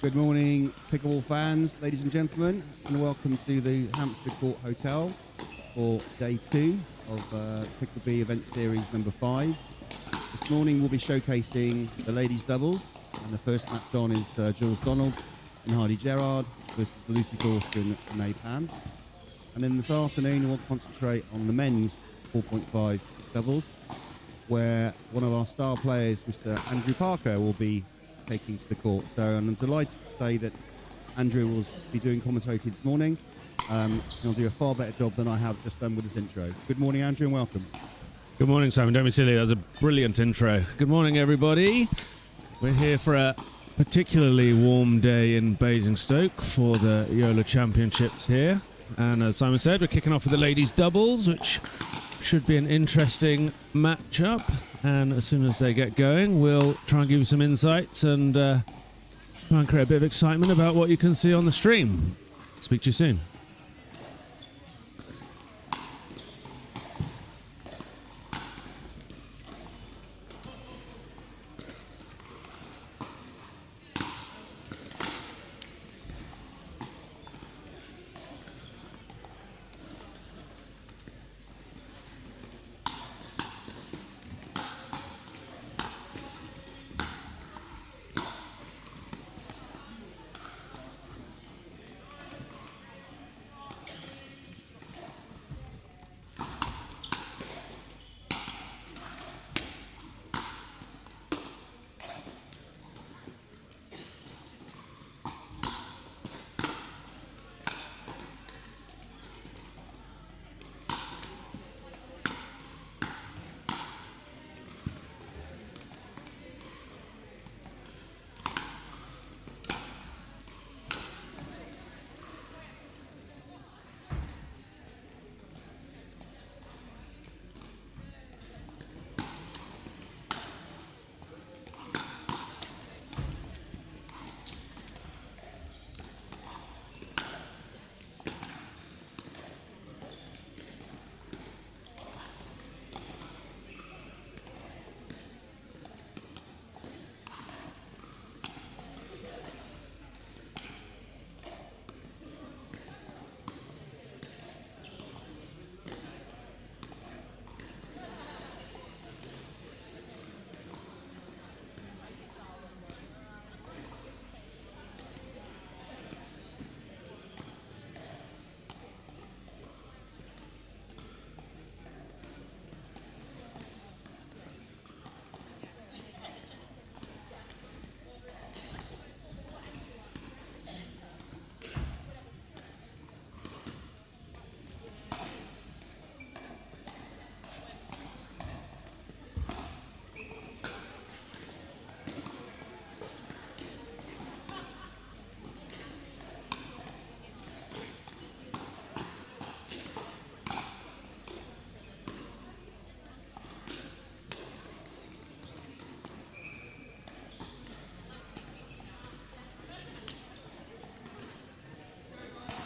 Good morning, Pickleball fans, ladies and gentlemen, and welcome to the Hampshire Court Hotel for day 2 of Pickleball Event Series number 5. This morning we'll be showcasing the ladies' doubles, and the first match on is Jules Donald and Heidi Jerrard versus Lucy Dawson and May Pan. And then this afternoon we'll concentrate on the men's 4.5 doubles, where one of our star players, Mr. Andrew Parker, will be taking to the court. So I'm delighted to say that Andrew will be doing commentating this morning. He'll do a far better job than I have just done with this intro. Good morning, Andrew, and welcome. Good morning, Simon. Don't be silly. That was a brilliant intro. Good morning, everybody. We're here for a particularly warm day in Basingstoke for the JOOLA Championships here. And as Simon said, we're kicking off with the ladies' doubles, which should be an interesting matchup. And as soon as they get going, we'll try and give you some insights and try and create a bit of excitement about what you can see on the stream. Speak to you soon.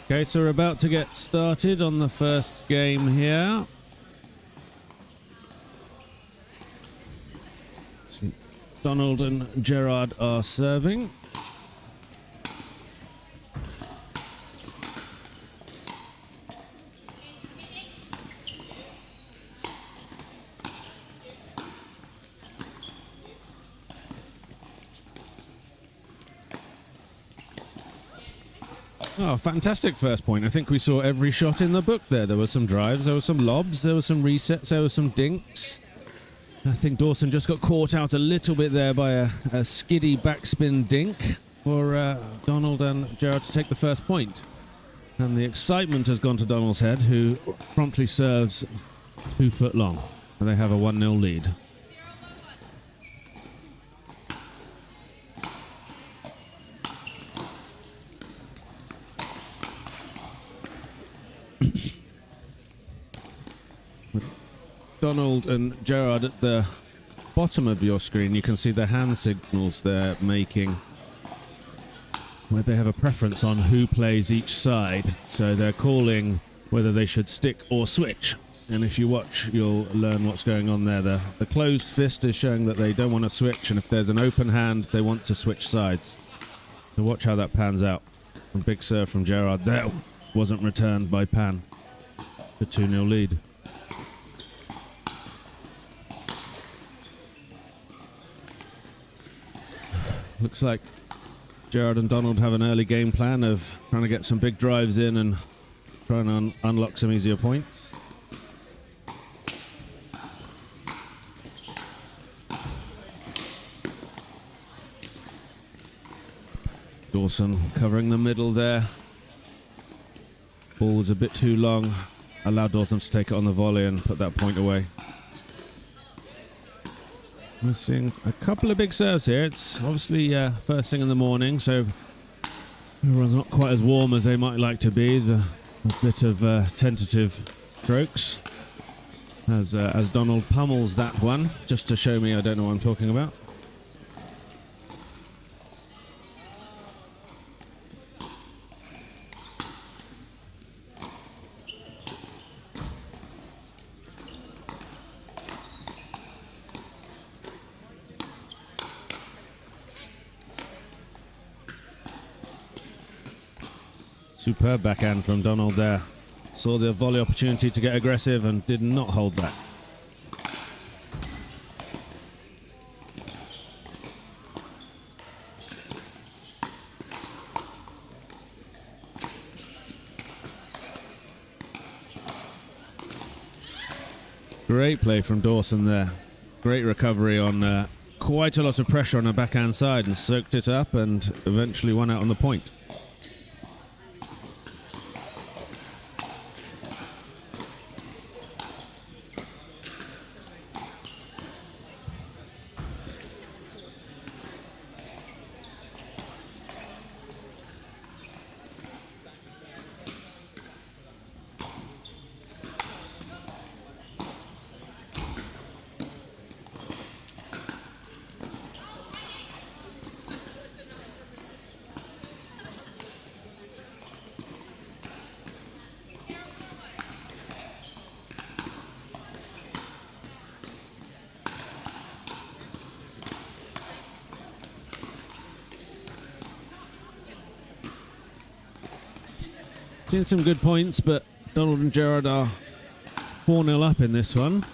Okay, so we're about to get started on the first game here. Donald and Jerrard are serving. Oh, fantastic first point. I think we saw every shot in the book there. There were some drives, there were some lobs, there were some resets, there were some dinks. I think Dawson just got caught out a little bit there by a skiddy backspin dink for Donald and Jerrard to take the first point. And the excitement has gone to Donald's head, who promptly serves 2 foot long. And they have a 1-0 lead. Donald and Jerrard at the bottom of your screen, you can see the hand signals they're making, where they have a preference on who plays each side. So they're calling whether they should stick or switch. And if you watch, you'll learn what's going on there. The closed fist is showing that they don't want to switch, and if there's an open hand, they want to switch sides. So watch how that pans out. A big serve from Jerrard there wasn't returned by Pan. The 2-0 lead. Looks like Jerrard and Donald have an early game plan of trying to get some big drives in and trying to unlock some easier points. Dawson covering the middle there. Ball was a bit too long. Allowed Dawson to take it on the volley and put that point away. We're seeing a couple of big serves here. It's obviously first thing in the morning, so everyone's not quite as warm as they might like to be. There's a bit of tentative strokes as Donald pummels that one, just to show me I don't know what I'm talking about. Superb backhand from Donald there. Saw the volley opportunity to get aggressive and did not hold that. Great play from Dawson there. Great recovery on quite a lot of pressure on the backhand side and soaked it up and eventually won out on the point. Seen some good points, but Donald and Jerrard are 4-0 up in this one.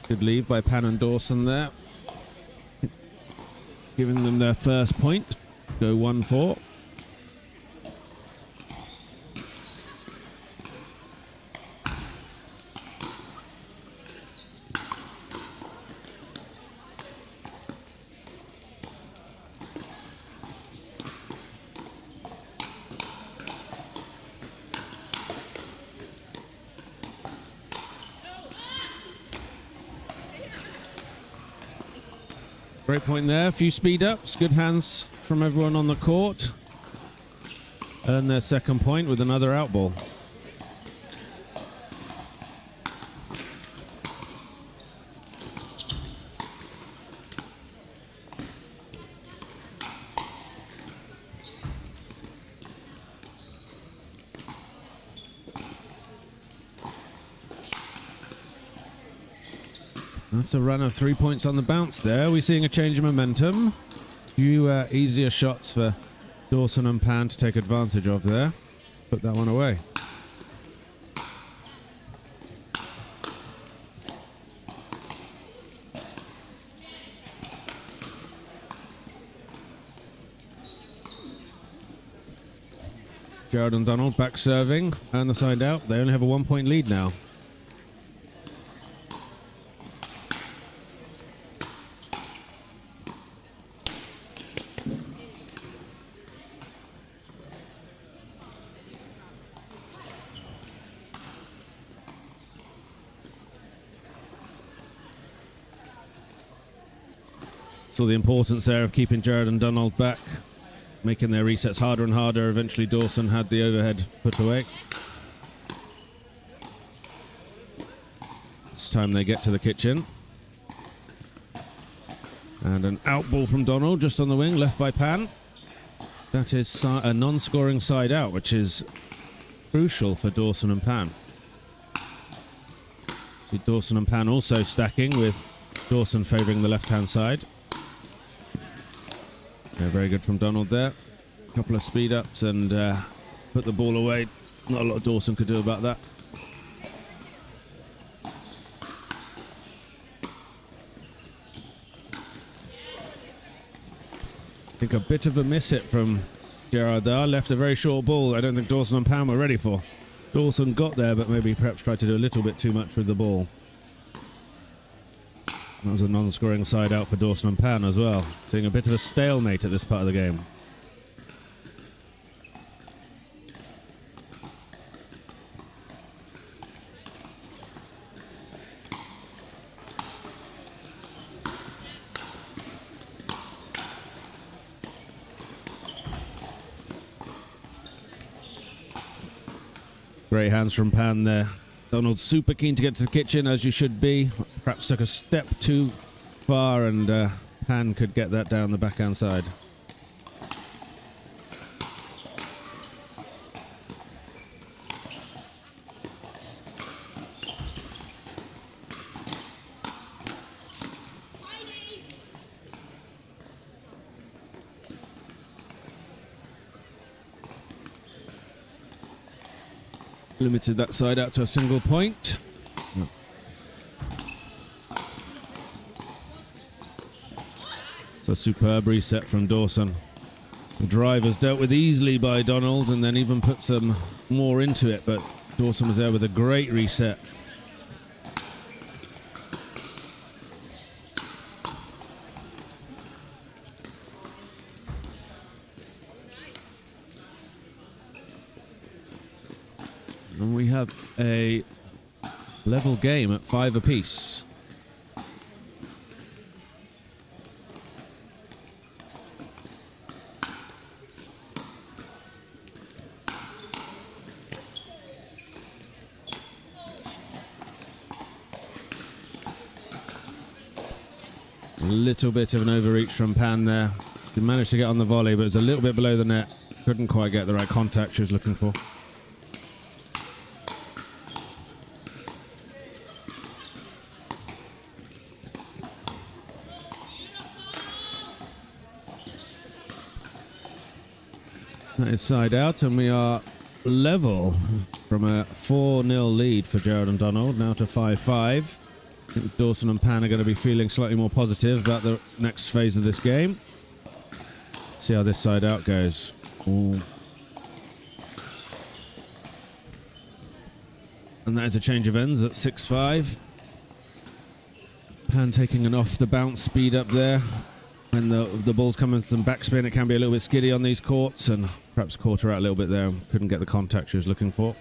Good lead by Pan and Dawson there. Giving them their first point. Go 1-4. Great point there, a few speed ups, good hands from everyone on the court. Earn their second point with another outball. That's a run of 3 points on the bounce there. We're seeing a change of momentum. A few easier shots for Dawson and Pan to take advantage of there. Put that one away. Jerrard and Donald back serving and the side out. They only have a 1 point lead now. Saw the importance there of keeping Jerrard and Donald back, making their resets harder and harder. Eventually Dawson had the overhead put away. This time they get to the kitchen. And an outball from Donald just on the wing, left by Pan. That is a non-scoring side out, which is crucial for Dawson and Pan. See Dawson and Pan also stacking with Dawson favouring the left-hand side. Yeah, very good from Donald there. A couple of speed-ups and put the ball away. Not a lot Dawson could do about that. I think a bit of a miss hit from Jerrard there. Left a very short ball I don't think Dawson and Pam were ready for. Dawson got there, but maybe perhaps tried to do a little bit too much with the ball. That was a non-scoring side out for Dawson and Pan as well. Seeing a bit of a stalemate at this part of the game. Great hands from Pan there. Donald's super keen to get to the kitchen, as you should be. Perhaps took a step too far, and Pan could get that down the backhand side. Limited that side out to a single point. No. It's a superb reset from Dawson. The drive was dealt with easily by Donald and then even put some more into it, but Dawson was there with a great reset. And we have a level game at 5 apiece. A little bit of an overreach from Pan there. She managed to get on the volley, but it was a little bit below the net. Couldn't quite get the right contact she was looking for. That is side out, and we are level from a 4-0 lead for Jerrard and Donald, now to 5-5. I think Dawson and Pan are going to be feeling slightly more positive about the next phase of this game. See how this side out goes. Ooh. And that is a change of ends at 6-5. Pan taking an off the bounce speed up there. When the ball's coming to some backspin, it can be a little bit skiddy on these courts, and perhaps caught her out a little bit there and couldn't get the contact she was looking for.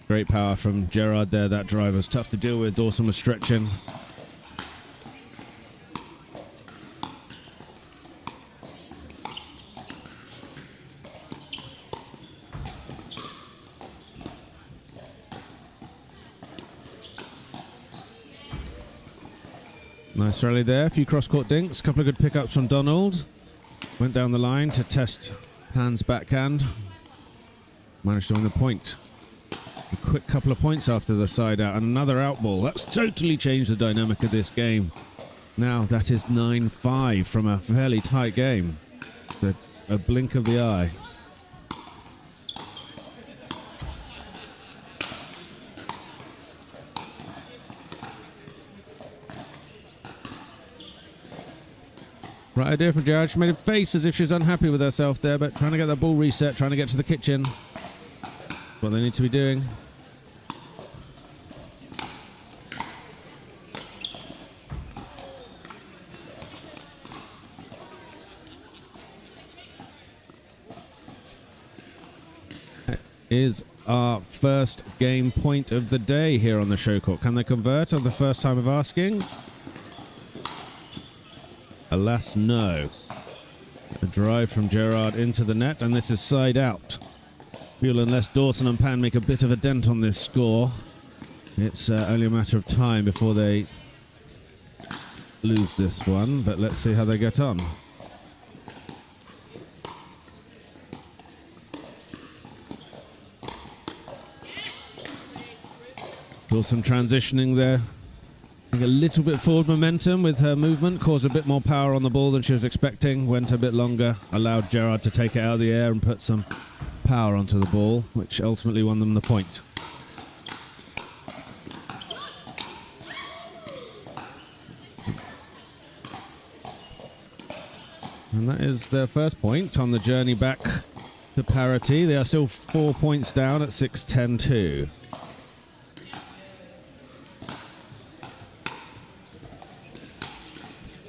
Great power from Jerrard there. That drive was tough to deal with. Dawson was stretching. Nice rally there. A few cross-court dinks. A couple of good pickups from Donald. Went down the line to test Pan's backhand. Managed to win the point. A quick couple of points after the side out and another out ball. That's totally changed the dynamic of this game. Now that is 9-5 from a fairly tight game. A blink of the eye. Right idea from Jerrard. She made a face as if she was unhappy with herself there, but trying to get that ball reset, trying to get to the kitchen. What they need to be doing. That is our first game point of the day here on the show court. Can they convert on the first time of asking? Alas, no. A drive from Jerrard into the net, and this is side out. Feel unless Dawson and Pan make a bit of a dent on this score, it's only a matter of time before they lose this one, but let's see how they get on. Dawson transitioning there. A little bit forward momentum with her movement, caused a bit more power on the ball than she was expecting, went a bit longer, allowed Jerrard to take it out of the air and put some power onto the ball, which ultimately won them the point. And that is their first point on the journey back to parity. They are still 4 points down at 6-10-2.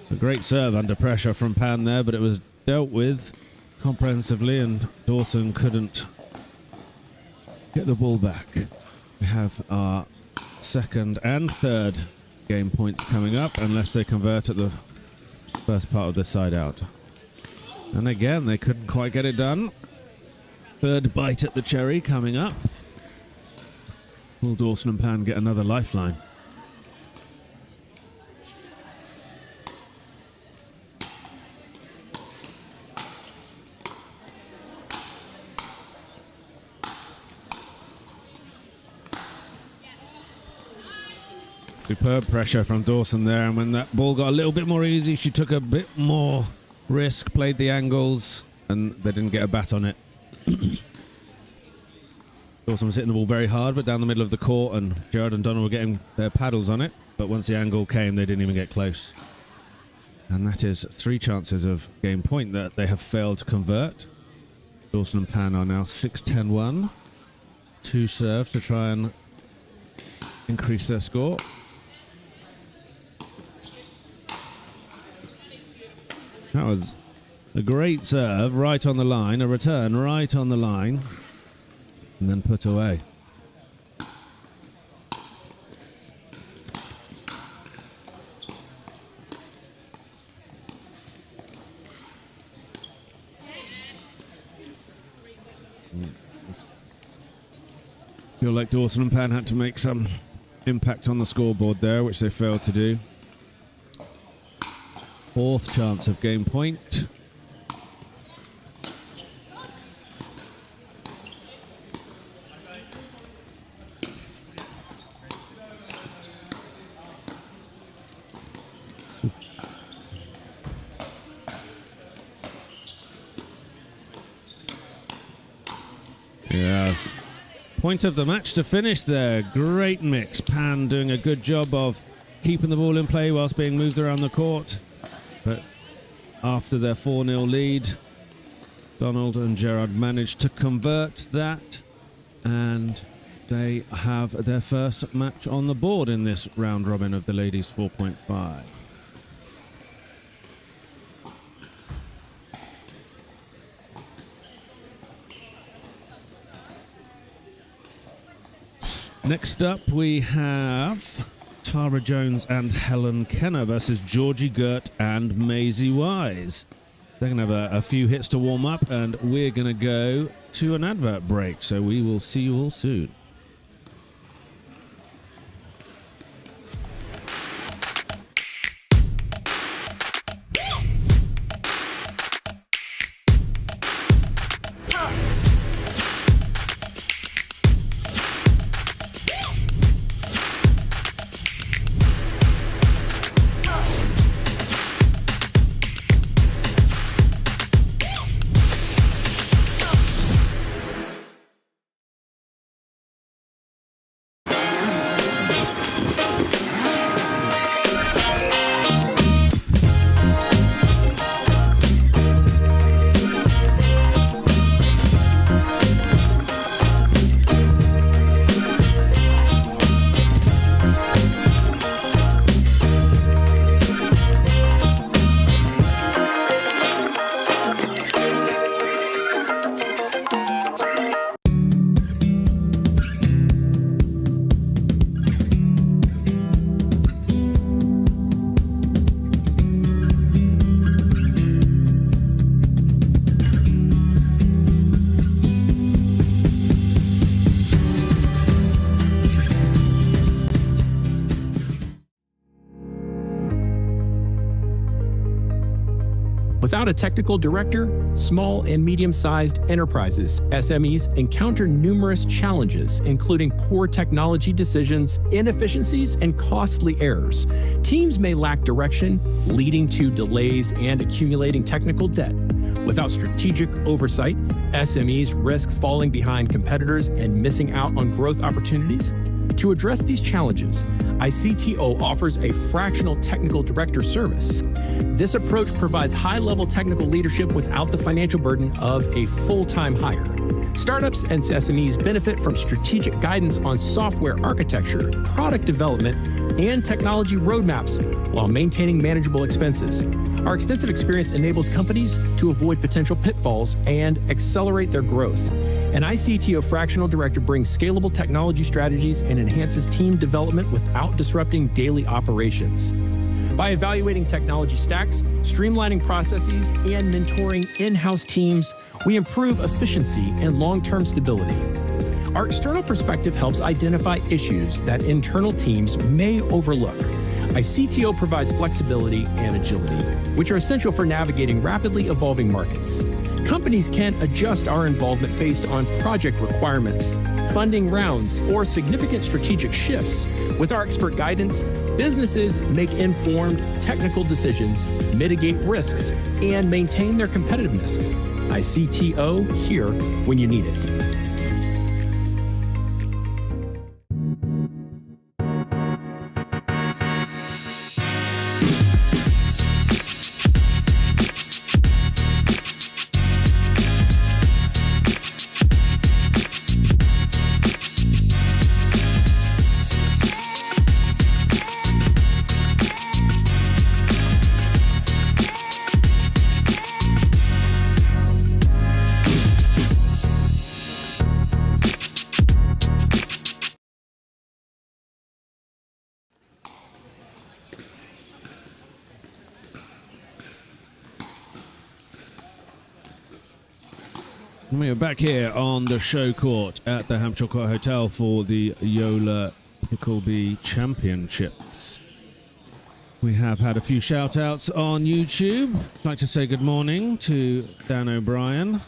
It's a great serve under pressure from Pan there, but it was dealt with comprehensively and Dawson couldn't get the ball back. We have our second and third game points coming up, unless they convert at the first part of the side out. And again, they couldn't quite get it done. Third bite at the cherry coming up. Will Dawson and Pan get another lifeline? Superb pressure from Dawson there, and when that ball got a little bit more easy, she took a bit more risk, played the angles, and they didn't get a bat on it. Dawson was hitting the ball very hard, but down the middle of the court, and Jerrard and Donald were getting their paddles on it, but once the angle came, they didn't even get close. And that is 3 chances of game point that they have failed to convert. Dawson and Pan are now 6-10-1. 2 serves to try and increase their score. That was a great serve, right on the line, a return right on the line, and then put away. Feel like Dawson and Pan had to make some impact on the scoreboard there, which they failed to do. 4th chance of game point. Yes. Point of the match to finish there. Great mix. Pan doing a good job of keeping the ball in play whilst being moved around the court. But after their 4-0 lead, Donald and Jerrard managed to convert that, and they have their first match on the board in this round robin of the ladies 4.5. Next up we have Tara Jones and Helen Kenna versus Georgie Girt and Maisie Wise. They're going to have a few hits to warm up, and we're going to go to an advert break, so we will see you all soon. Without a technical director, small and medium-sized enterprises, SMEs, encounter numerous challenges, including poor technology decisions, inefficiencies, and costly errors. Teams may lack direction, leading to delays and accumulating technical debt. Without strategic oversight, SMEs risk falling behind competitors and missing out on growth opportunities. To address these challenges, ICTO offers a fractional technical director service. This approach provides high-level technical leadership without the financial burden of a full-time hire. Startups and SMEs benefit from strategic guidance on software architecture, product development, and technology roadmaps while maintaining manageable expenses. Our extensive experience enables companies to avoid potential pitfalls and accelerate their growth. An ICTO fractional director brings scalable technology strategies and enhances team development without disrupting daily operations. By evaluating technology stacks, streamlining processes, and mentoring in-house teams, we improve efficiency and long-term stability. Our external perspective helps identify issues that internal teams may overlook. ICTO provides flexibility and agility, which are essential for navigating rapidly evolving markets. Companies can adjust our involvement based on project requirements, funding rounds, or significant strategic shifts. With our expert guidance, businesses make informed technical decisions, mitigate risks, and maintain their competitiveness. ICTO, here when you need it. We are back here on the show court at the Hampshire Court Hotel for the JOOLA Pickleball Championships. We have had a few shout outs on YouTube. I'd like to say good morning to Dan O'Brien,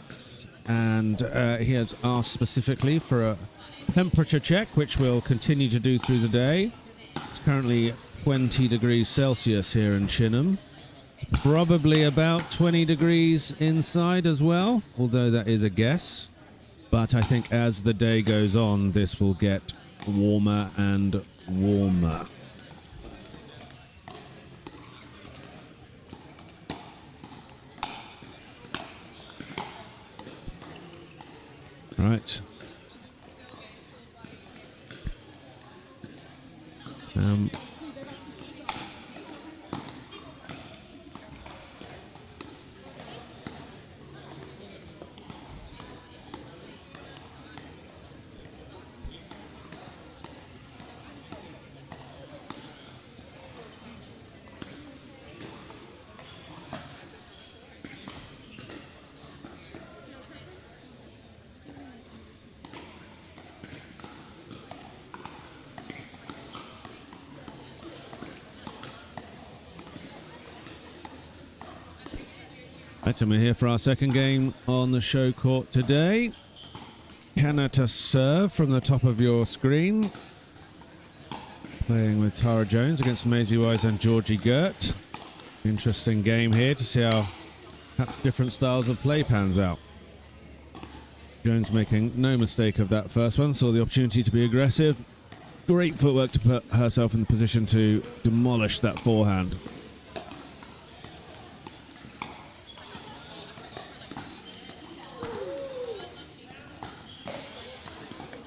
and he has asked specifically for a temperature check, which we'll continue to do through the day. It's currently 20 degrees Celsius here in Chinham. Probably about 20 degrees inside as well, although that is a guess. But I think as the day goes on, this will get warmer and warmer. Right. And we're here for our second game on the show court today. Kenna to serve from the top of your screen. Playing with Tara Jones against Maisie Wise and Georgie Girt. Interesting game here to see how perhaps different styles of play pans out. Jones making no mistake of that first one. Saw the opportunity to be aggressive. Great footwork to put herself in the position to demolish that forehand.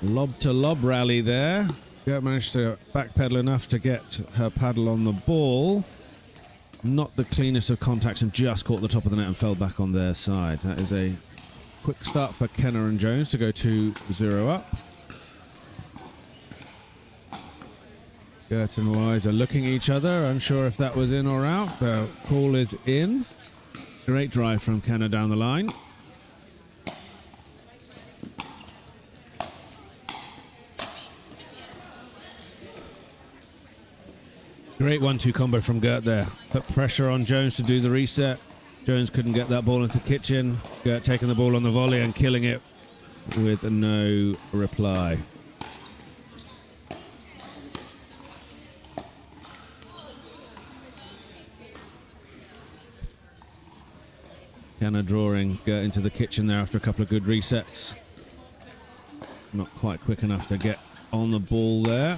Lob to lob rally there. Girt managed to backpedal enough to get her paddle on the ball. Not the cleanest of contacts and just caught the top of the net and fell back on their side. That is a quick start for Kenna and Jones to go 2-0 up. Girt and Wise are looking at each other, unsure if that was in or out. The call is in. Great drive from Kenna down the line. Great 1-2 combo from Girt there. Put pressure on Jones to do the reset. Jones couldn't get that ball into the kitchen. Girt taking the ball on the volley and killing it with no reply. Kenna drawing Girt into the kitchen there after a couple of good resets. Not quite quick enough to get on the ball there.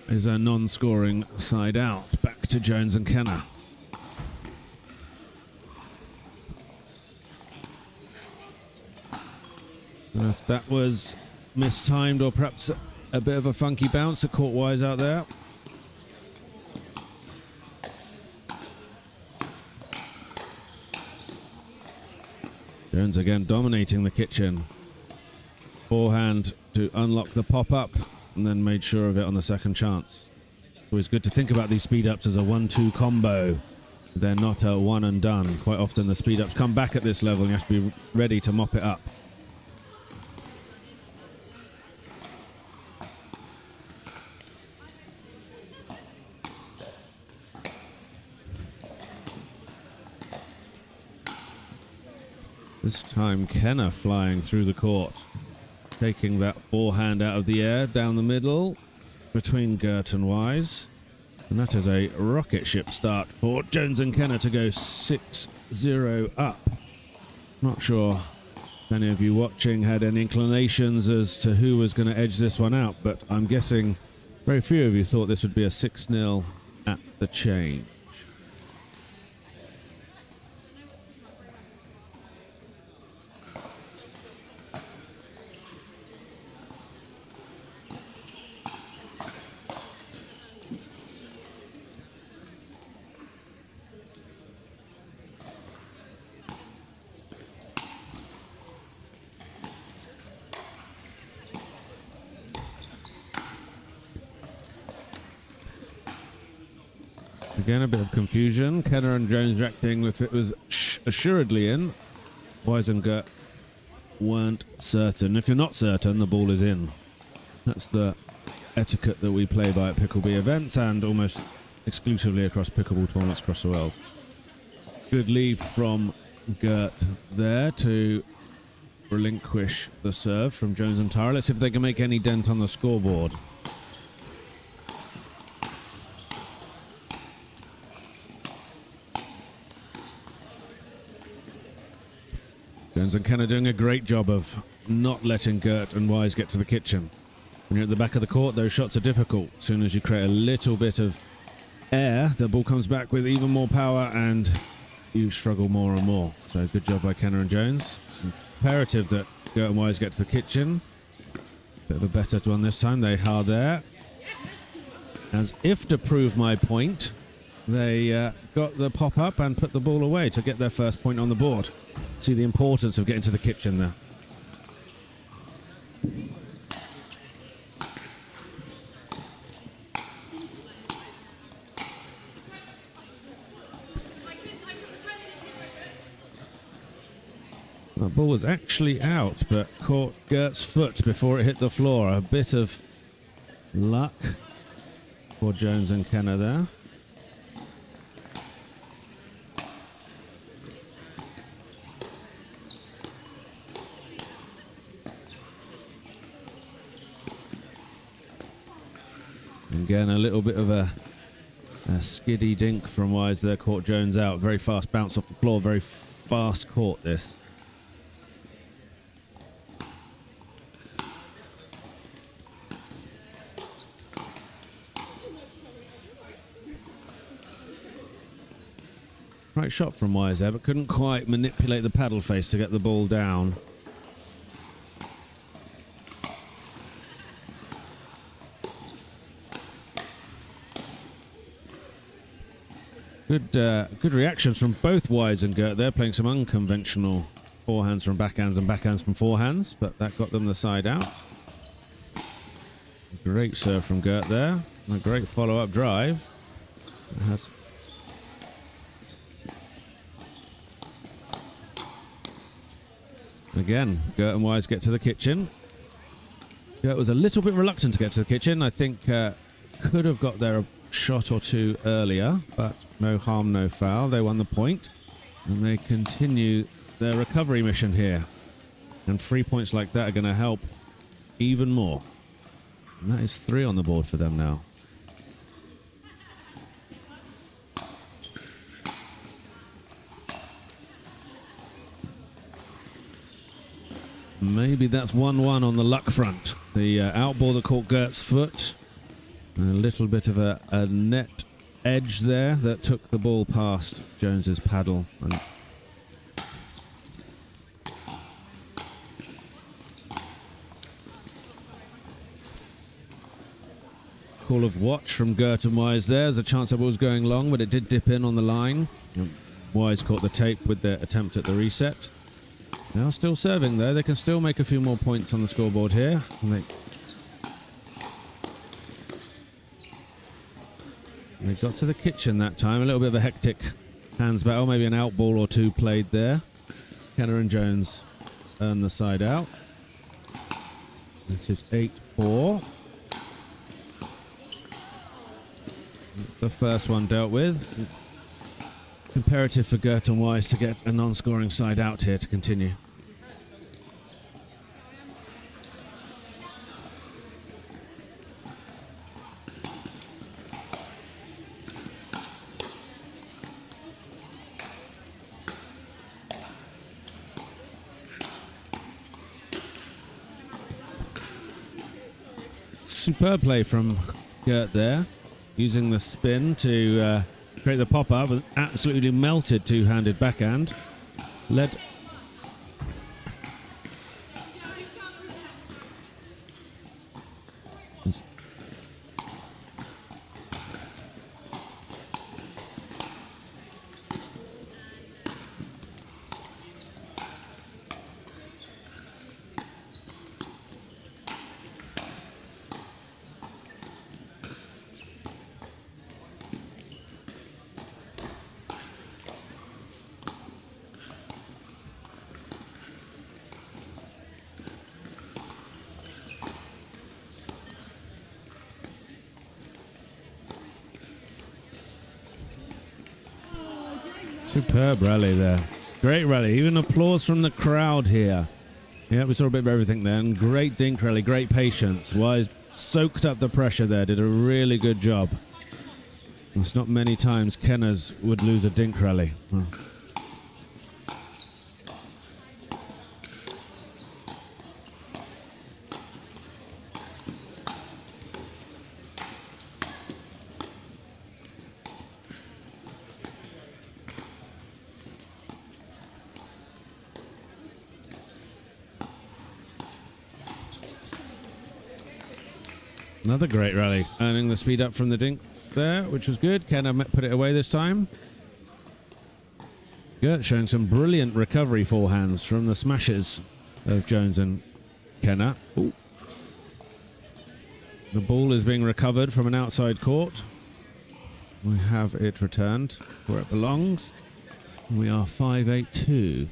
Is a non-scoring side out. Back to Jones and Kenna. And if that was mistimed or perhaps a bit of a funky bounce, it caught wise out there. Jones again dominating the kitchen. Forehand to unlock the pop-up and then made sure of it on the second chance. Always good to think about these speed-ups as a 1-2 combo. They're not a one and done. Quite often the speed-ups come back at this level and you have to be ready to mop it up. This time Kenna flying through the court, taking that forehand out of the air down the middle between Girt and Wise. And that is a rocket ship start for Jones and Kenna to go 6-0 up. Not sure if any of you watching had any inclinations as to who was going to edge this one out, but I'm guessing very few of you thought this would be a 6-0 at the change. Again, a bit of confusion. Kenna and Jones reacting if it was assuredly in. Wise and Girt weren't certain. If you're not certain, the ball is in. That's the etiquette that we play by at Pickleball events and almost exclusively across pickleball tournaments across the world. Good leave from Girt there to relinquish the serve from Jones and Tara. Let's see if they can make any dent on the scoreboard. Jones and Kenna doing a great job of not letting Girt and Wise get to the kitchen. When you're at the back of the court, those shots are difficult. As soon as you create a little bit of air, the ball comes back with even more power and you struggle more and more. So good job by Kenna and Jones. It's imperative that Girt and Wise get to the kitchen. Bit of a better one this time. They are there. As if to prove my point, they got the pop-up and put the ball away to get their first point on the board. See the importance of getting to the kitchen there. The ball was actually out, but caught Girt's foot before it hit the floor. A bit of luck for Jones and Kenna there. Again, a little bit of a skiddy dink from Wise there, caught Jones out. Very fast bounce off the floor, very fast caught this. Right shot from Wise there, but couldn't quite manipulate the paddle face to get the ball down. Good reactions from both Wise and Girt. They're playing some unconventional forehands from backhands and backhands from forehands, but that got them the side out. Great serve from Girt there. And a great follow-up drive. It has again, Girt and Wise get to the kitchen. Girt was a little bit reluctant to get to the kitchen. I think could have got there a shot or two earlier, but no harm, no foul. They won the point, and they continue their recovery mission here. And 3 points like that are going to help even more. And that is 3 on the board for them now. Maybe that's 1-1 on the luck front. The outball that caught Girt's foot. And a little bit of a net edge there that took the ball past Jones's paddle. And call of watch from Girt and Wise there. There's a chance that ball was going long, but it did dip in on the line. Wise caught the tape with their attempt at the reset. Now still serving though. They can still make a few more points on the scoreboard here. And they got to the kitchen that time. A little bit of a hectic hands battle. Maybe an out ball or two played there. Kenna and Jones earn the side out. It is 8-4. It's the first one dealt with. Imperative for Girt and Wise to get a non-scoring side out here to continue. Superb play from Girt there, using the spin to create the pop-up with absolutely melted two-handed backhand. Led superb rally there. Great rally. Even applause from the crowd here. Yeah, we saw a bit of everything then. Great dink rally, great patience. Wise soaked up the pressure there, did a really good job. It's not many times Kenna's would lose a dink rally. Well. Another great rally, earning the speed up from the dinks there, which was good. Kenna put it away this time. Girt showing some brilliant recovery forehands from the smashes of Jones and Kenna. Ooh. The ball is being recovered from an outside court. We have it returned where it belongs. We are 5-8-2.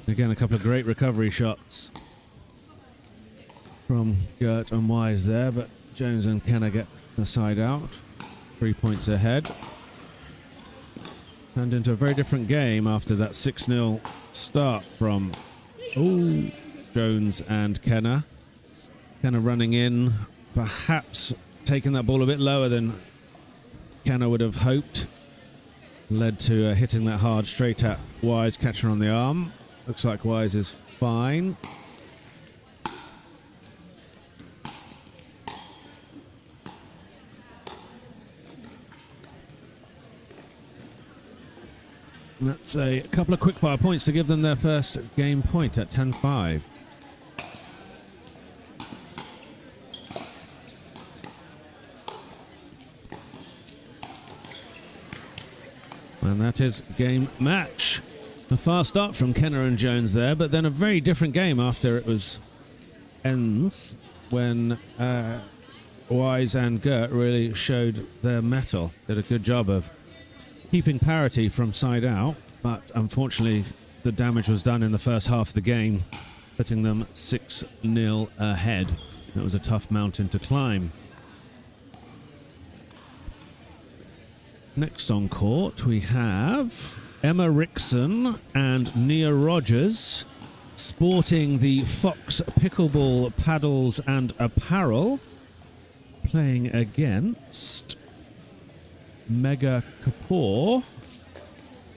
Again, a couple of great recovery shots from Girt and Wise there, but Jones and Kenna get the side out. 3 points ahead. Turned into a very different game after that 6-0 start from Jones and Kenna. Kenna running in, perhaps taking that ball a bit lower than Kenna would have hoped. Led to hitting that hard straight at Wise, catcher on the arm. Looks like Wise is fine. And that's a couple of quick fire points to give them their first game point at 10-5. And that is game match. A fast start from Kenna and Jones there, but then a very different game after it was ends when Wise and Girt really showed their mettle. Did a good job of keeping parity from side out, but unfortunately the damage was done in the first half of the game, putting them 6-0 ahead. It was a tough mountain to climb. Next on court we have Emma Wrixon and Nia Rogers, sporting the Fox Pickleball paddles and apparel, playing against Mega Kapoor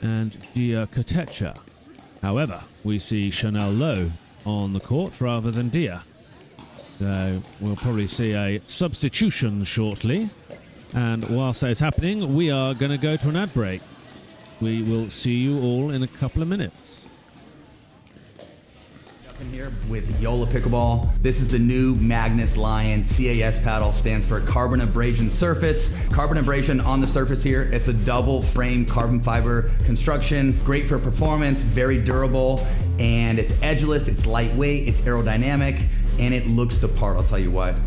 and Dia Kotecha. However, we see Chanel Lowe on the court rather than Dia. So we'll probably see a substitution shortly. And whilst that is happening, we are going to go to an ad break. We will see you all in a couple of minutes. In here with JOOLA Pickleball. This is the new Magnus Lion CAS paddle. Stands for Carbon Abrasion Surface. Carbon abrasion on the surface here. It's a double frame carbon fiber construction. Great for performance, very durable, and it's edgeless, it's lightweight, it's aerodynamic, and it looks the part, I'll tell you what.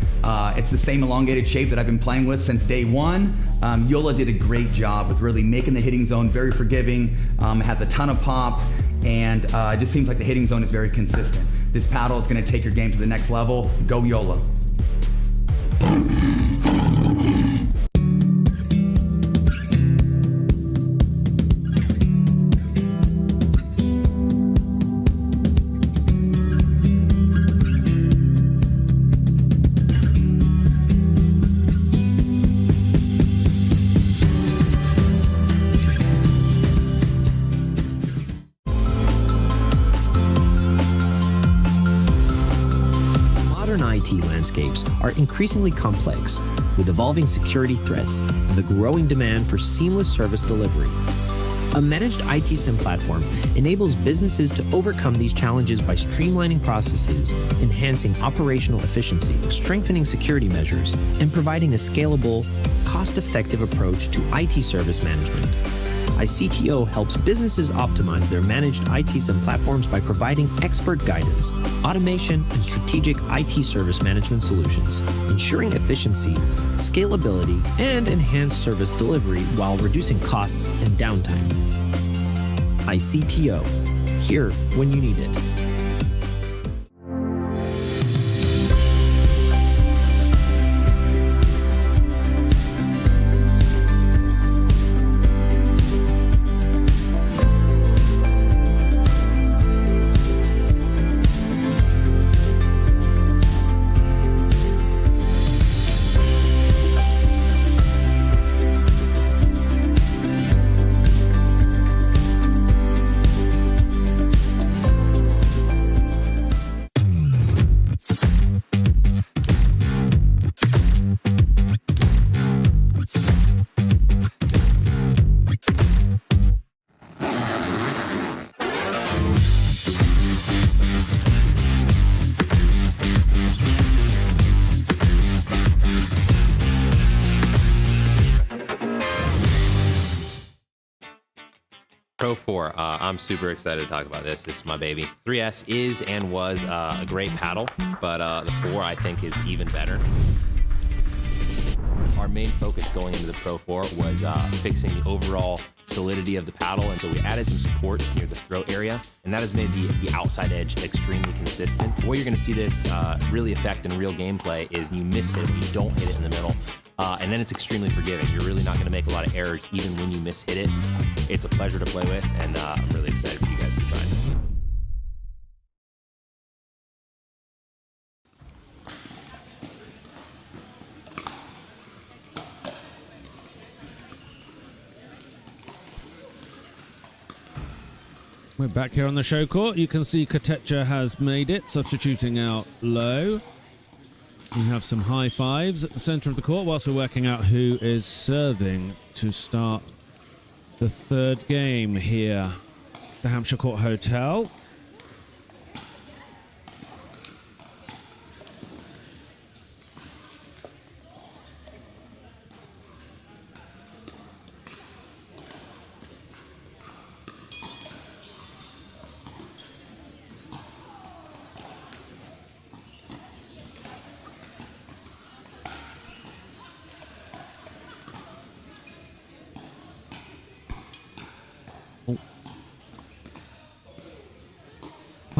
It's the same elongated shape that I've been playing with since day one. JOOLA did a great job with really making the hitting zone very forgiving. It has a ton of pop, and it just seems like the hitting zone is very consistent. This paddle is going to take your game to the next level. Go JOOLA. Landscapes are increasingly complex, with evolving security threats and the growing demand for seamless service delivery. A managed IT SIM platform enables businesses to overcome these challenges by streamlining processes, enhancing operational efficiency, strengthening security measures, and providing a scalable, cost-effective approach to IT service management. iCTO helps businesses optimize their managed IT SIM platforms by providing expert guidance, automation, and strategic IT service management solutions, ensuring efficiency, scalability, and enhanced service delivery while reducing costs and downtime. iCTO, here when you need it. Pro 4, I'm super excited to talk about this. This is my baby. 3S is and was a great paddle, but the 4 I think is even better. Our main focus going into the Pro 4 was fixing the overall solidity of the paddle, and so we added some supports near the throat area, and that has made the outside edge extremely consistent. Where you're going to see this really affect in real gameplay is you miss it when you don't hit it in the middle. And then it's extremely forgiving. You're really not going to make a lot of errors even when you miss-hit it. It's a pleasure to play with, and I'm really excited for you guys to try it. We're back here on the show court. You can see Kotecha has made it, substituting out Lowe. We have some high fives at the center of the court whilst we're working out who is serving to start the third game here at the Hampshire Court Hotel.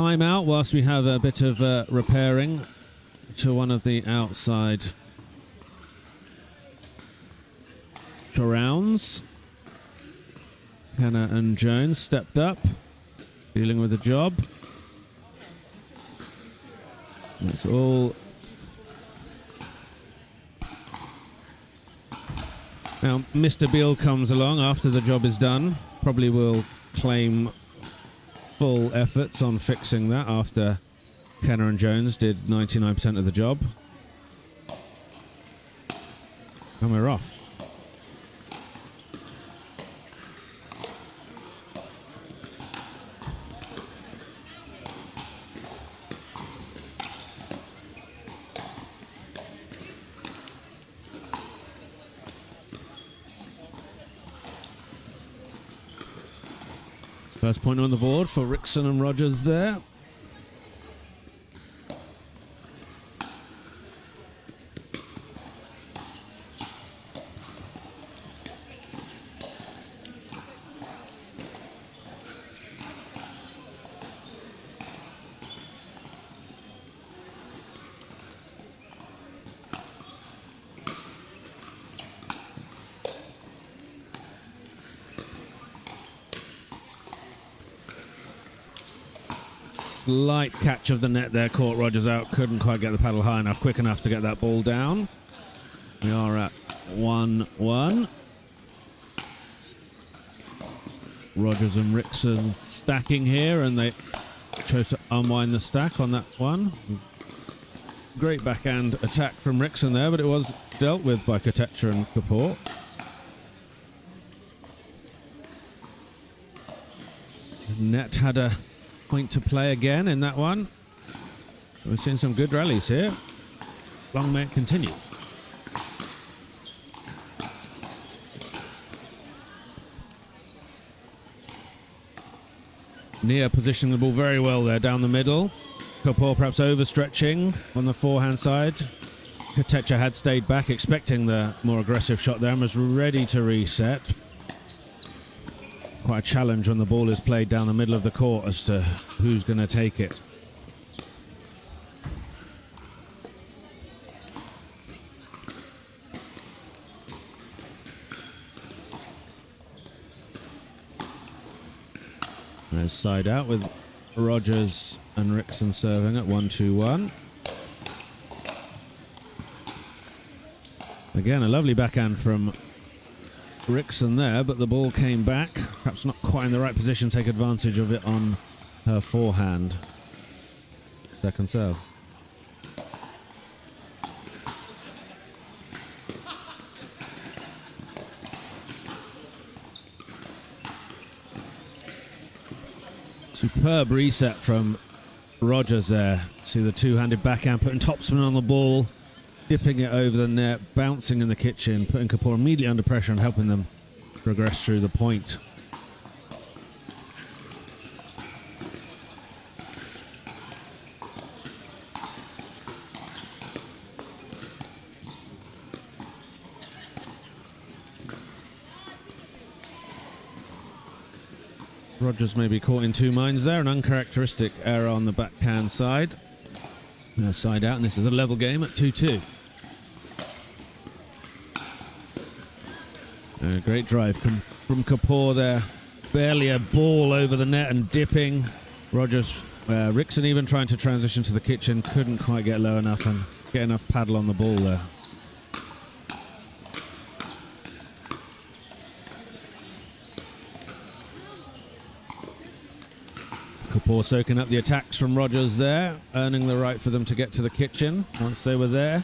timeout whilst we have a bit of repairing to one of the outside surrounds. Kenna and Jones stepped up, dealing with the job. It's all... Now, Mr. Beale comes along after the job is done. Probably will claim full efforts on fixing that after Kenna and Jones did 99% of the job. And we're off. First point on the board for Wrixon and Rogers there. Slight catch of the net there, caught Rogers out, couldn't quite get the paddle high enough, quick enough to get that ball down. We are at 1-1. Rogers and Wrixon stacking here, and they chose to unwind the stack on that one. Great backhand attack from Wrixon there, but it was dealt with by Kotecha and Kapoor. Net had a point to play again in that one. We're seeing some good rallies here. Long may it continue. Nia positioning the ball very well there down the middle. Kapoor perhaps overstretching on the forehand side. Kotecha had stayed back, expecting the more aggressive shot there and was ready to reset. Quite a challenge when the ball is played down the middle of the court as to who's going to take it. There's side out with Rogers and Wrixon serving at 1-2-1. Again, a lovely backhand from Wrixon there, but the ball came back. Perhaps not quite in the right position to take advantage of it on her forehand. Second serve. Superb reset from Rogers there. See the two-handed backhand, putting topspin on the ball, dipping it over the net, bouncing in the kitchen, putting Kapoor immediately under pressure and helping them progress through the point. Rogers may be caught in two minds there, an uncharacteristic error on the backhand side. Side out, and this is a level game at 2-2. Great drive from Kapoor there. Barely a ball over the net and dipping. Rogers, Wrixon even trying to transition to the kitchen, couldn't quite get low enough and get enough paddle on the ball there. Kapoor soaking up the attacks from Rogers there, earning the right for them to get to the kitchen once they were there.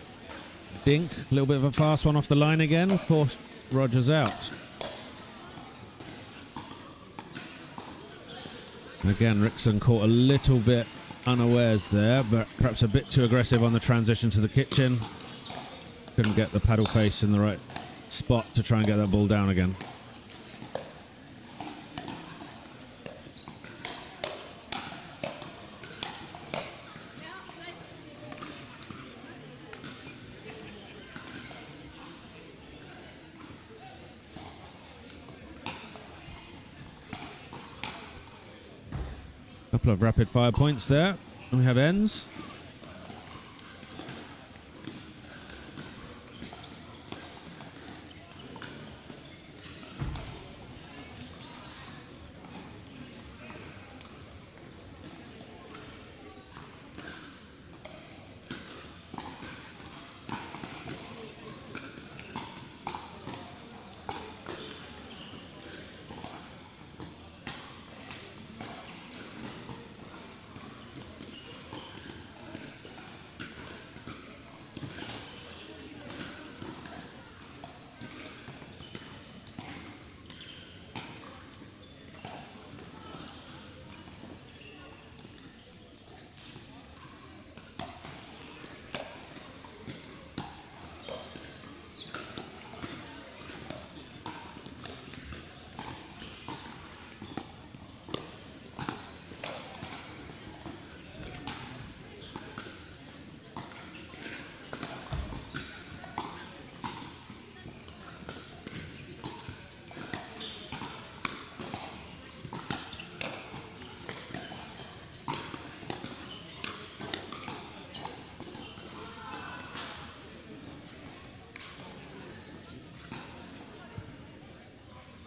Dink, a little bit of a fast one off the line again. Of course, Rogers out. Again, Wrixon caught a little bit unawares there, but perhaps a bit too aggressive on the transition to the kitchen. Couldn't get the paddle face in the right spot to try and get that ball down again. Couple of rapid fire points there. And we have ends.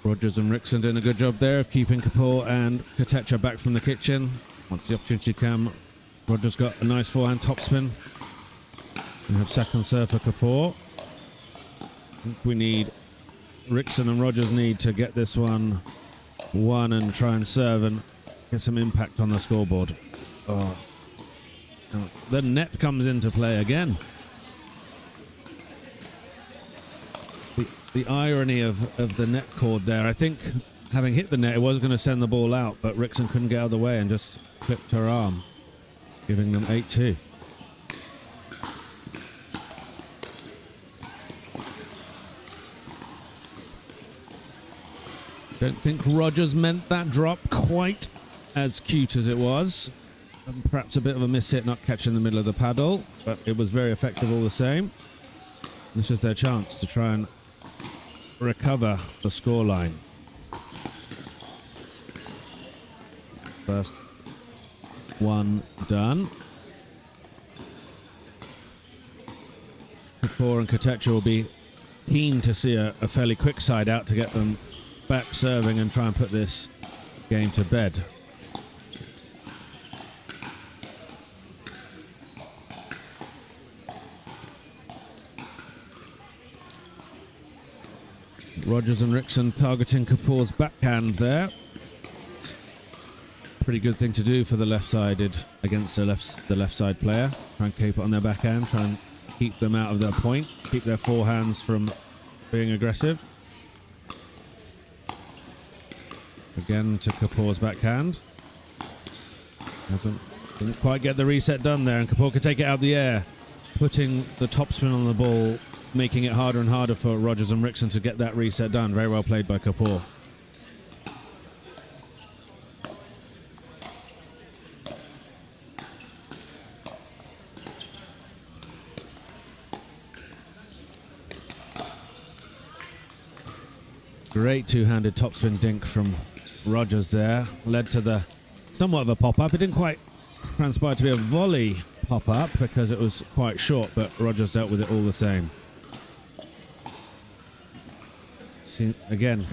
Rogers and Wrixon doing a good job there of keeping Kapoor and Kotecha back from the kitchen. Once the opportunity came, Rogers got a nice forehand topspin. We have second serve for Kapoor. I think we need Wrixon and Rogers need to get this one won and try and serve and get some impact on the scoreboard. Oh. The net comes into play again. The irony of the net cord there. I think having hit the net, it was going to send the ball out, but Wrixon couldn't get out of the way and just clipped her arm, giving them 8-2. Don't think Rogers meant that drop quite as cute as it was. Perhaps a bit of a miss hit, not catching the middle of the paddle, but it was very effective all the same. This is their chance to try and recover the scoreline. First one done. Kapoor and Kotecha will be keen to see a fairly quick side out to get them back serving and try and put this game to bed. Rogers and Wrixon targeting Kapoor's backhand there. It's a pretty good thing to do for the left-sided against the left side player. Try and keep it on their backhand, try and keep them out of their point, keep their forehands from being aggressive. Again to Kapoor's backhand. Didn't quite get the reset done there, and Kapoor could take it out of the air, putting the topspin on the ball, making it harder and harder for Rogers and Wrixon to get that reset done. Very well played by Kapoor. Great two-handed topspin dink from Rogers there. Led to the somewhat of a pop-up. It didn't quite transpire to be a volley pop-up because it was quite short, but Rogers dealt with it all the same. See, again,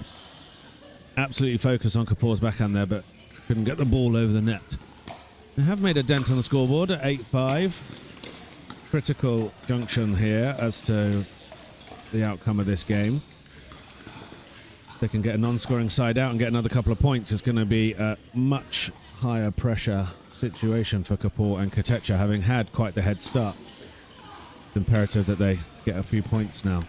absolutely focused on Kapoor's backhand there, but couldn't get the ball over the net. They have made a dent on the scoreboard at 8-5. Critical junction here as to the outcome of this game. If they can get a non-scoring side out and get another couple of points, it's going to be a much higher pressure situation for Kapoor and Kotecha, having had quite the head start. It's imperative that they get a few points now.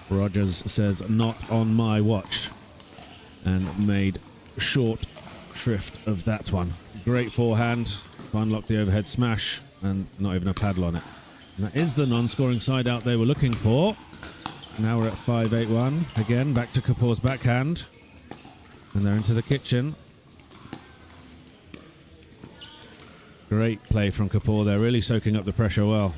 Rogers says, "Not on my watch," and made short shrift of that one. Great forehand, unlocked the overhead smash, and not even a paddle on it. And that is the non-scoring side out they were looking for. Now we're at 5-8-1. Again, back to Kapoor's backhand. And they're into the kitchen. Great play from Kapoor. They're really soaking up the pressure well.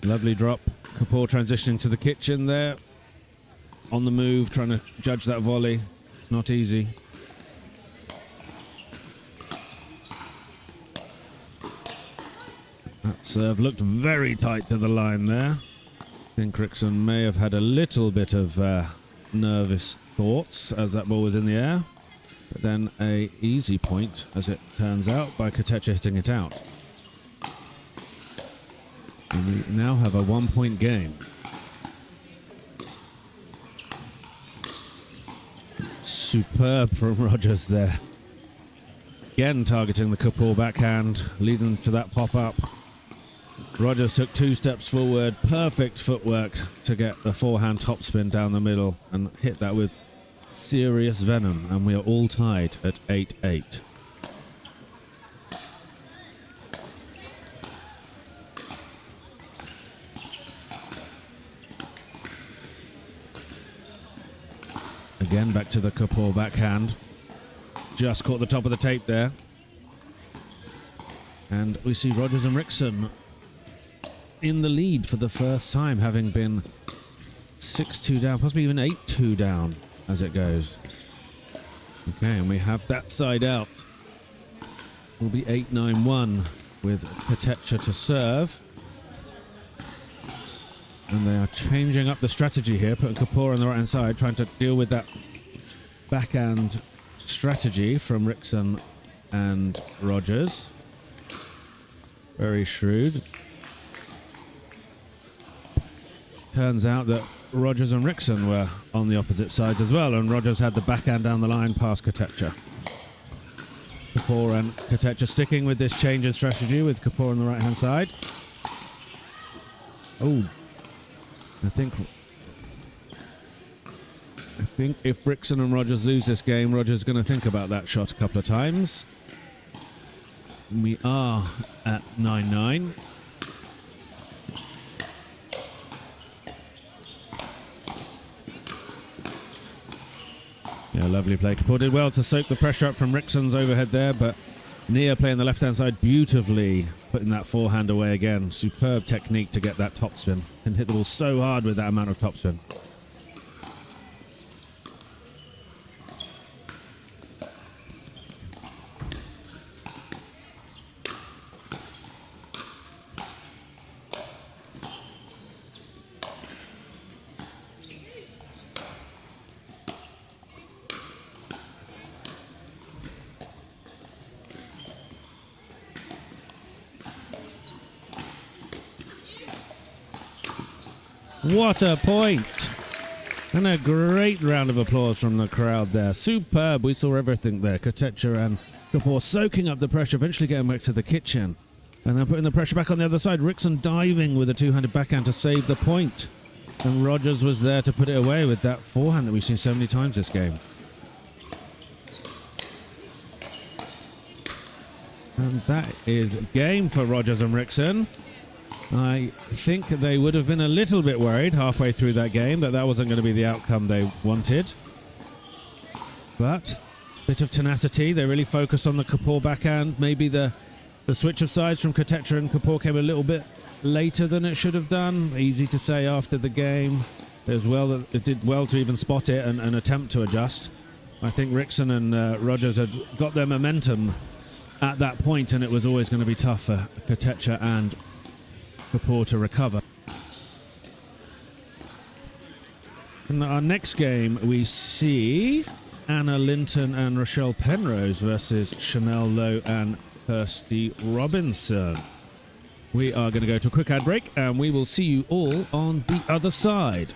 Lovely drop. Kapoor transitioning to the kitchen there. On the move, trying to judge that volley. It's not easy. That serve looked very tight to the line there. I think Wrixon may have had a little bit of nervous thoughts as that ball was in the air. But then a easy point, as it turns out, by Kotecha hitting it out. And we now have a 1-point game. Superb from Rogers there. Again targeting the Kapoor backhand, leading to that pop-up. Rogers took 2 steps forward, perfect footwork to get the forehand topspin down the middle and hit that with serious venom, and we are all tied at 8-8. Again, back to the Kapoor backhand. Just caught the top of the tape there. And we see Rogers and Wrixon in the lead for the first time, having been 6-2 down, possibly even 8-2 down as it goes. Okay, and we have that side out. Will be 8-9-1 with Kotecha to serve. And they are changing up the strategy here, putting Kapoor on the right-hand side, trying to deal with that backhand strategy from Wrixon and Rogers. Very shrewd. Turns out that Rogers and Wrixon were on the opposite sides as well, and Rogers had the backhand down the line past Kotecha. Kapoor and Kotecha sticking with this change in strategy with Kapoor on the right-hand side. Oh, I think if Wrixon and Rogers lose this game, Rogers is going to think about that shot a couple of times. We are at 9-9. Yeah, lovely play. Kapoor did well to soak the pressure up from Wrixon's overhead there, but Nia playing the left-hand side beautifully, putting that forehand away again. Superb technique to get that topspin. And hit the ball so hard with that amount of topspin. What a point! And a great round of applause from the crowd there. Superb. We saw everything there. Kotecha and Kapoor soaking up the pressure, eventually getting back to the kitchen. And then putting the pressure back on the other side. Wrixon diving with a two-handed backhand to save the point. And Rogers was there to put it away with that forehand that we've seen so many times this game. And that is game for Rogers and Wrixon. I think they would have been a little bit worried halfway through that game that wasn't going to be the outcome they wanted. But a bit of tenacity. They really focused on the Kapoor backhand. Maybe the switch of sides from Kotecha and Kapoor came a little bit later than it should have done. Easy to say after the game. It did well to even spot it and attempt to adjust. I think Wrixon and Rogers had got their momentum at that point, and it was always going to be tough for Kotecha and Kapoor to recover. In our next game, we see Anna Linton and Rochelle Penrose versus Chanel Lowe and Kirsty Robinson. We are going to go to a quick ad break, and we will see you all on the other side.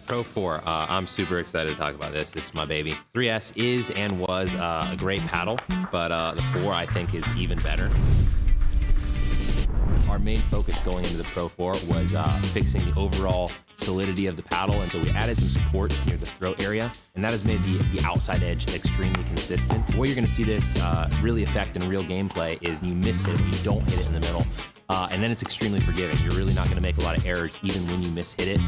Pro 4, I'm super excited to talk about this. This is my baby. 3S is and was a great paddle, but the 4 I think is even better. Our main focus going into the Pro 4 was fixing the overall solidity of the paddle, and so we added some supports near the throat area, and that has made the outside edge extremely consistent. Where you're going to see this really affect in real gameplay is you miss it, you don't hit it in the middle, and then it's extremely forgiving. You're really not going to make a lot of errors even when you miss-hit it.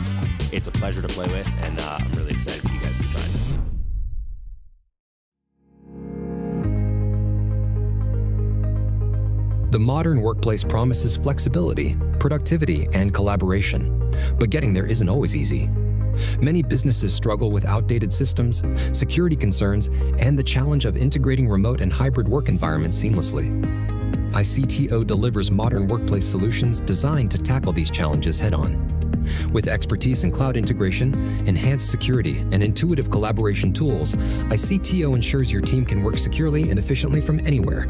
It's a pleasure to play with, and I'm really excited for you guys to try this. The modern workplace promises flexibility, productivity, and collaboration, but getting there isn't always easy. Many businesses struggle with outdated systems, security concerns, and the challenge of integrating remote and hybrid work environments seamlessly. ICTO delivers modern workplace solutions designed to tackle these challenges head-on. With expertise in cloud integration, enhanced security, and intuitive collaboration tools, ICTO ensures your team can work securely and efficiently from anywhere.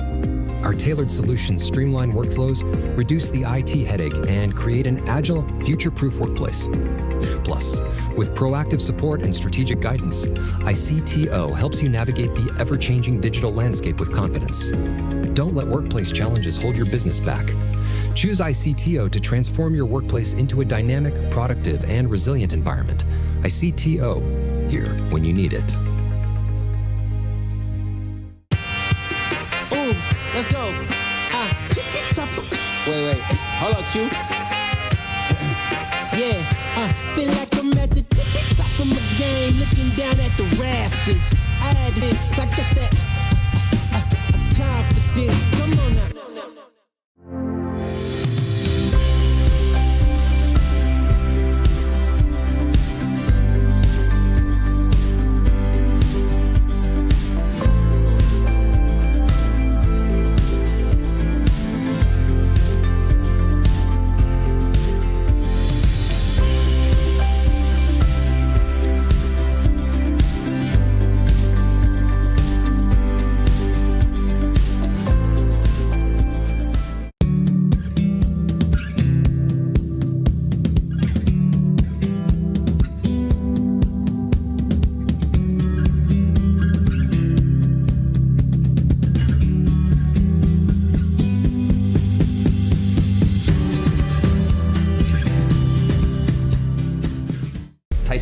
Our tailored solutions streamline workflows, reduce the IT headache, and create an agile, future-proof workplace. Plus, with proactive support and strategic guidance, ICTO helps you navigate the ever-changing digital landscape with confidence. Don't let workplace challenges hold your business back. Choose ICTO to transform your workplace into a dynamic, productive, and resilient environment. ICTO, here when you need it. Ooh, let's go. Wait, hold up, Q. Yeah, feel like I'm at the tippy top of my game, looking down at the rafters. I had this, I got that confidence. Come on now.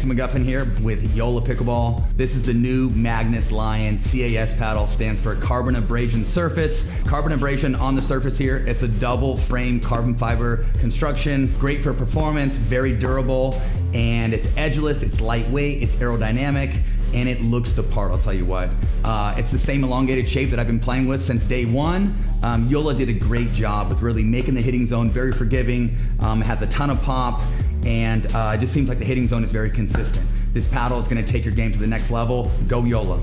McGuffin here with JOOLA Pickleball. This is the new Magnus Lion CAS paddle. Stands for Carbon Abrasion Surface. Carbon abrasion on the surface here. It's a double frame carbon fiber construction. Great for performance, very durable, and it's edgeless, it's lightweight, it's aerodynamic, and it looks the part, I'll tell you what. It's the same elongated shape that I've been playing with since day one. JOOLA did a great job with really making the hitting zone very forgiving, has a ton of pop, and it just seems like the hitting zone is very consistent. This paddle is going to take your game to the next level. Go JOOLA.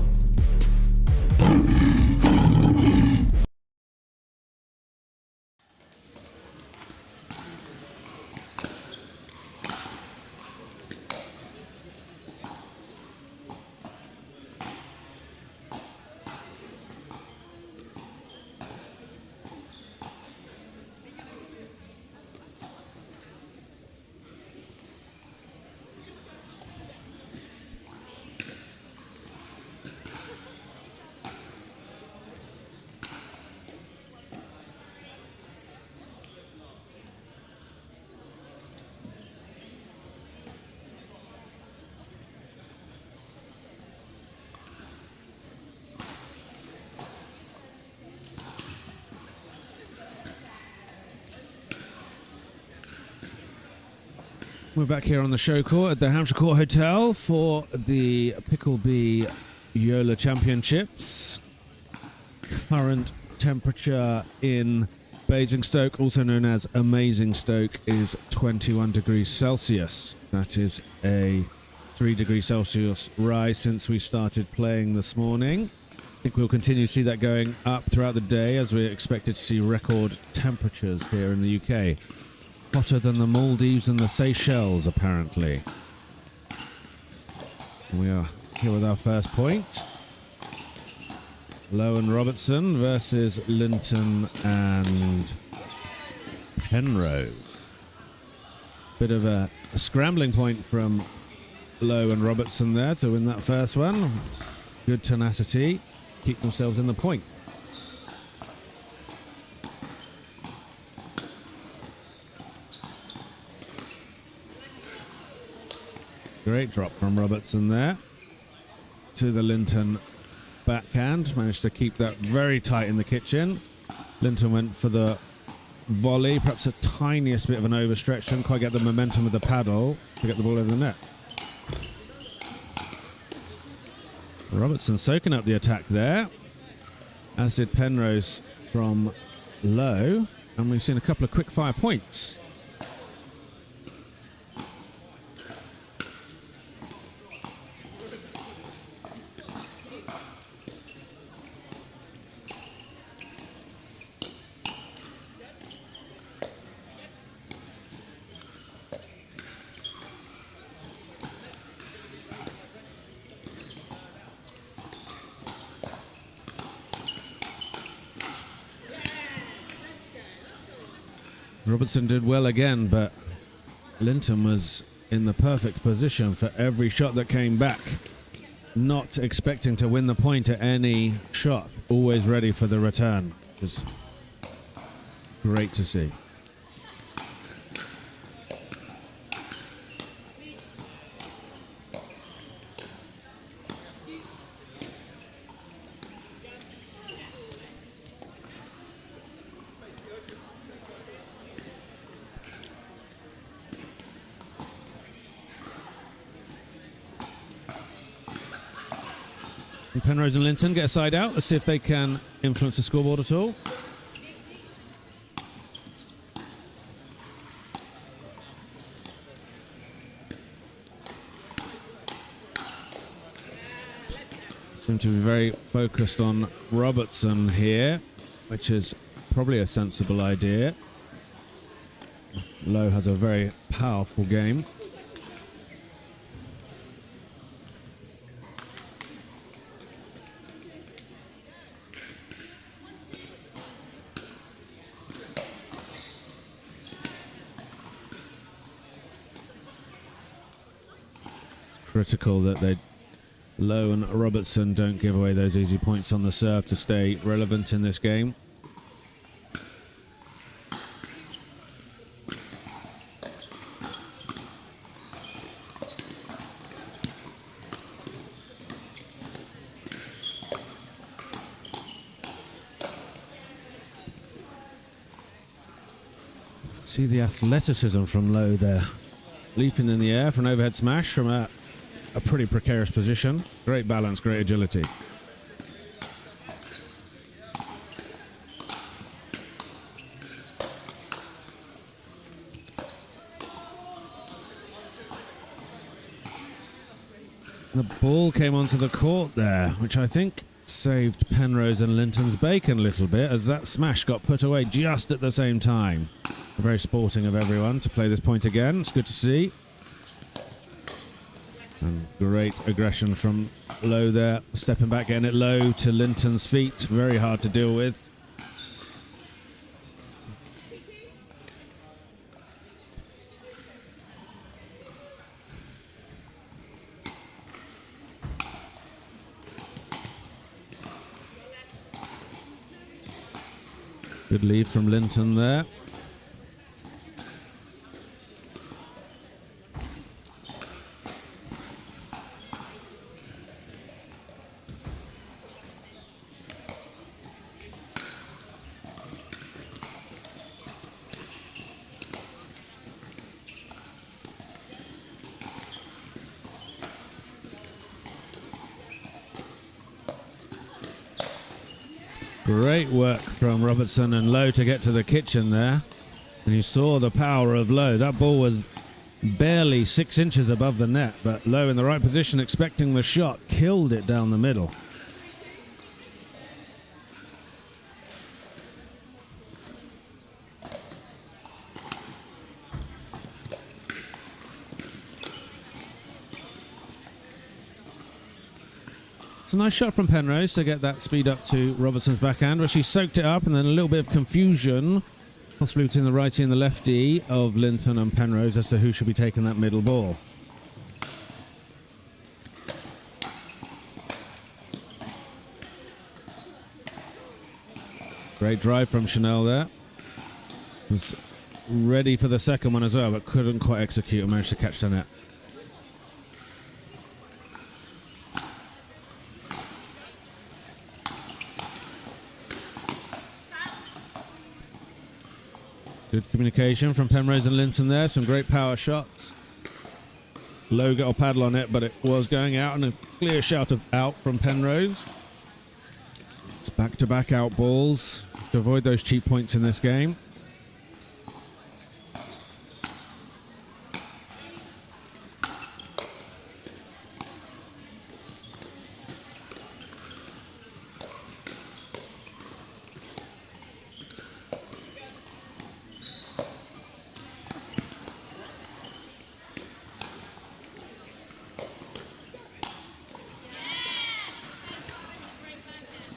We're back here on the show court at the Hampshire Court Hotel for the Pickleball JOOLA Championships. Current temperature in Basingstoke, also known as Amazingstoke, is 21 degrees Celsius. That is a 3 degrees Celsius rise since we started playing this morning. I think we'll continue to see that going up throughout the day as we're expected to see record temperatures here in the UK. Hotter than the Maldives and the Seychelles, apparently. We are here with our first point. Lowe and Robertson versus Linton and Penrose. Bit of a scrambling point from Lowe and Robertson there to win that first one. Good tenacity. Keep themselves in the point. Great drop from Robertson there to the Linton backhand. Managed to keep that very tight in the kitchen. Linton went for the volley, perhaps a tiniest bit of an overstretch. Didn't quite get the momentum of the paddle to get the ball over the net. Robertson soaking up the attack there, as did Penrose from Lowe, and we've seen a couple of quick fire points. Robertson did well again, but Linton was in the perfect position for every shot that came back. Not expecting to win the point at any shot. Always ready for the return. Which is great to see. Penrose and Linton get a side out. Let's see if they can influence the scoreboard at all. Seem to be very focused on Robertson here, which is probably a sensible idea. Lowe has a very powerful game. Critical that Lowe and Robertson don't give away those easy points on the serve to stay relevant in this game. See the athleticism from Lowe there. Leaping in the air for an overhead smash from a pretty precarious position. Great balance, great agility. The ball came onto the court there, which I think saved Penrose and Linton's bacon a little bit, as that smash got put away just at the same time. Very sporting of everyone to play this point again. It's good to see. And great aggression from Lowe there. Stepping back, getting it low to Linton's feet. Very hard to deal with. Good lead from Linton there. Great work from Robertson and Lowe to get to the kitchen there. And you saw the power of Lowe. That ball was barely 6 inches above the net, but Lowe in the right position, expecting the shot, killed it down the middle. It's a nice shot from Penrose to get that speed up to Robertson's backhand, where she soaked it up, and then a little bit of confusion, possibly between the righty and the lefty of Linton and Penrose as to who should be taking that middle ball. Great drive from Chanel there. Was ready for the second one as well, but couldn't quite execute and managed to catch the net. Good communication from Penrose and Linton there. Some great power shots. Lowe got a paddle on it, but it was going out, and a clear shout of out from Penrose. It's back-to-back out balls. to avoid those cheap points in this game.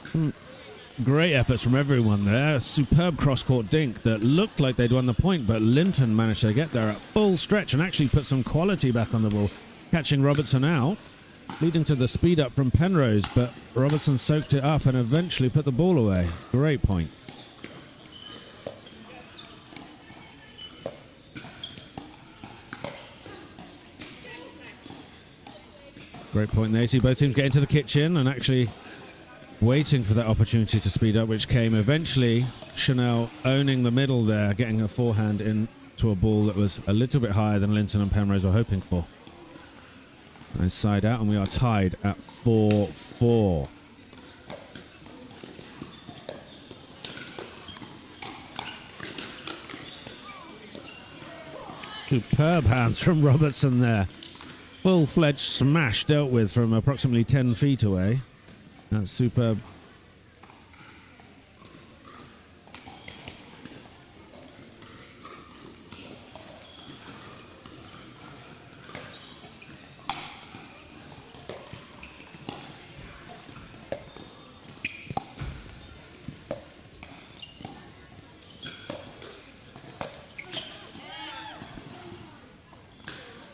Some great efforts from everyone there. A superb cross-court dink that looked like they'd won the point, but Linton managed to get there at full stretch and actually put some quality back on the ball, catching Robertson out, leading to the speed up from Penrose, but Robertson soaked it up and eventually put the ball away. Great point. Great point there. See both teams get into the kitchen and actually waiting for that opportunity to speed up, which came eventually. Chanel owning the middle there, getting a forehand into a ball that was a little bit higher than Linton and Penrose were hoping for. Nice side out, and we are tied at 4-4. Superb hands from Robertson there. Full-fledged smash dealt with from approximately 10 feet away. That's superb.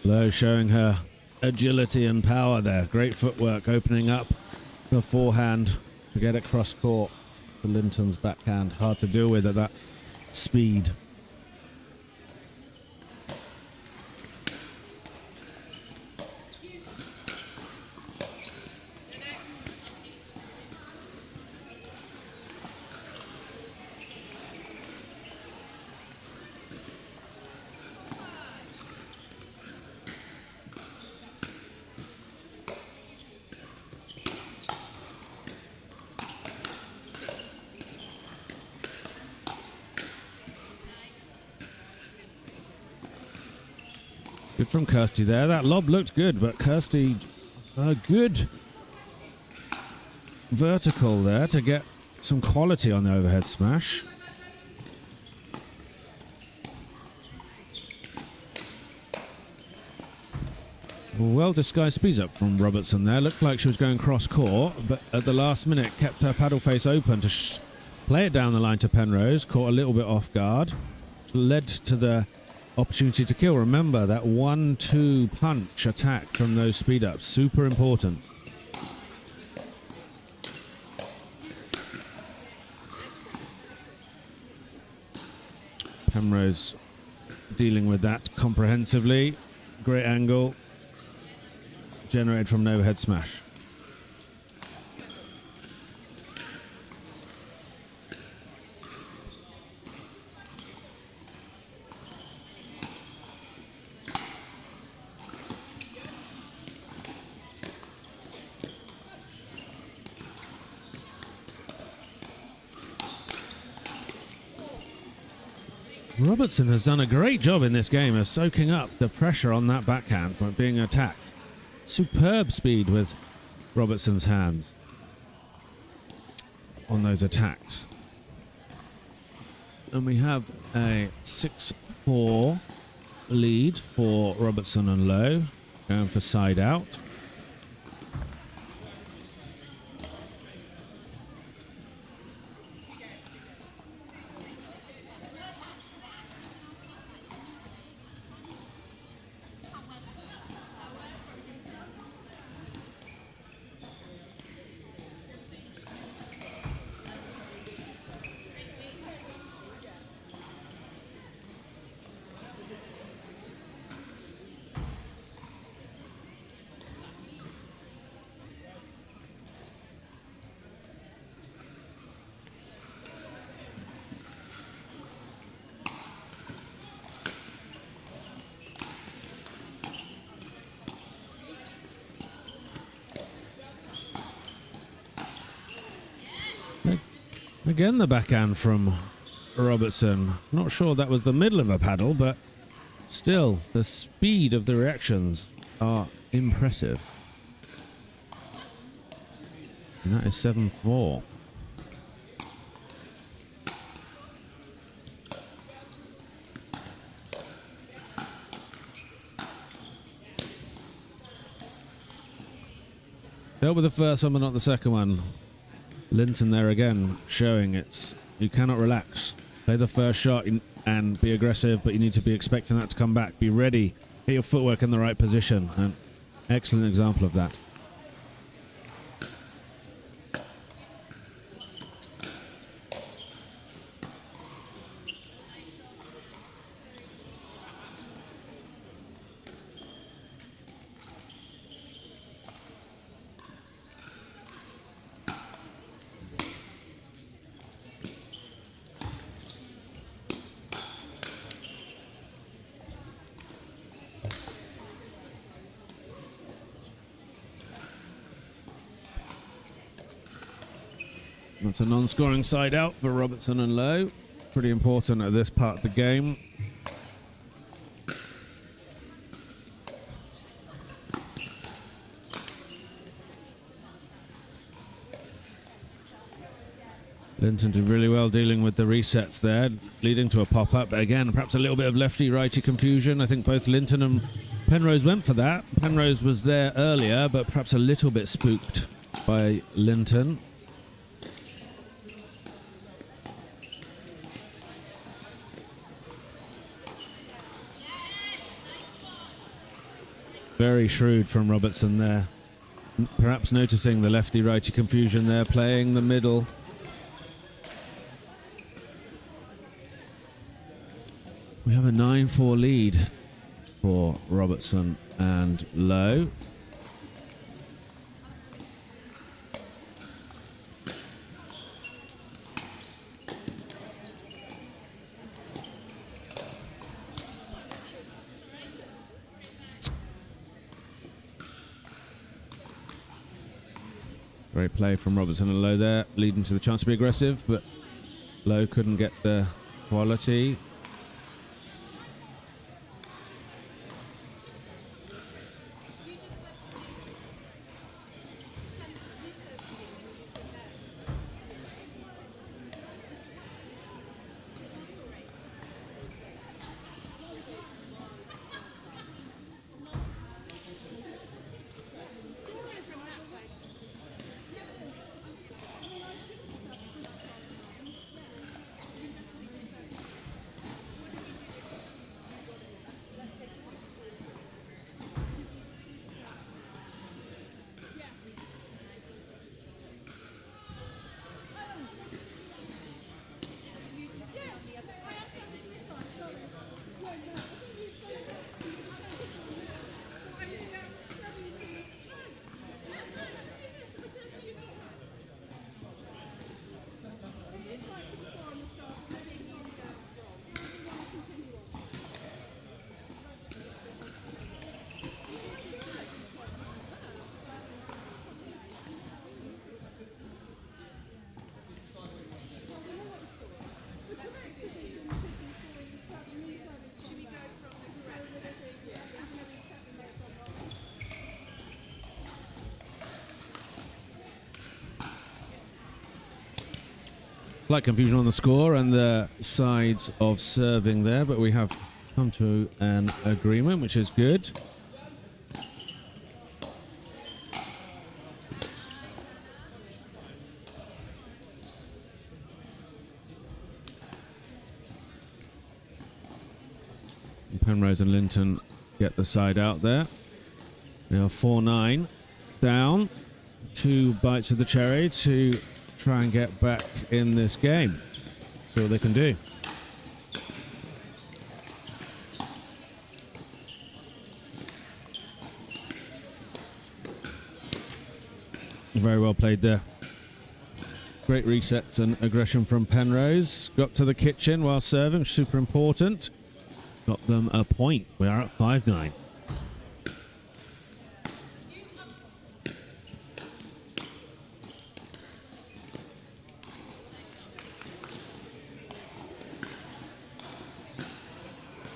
Lowe showing her agility and power there. Great footwork, opening up the forehand to get it cross court for Linton's backhand. Hard to deal with at that speed. Good from Kirsty there. That lob looked good, but Kirsty, a good vertical there to get some quality on the overhead smash. Well disguised speeds up from Robertson there. Looked like she was going cross court, but at the last minute kept her paddle face open to play it down the line to Penrose. Caught a little bit off guard. Led to the opportunity to kill. Remember that 1-2 punch attack from those speed ups. Super important. Penrose dealing with that comprehensively. Great angle generated from an overhead smash. Robertson has done a great job in this game of soaking up the pressure on that backhand when being attacked. Superb speed with Robertson's hands on those attacks. And we have a 6-4 lead for Robertson and Lowe, going for side out. Again, the backhand from Robertson. Not sure that was the middle of a paddle, but still, the speed of the reactions are impressive. And that is 7-4. Dealt with the first one, but not the second one. Linton there again, showing you cannot relax. Play the first shot and be aggressive, but you need to be expecting that to come back. Be ready. Get your footwork in the right position. An excellent example of that. That's a non-scoring side out for Robertson and Lowe. Pretty important at this part of the game. Linton did really well dealing with the resets there, leading to a pop-up. But again, perhaps a little bit of lefty-righty confusion. I think both Linton and Penrose went for that. Penrose was there earlier, but perhaps a little bit spooked by Linton. Very shrewd from Robertson there. Perhaps noticing the lefty-righty confusion there, playing the middle. We have a 9-4 lead for Robertson and Lowe. Great play from Robertson and Lowe there, leading to the chance to be aggressive, but Lowe couldn't get the quality. Slight confusion on the score and the sides of serving there, but we have come to an agreement, which is good. Penrose and Linton get the side out there. Now 4-9 down. 2 bites of the cherry to try and get back in this game. See what they can do. Very well played there. Great resets and aggression from Penrose. Got to the kitchen while serving, super important. Got them a point. We are at 5-9.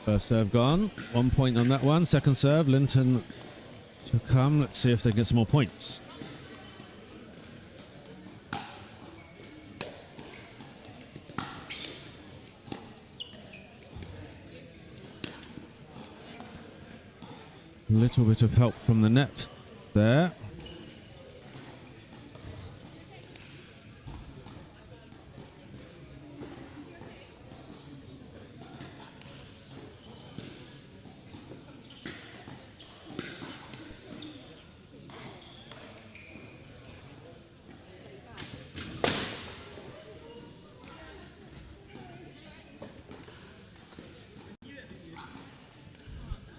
First serve gone. 1 point on that one. Second serve, Linton to come. Let's see if they get some more points. A little bit of help from the net there.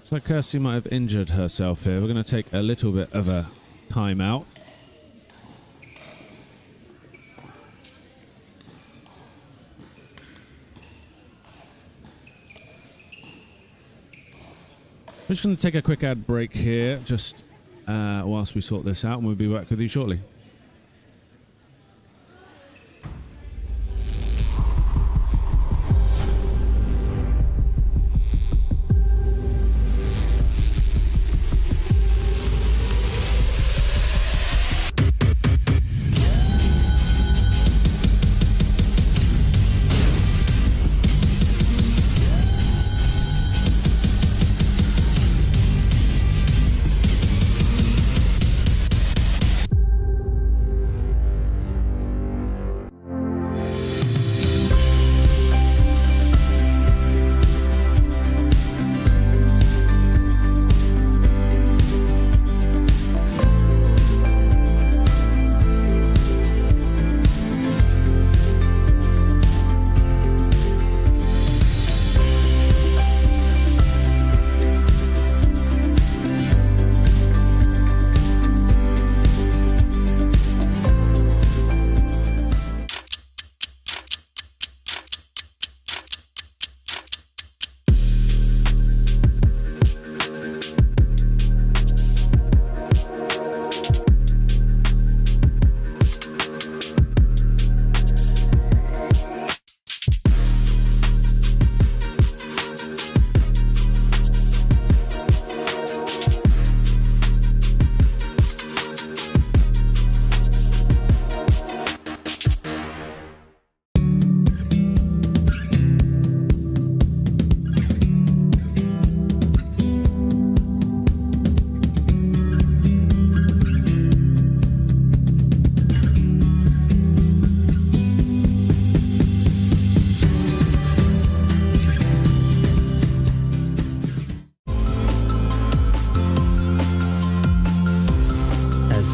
So Kirsty might have injured herself here. We're going to take a little bit of a time out. We're just going to take a quick ad break here, just whilst we sort this out, and we'll be back with you shortly.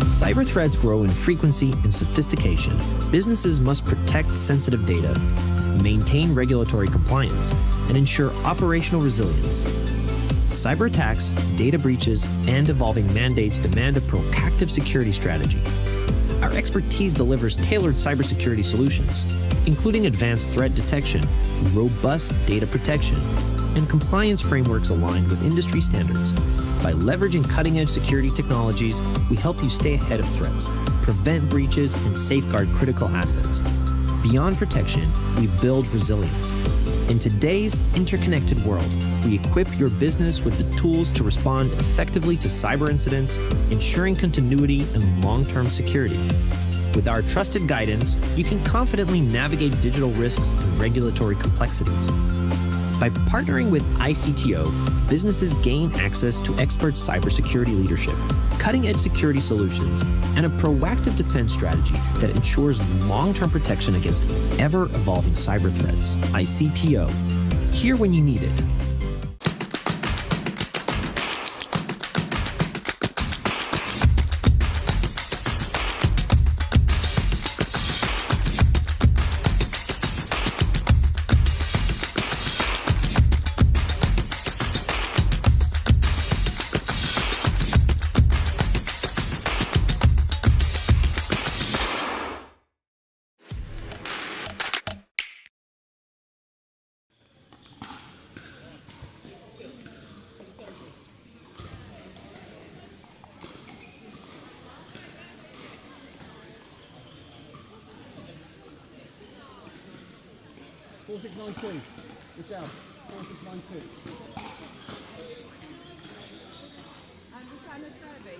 Cyber threats grow in frequency and sophistication. Businesses must protect sensitive data, maintain regulatory compliance, and ensure operational resilience. Cyber attacks, data breaches, and evolving mandates demand a proactive security strategy. Our expertise delivers tailored cybersecurity solutions, including advanced threat detection, robust data protection, and compliance frameworks aligned with industry standards. By leveraging cutting-edge security technologies, we help you stay ahead of threats, prevent breaches, and safeguard critical assets. Beyond protection, we build resilience. In today's interconnected world, we equip your business with the tools to respond effectively to cyber incidents, ensuring continuity and long-term security. With our trusted guidance, you can confidently navigate digital risks and regulatory complexities. By partnering with ICTO, businesses gain access to expert cybersecurity leadership, cutting-edge security solutions, and a proactive defense strategy that ensures long-term protection against ever-evolving cyber threats. ICTO, here when you need it. Good job. Was that a survey?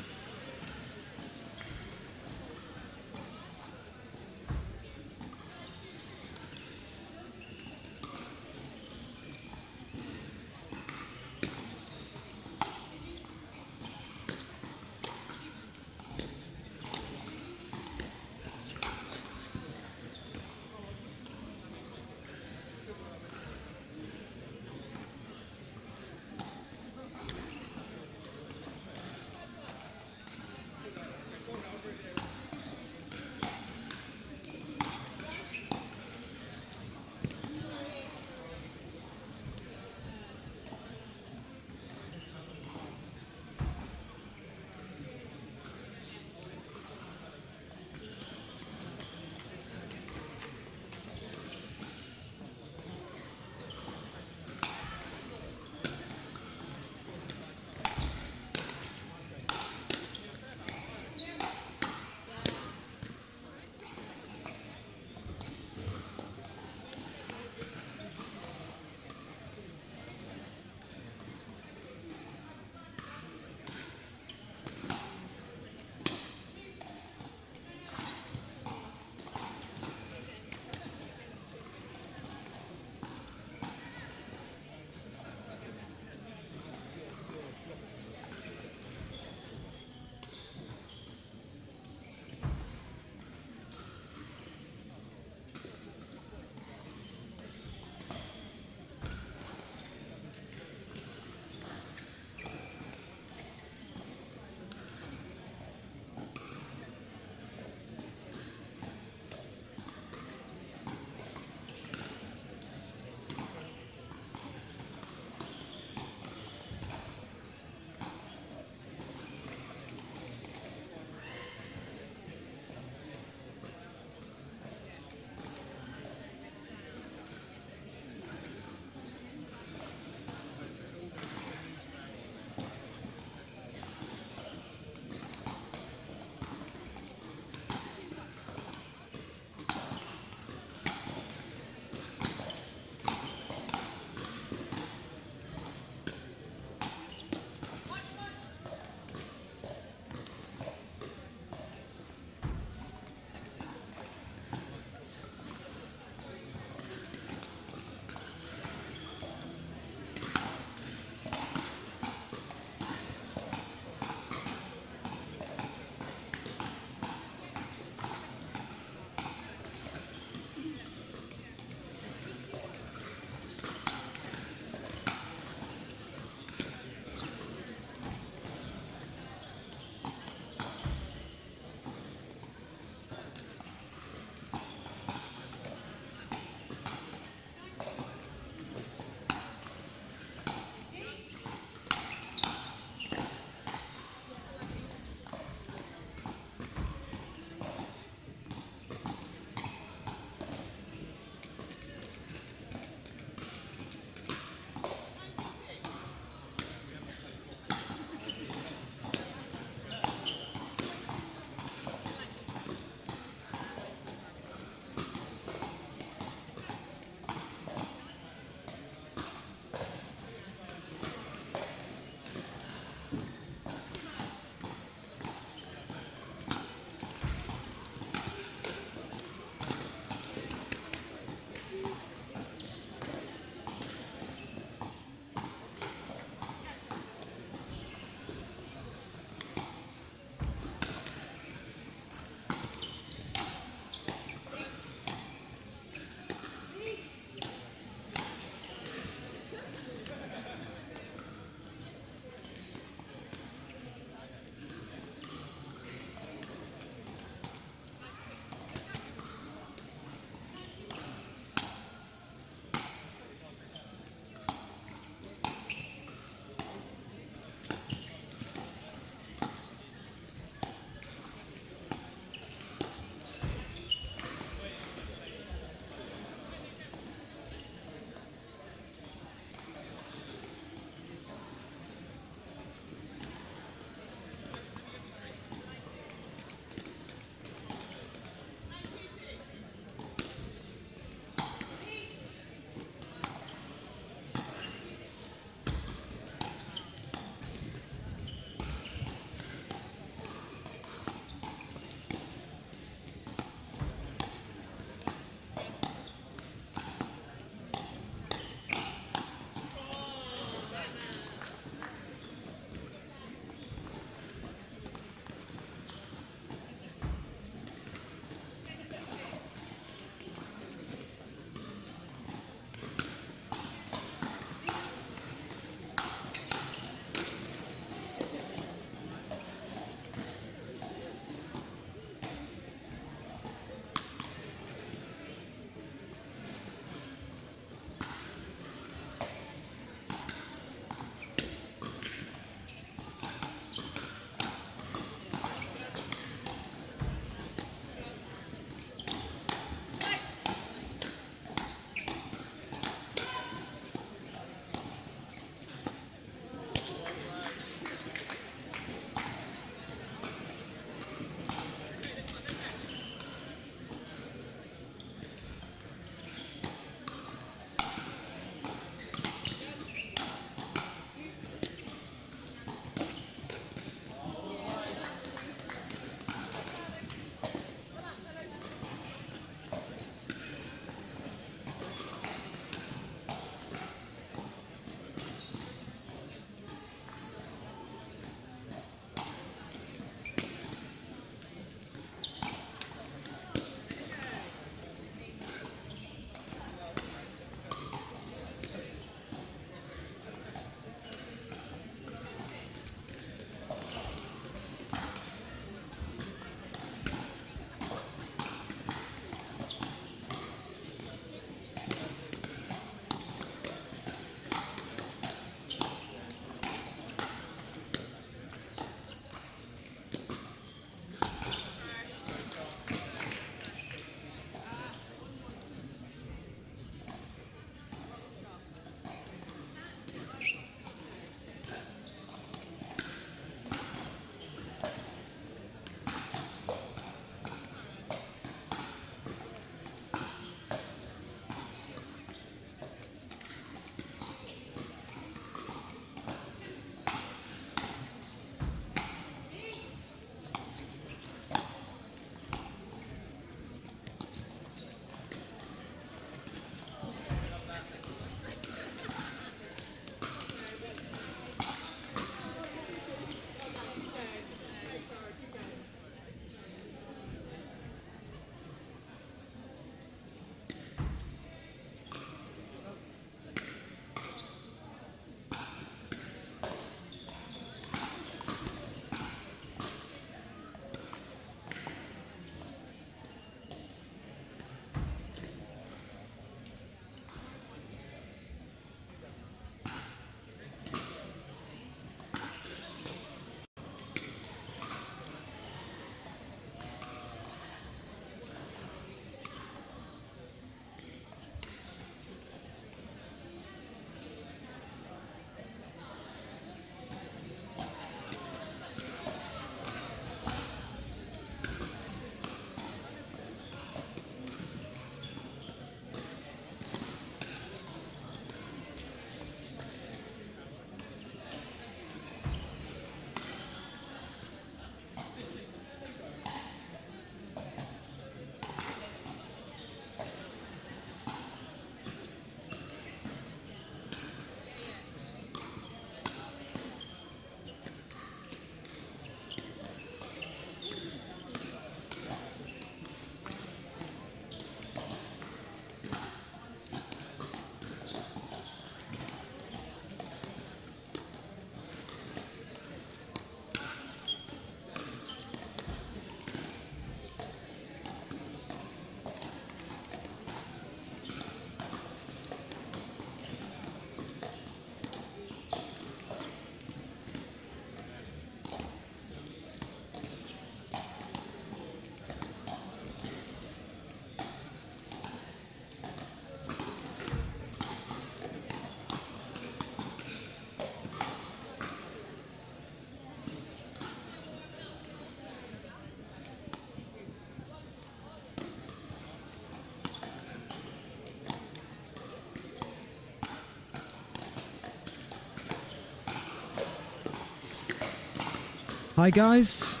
Hi guys,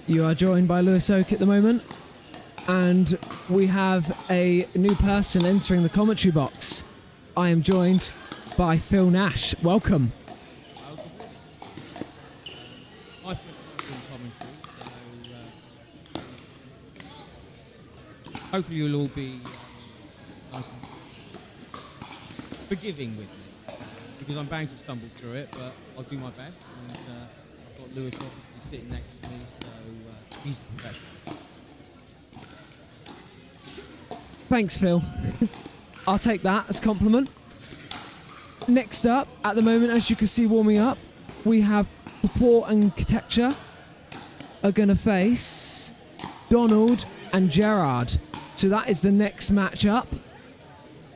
you are joined by Lewis Oak at the moment, and we have a new person entering the commentary box. I am joined by Phil Nash. Welcome. My first time doing commentary, so hopefully you'll all be nice and forgiving with me, because I'm bound to stumble through it, but I'll do my best. And I've got Lewis obviously sitting next to me, so he's professional. Thanks, Phil. I'll take that as a compliment. Next up, at the moment, as you can see warming up, we have Kapoor and Kotecha are going to face Donald and Jerrard. So that is the next matchup.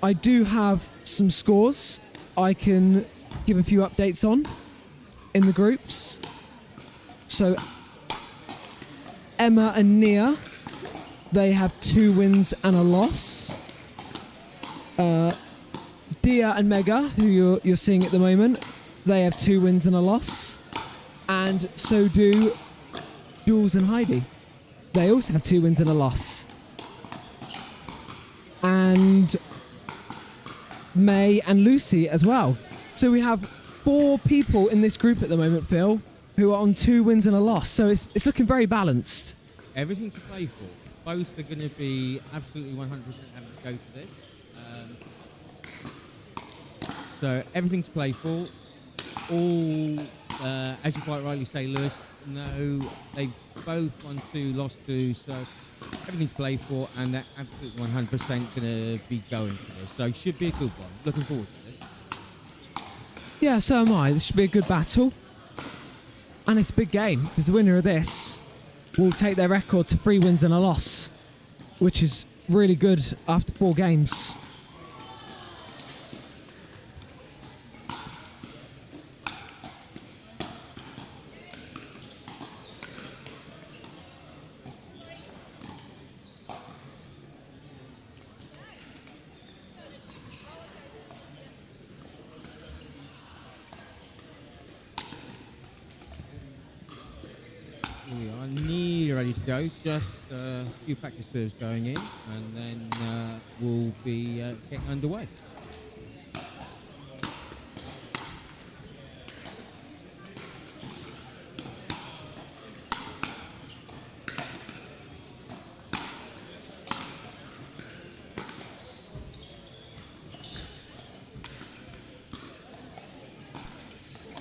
I do have some scores I can give a few updates on in the groups. So Emma and Nia, they have 2 wins and a loss. Dia and Mega, who you're seeing at the moment, they have 2 wins and a loss. And so do Jules and Heidi. They also have 2 wins and a loss. And May and Lucy as well. So we have 4 people in this group at the moment, Phil, who are on 2 wins and a loss. So it's looking very balanced. Everything to play for. Both are going to be absolutely 100% having to go for this. So everything to play for. All, as you quite rightly say, Lewis, no, they both won 2, lost 2, so everything to play for, and they're absolutely 100% going to be going for this. So it should be a good one. Looking forward to this. Yeah, so am I. This should be a good battle. And it's a big game, because the winner of this will take their record to 3 wins and a loss, which is really good after 4 games. We are nearly ready to go. Just a few practice serves going in, and then we'll be getting underway.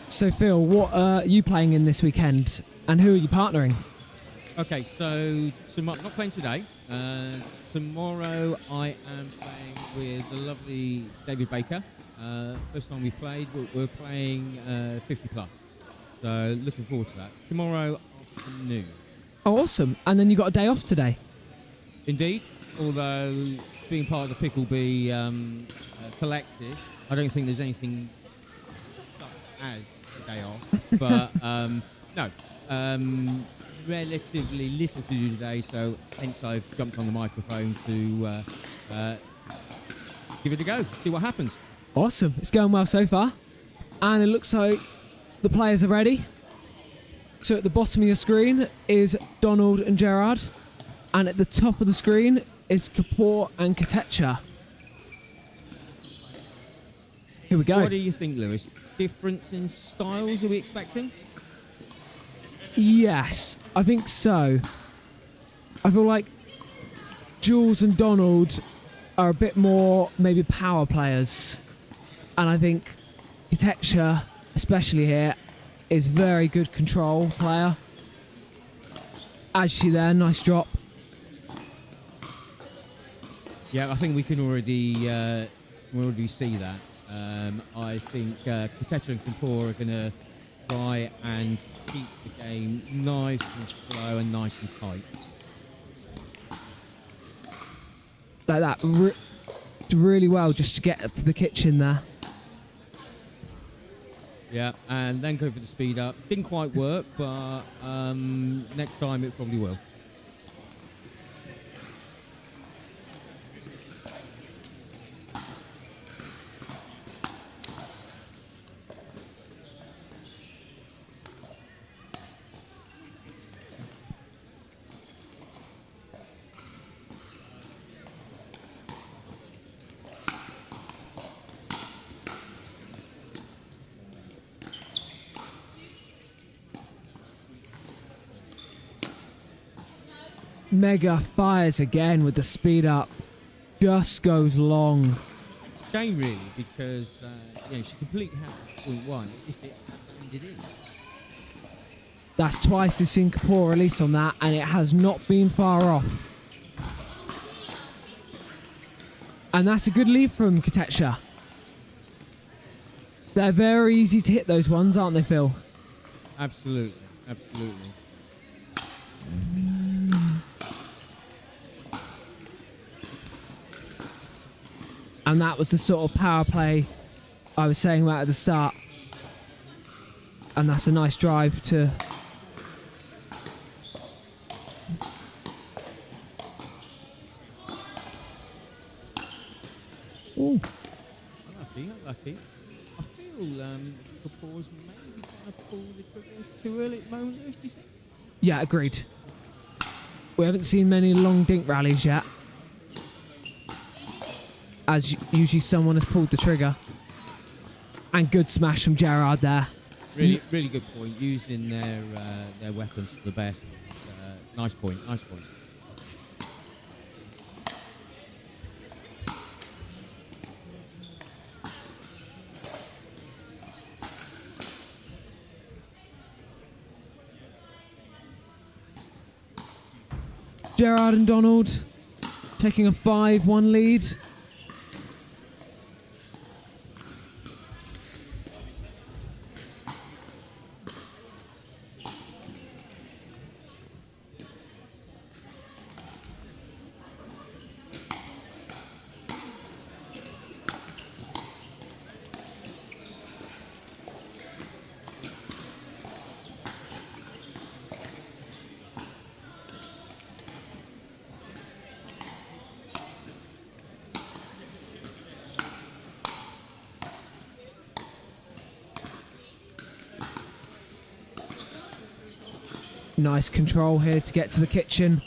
So Phil, what are you playing in this weekend, and who are you partnering? Okay, so not playing today. Tomorrow I am playing with the lovely David Baker. First time we played, we're playing 50 plus. So looking forward to that. Tomorrow afternoon. Oh, awesome. And then you got a day off today? Indeed, although being part of the Pickleball collective, I don't think there's anything as a day off. But no. Relatively little to do today, so hence I've jumped on the microphone to give it a go, see what happens. Awesome. It's going well so far. And it looks like the players are ready. So at the bottom of your screen is Donald and Jerrard, and at the top of the screen is Kapoor and Kotecha. Here we go. What do you think, Lewis? Difference in styles are we expecting? Yes, I think so. I feel like Jules and Donald are a bit more maybe power players. And I think Kotecha, especially here, is very good control player. As she there, nice drop. Yeah, I think we can already see that. I think Kotecha and Kapoor are going to try and keep the game nice and slow and nice and tight. Like that, really well just to get up to the kitchen there. Yeah, and then go for the speed up. Didn't quite work, but next time it probably will. Mega fires again with the speed up. Just goes long. Shame really, because she completely had point one if it ended in. That's twice we've seen Kapoor release on that, and it has not been far off. And that's a good lead from Kotecha. They're very easy to hit, those ones, aren't they, Phil? Absolutely, absolutely. And that was the sort of power play I was saying about at the start. And that's a nice drive to... Ooh. Unlucky. I feel Kapoor's maybe trying to pull the trigger too early at the moment, Lewis, do you think? Yeah, agreed. We haven't seen many long dink rallies yet. As usually someone has pulled the trigger. And good smash from Jerrard there. Really, really good point. Using their weapons to the best. Nice point, nice point. Jerrard and Donald taking a 5-1 lead. Nice control here to get to the kitchen.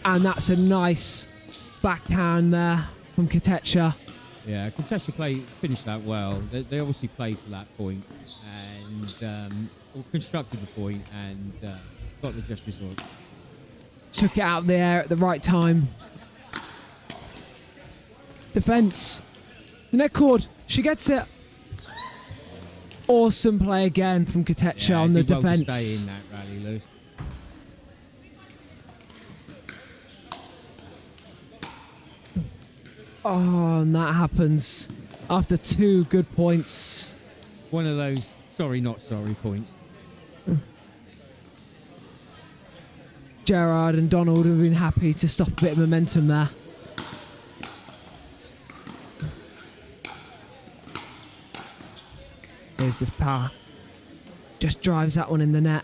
And that's a nice backhand there from Kotecha. Yeah, Kotecha finished that well. They obviously played to that point and or constructed the point and got the just result. Took it out there at the right time. Defense. The net cord. She gets it. Awesome play again from Kotecha on the defense. Well to stay in that rally, Lewis. Oh, and that happens after 2 good points. One of those sorry, not sorry points. Jerrard and Donald have been happy to stop a bit of momentum there. Here's this power. Just drives that one in the net.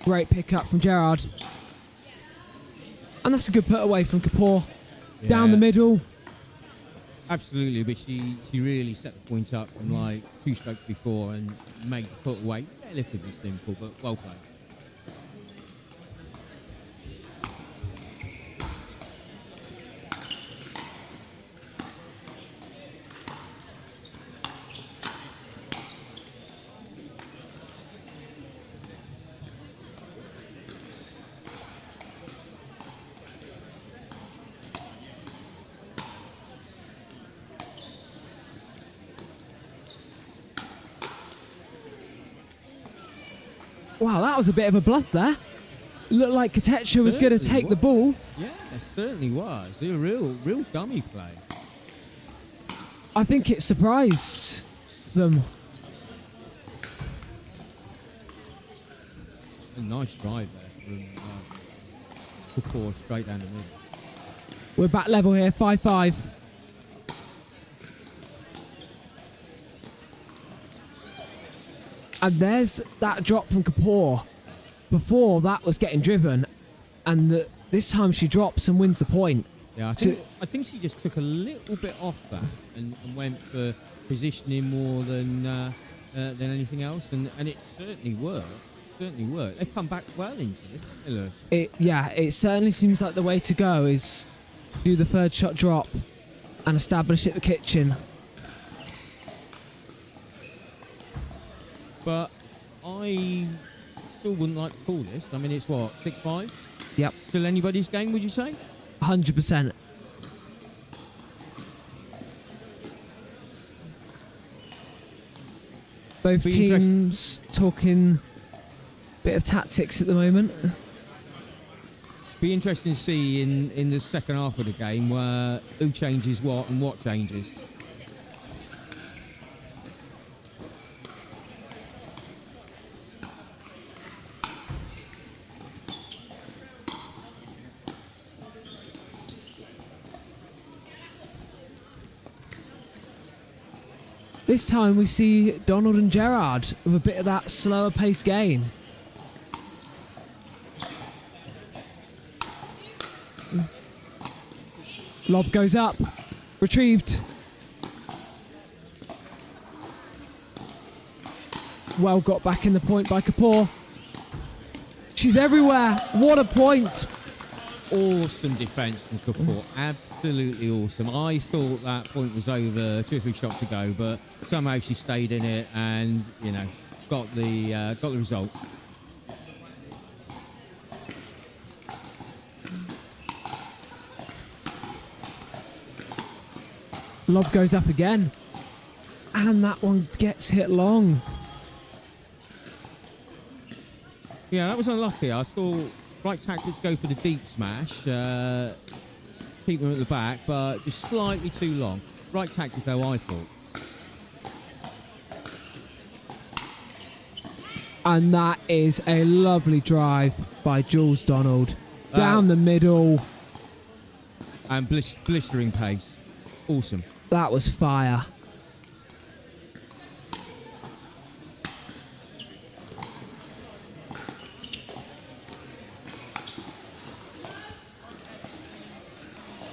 Great pick up from Jerrard. And that's a good put away from Kapoor. Yeah. Down the middle. Absolutely, but she really set the point up from like 2 strokes before and made the put away relatively simple, but well played. Wow, that was a bit of a bluff there. Looked like Kotecha was going to take the ball. Yeah, it certainly was. It was a real dummy play. I think it surprised them. A nice drive there from Kapoor straight down the middle. We're back level here, 5-5. And there's that drop from Kapoor. Before, that was getting driven. And this time she drops and wins the point. Yeah, I think she just took a little bit off that and went for positioning more than anything else. And it certainly worked. certainly worked. They've come back well into this, haven't they, Lewis? It certainly seems like the way to go is do the third shot drop and establish it the kitchen. But I still wouldn't like to call this. I mean, it's what, 6-5? Yep. Still anybody's game, would you say? 100%. Both teams talking a bit of tactics at the moment. Be interesting to see in the second half of the game where who changes what and what changes. This time we see Donald and Jerrard with a bit of that slower pace game. Lob goes up, retrieved. Well got back in the point by Kapoor. She's everywhere. What a point. Awesome defence from Kapoor. Absolutely awesome. I thought that point was over 2 or 3 shots ago, but somehow she stayed in it and, you know, got the result. Lob goes up again. And that one gets hit long. Yeah, that was unlucky. I thought right tactic to go for the deep smash, keep them at the back, but just slightly too long. Right tactic though, I thought. And that is a lovely drive by Jules Donald. Down the middle. And blistering pace. Awesome. That was fire.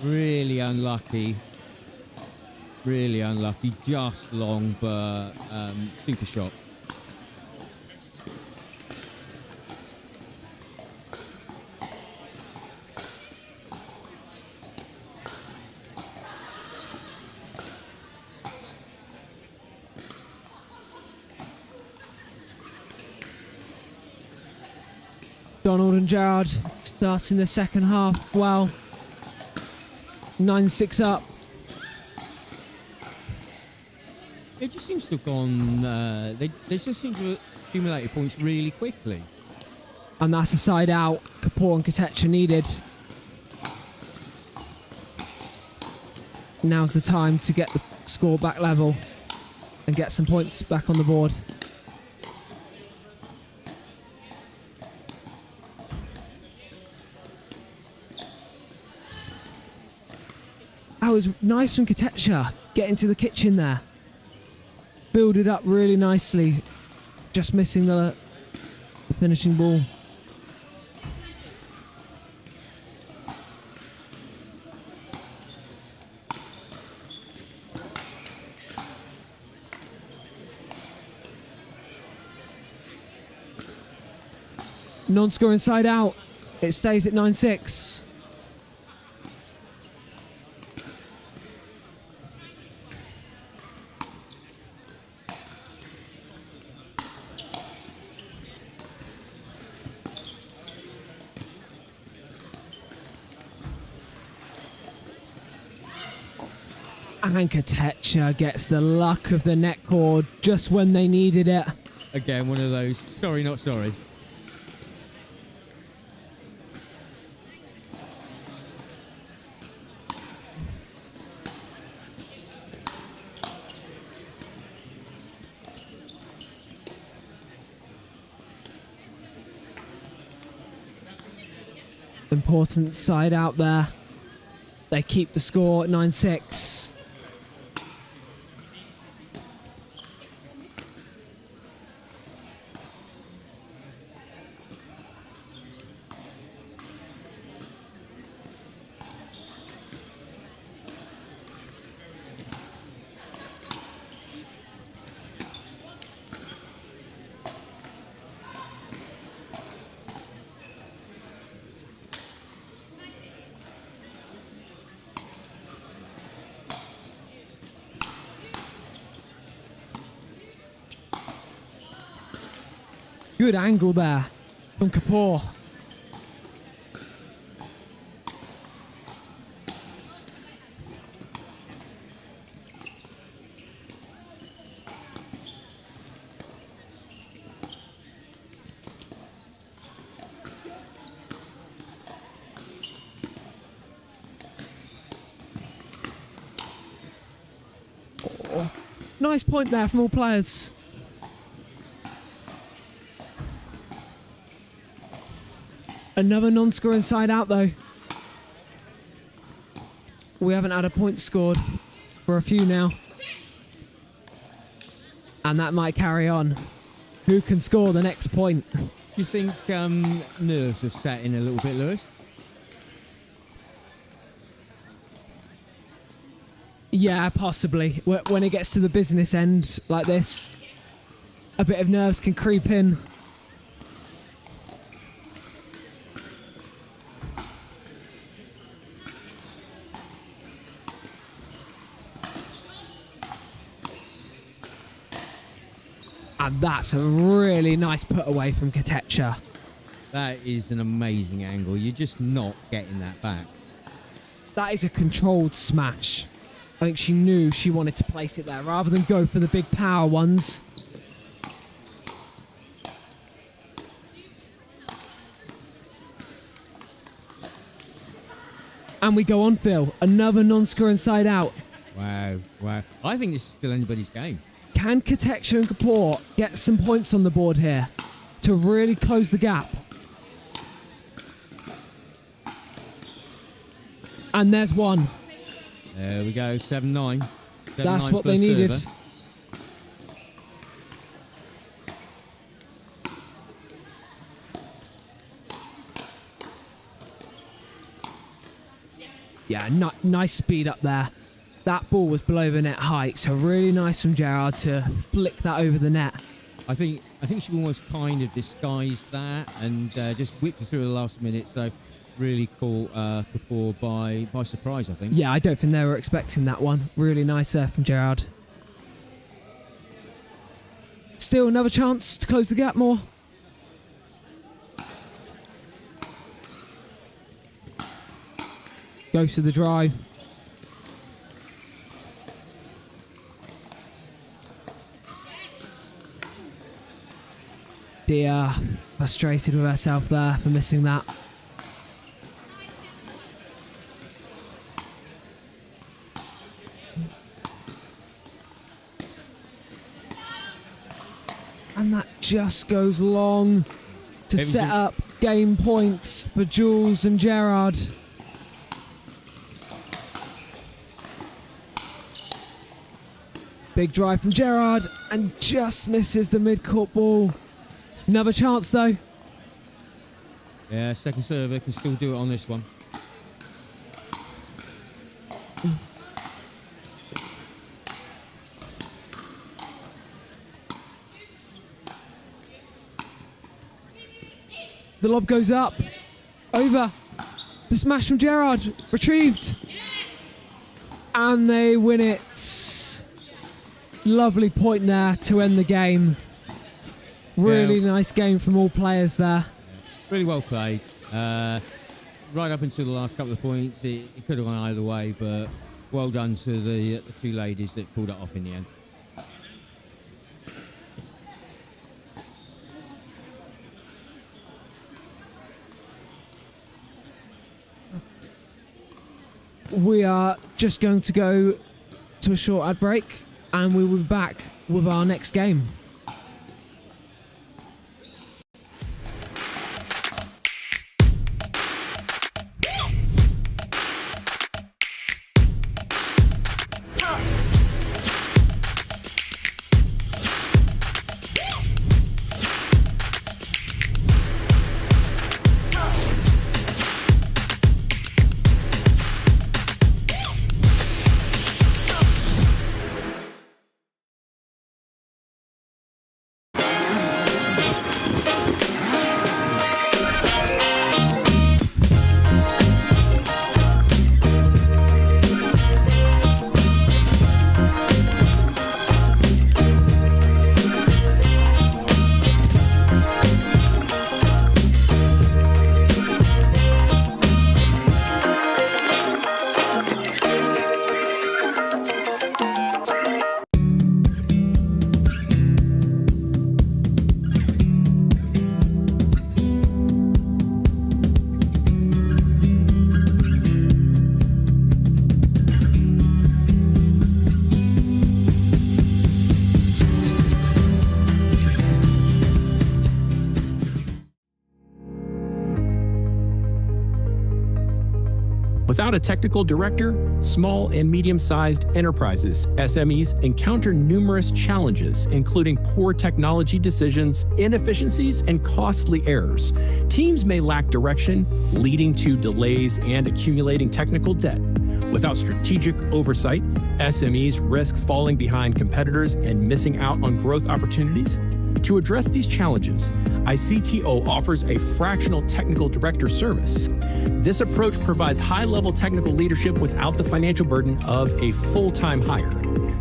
Really unlucky. Really unlucky. Just long, but super shot. Donald and Jerrard starting the second half well. 9-6 up. It just seems to have gone. They just seem to have accumulated points really quickly. And that's a side out. Kapoor and Kotecha needed. Now's the time to get the score back level and get some points back on the board. That was nice from Kotecha, getting to the kitchen there. Build it up really nicely. Just missing the finishing ball. Non-scoring side out. It stays at 9-6. And Kotecha gets the luck of the net cord just when they needed it. Again, one of those, sorry, not sorry. Important side out there. They keep the score at 9-6. Good angle there from Kapoor. Nice point there from all players. Another non-scoring side out though. We haven't had a point scored for a few now. And that might carry on. Who can score the next point? Do you think nerves have set in a little bit, Lewis? Yeah, possibly. When it gets to the business end like this, a bit of nerves can creep in. And that's a really nice put away from Kotecha. That is an amazing angle. You're just not getting that back. That is a controlled smash. I think she knew she wanted to place it there rather than go for the big power ones. And we go on, Phil. Another non-scoring side out. Wow, wow. I think this is still anybody's game. Can Kotecha and Kapoor get some points on the board here to really close the gap? And there's one. There we go, 7-9. That's what they needed. Server. Yeah, nice speed up there. That ball was below the net height, so really nice from Jerrard to flick that over the net. I think she almost kind of disguised that and just whipped it through at the last minute. So really caught Kapoor by surprise, I think. Yeah, I don't think they were expecting that one. Really nice there from Jerrard. Still another chance to close the gap more. Goes to the drive. Dia frustrated with herself there for missing that. And that just goes long to set up game points for Jules and Jerrard. Big drive from Jerrard and just misses the mid-court ball. Another chance though. Yeah, second server can still do it on this one. The lob goes up. Over. The smash from Jerrard. Retrieved. And they win it. Lovely point there to end the game. Really nice game from all players there. Really well played. Right up until the last couple of points, it could have gone either way, but well done to the two ladies that pulled it off in the end. We are just going to go to a short ad break and we will be back with our next game. Without a technical director, small and medium-sized enterprises, SMEs, encounter numerous challenges, including poor technology decisions, inefficiencies, and costly errors. Teams may lack direction, leading to delays and accumulating technical debt. Without strategic oversight, SMEs risk falling behind competitors and missing out on growth opportunities. To address these challenges, ICTO offers a fractional technical director service. This approach provides high-level technical leadership without the financial burden of a full-time hire.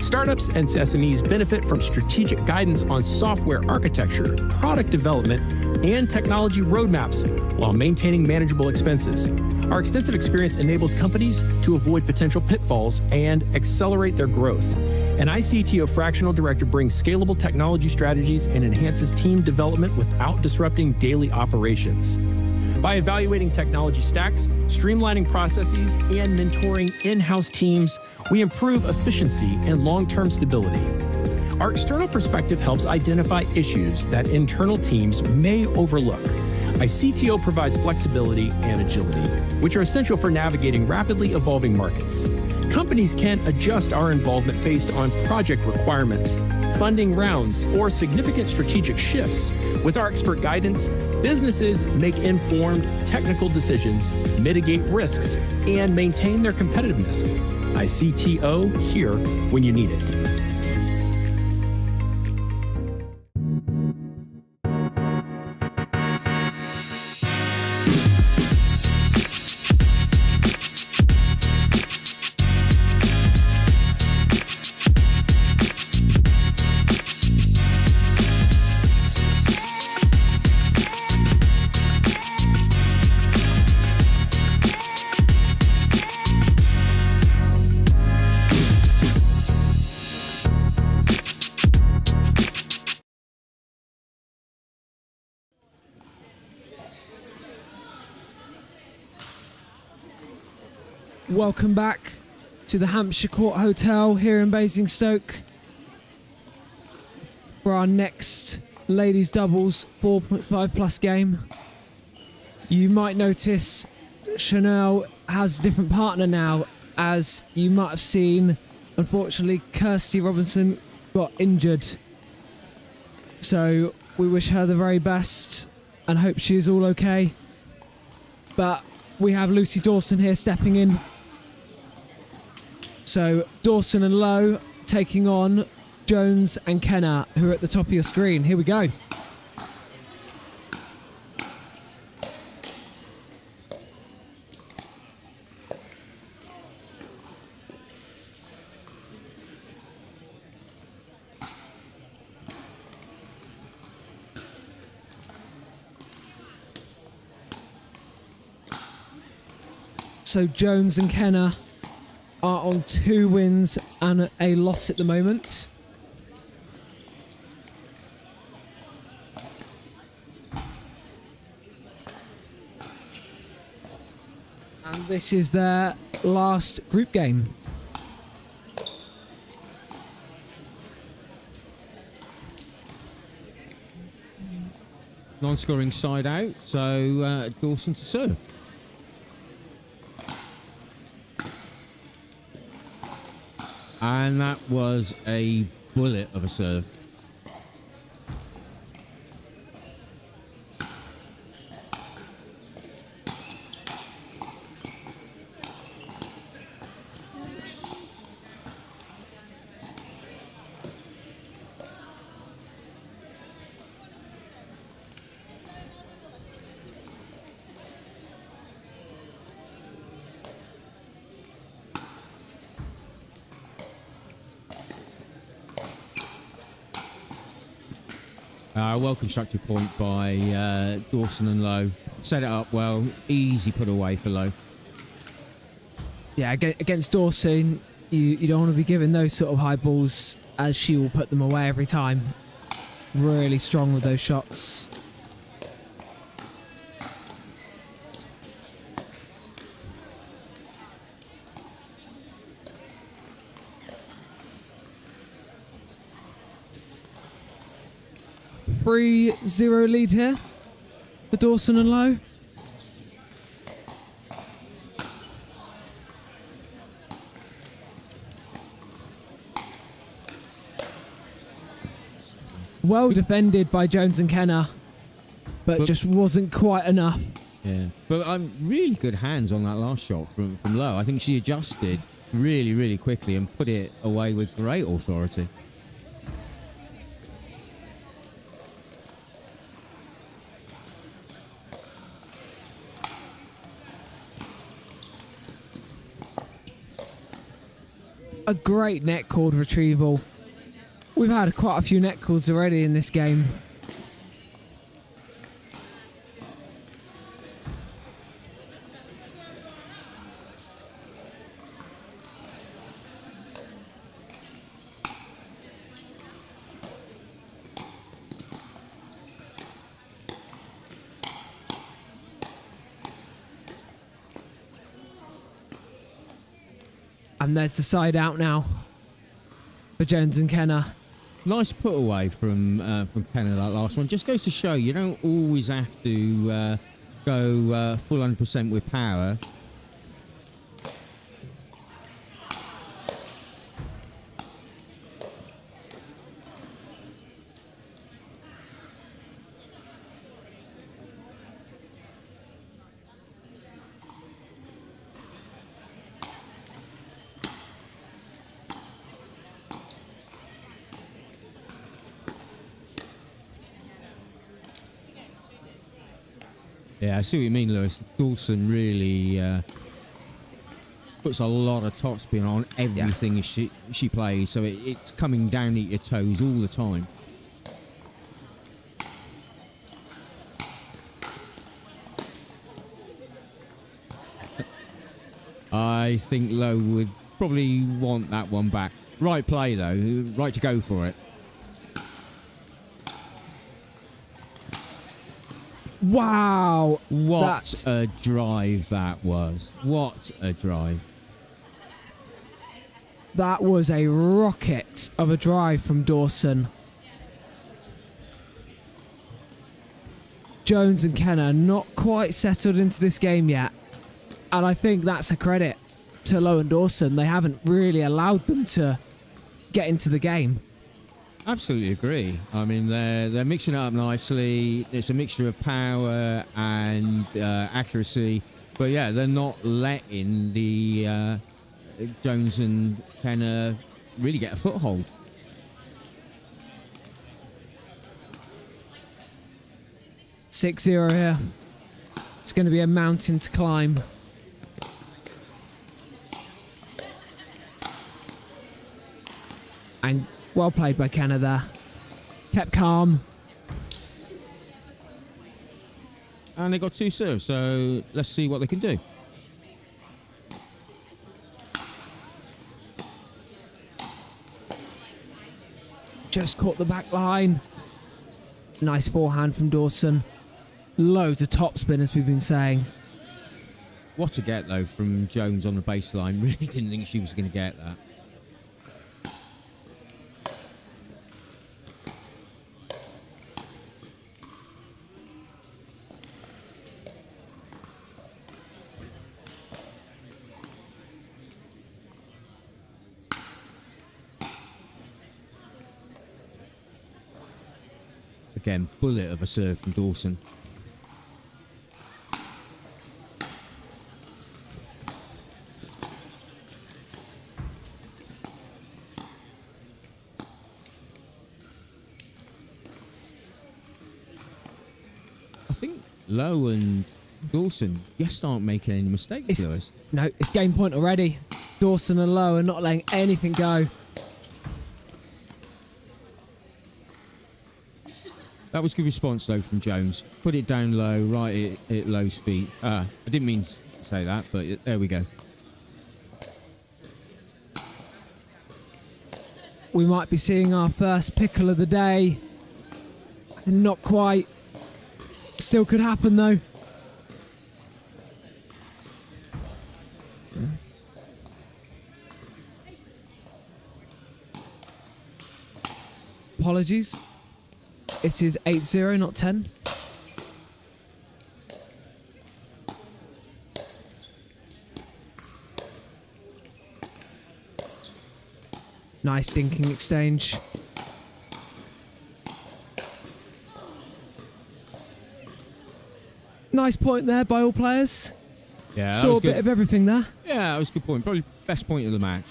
Startups and SMEs benefit from strategic guidance on software architecture, product development, and technology roadmaps while maintaining manageable expenses. Our extensive experience enables companies to avoid potential pitfalls and accelerate their growth. An ICTO fractional director brings scalable technology strategies and enhances team development without disrupting daily operations. By evaluating technology stacks, streamlining processes, and mentoring in-house teams, we improve efficiency and long-term stability. Our external perspective helps identify issues that internal teams may overlook. ICTO provides flexibility and agility, which are essential for navigating rapidly evolving markets. Companies can adjust our involvement based on project requirements, funding rounds, or significant strategic shifts. With our expert guidance, businesses make informed technical decisions, mitigate risks, and maintain their competitiveness. ICTO, here when you need it. Welcome back to the Hampshire Court Hotel here in Basingstoke for our next ladies doubles 4.5 plus game. You might notice Chanel has a different partner now, as you might have seen. Unfortunately, Kirsty Robertson got injured, so we wish her the very best and hope she's all okay. But we have Lucy Dawson here stepping in. So Dawson and Lowe taking on Jones and Kenna, who are at the top of your screen. Here we go. So Jones and Kenna are on 2 wins and a loss at the moment. And this is their last group game. Non-scoring side out, so Dawson to serve. And that was a bullet of a serve. Well constructed point by Dawson and Lowe. Set it up well. Easy put away for Lowe. Yeah, against Dawson, you don't want to be giving those sort of high balls, as she will put them away every time. Really strong with those shots. Three 0 lead here for Dawson and Lowe. Well defended by Jones and Kenna, but just wasn't quite enough. Yeah, but really good hands on that last shot from Lowe. I think she adjusted really, really quickly and put it away with great authority. A great net cord retrieval. We've had quite a few net cords already in this game. And there's the side out now for Jones and Kenna. Nice put away from Kenna, that last one. Just goes to show you don't always have to go full 100% with power. Yeah, I see what you mean, Lewis. Dawson really puts a lot of topspin on everything she plays, so it's coming down at your toes all the time. I think Lowe would probably want that one back. Right play, though. Right to go for it. Wow! What a drive that was. What a drive. That was a rocket of a drive from Dawson. Jones and Kenna not quite settled into this game yet. And I think that's a credit to Lowe and Dawson. They haven't really allowed them to get into the game. Absolutely agree. I mean, they're mixing it up nicely. It's a mixture of power and accuracy. But yeah, they're not letting the Jones and Kenna really get a foothold. (6-0) here. It's going to be a mountain to climb. And well played by Kenna there. Kept calm. And they got 2 serves, so let's see what they can do. Just caught the back line. Nice forehand from Dawson. Loads of topspin, as we've been saying. What a get, though, from Jones on the baseline. Really didn't think she was going to get that. Again, bullet of a serve from Dawson. I think Lowe and Dawson just aren't making any mistakes, Lewis. No, it's game point already. Dawson and Lowe are not letting anything go. That was good response, though, from Jones. Put it down low, right at Lowe's feet. I didn't mean to say that, but there we go. We might be seeing our first pickle of the day. Not quite. Still could happen, though. Apologies. It is 8-0, not 10. Nice dinking exchange. Nice point there by all players. Yeah, that Saw was a bit good. of everything there. Yeah, that was a good point. Probably best point of the match.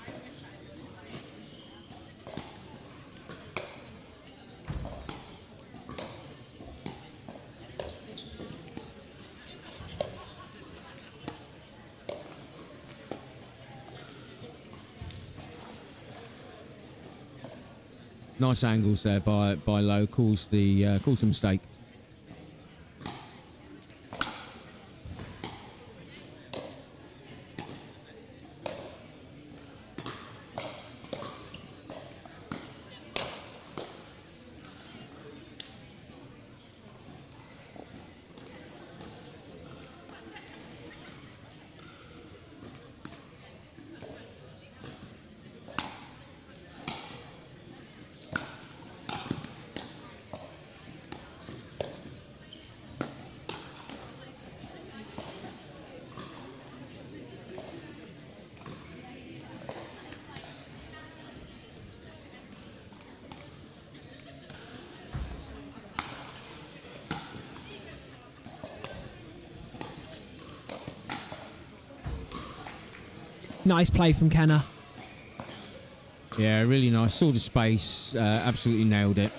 Nice angles there by Lowe. Calls the mistake. Nice play from Kenna. Yeah, really nice. Saw the space. Absolutely nailed it.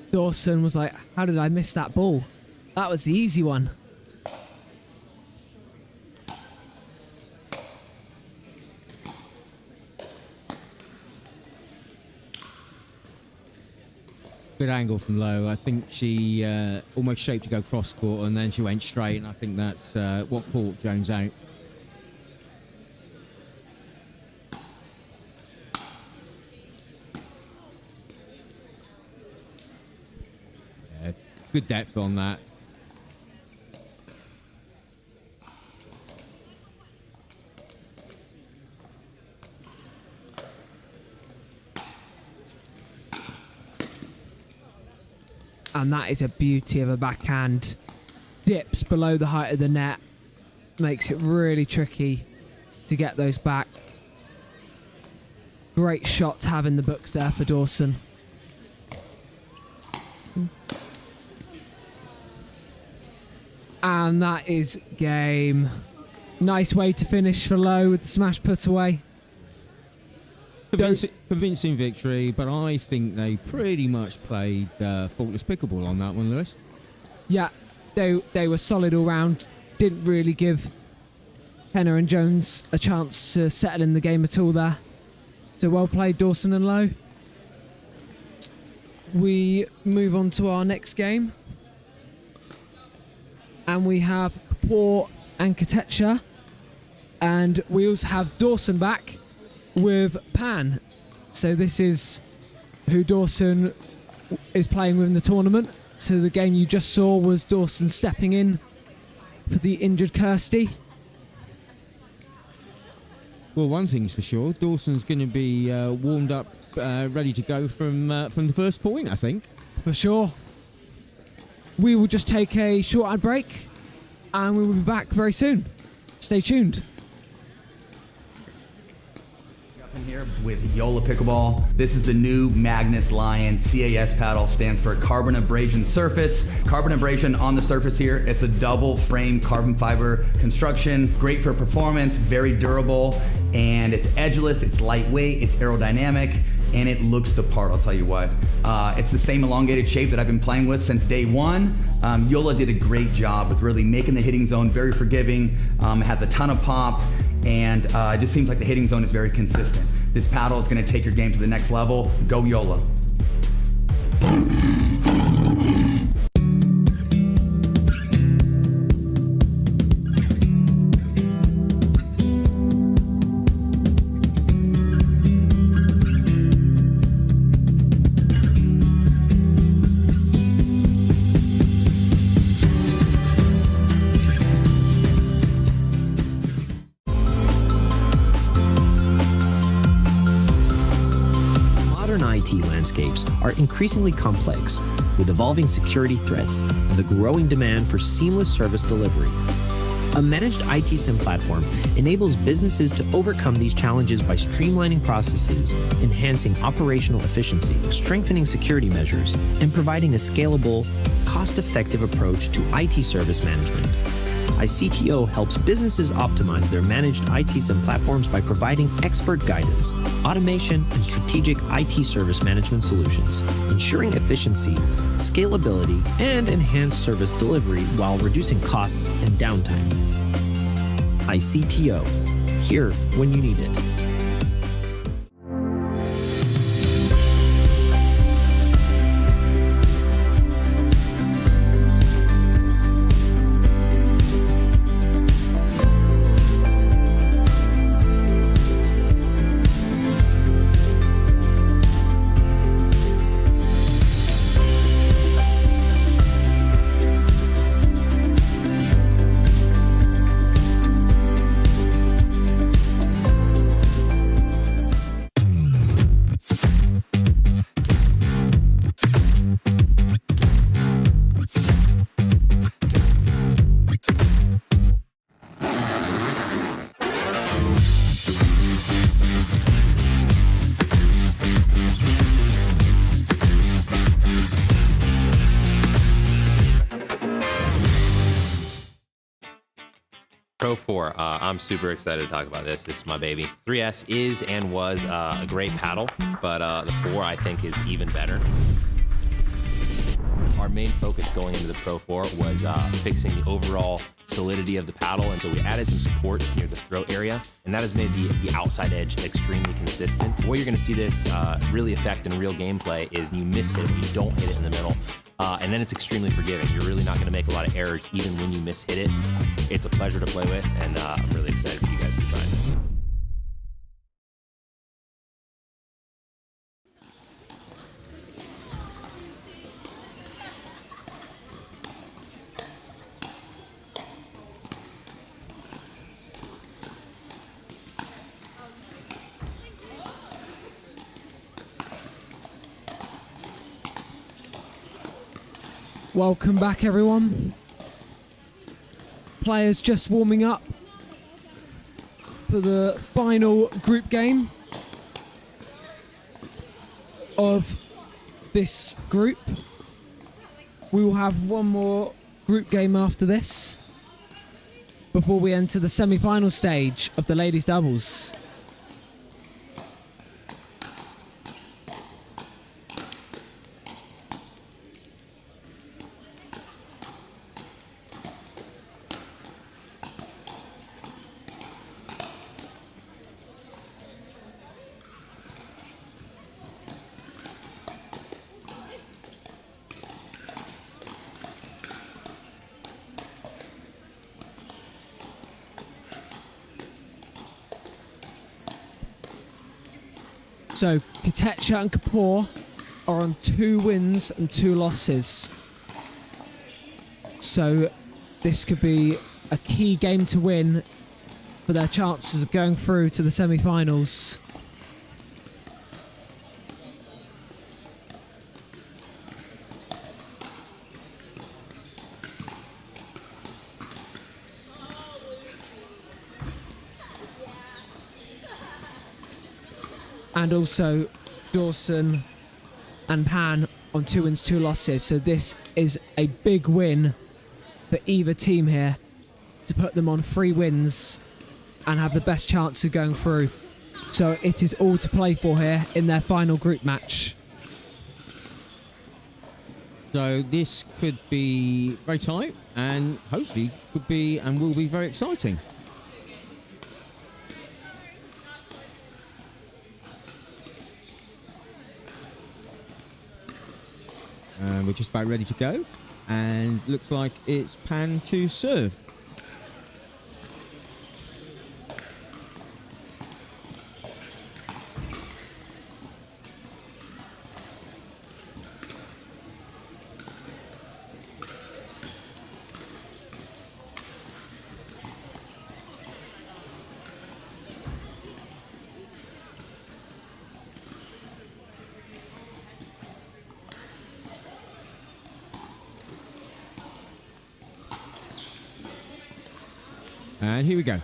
Dawson was like, how did I miss that ball? That was the easy one. Good angle from Lowe. I think she almost shaped to go cross court and then she went straight, and I think that's what caught Jones out. Yeah, good depth on that. And that is a beauty of a backhand. Dips below the height of the net. Makes it really tricky to get those back. Great shot to have in the books there for Dawson. And that is game. Nice way to finish for Lowe with the smash put away. Convincing victory, but I think they pretty much played faultless pickleball on that one, Lewis. Yeah, they were solid all round. Didn't really give Kenna and Jones a chance to settle in the game at all there. So well played, Dawson and Lowe. We move on to our next game. And we have Kapoor and Kotecha. And we also have Dawson back with Pan. So this is who Dawson is playing with in the tournament. So the game you just saw was Dawson stepping in for the injured Kirsty. Well, one thing's for sure, Dawson's going to be warmed up, ready to go from the first point, I think. For sure. We will just take a short ad break and we will be back very soon. Stay tuned. Here with JOOLA Pickleball. This is the new Magnus Lion CAS paddle. Stands for carbon abrasion surface. Carbon abrasion on the surface here. It's a double frame carbon fiber construction. Great for performance, very durable, and it's edgeless, it's lightweight, it's aerodynamic, and it looks the part, I'll tell you what. It's the same elongated shape that I've been playing with since day one. JOOLA did a great job with really making the hitting zone very forgiving. It has a ton of pop, and it just seems like the hitting zone is very consistent. This paddle is going to take your game to the next level. Go JOOLA. landscapes are increasingly complex, with evolving security threats and the growing demand for seamless service delivery. A managed IT SIM platform enables businesses to overcome these challenges by streamlining processes, enhancing operational efficiency, strengthening security measures, and providing a scalable, cost-effective approach to IT service management. iCTO helps businesses optimize their managed IT SIM platforms by providing expert guidance, automation, and strategic IT service management solutions, ensuring efficiency, scalability, and enhanced service delivery while reducing costs and downtime. iCTO, here when you need it. Pro 4, I'm super excited to talk about this. This is my baby. 3S is and was a great paddle, but the 4 I think is even better. Our main focus going into the Pro 4 was fixing the overall solidity of the paddle, and so we added some supports near the throat area, and that has made the outside edge extremely consistent. What you're going to see this really affect in real gameplay is you miss it, you don't hit it in the middle, and then it's extremely forgiving. You're really not going to make a lot of errors even when you mishit it. It's a pleasure to play with, and I'm really excited for you guys to try this. Welcome back, everyone. Players just warming up for the final group game of this group. We will have one more group game after this before we enter the semi-final stage of the ladies' doubles. So Kotecha and Kapoor are on 2 wins and 2 losses. So this could be a key game to win for their chances of going through to the semi-finals. And also Dawson and Pan on 2 wins, 2 losses. So this is a big win for either team here to put them on 3 wins and have the best chance of going through. So it is all to play for here in their final group match. So this could be very tight and hopefully could be and will be very exciting. We're just about ready to go, and looks like it's Pan to serve. And here we go.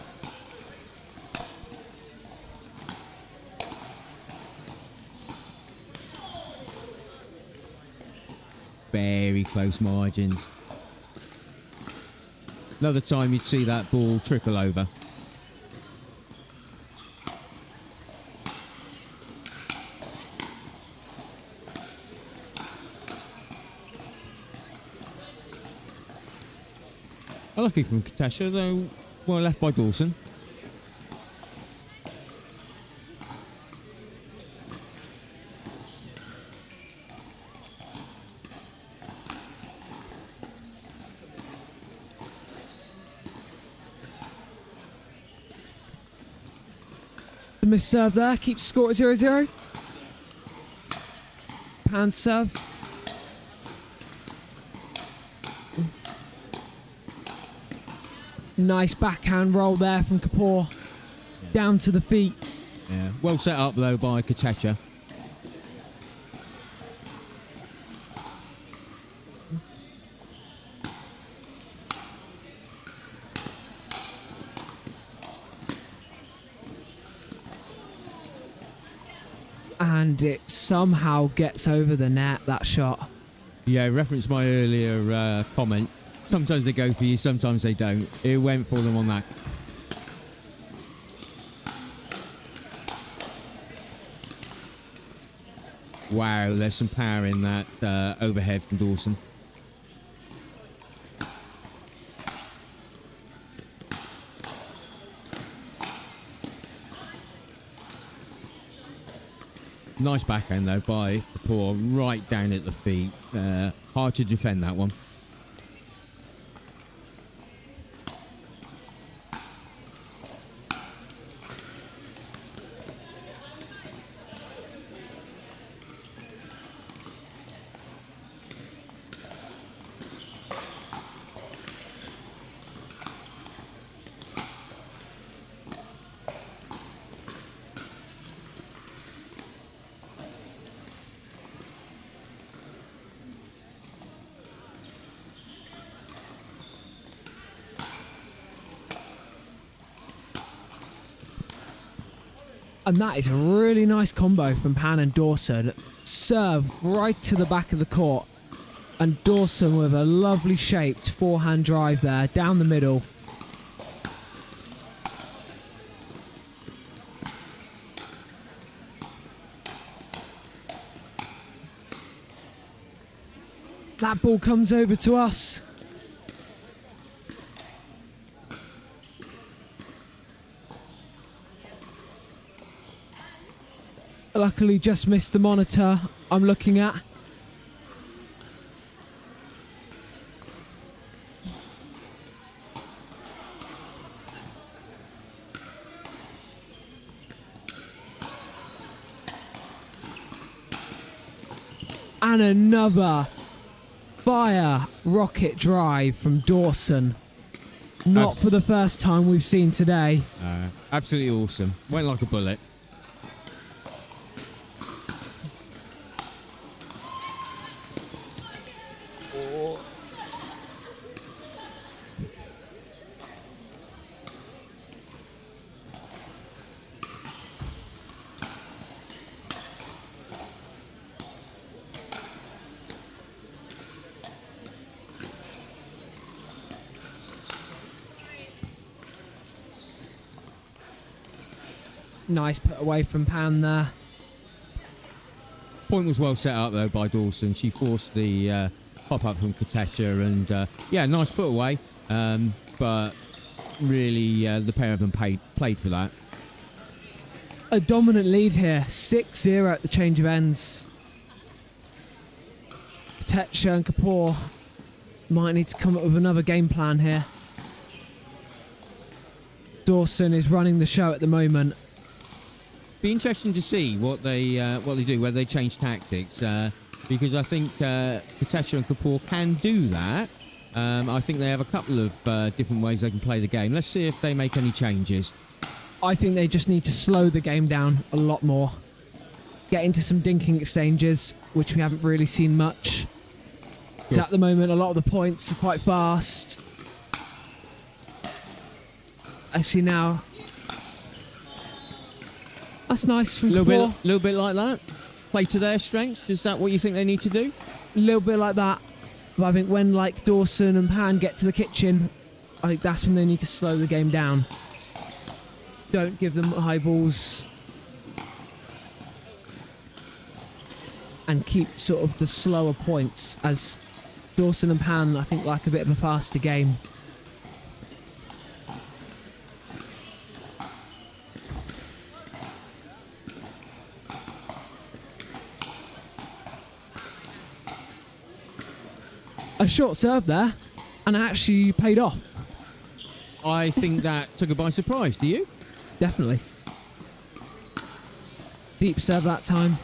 Very close margins. Another time you'd see that ball trickle over. Unlucky from Kotecha, though well left by Dawson. The miss serve there keeps score at 0-0. Pan serve. Nice backhand roll there from Kapoor. Down to the feet. Yeah, well set up though by Kotecha. And it somehow gets over the net, that shot. Yeah, reference my earlier comment. Sometimes they go for you, sometimes they don't. It went for them on that. Wow, there's some power in that overhead from Dawson. Nice backhand though by Kapoor, right down at the feet. Hard to defend that one. And that is a really nice combo from Pan and Dawson. Serve right to the back of the court. And Dawson with a lovely shaped forehand drive there, down the middle. That ball comes over to us. Luckily just missed the monitor I'm looking at. And another fire rocket drive from Dawson. Not for the first time we've seen today. Absolutely awesome. Went like a bullet. Nice put away from Pan there. Point was well set up though by Dawson. She forced the pop up from Kotecha and yeah, nice put away. But really the pair of them played for that. A dominant lead here, 6-0 at the change of ends. Kotecha and Kapoor might need to come up with another game plan here. Dawson is running the show at the moment. Be interesting to see what they do, whether they change tactics, because I think Kotecha and Kapoor can do that. I think they have a couple of different ways they can play the game. Let's see if they make any changes. I think they just need to slow the game down a lot more. Get into some dinking exchanges, which we haven't really seen much. Sure. At the moment, a lot of the points are quite fast. Actually, now that's nice from Little Kapoor. bit like that. Play to their strengths. Is that what you think they need to do? A little bit like that. But I think when like Dawson and Pan get to the kitchen, I think that's when they need to slow the game down. Don't give them high balls. And keep sort of the slower points, as Dawson and Pan, I think, like a bit of a faster game. A short serve there, and it actually paid off. I think that took her by surprise. Do you? Definitely. Deep serve that time.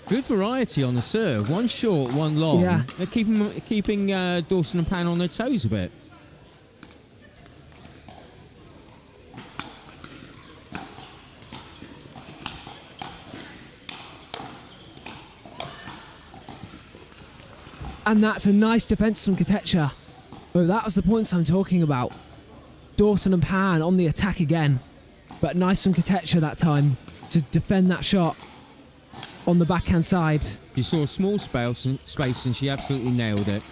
Good variety on the serve. One short, one long. Yeah. They're keeping Dawson and Pan on their toes a bit. And that's a nice defence from Kotecha. Oh, that was the points I'm talking about. Dawson and Pan on the attack again. But nice from Kotecha that time to defend that shot on the backhand side. She saw a small space and she absolutely nailed it.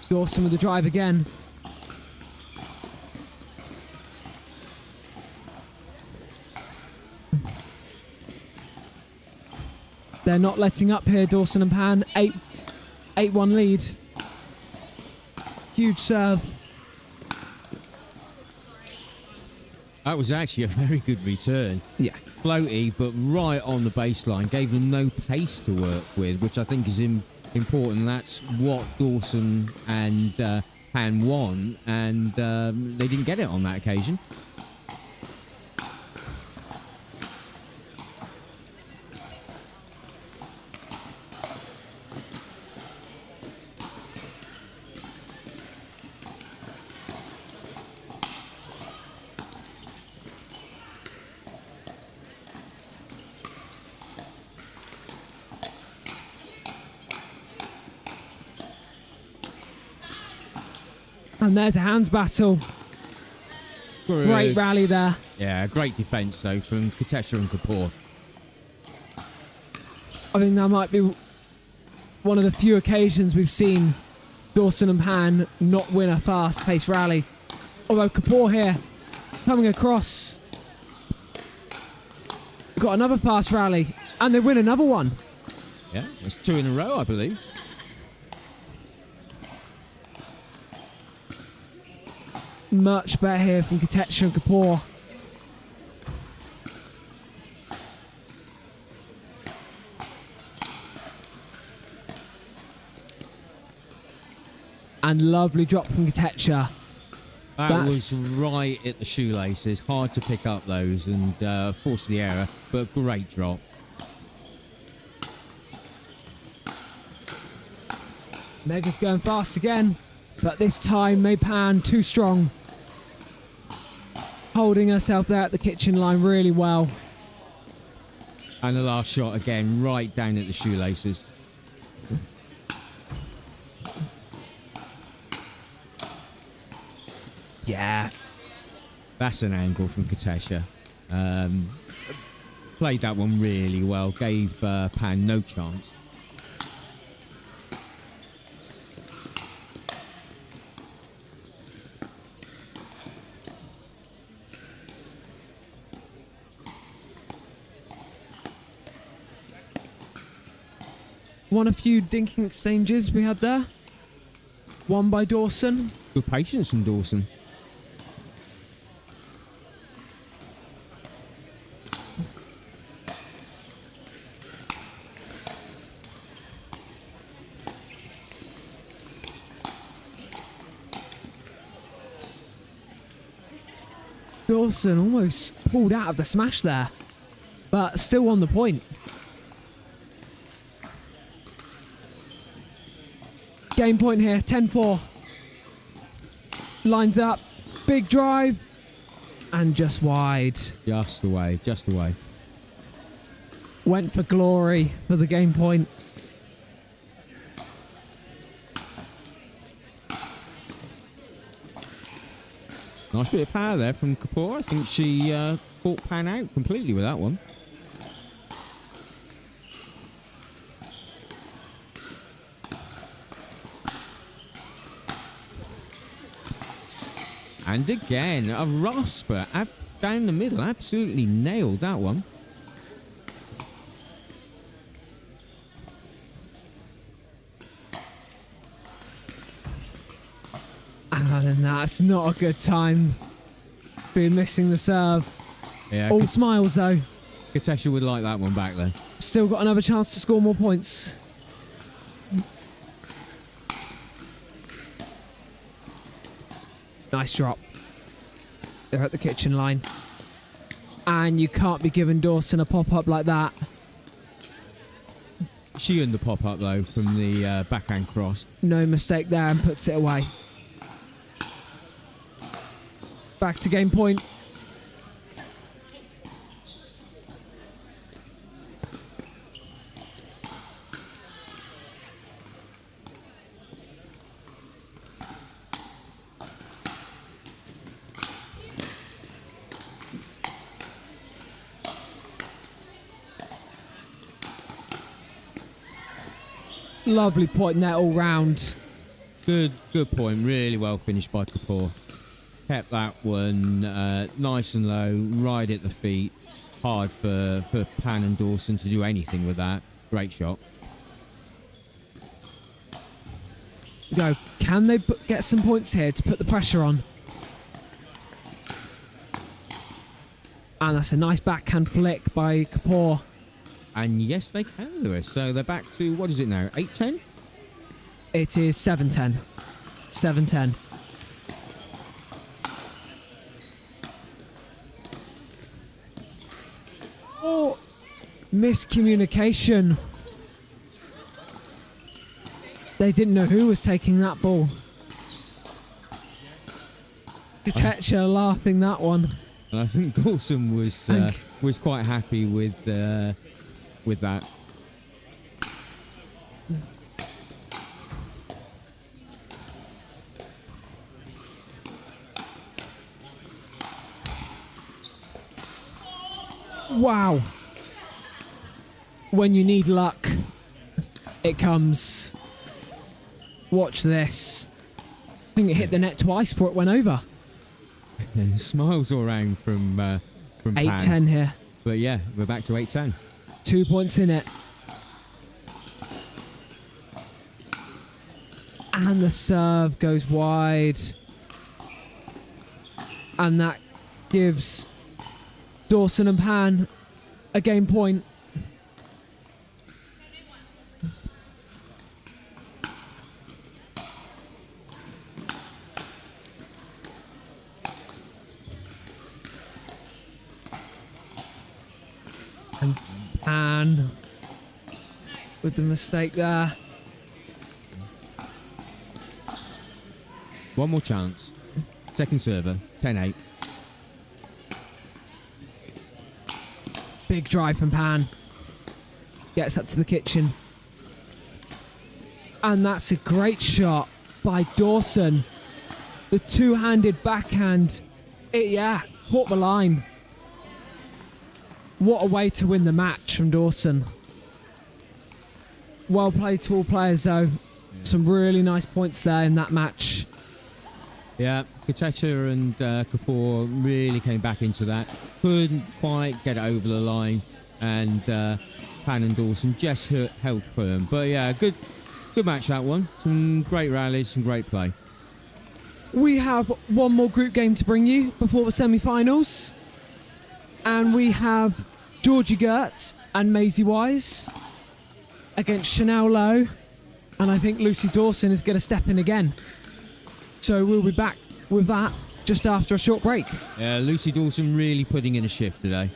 Dawson with the drive again. They're not letting up here, Dawson and Pan. 8-1 lead. Huge serve. That was actually a very good return. Yeah. Floaty, but right on the baseline. Gave them no pace to work with, which I think is important. That's what Dawson and Pan won, and they didn't get it on that occasion. And there's a hands battle. Great rally there. Yeah, great defence though from Kotecha and Kapoor. I think that might be one of the few occasions we've seen Dawson and Pan not win a fast-paced rally. Although Kapoor here, coming across, got another fast rally, and they win another one. Yeah, it's 2 in a row, I believe. Much better here from Kotecha and Kapoor. And lovely drop from Kotecha. That was right at the shoelaces. Hard to pick up those and force the error, but great drop. Mega's going fast again, but this time Maypan too strong. Holding herself there at the kitchen line really well. And the last shot again, right down at the shoelaces. Yeah. That's an angle from Kotecha. Played that one really well. Gave Pan no chance. Won a few dinking exchanges we had there. One by Dawson. Good patience from Dawson. Dawson almost pulled out of the smash there, but still on the point. Game point here, 10-4. Lines up, big drive, and just wide. Just away, just away. Went for glory for the game point. Nice bit of power there from Kapoor. I think she caught Pan out completely with that one. And again, a rasper down the middle. Absolutely nailed that one. And that's not a good time. Been missing the serve. Yeah, All smiles though. Kotecha would like that one back there. Still got another chance to score more points. Nice drop. They're at the kitchen line. And you can't be giving Dawson a pop-up like that. She earned the pop-up though from the backhand cross. No mistake there and puts it away. Back to game point. Lovely point net all round. Good point. Really well finished by Kapoor. Kept that one nice and low, right at the feet. Hard for Pan and Dawson to do anything with that. Great shot. Go. Can they get some points here to put the pressure on? And that's a nice backhand flick by Kapoor. And yes, they can, Lewis. So they're back to, what is it now, 8-10? It is 7-10. 7-10. Oh, miscommunication. They didn't know who was taking that ball. Kotecha laughing that one. And I think Dawson was quite happy with that. Wow. When you need luck, it comes. Watch this. I think it hit the net twice before it went over. And smiles all around from 8-10 Pan. here. But yeah, we're back to 8-10. 2 points in it. And the serve goes wide. And that gives Dawson and Pan a game point. And Pan with the mistake there. One more chance. Second server, 10-8. Big drive from Pan. Gets up to the kitchen. And that's a great shot by Dawson. The two-handed backhand. Caught the line. What a way to win the match from Dawson. Well played to all players though. Some really nice points there in that match. Yeah, Kotecha and Kapoor really came back into that. Couldn't quite get it over the line, and Pan and Dawson just held firm. But yeah, good match that one. Some great rallies, some great play. We have one more group game to bring you before the semi-finals. And we have Georgie Girt and Maisie Wise against Chanel Lowe. And I think Lucy Dawson is going to step in again. So we'll be back with that just after a short break. Yeah, Lucy Dawson really putting in a shift today.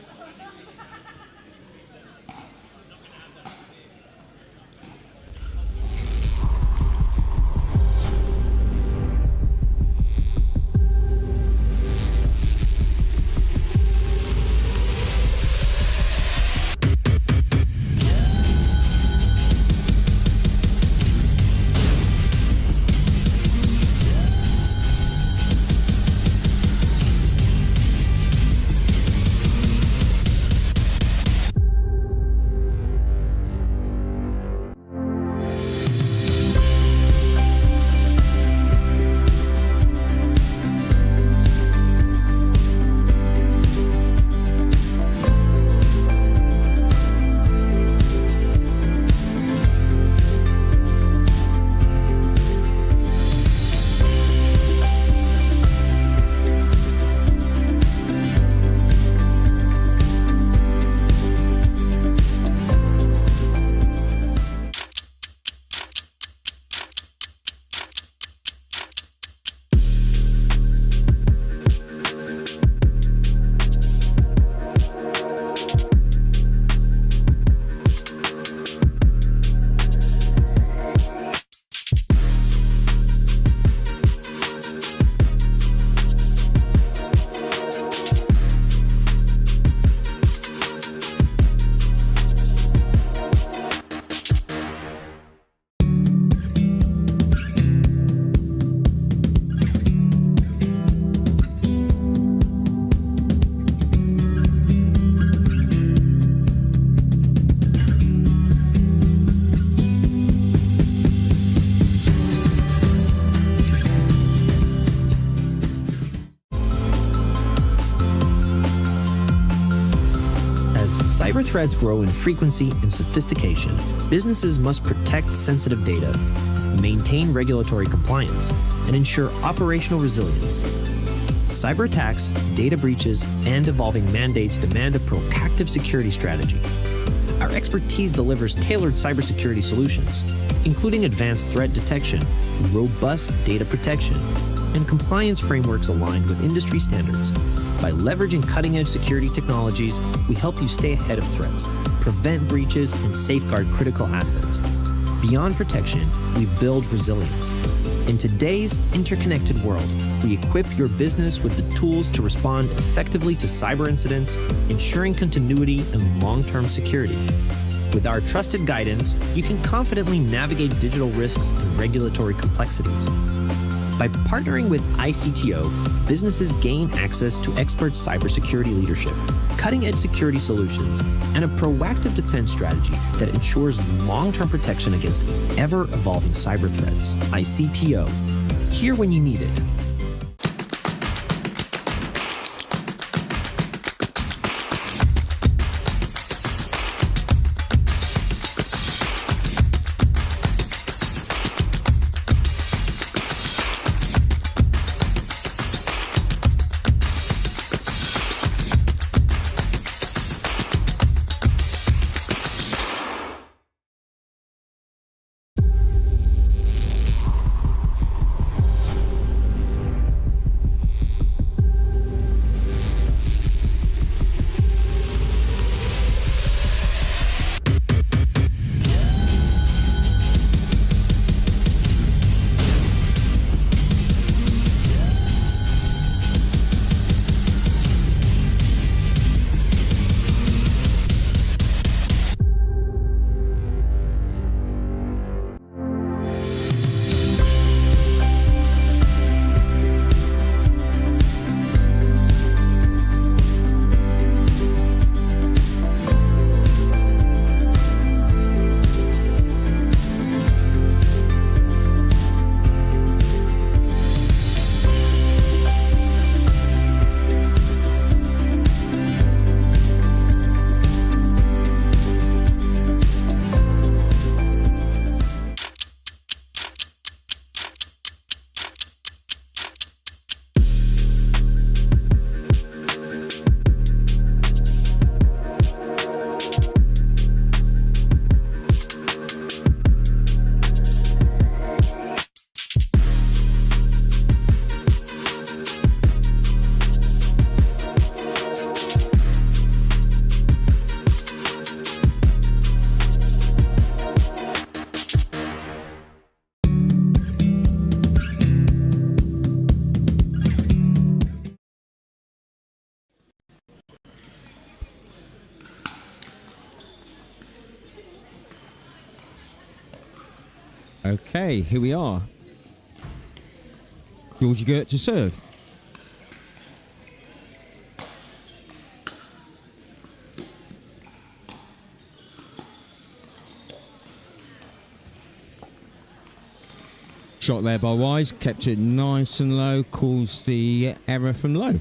threats grow in frequency and sophistication, businesses must protect sensitive data, maintain regulatory compliance, and ensure operational resilience. Cyber attacks, data breaches, and evolving mandates demand a proactive security strategy. Our expertise delivers tailored cybersecurity solutions, including advanced threat detection, robust data protection, and compliance frameworks aligned with industry standards. By leveraging cutting-edge security technologies, we help you stay ahead of threats, prevent breaches, and safeguard critical assets. Beyond protection, we build resilience. In today's interconnected world, we equip your business with the tools to respond effectively to cyber incidents, ensuring continuity and long-term security. With our trusted guidance, you can confidently navigate digital risks and regulatory complexities. By partnering with ICTO, businesses gain access to expert cybersecurity leadership, cutting-edge security solutions, and a proactive defense strategy that ensures long-term protection against ever-evolving cyber threats. ICTO, here when you need it. Okay, here we are. Georgie Girt to serve. Shot there by Wise, kept it nice and low, caused the error from Lowe.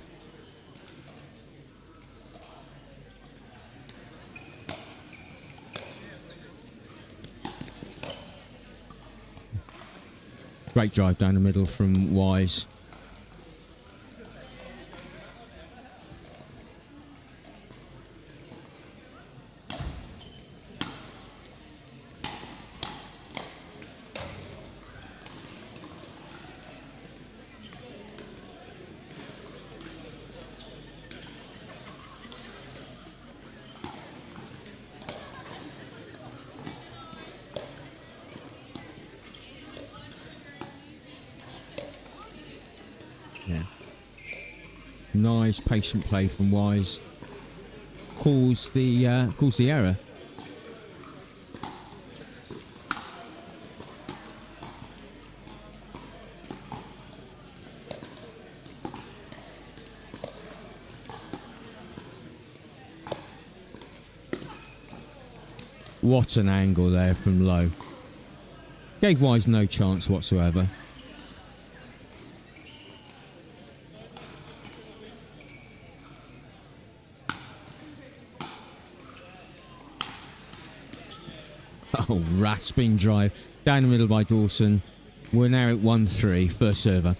Great drive down the middle from Wise. Nice patient play from Wise. Caused the error. What an angle there from Lowe. Gave Wise no chance whatsoever. Oh, rasping drive. Down the middle by Dawson. We're now at 1-3, first server.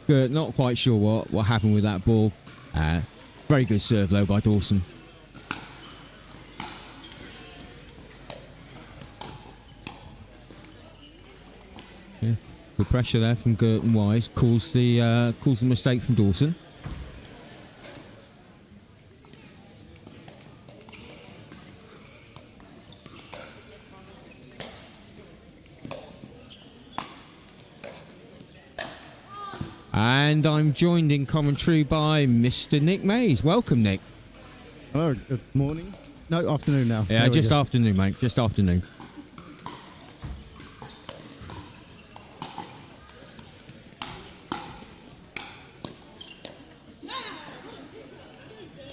Girt, not quite sure what happened with that ball. Very good serve though by Dawson. Yeah, good pressure there from Girt and Wise. Calls the mistake from Dawson. And I'm joined in commentary by Mr. Nick Mays. Welcome, Nick. Hello, good morning. No, afternoon now. Yeah, just afternoon, mate. Just afternoon.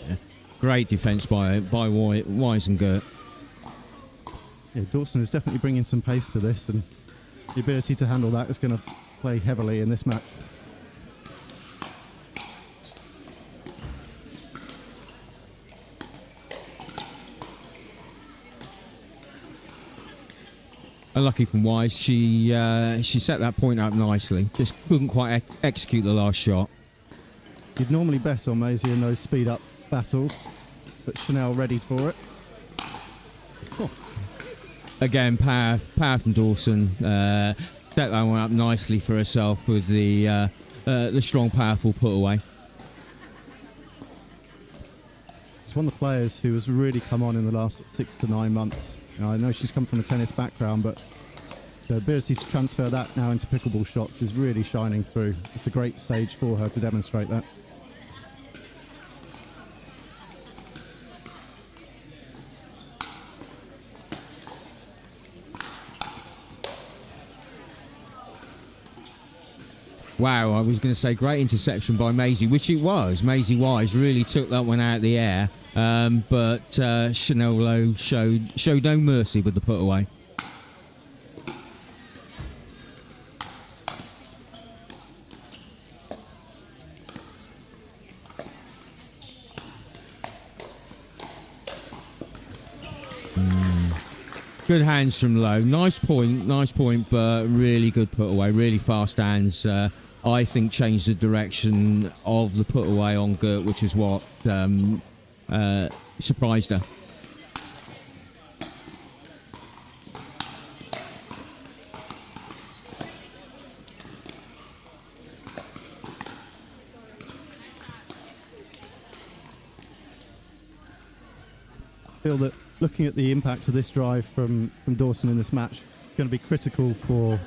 Yeah. Great defence by Wise and Girt. Yeah, Dawson is definitely bringing some pace to this, and the ability to handle that is going to play heavily in this match. Unlucky from Wise, she set that point up nicely. Just couldn't quite execute the last shot. You'd normally bet on Maisie in those speed-up battles, but Chanel ready for it. Oh. Again, power from Dawson. Set that one up nicely for herself with the strong, powerful put away. It's one of the players who has really come on in the last 6 to 9 months. I know she's come from a tennis background, but the ability to transfer that now into pickleball shots is really shining through. It's a great stage for her to demonstrate that. Wow, I was going to say great interception by Maisie, which it was. Maisie Wise really took that one out of the air. But Chanel Lowe showed no mercy with the put away. Good hands from Lowe. Nice point, but really good put away. Really fast hands. I think changed the direction of the put away on Girt, which is what surprised her. I feel that looking at the impact of this drive from Dawson in this match, it's going to be critical for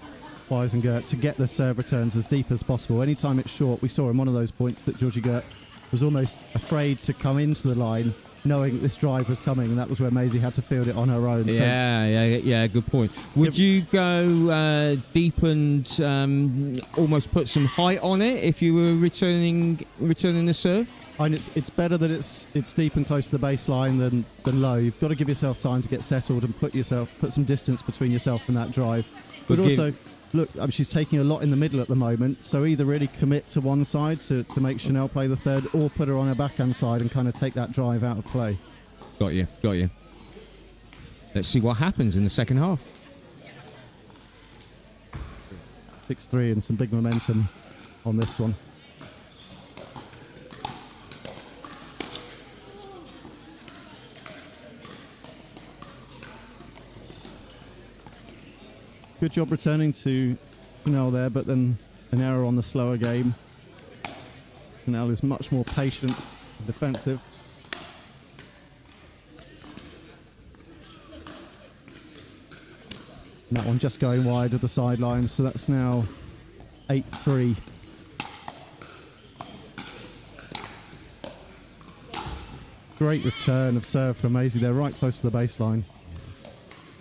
Wise and Girt to get the serve returns as deep as possible. Anytime it's short, we saw in one of those points that Georgie Girt was almost afraid to come into the line, knowing this drive was coming, and that was where Maisie had to field it on her own. Yeah, good point. Would you go deep and almost put some height on it if you were returning the serve? And it's better that it's deep and close to the baseline than low. You've got to give yourself time to get settled and put some distance between yourself and that drive. But also, look, she's taking a lot in the middle at the moment, so either really commit to one side to make Chanel play the third, or put her on her backhand side and kind of take that drive out of play. Got you. Let's see what happens in the second half. 6-3 and some big momentum on this one. Good job returning to Chanel there, but then an error on the slower game. Chanel is much more patient and defensive. And that one just going wide of the sideline, so that's now 8-3. Great return of serve from Maisie. They're right close to the baseline.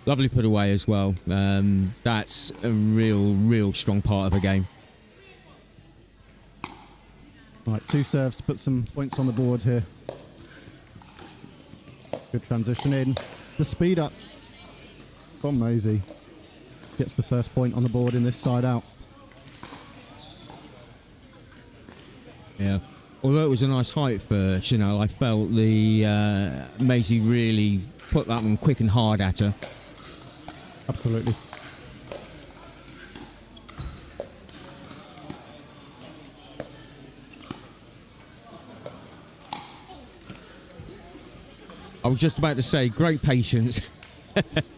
Lovely put away as well. That's a real strong part of the game. Right, 2 serves to put some points on the board here. Good transition in. The speed up from Maisie. Gets the first point on the board in this side out. Yeah. Although it was a nice height for Chanel, I felt the Maisie really put that one quick and hard at her. Absolutely. I was just about to say, great patience.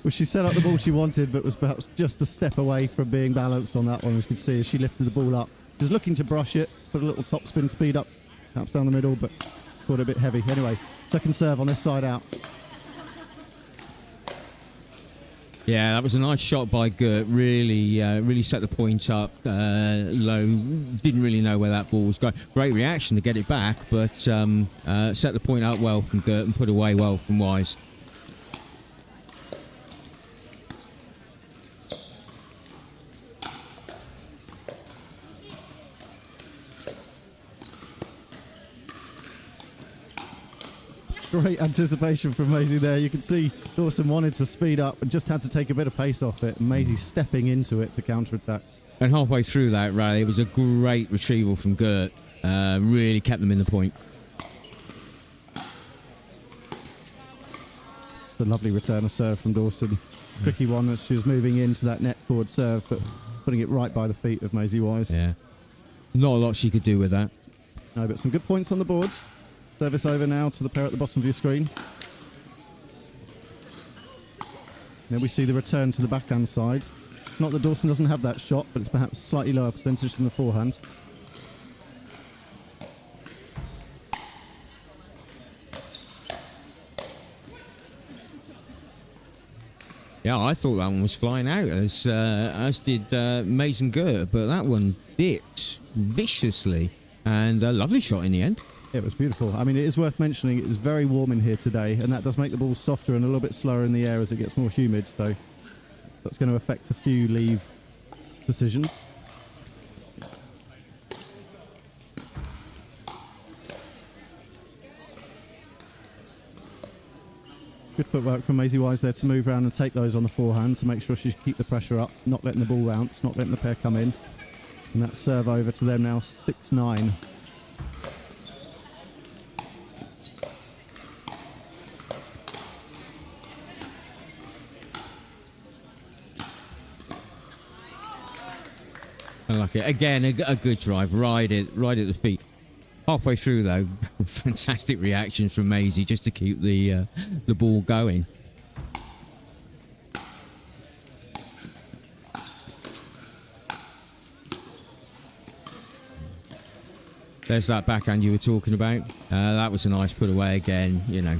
Well, she set up the ball she wanted, but was perhaps just a step away from being balanced on that one. We could see as she lifted the ball up. She was looking to brush it, put a little topspin speed up, perhaps down the middle, but scored a bit heavy. Anyway, second serve on this side out. Yeah, that was a nice shot by Girt. Really set the point up. Lowe didn't really know where that ball was going. Great reaction to get it back, but set the point up well from Girt and put away well from Wise. Great anticipation from Maisie there. You can see Dawson wanted to speed up and just had to take a bit of pace off it. And Maisie stepping into it to counter-attack. And halfway through that rally, it was a great retrieval from Girt. Really kept them in the point. It's a lovely return of serve from Dawson. Tricky one as she was moving into that net forward serve, but putting it right by the feet of Maisie Wise. Yeah. Not a lot she could do with that. No, but some good points on the boards. Service over now to the pair at the bottom of your screen. Then we see the return to the backhand side. It's not that Dawson doesn't have that shot, but it's perhaps slightly lower percentage than the forehand. Yeah, I thought that one was flying out, as did Mays and Girt, but that one dipped viciously, and a lovely shot in the end. It was beautiful. I mean, it is worth mentioning it is very warm in here today, and that does make the ball softer and a little bit slower in the air as it gets more humid, so that's going to affect a few leave decisions. Good footwork from Maisie Wise there to move around and take those on the forehand to make sure she keep the pressure up, not letting the ball bounce, not letting the pair come in. And that serve over to them now, 6-9. I like it. Again, a good drive, right at the feet. Halfway through, though, fantastic reaction from Maisie just to keep the ball going. There's that backhand you were talking about. That was a nice put away again. You know,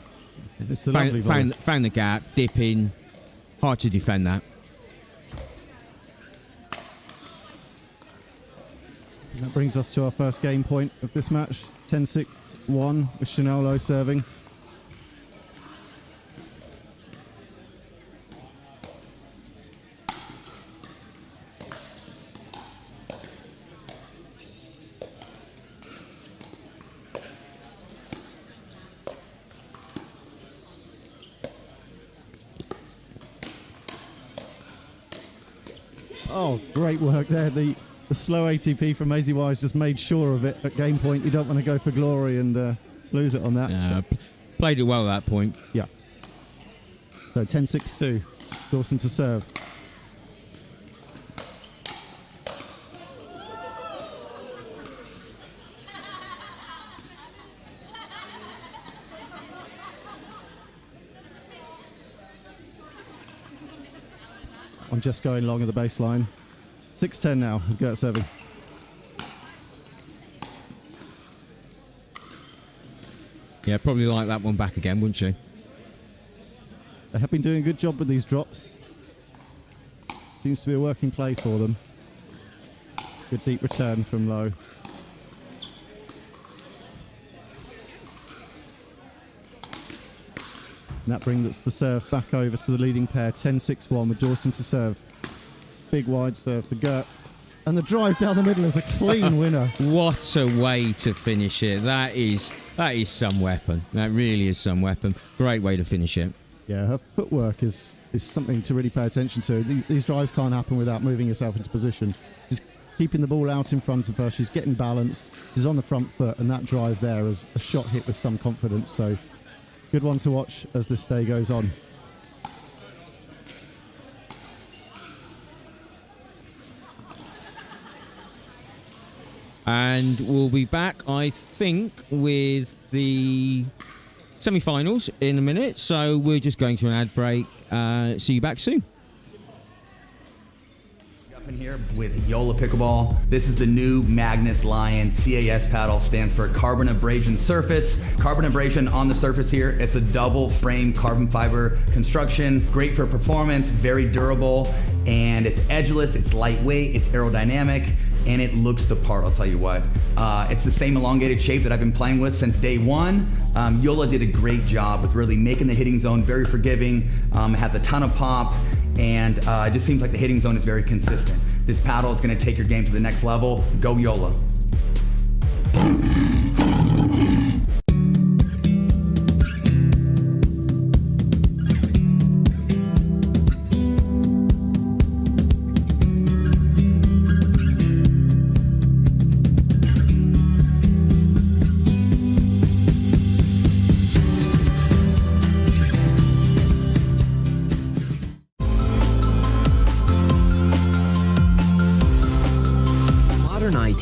it's a lovely found the gap, dip in. Hard to defend that. And that brings us to our first game point of this match. 10-6-1 with Chanel Lowe serving. Oh, great work there. The slow ATP from Maisie Wise just made sure of it at game point. You don't want to go for glory and lose it on that. Played it well at that point. Yeah. So 10-6-2. Dawson to serve. I'm just going long of the baseline. 6-10 now, Girt serving. Yeah, probably like that one back again, wouldn't she? They have been doing a good job with these drops. Seems to be a working play for them. Good deep return from Lowe. And that brings the serve back over to the leading pair, 10-6-1 with Dawson to serve. Big wide serve to Girt. And the drive down the middle is a clean winner. What a way to finish it. That is some weapon. That really is some weapon. Great way to finish it. Yeah, her footwork is something to really pay attention to. These drives can't happen without moving yourself into position. Just keeping the ball out in front of her. She's getting balanced. She's on the front foot, and that drive there is a shot hit with some confidence. So good one to watch as this day goes on. And we'll be back, I think, with the semi-finals in a minute. So we're just going to an ad break. See you back soon. In here with JOOLA Pickleball. This is the new Magnus Lion CAS paddle. Stands for carbon abrasion surface. Carbon abrasion on the surface here. It's a double frame carbon fiber construction. Great for performance, very durable, and it's edgeless, it's lightweight, it's aerodynamic, and it looks the part, I'll tell you what. It's the same elongated shape that I've been playing with since day one. JOOLA did a great job with really making the hitting zone very forgiving, has a ton of pop, and it just seems like the hitting zone is very consistent. This paddle is going to take your game to the next level. Go JOOLA.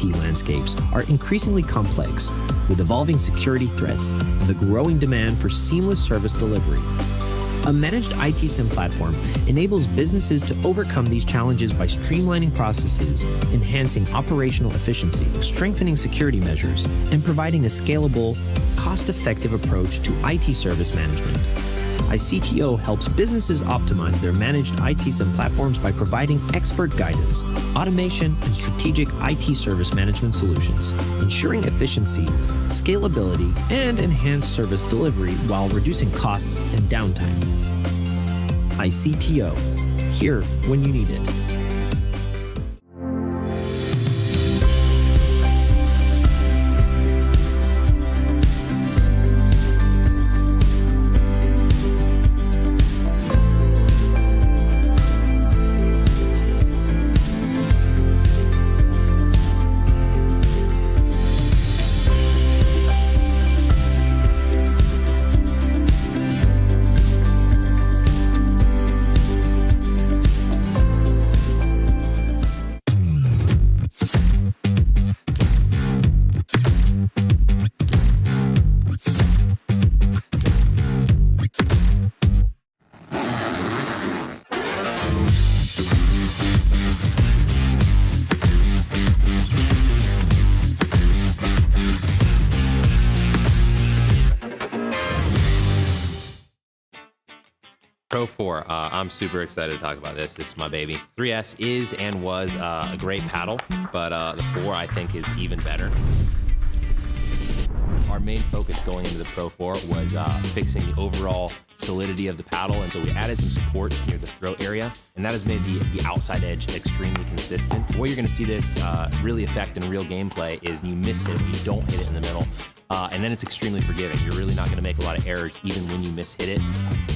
Landscapes are increasingly complex, with evolving security threats and the growing demand for seamless service delivery. A managed IT SIM platform enables businesses to overcome these challenges by streamlining processes, enhancing operational efficiency, strengthening security measures, and providing a scalable, cost-effective approach to IT service management. iCTO helps businesses optimize their managed IT SIM platforms by providing expert guidance, automation, and strategic IT service management solutions, ensuring efficiency, scalability, and enhanced service delivery while reducing costs and downtime. iCTO, here when you need it. Pro 4, I'm super excited to talk about this. This is my baby. 3S is and was a great paddle, but the 4 I think is even better. Our main focus going into the Pro 4 was fixing the overall solidity of the paddle, and so we added some supports near the throat area, and that has made the outside edge extremely consistent. Where you're going to see this really affect in real gameplay is you miss it, you don't hit it in the middle. And then it's extremely forgiving. You're really not going to make a lot of errors even when you miss-hit it.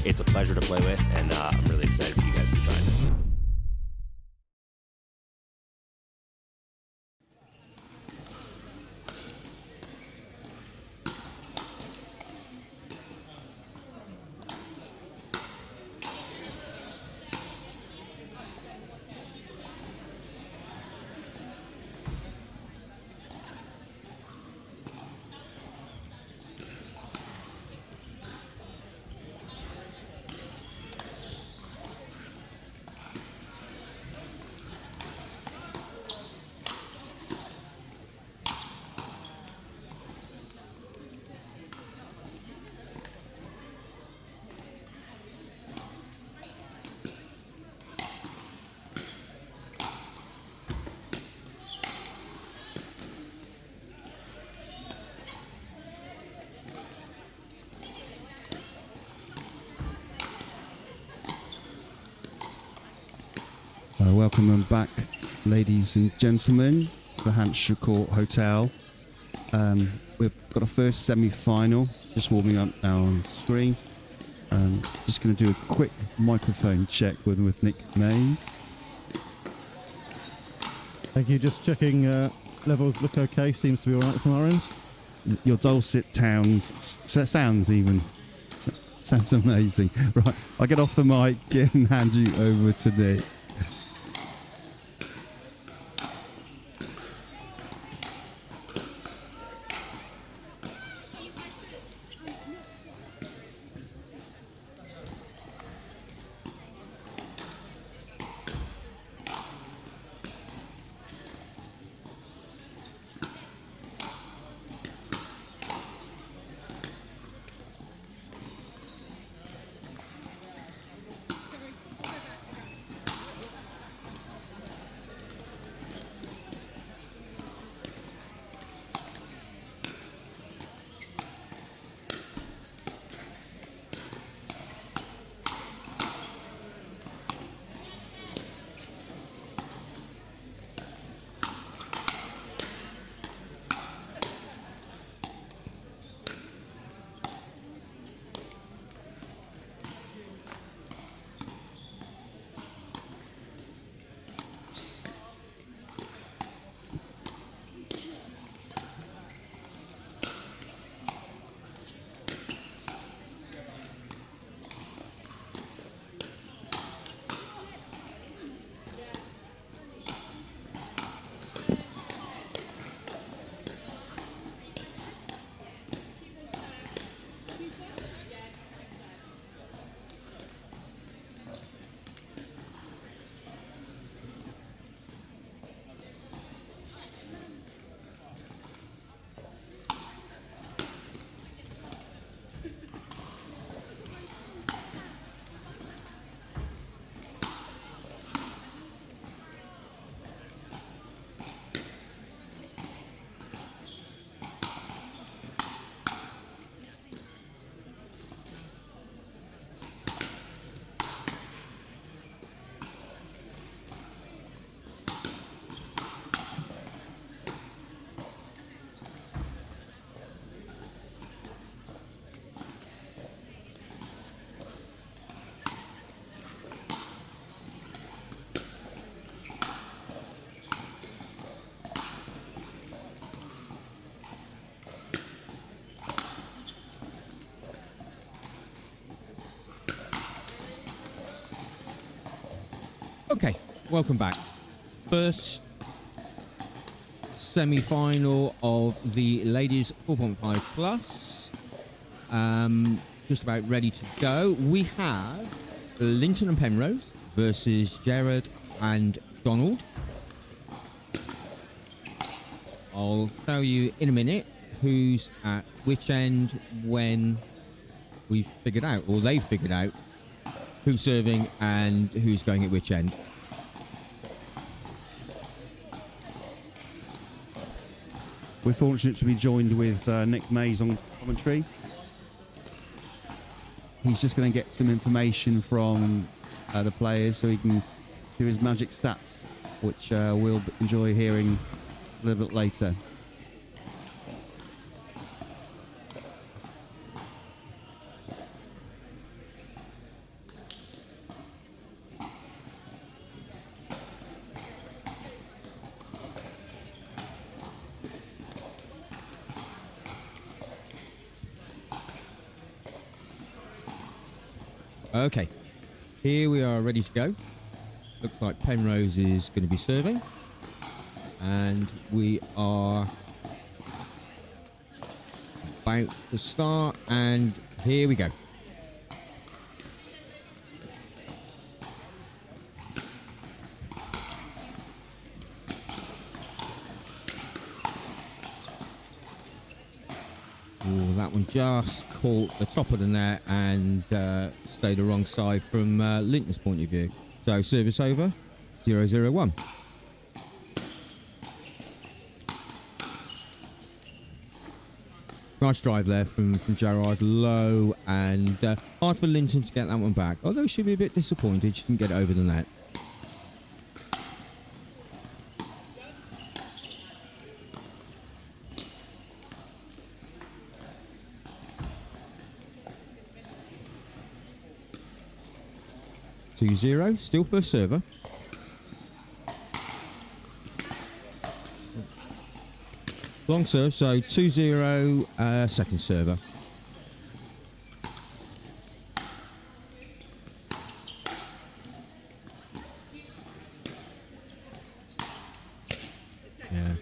It's a pleasure to play with, and I'm really excited for you guys to try this. Welcome back, ladies and gentlemen, to the Hampshire Court Hotel. We've got a first semi-final, just warming up now on screen. Just going to do a quick microphone check with Nick Mays. Thank you. Just checking levels look okay. Seems to be all right from our end. Your dulcet sounds sounds amazing. Right, I'll get off the mic and hand you over to Nick. Okay, welcome back. First semi-final of the ladies 4.5 plus. Just about ready to go. We have Linton and Penrose versus Jerrard and Donald. I'll tell you in a minute who's at which end when we've figured out, or they've figured out, who's serving and who's going at which end. We're fortunate to be joined with Nick Mays on commentary. He's just going to get some information from the players so he can do his magic stats, which we'll enjoy hearing a little bit later. Okay, here we are ready to go. Looks like Penrose is going to be serving. And we are about to start, and here we go. Oh, that one just caught the top of the net and stayed the wrong side from Linton's point of view. So service over, 0-0-1. Nice drive there from Jerrard, low, and hard for Linton to get that one back. Although she'll be a bit disappointed she didn't get it over the net. 2-0, still first server. Long serve, so 2-0, second server. Yeah.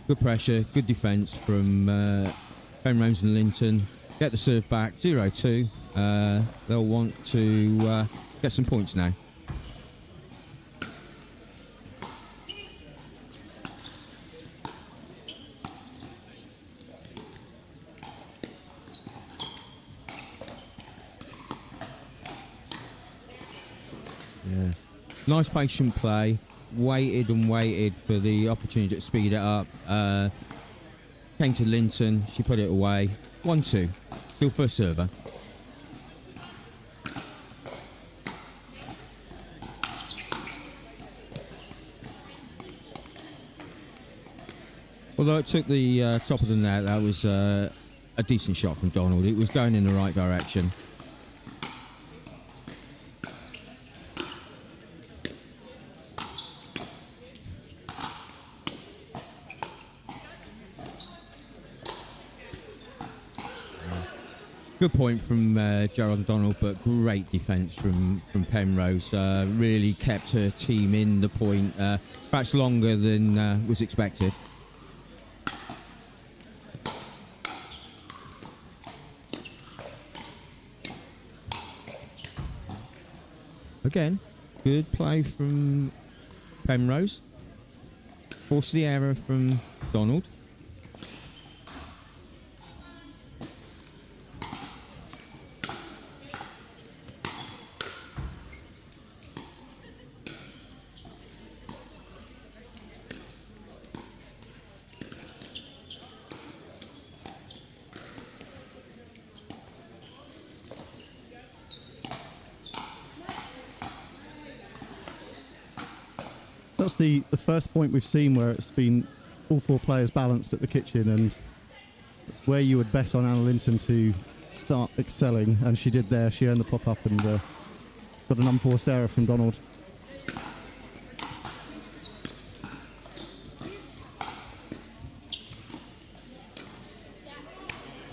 Good pressure, good defence from Penrose and Linton. Get the serve back, 0-2. They'll want to get some points now. Yeah. Nice patient play. Waited and waited for the opportunity to speed it up. Came to Linton. She put it away. 1-2. Still first server. Although it took the top of the net, that was a decent shot from Donald. It was going in the right direction. Good point from Jerrard and Donald, but great defence from Penrose. Really kept her team in the point, perhaps longer than was expected. Again, good play from Penrose. Forced the error from Donald. That's the first point we've seen where it's been all four players balanced at the kitchen, and it's where you would bet on Anna Linton to start excelling, and she did there. She earned the pop-up and got an unforced error from Donald.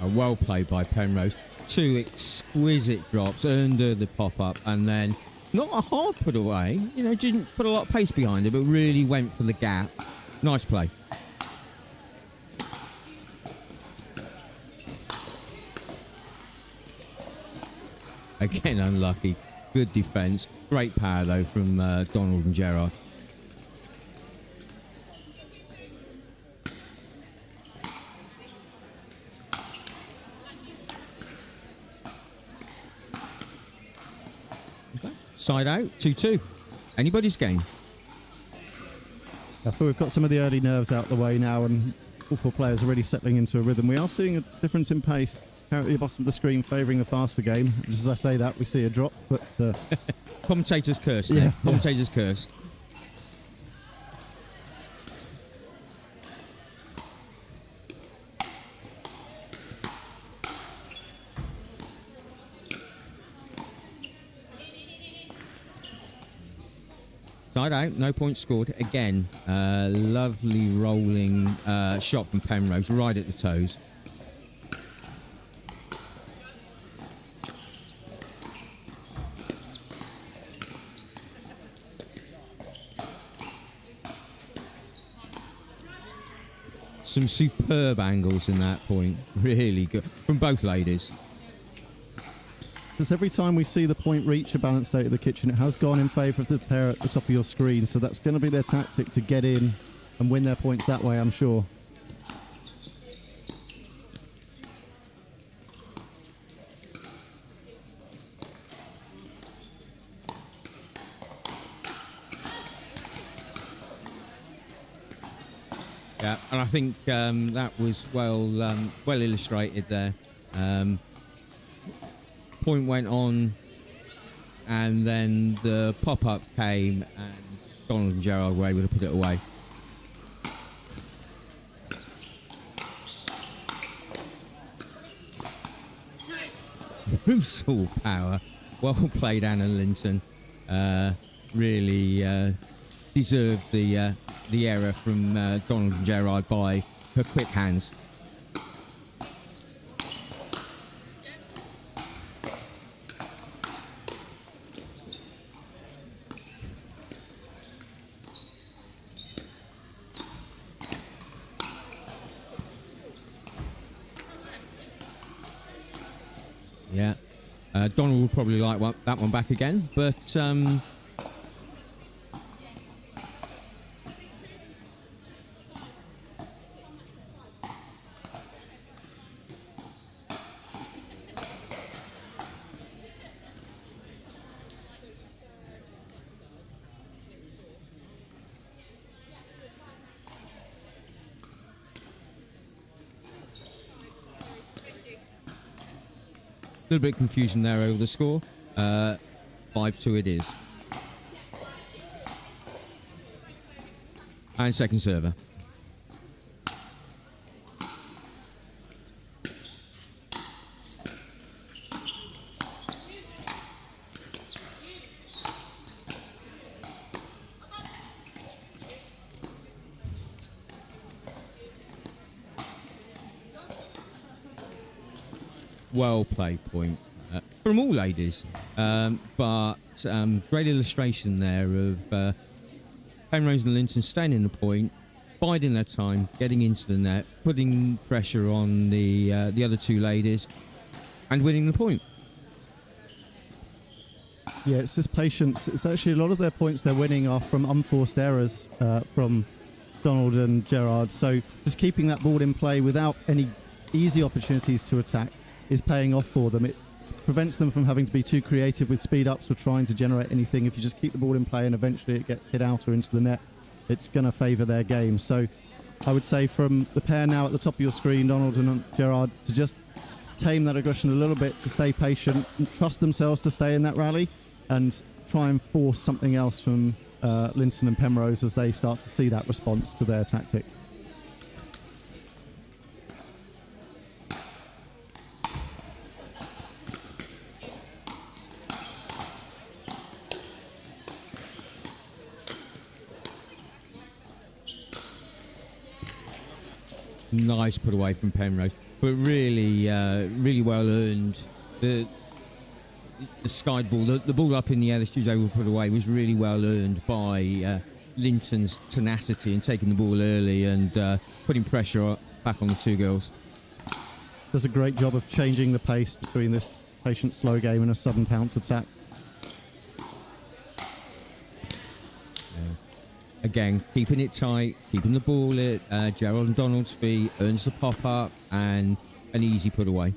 Well played by Penrose. Two exquisite drops, earned her the pop-up, and then not a hard put away, you know, didn't put a lot of pace behind it, but really went for the gap. Nice play. Again, unlucky. Good defence. Great power, though, from Donald and Jerrard. Side out, 2-2. Anybody's game. I feel we've got some of the early nerves out the way now, and all four players are really settling into a rhythm. We are seeing a difference in pace. Currently, the bottom of the screen favouring the faster game. Just as I say that, we see a drop, but... Commentator's curse, yeah. Commentator's curse. Side out, no points scored. Again, lovely rolling shot from Penrose, right at the toes. Some superb angles in that point. Really good. From both ladies. Because every time we see the point reach a balanced state of the kitchen, it has gone in favour of the pair at the top of your screen. So that's going to be their tactic to get in and win their points that way, I'm sure. Yeah, and I think that was well illustrated there. Point went on, and then the pop-up came, and Donald and Jerrard were able to put it away. Brutal power. Well played, Anna Linton. really deserved the error from Donald and Jerrard by her quick hands. Yeah, Donald will probably like that one back again, but a little bit of confusion there over the score. 5-2 it is. And second server. Well played point from all ladies, but great illustration there of Penrose and Linton staying in the point, biding their time, getting into the net, putting pressure on the other two ladies, and winning the point. Yeah, it's this patience. It's actually a lot of their points they're winning are from unforced errors from Donald and Jerrard. So just keeping that ball in play without any easy opportunities to attack is paying off for them. It prevents them from having to be too creative with speed ups or trying to generate anything. If you just keep the ball in play and eventually it gets hit out or into the net, it's going to favour their game. So I would say from the pair now at the top of your screen, Donald and Jerrard, to just tame that aggression a little bit, to stay patient and trust themselves to stay in that rally and try and force something else from Linton and Penrose as they start to see that response to their tactic. Nice put away from Penrose, but really, really well earned. The sky ball, the ball up in the air that she was able to put away was really well earned by Linton's tenacity and taking the ball early and putting pressure back on the two girls. Does a great job of changing the pace between this patient slow game and a sudden pounce attack. Again, keeping it tight, keeping the ball at Gerald and Donald's feet, earns the pop-up and an easy put away.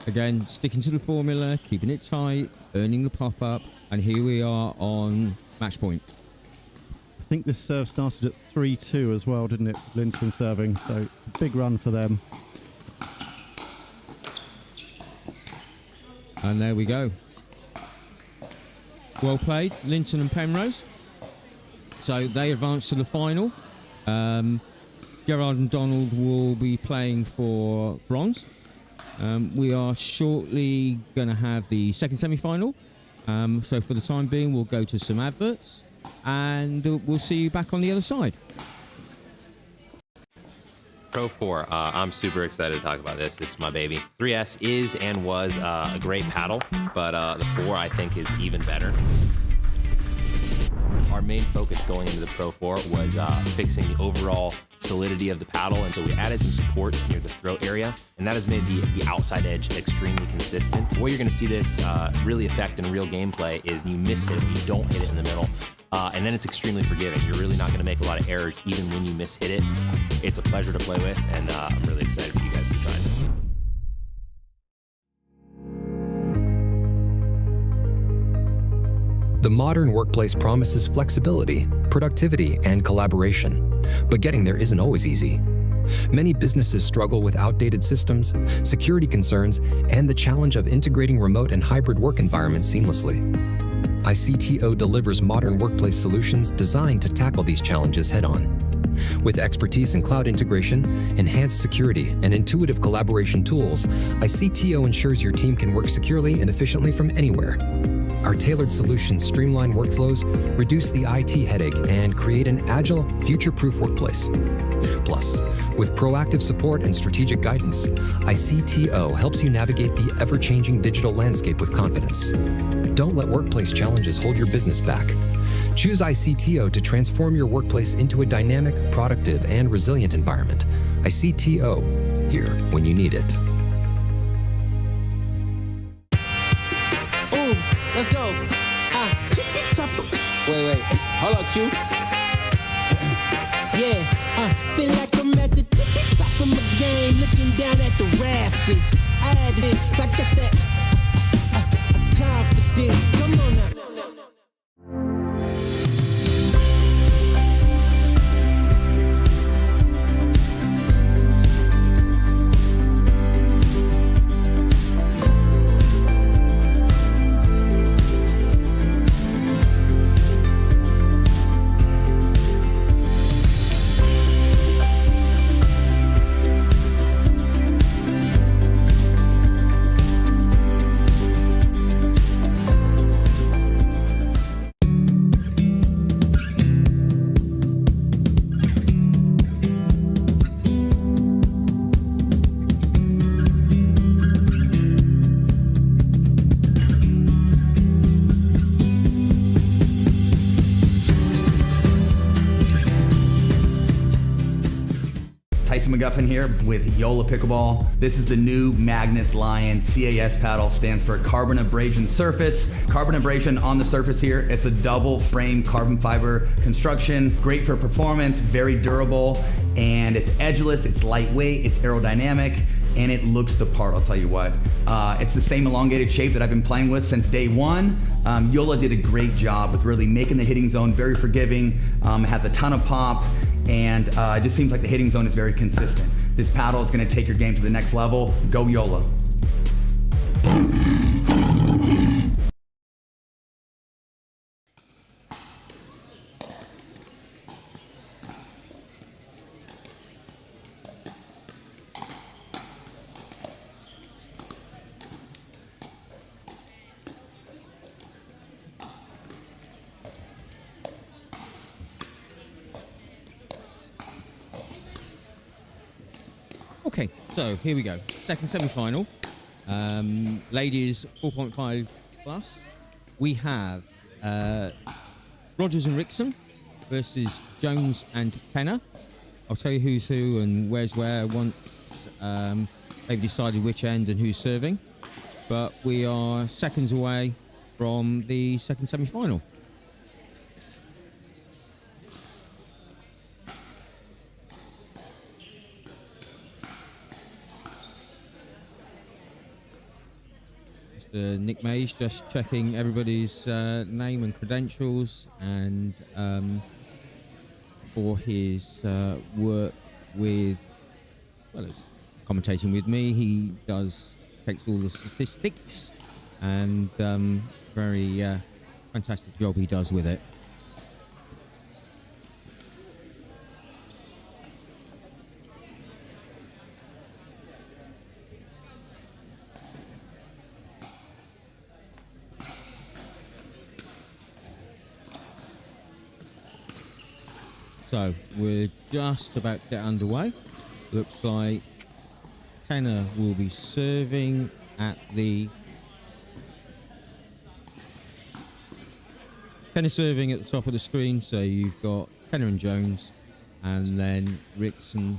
Again, sticking to the formula, keeping it tight, earning the pop-up, and here we are on match point. I think this serve started at 3-2 as well, didn't it? Linton serving, so big run for them. And there we go. Well played, Linton and Penrose. So they advance to the final. Jerrard and Donald will be playing for bronze. We are shortly going to have the second semi-final. So for the time being, we'll go to some adverts and we'll see you back on the other side. Pro 4, I'm super excited to talk about this. This is my baby. 3S is and was a great paddle, but the 4 I think is even better. Our main focus going into the Pro 4 was fixing the overall solidity of the paddle, and so we added some supports near the throat area, and that has made the outside edge extremely consistent. Where you're going to see this really affect in real gameplay is you miss it, you don't hit it in the middle. and then it's extremely forgiving. You're really not going to make a lot of errors even when you miss hit it. It's a pleasure to play with, and I'm really excited for you guys to try this. The modern workplace promises flexibility, productivity, and collaboration, but getting there isn't always easy. Many businesses struggle with outdated systems, security concerns, and the challenge of integrating remote and hybrid work environments seamlessly. ICTO delivers modern workplace solutions designed to tackle these challenges head-on. With expertise in cloud integration, enhanced security, and intuitive collaboration tools, ICTO ensures your team can work securely and efficiently from anywhere. Our tailored solutions streamline workflows, reduce the IT headache, and create an agile, future-proof workplace. Plus, with proactive support and strategic guidance, ICTO helps you navigate the ever-changing digital landscape with confidence. Don't let workplace challenges hold your business back. Choose ICTO to transform your workplace into a dynamic, productive, and resilient environment. ICTO, here when you need it. Ooh, let's go. Wait, hold on, Q. Yeah, feel like I'm at the tippy top of my game, looking down at the rafters. I had it, I got that confidence. Come on now. McGuffin here with JOOLA Pickleball. This is the new Magnus Lion. CAS paddle stands for carbon abrasion surface. Carbon abrasion on the surface here. It's a double frame carbon fiber construction. Great for performance, very durable, and it's edgeless, it's lightweight, it's aerodynamic, and it looks the part, I'll tell you what. It's the same elongated shape that I've been playing with since day one. JOOLA did a great job with really making the hitting zone very forgiving. It has a ton of pop, and it just seems like the hitting zone is very consistent. This paddle is going to take your game to the next level. Go JOOLA. Okay, so here we go. Second semi-final. Ladies 4.5 plus. We have Rogers and Wrixon versus Jones and Kenna. I'll tell you who's who and where's where once they've decided which end and who's serving. But we are seconds away from the second semi-final. Nick Mays just checking everybody's name and credentials, and for his work with, well, it's commentating with me. He takes all the statistics, and very fantastic job he does with it. So we're just about to get underway. Looks like Kenna will be serving at the... Kenna serving at the top of the screen, so you've got Kenna and Jones, and then Wrixon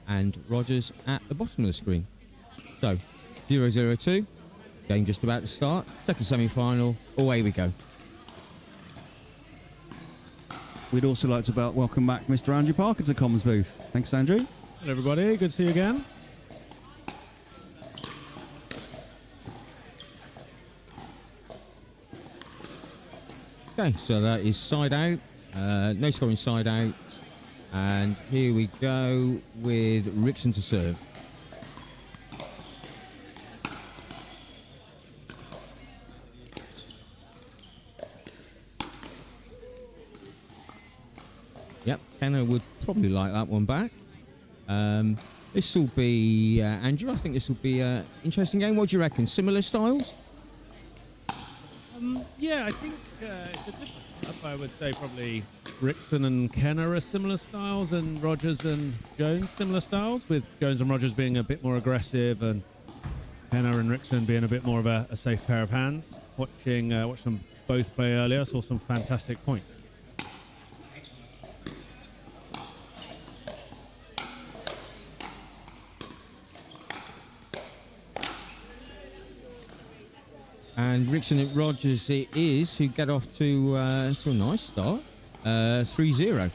and Rogers at the bottom of the screen. So 0-0-2, game just about to start. Second semi-final, away we go. we'd also like to welcome back Mr. Andrew Parker to the Commons booth. Thanks, Andrew. Hello, everybody. Good to see you again. Okay, so that is side out. No scoring side out. And here we go with Wrixon to serve. Yep, Kenna would probably like that one back. This will be, Andrew, I think this will be an interesting game. What do you reckon? Similar styles? Yeah, I think it's a different setup. I would say probably Wrixon and Kenna are similar styles, and Rogers and Jones similar styles, with Jones and Rogers being a bit more aggressive and Kenna and Wrixon being a bit more of a safe pair of hands. Watched them both play earlier, saw some fantastic points. And Wrixon and Rogers it is, who get off to a nice start. 3-0.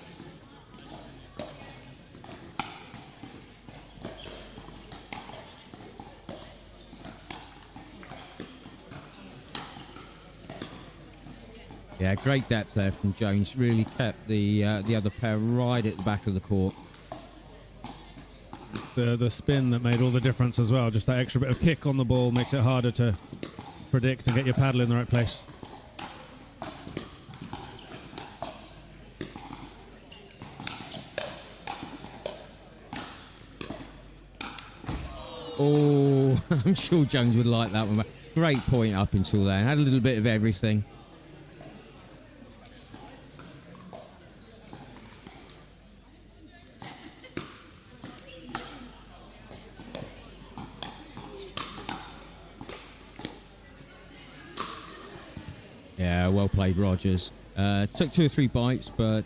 Yeah, great depth there from Jones. Really kept the other pair right at the back of the court. It's the spin that made all the difference as well. Just that extra bit of kick on the ball makes it harder to predict and get your paddle in the right place. Oh, I'm sure Jones would like that one. Great point up until then. Had a little bit of everything. Yeah, well played, Rogers. Took 2 or 3 bites, but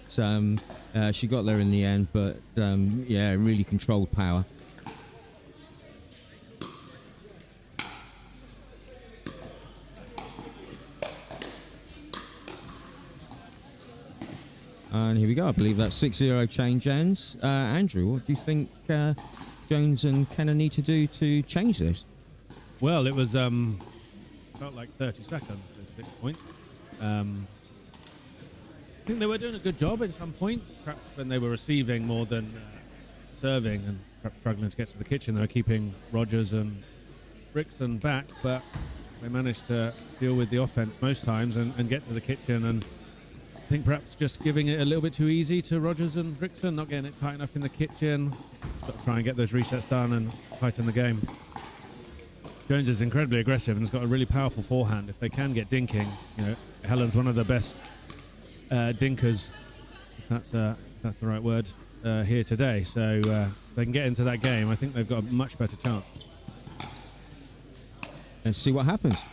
she got there in the end. But yeah, really controlled power. And here we go. I believe that 6-0 change ends. Andrew, what do you think Jones and Kenna need to do to change this? Well, it was felt like 30 seconds with 6 points. I think they were doing a good job in some points, perhaps when they were receiving more than serving, and perhaps struggling to get to the kitchen. They were keeping Rogers and Wrixon back, but they managed to deal with the offense most times and get to the kitchen. And I think perhaps just giving it a little bit too easy to Rogers and Wrixon, not getting it tight enough in the kitchen. Just got to try and get those resets done and tighten the game. Jones is incredibly aggressive and has got a really powerful forehand. If they can get dinking, you know, Helen's one of the best dinkers, if that's the right word, here today. So they can get into that game. I think they've got a much better chance. Let's see what happens.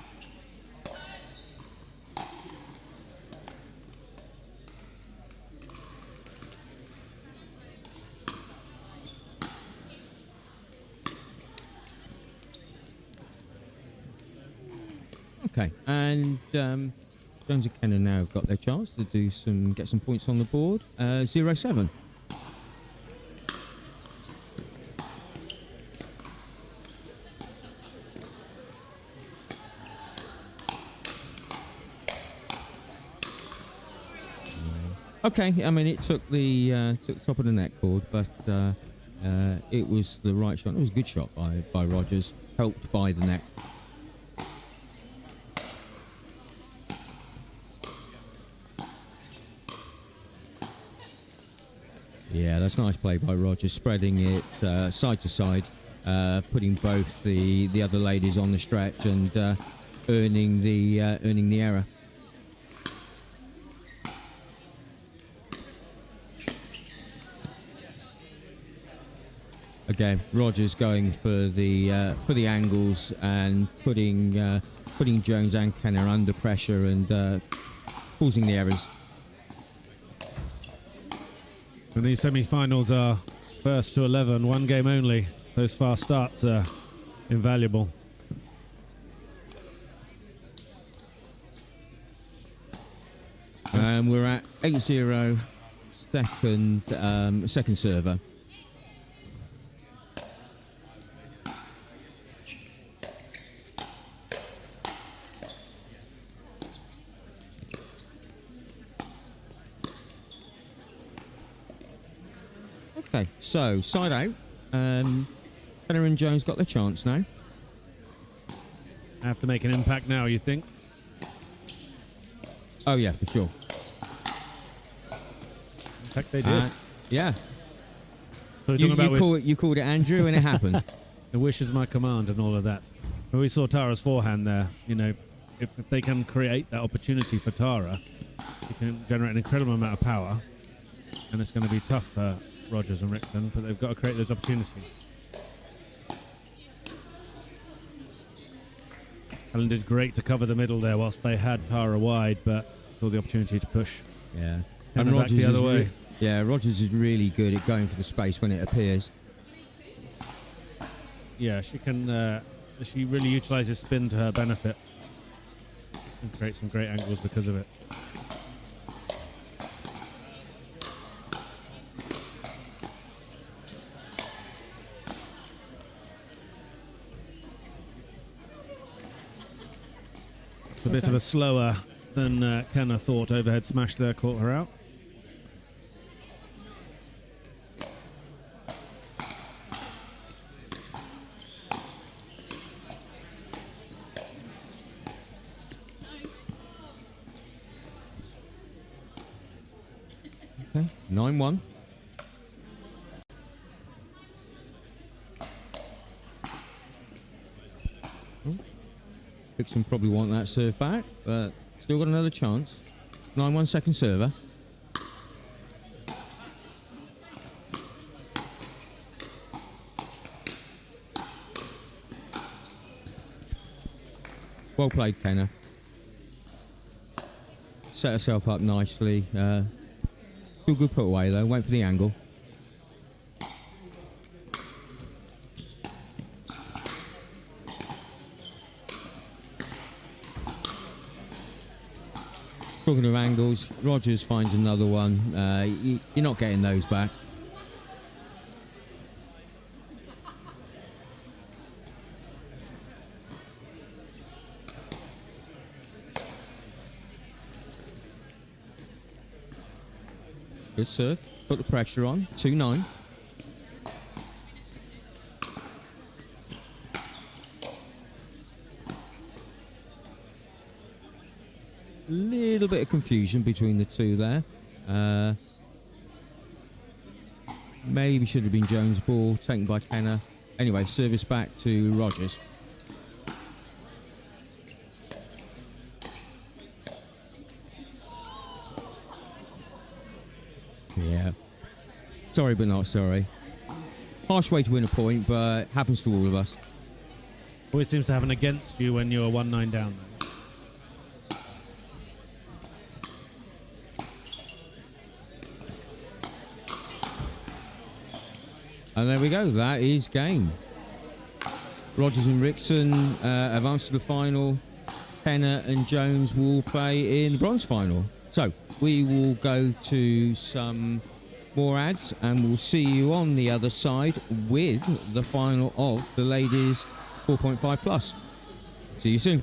Okay, and Jones and Kenna now have got their chance to get some points on the board. 0-7. Okay, I mean, it took the top of the net cord, but it was the right shot. It was a good shot by Rogers, helped by the net. Yeah, that's nice play by Rogers, spreading it side to side, putting both the other ladies on the stretch and earning the error. Again, Rogers going for the angles and putting Jones and Kenna under pressure and causing the errors. And these semi-finals are first to 11, one game only. Those fast starts are invaluable. And we're at 8-0 second server. Okay, so side out. Kenna and Jones got their chance now. Have to make an impact now, you think? Oh yeah, for sure. In fact, they did. Yeah. So You called it Andrew, and it happened. The wish is my command and all of that. But we saw Tara's forehand there. You know, if they can create that opportunity for Tara, it can generate an incredible amount of power. And it's going to be tough for Rogers and Wrixon, but they've got to create those opportunities. Alan did great to cover the middle there whilst they had Tara wide, but saw the opportunity to push. Yeah. And Rogers back the other way. Rogers is really good at going for the space when it appears. Yeah, she can. She really utilises spin to her benefit and create some great angles because of it. A bit of a slower than Kenna thought overhead smash there caught her out. Okay, 9-1. Wrixon probably want that serve back, but still got another chance. 9-1 second server. Well played, Kenna. Set herself up nicely. Still good put away though. Went for the angle. Talking of angles, Rogers finds another one. You're not getting those back. Good serve. Put the pressure on. 2-9. Little bit of confusion between the two there. Maybe should have been Jones' ball taken by Kenna. Anyway, service back to Rogers. Yeah. Sorry, but not sorry. Harsh way to win a point, but happens to all of us. Always seems to happen against you when you're 1-9 down there. And there we go. That is game. Rogers and Wrixon advance to the final. Kenna and Jones will play in the bronze final. So we will go to some more ads and we'll see you on the other side with the final of the ladies 4.5 plus. See you soon.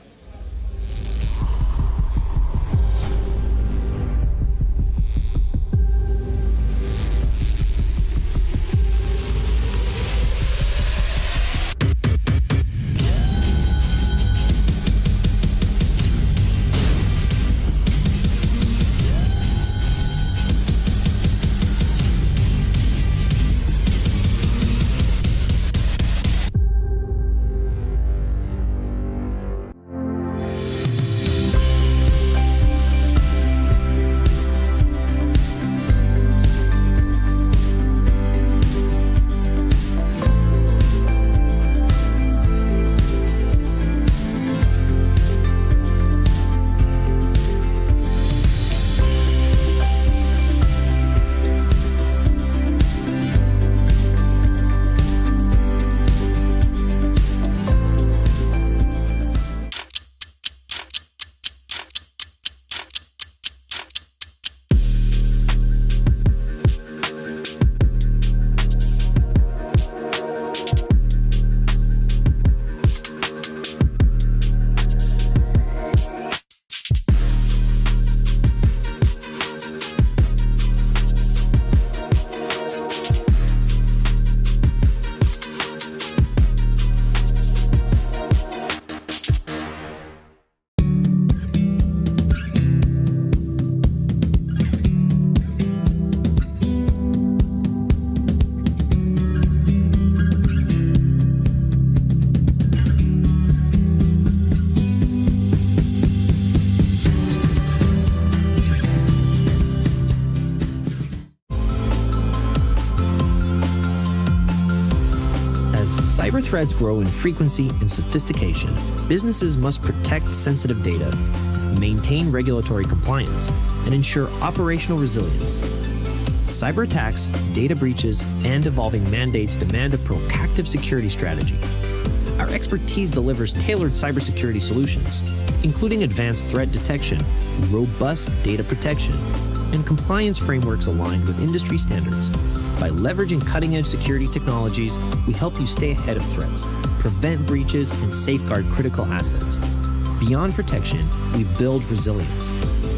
threats grow in frequency and sophistication, businesses must protect sensitive data, maintain regulatory compliance, and ensure operational resilience. Cyber attacks, data breaches, and evolving mandates demand a proactive security strategy. Our expertise delivers tailored cybersecurity solutions, including advanced threat detection, robust data protection, and compliance frameworks aligned with industry standards. By leveraging cutting-edge security technologies, we help you stay ahead of threats, prevent breaches, and safeguard critical assets. Beyond protection, we build resilience.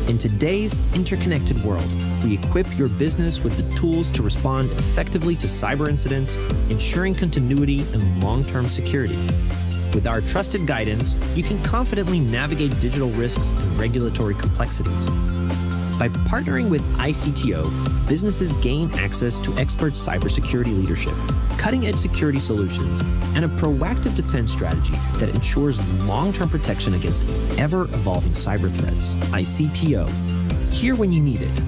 In today's interconnected world, we equip your business with the tools to respond effectively to cyber incidents, ensuring continuity and long-term security. With our trusted guidance, you can confidently navigate digital risks and regulatory complexities. By partnering with ICTO, businesses gain access to expert cybersecurity leadership, cutting-edge security solutions, and a proactive defense strategy that ensures long-term protection against ever-evolving cyber threats. ICTO, here when you need it.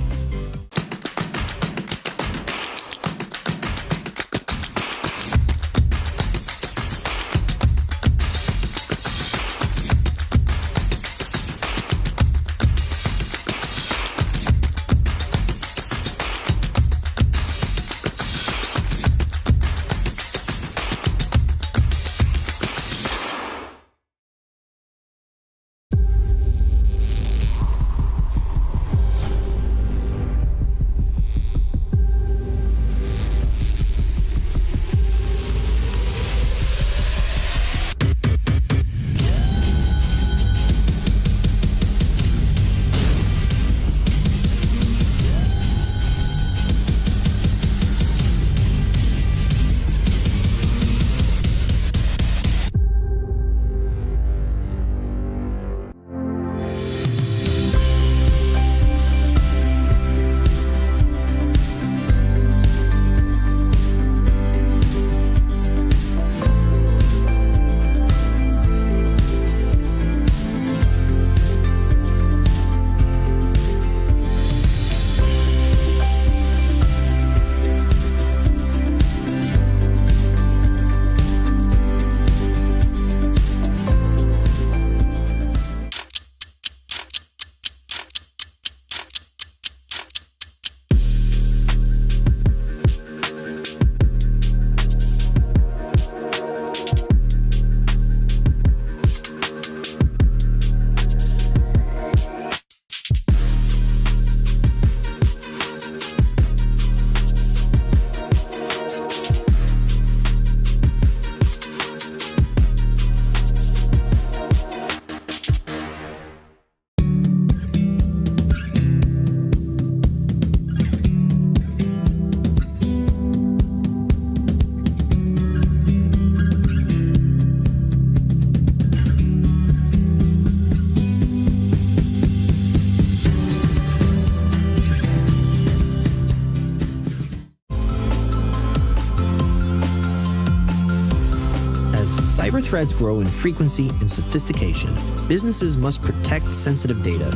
Cyber threats grow in frequency and sophistication. Businesses must protect sensitive data,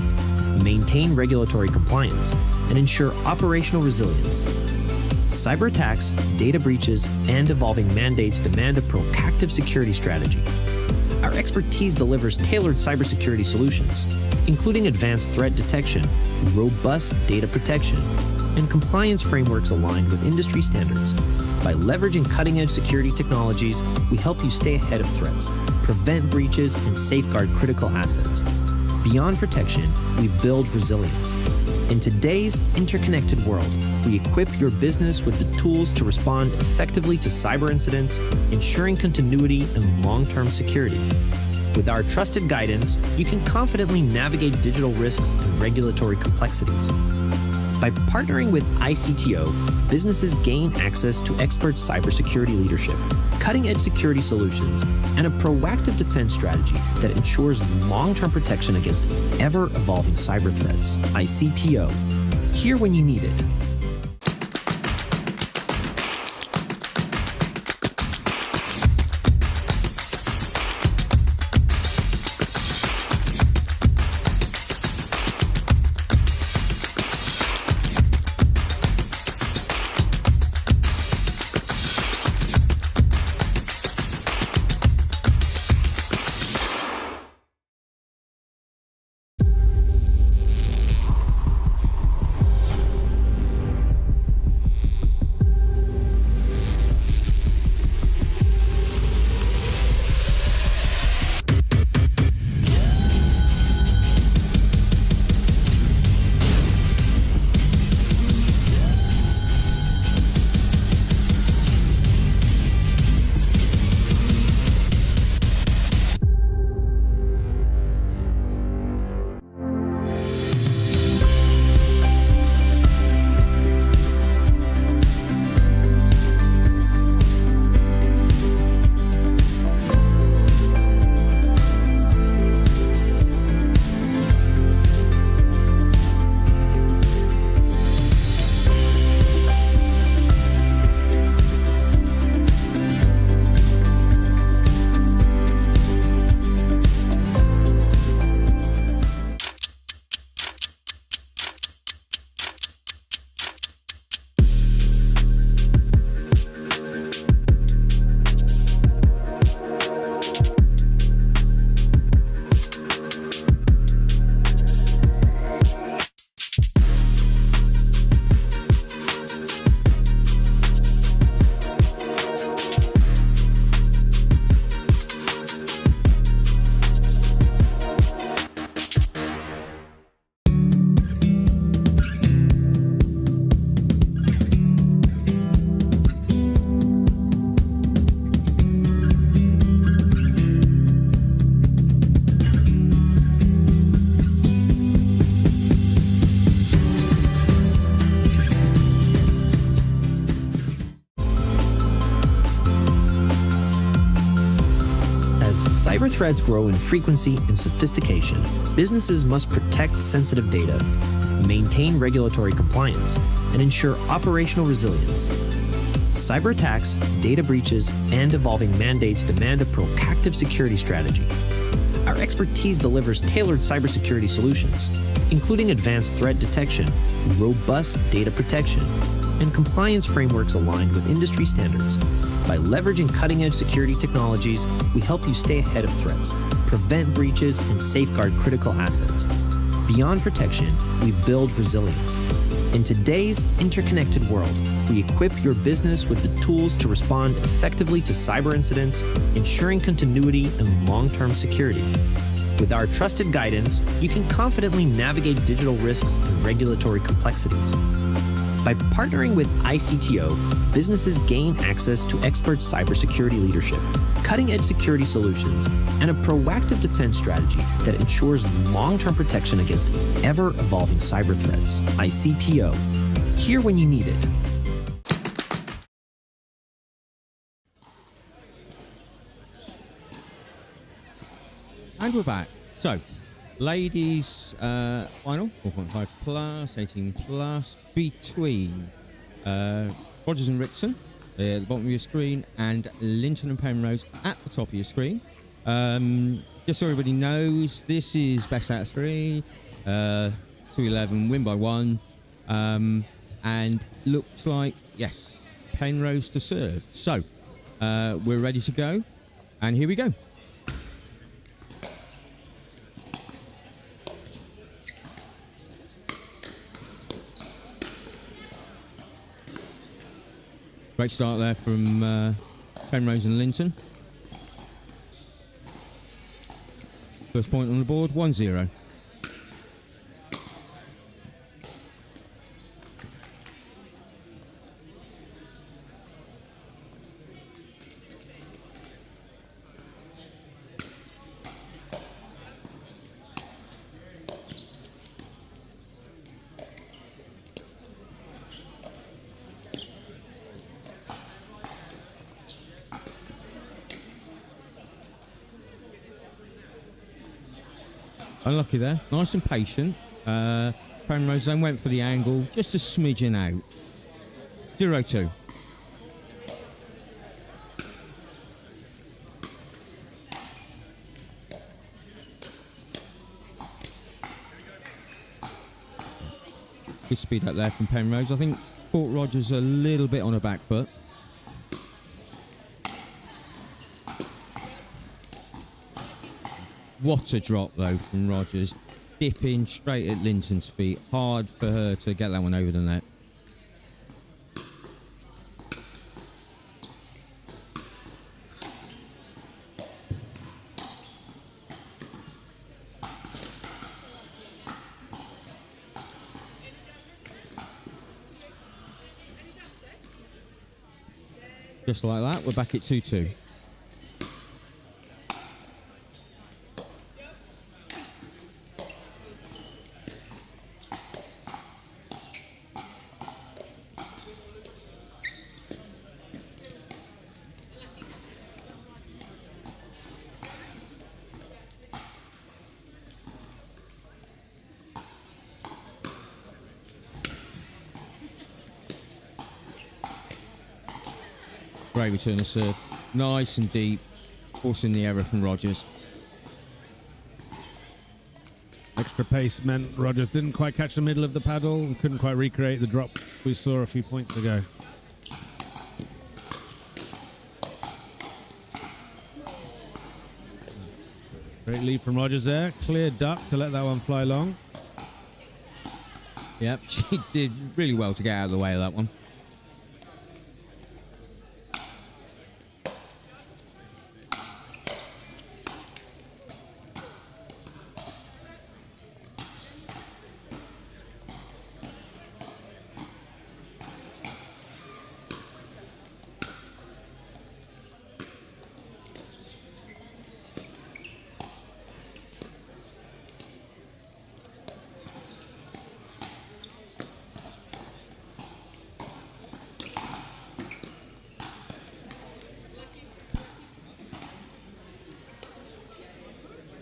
maintain regulatory compliance, and ensure operational resilience. Cyber attacks, data breaches, and evolving mandates demand a proactive security strategy. Our expertise delivers tailored cybersecurity solutions, including advanced threat detection, robust data protection, and compliance frameworks aligned with industry standards. By leveraging cutting-edge security technologies, we help you stay ahead of threats, prevent breaches, and safeguard critical assets. Beyond protection, we build resilience. In today's interconnected world, we equip your business with the tools to respond effectively to cyber incidents, ensuring continuity and long-term security. With our trusted guidance, you can confidently navigate digital risks and regulatory complexities. By partnering with ICTO, businesses gain access to expert cybersecurity leadership, cutting-edge security solutions, and a proactive defense strategy that ensures long-term protection against ever-evolving cyber threats. ICTO, here when you need it. cyber threats grow in frequency and sophistication, businesses must protect sensitive data, maintain regulatory compliance, and ensure operational resilience. Cyber attacks, data breaches, and evolving mandates demand a proactive security strategy. Our expertise delivers tailored cybersecurity solutions, including advanced threat detection, robust data protection, and compliance frameworks aligned with industry standards. By leveraging cutting-edge security technologies, we help you stay ahead of threats, prevent breaches, and safeguard critical assets. Beyond protection, we build resilience. In today's interconnected world, we equip your business with the tools to respond effectively to cyber incidents, ensuring continuity and long-term security. With our trusted guidance, you can confidently navigate digital risks and regulatory complexities. By partnering with ICTO, businesses gain access to expert cybersecurity leadership, cutting-edge security solutions, and a proactive defense strategy that ensures long-term protection against ever-evolving cyber threats. ICTO, here when you need it. And we're back. So, ladies final, 4.5 plus, 18 plus, between Rogers and Wrixon at the bottom of your screen, and Linton and Penrose at the top of your screen. Just so everybody knows, this is best out of 3, 2-11, win by 1, and looks like, yes, Penrose to serve. So, we're ready to go, and here we go. Great start there from Penrose and Linton. First point on the board, 1-0. Unlucky there. Nice and patient. Penrose then went for the angle, just a smidgen out. 0-2. Good speed up there from Penrose. I think caught Rogers a little bit on a back foot. What a drop, though, from Rogers. Dipping straight at Linton's feet. Hard for her to get that one over the net. Just like that, we're back at 2-2. Great return of serve. Nice and deep. Forcing the error from Rogers. Extra pace meant Rogers didn't quite catch the middle of the paddle and couldn't quite recreate the drop we saw a few points ago. Great lead from Rogers there. Clear duck to let that one fly long. Yep, she did really well to get out of the way of that one.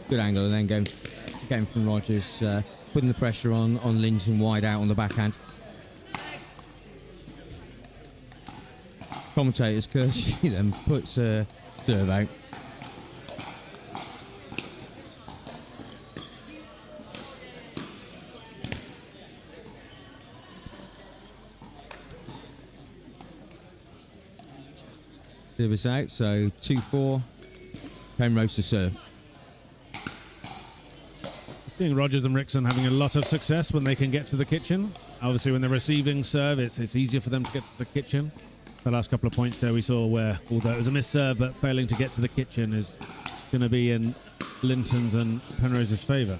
good angle, and then going from Rogers, putting the pressure on Linton wide out on the backhand. Commentators courtesy then puts serve out. Service out, so 2-4. Penrose to serve. Seeing Rogers and Wrixon having a lot of success when they can get to the kitchen. Obviously, when they're receiving serve, it's easier for them to get to the kitchen. The last couple of points there we saw where, although it was a missed serve, but failing to get to the kitchen is going to be in Linton's and Penrose's favour.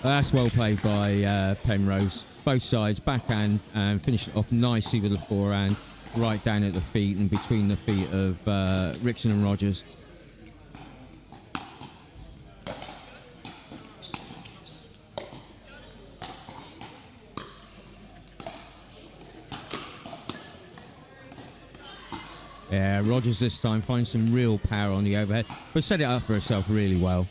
That's well played by Penrose. Both sides, backhand, and finished it off nicely with the forehand, right down at the feet and between the feet of Wrixon and Rogers. Yeah, Rogers this time finds some real power on the overhead, but set it up for herself really well.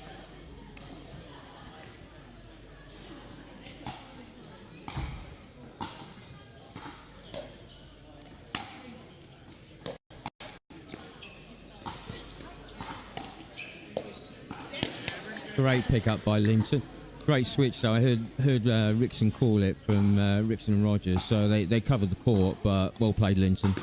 Great pick up by Linton. Great switch though. I heard Wrixon call it from Wrixon and Rogers, so they covered the court, but well played Linton.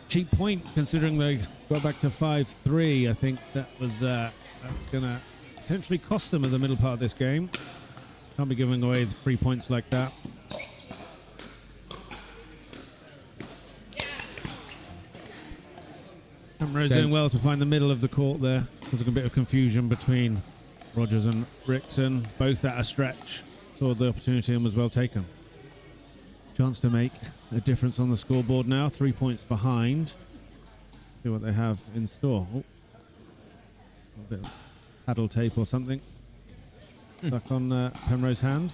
Cheap point considering they got back to 5-3. I think that was that's going to potentially cost them in the middle part of this game. Can't be giving away 3 points like that. Penrose doing well to find the middle of the court there. There's a bit of confusion between Rogers and Wrixon, both at a stretch. Saw the opportunity and was well taken. Chance to make a difference on the scoreboard now. 3 points behind. See what they have in store. Oh. A bit of paddle tape or something. Stuck on Penrose's hand.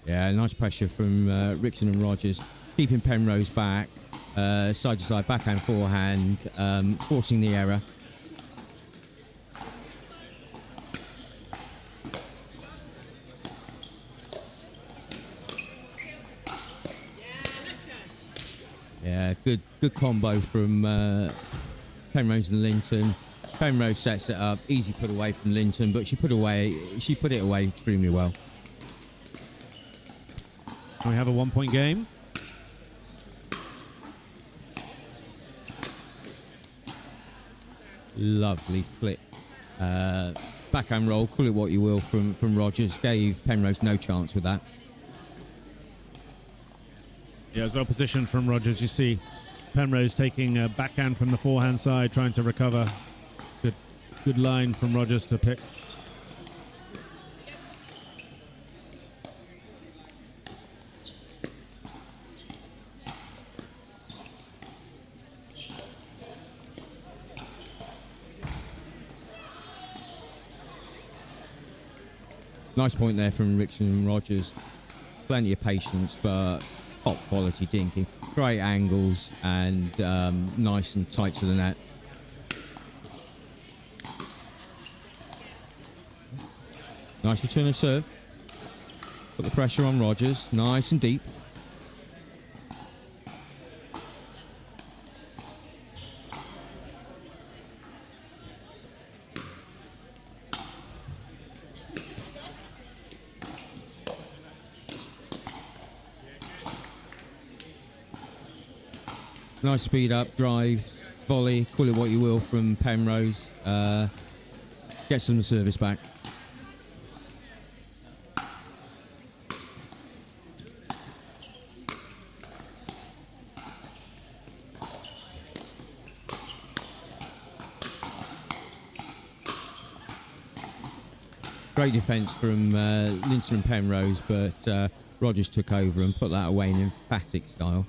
Yeah, nice pressure from Wrixon and Rogers, keeping Penrose back, side to side, backhand, forehand, forcing the error. Yeah, good combo from Penrose and Linton. Penrose sets it up, easy put away from Linton, but she put it away extremely well. We have a 1 point game. Lovely flip. Backhand roll, call it what you will, from Rogers. Gave Penrose no chance with that. Yeah, as well positioned from Rogers. You see Penrose taking a backhand from the forehand side, trying to recover. Good line from Rogers to pick. Nice point there from Wrixon and Rogers. Plenty of patience, but top quality dinking. Great angles and nice and tight to the net. Nice return of serve. Put the pressure on Rogers. Nice and deep. Nice speed up, drive, volley, call it what you will from Penrose. Gets them the service back. Great defence from Linton and Penrose, but Rogers took over and put that away in emphatic style.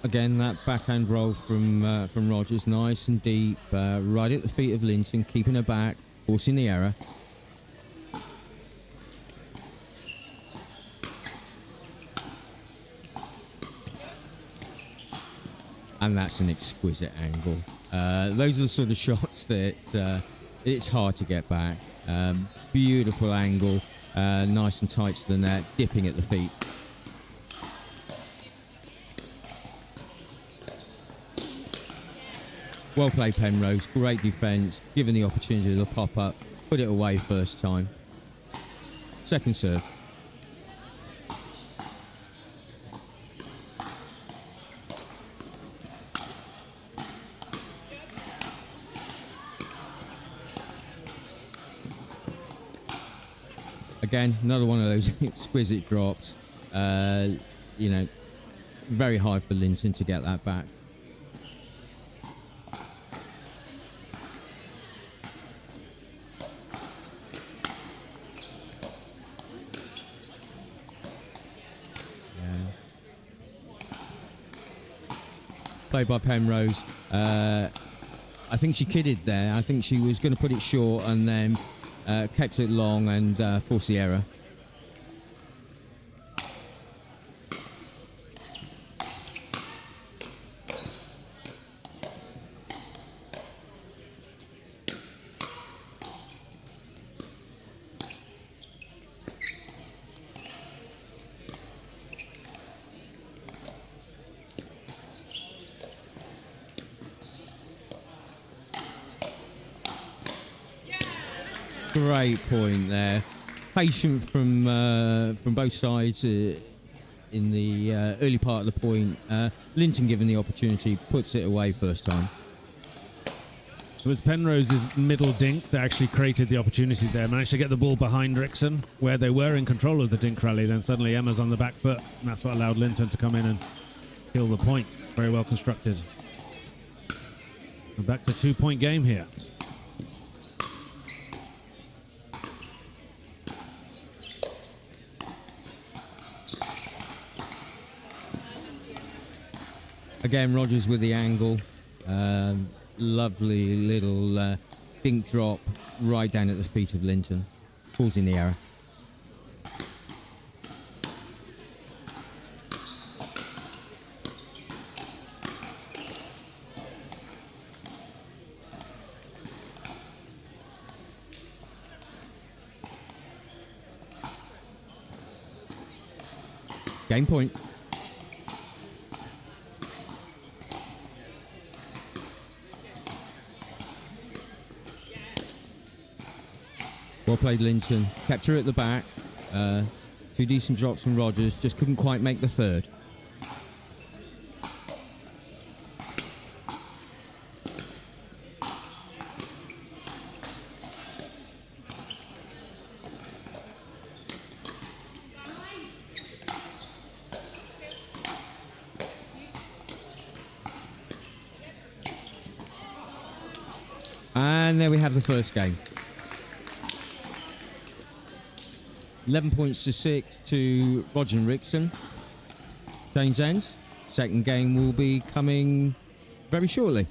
Again, that backhand roll from Rogers, nice and deep, right at the feet of Linton, keeping her back, forcing the error. And that's an exquisite angle. Those are the sort of shots that it's hard to get back. Beautiful angle, nice and tight to the net, dipping at the feet. Well played, Penrose. Great defence. Given the opportunity to pop up, put it away first time. Second serve. Again, another one of those exquisite drops. You know, very hard for Linton to get that back. Played by Penrose. I think she kidded there. I think she was going to put it short and then kept it long and forced the error. Great point there. Patient from both sides in the early part of the point. Linton, given the opportunity, puts it away first time. It was Penrose's middle dink that actually created the opportunity there. Managed to get the ball behind Wrixon, where they were in control of the dink rally. Then suddenly Emma's on the back foot, and that's what allowed Linton to come in and kill the point. Very well constructed. We're back to 2-point game here. Again, Rogers with the angle. Lovely little dink drop right down at the feet of Linton, causing the error. Game point. Well played, Linton. Kept her at the back. Two decent drops from Rogers. Just couldn't quite make the third. And there we have the first game. 11 points to 6 to Roger and Wrixon. Change ends. Second game will be coming very shortly.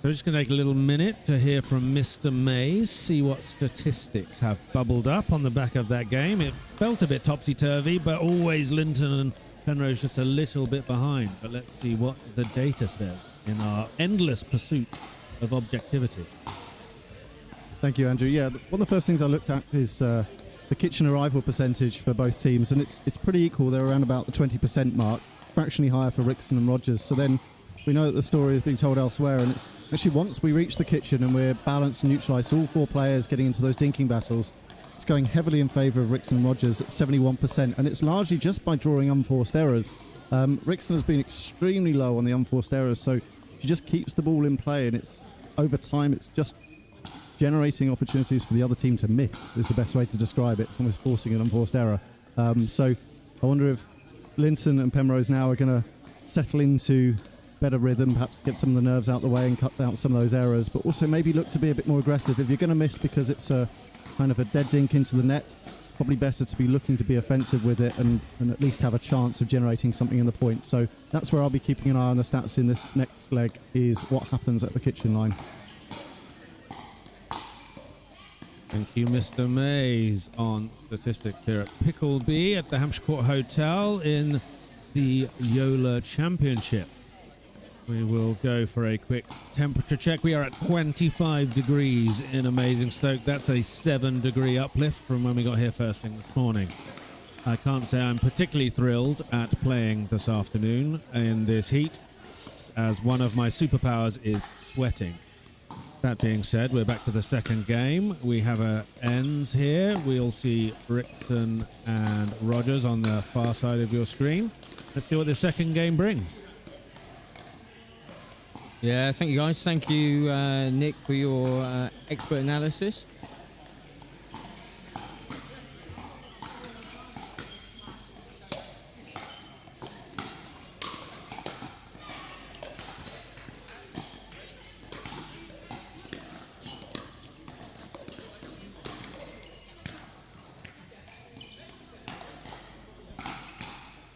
we're just going to take a little minute to hear from Mr. Mays, see what statistics have bubbled up on the back of that game. It felt a bit topsy-turvy, but always Linton and Penrose just a little bit behind. But let's see what the data says in our endless pursuit of objectivity. Thank you, Andrew. Yeah, one of the first things I looked at is the kitchen arrival percentage for both teams, and it's pretty equal. They're around about the 20% mark, fractionally higher for Wrixon and Rogers. So then we know that the story is being told elsewhere, and it's actually once we reach the kitchen and we're balanced and neutralised, all four players getting into those dinking battles, it's going heavily in favour of Wrixon and Rogers at 71%, and it's largely just by drawing unforced errors. Wrixon has been extremely low on the unforced errors, so she just keeps the ball in play, and it's over time it's just generating opportunities for the other team to miss is the best way to describe it. It's almost forcing an unforced error. So I wonder if Linton and Penrose now are going to settle into better rhythm, perhaps get some of the nerves out the way and cut out some of those errors, but also maybe look to be a bit more aggressive. If you're going to miss because it's a kind of a dead dink into the net, probably better to be looking to be offensive with it and at least have a chance of generating something in the point. So that's where I'll be keeping an eye on the stats in this next leg, is what happens at the kitchen line. Thank you, Mr. Mays, on statistics here at Pickleball at the Hampshire Court Hotel in the JOOLA Championship. We will go for a quick temperature check. We are at 25 degrees in Basingstoke. That's a 7-degree uplift from when we got here first thing this morning. I can't say I'm particularly thrilled at playing this afternoon in this heat, as one of my superpowers is sweating. That being said, we're back to the second game. We have ends here. We'll see Wrixon and Rogers on the far side of your screen. Let's see what the second game brings. Yeah, thank you guys. Thank you, Nick, for your expert analysis.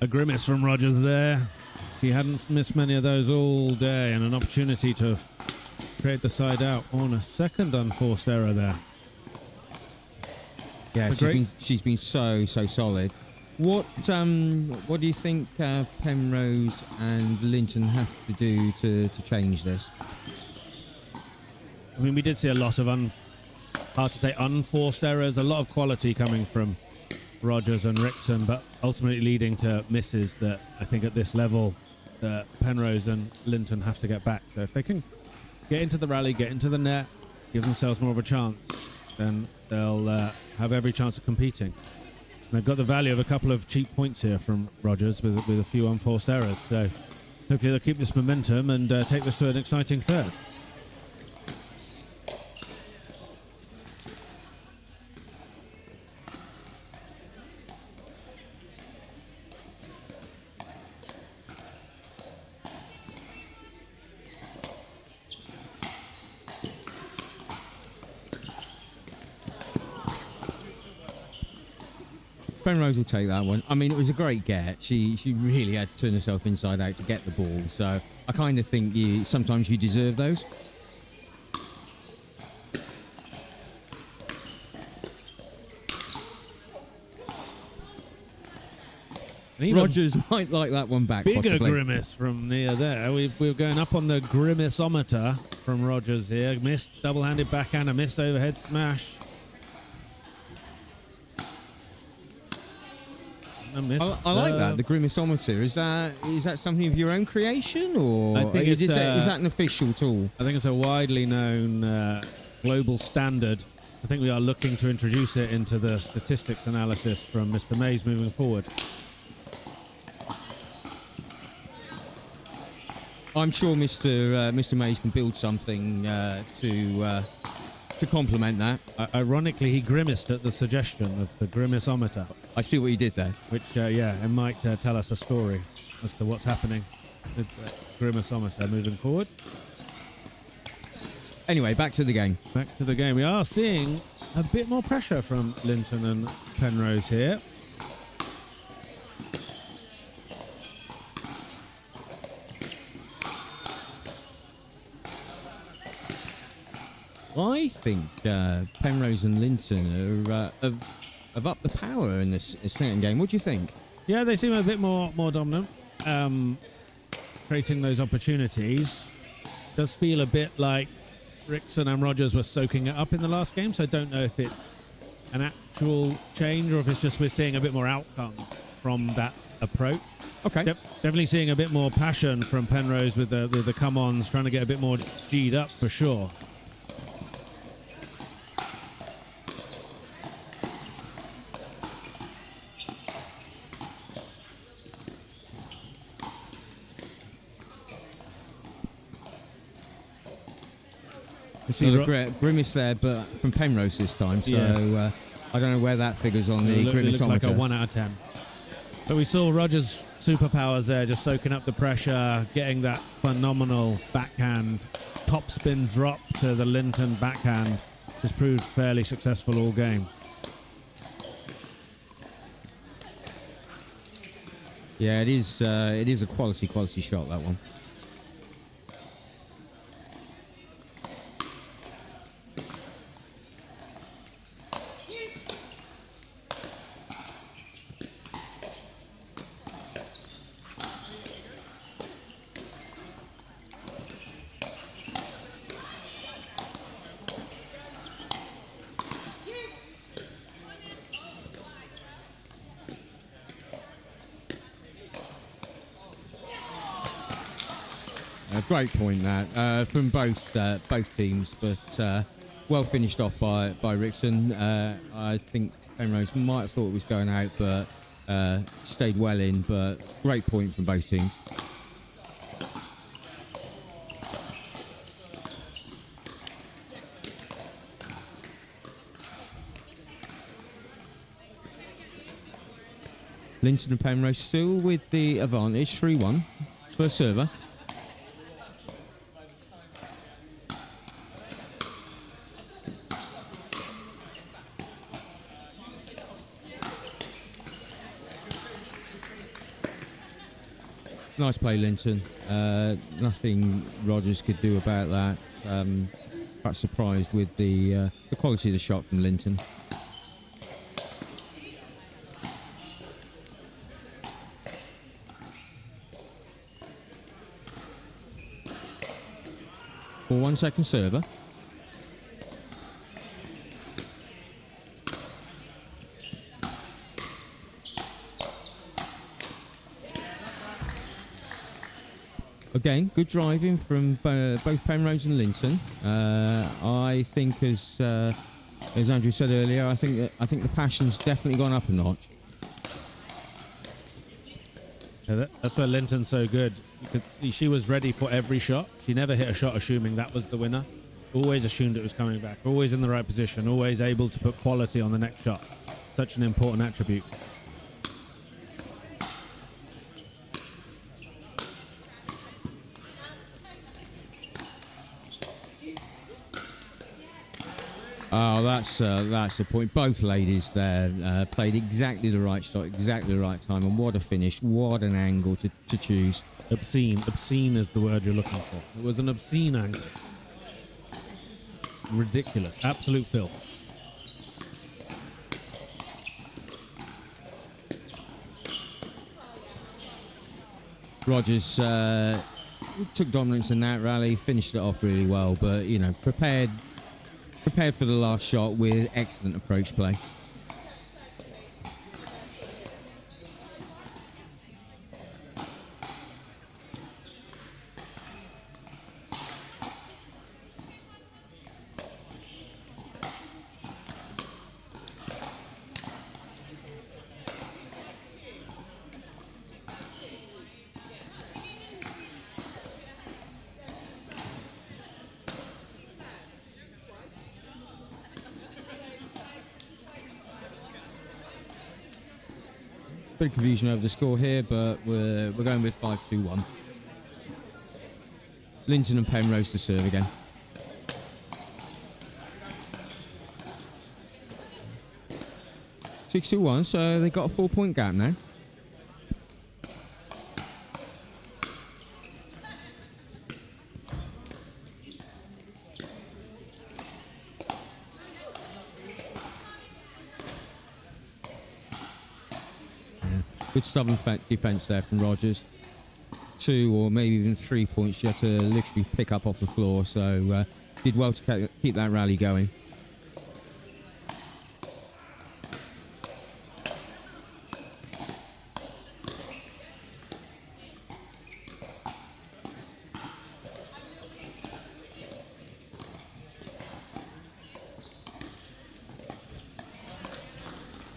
A grimace from Rogers there. He hadn't missed many of those all day, and an opportunity to create the side out on a second unforced error there. Yeah, she's been so solid. What do you think Penrose and Linton have to do to change this? I mean, we did see a lot of hard to say unforced errors, a lot of quality coming from Rogers and Wrixon, but ultimately leading to misses that I think at this level Penrose and Linton have to get back. So if they can get into the rally, get into the net, give themselves more of a chance, then they'll have every chance of competing. And they've got the value of a couple of cheap points here from Rogers with a few unforced errors. So hopefully they'll keep this momentum and take this to an exciting third. Penrose will take that one. I mean, it was a great get. She really had to turn herself inside out to get the ball. So I kind of think sometimes you deserve those. Rogers might like that one back. Bigger possibly. Grimace from near there. We're going up on the grimaceometer from Rogers here. Missed double-handed backhand, a missed overhead smash. I like that, the grimaceometer. Is that something of your own creation, or I think is that an official tool? I think it's a widely known global standard. I think we are looking to introduce it into the statistics analysis from Mr. Mays moving forward. I'm sure Mr. Mays can build something to complement that. Ironically, he grimaced at the suggestion of the grimaceometer. I see what you did there. Which, it might tell us a story as to what's happening with the grimaceometer moving forward. Anyway, back to the game. Back to the game. We are seeing a bit more pressure from Linton and Penrose here. I think Penrose and Linton have upped the power in this second game. What do you think? Yeah, they seem a bit more dominant, creating those opportunities. Does feel a bit like Wrixon and Rogers were soaking it up in the last game, so I don't know if it's an actual change or if it's just we're seeing a bit more outcomes from that approach. Okay. Definitely seeing a bit more passion from Penrose with the come-ons, trying to get a bit more G'd up for sure. Another grimace there, but from Penrose this time. So yes. I don't know where that figures on the grimace. Like a 1 out of 10. But we saw Rogers' superpowers there, just soaking up the pressure, getting that phenomenal backhand topspin drop to the Linton backhand. Has proved fairly successful all game. Yeah, it is a quality shot, that one. Great point that from both teams, but well finished off by Wrixon. I think Penrose might have thought it was going out, but stayed well in. But great point from both teams. Linton and Penrose still with the advantage, 3-1 for server. Nice play, Linton. Nothing Rogers could do about that. Quite surprised with the quality of the shot from Linton. For 1 second server. Again, good driving from both Penrose and Linton. I think, as Andrew said earlier, I think the passion's definitely gone up a notch. Yeah, that's where Linton's so good. You could see she was ready for every shot. She never hit a shot assuming that was the winner. Always assumed it was coming back. Always in the right position. Always able to put quality on the next shot. Such an important attribute. Oh, that's the point. Both ladies there played exactly the right shot, exactly the right time, and what a finish! What an angle to choose. Obscene is the word you're looking for. It was an obscene angle. Ridiculous, absolute filth. Rogers took dominance in that rally, finished it off really well, but you know, prepared for the last shot with excellent approach play. Bit of confusion over the score here, but we're going with 5-2-1. Linton and Penrose to serve again. (6-2-1), so they got a 4-point gap now. Good stubborn defence there from Rogers. 2 or maybe even 3 points she had to literally pick up off the floor, so did well to keep that rally going.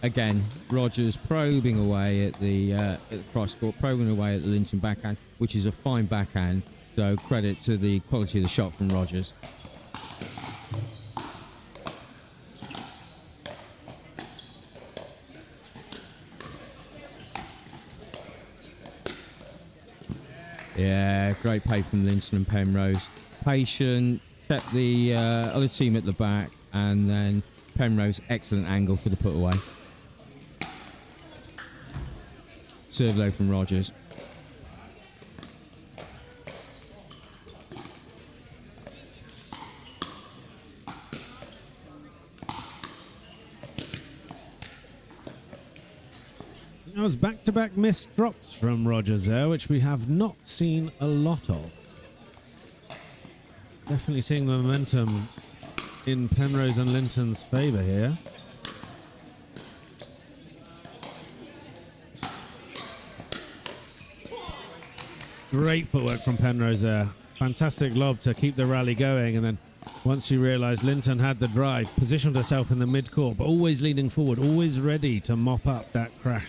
Again, Rogers probing away at the cross court, probing away at the Linton backhand, which is a fine backhand. So credit to the quality of the shot from Rogers. Yeah, great play from Linton and Penrose. Patient, kept the other team at the back, and then Penrose, excellent angle for the put away. Serve low from Rogers. That was back-to-back missed drops from Rogers there, which we have not seen a lot of. Definitely seeing the momentum in Penrose and Linton's favour here. Great footwork from Penrose there. Fantastic lob to keep the rally going, and then once you realised Linton had the drive, positioned herself in the mid-court, but always leaning forward, always ready to mop up that crash,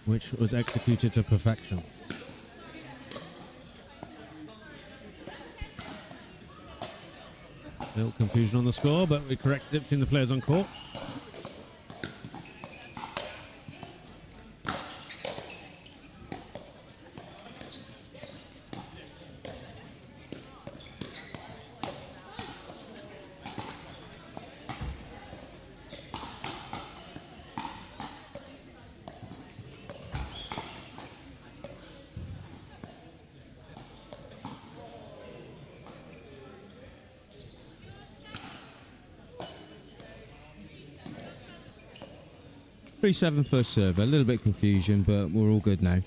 which was executed to perfection. Little confusion on the score, but we corrected it between the players on court. .37 first serve. A little bit of confusion, but we're all good now.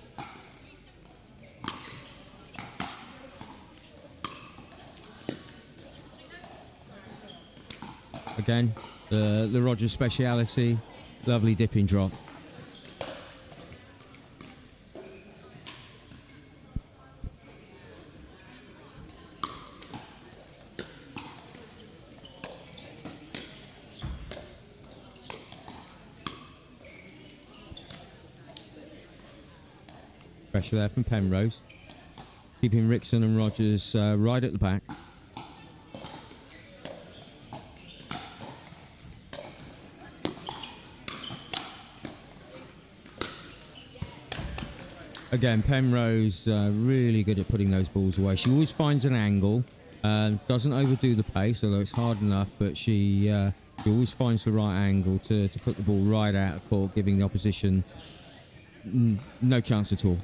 Again, the Rogers speciality. Lovely dipping drop. Pressure there from Penrose, keeping Wrixon and Rogers right at the back. Again, Penrose really good at putting those balls away. She always finds an angle, doesn't overdo the pace, although it's hard enough, but she always finds the right angle to put the ball right out of court, giving the opposition no chance at all.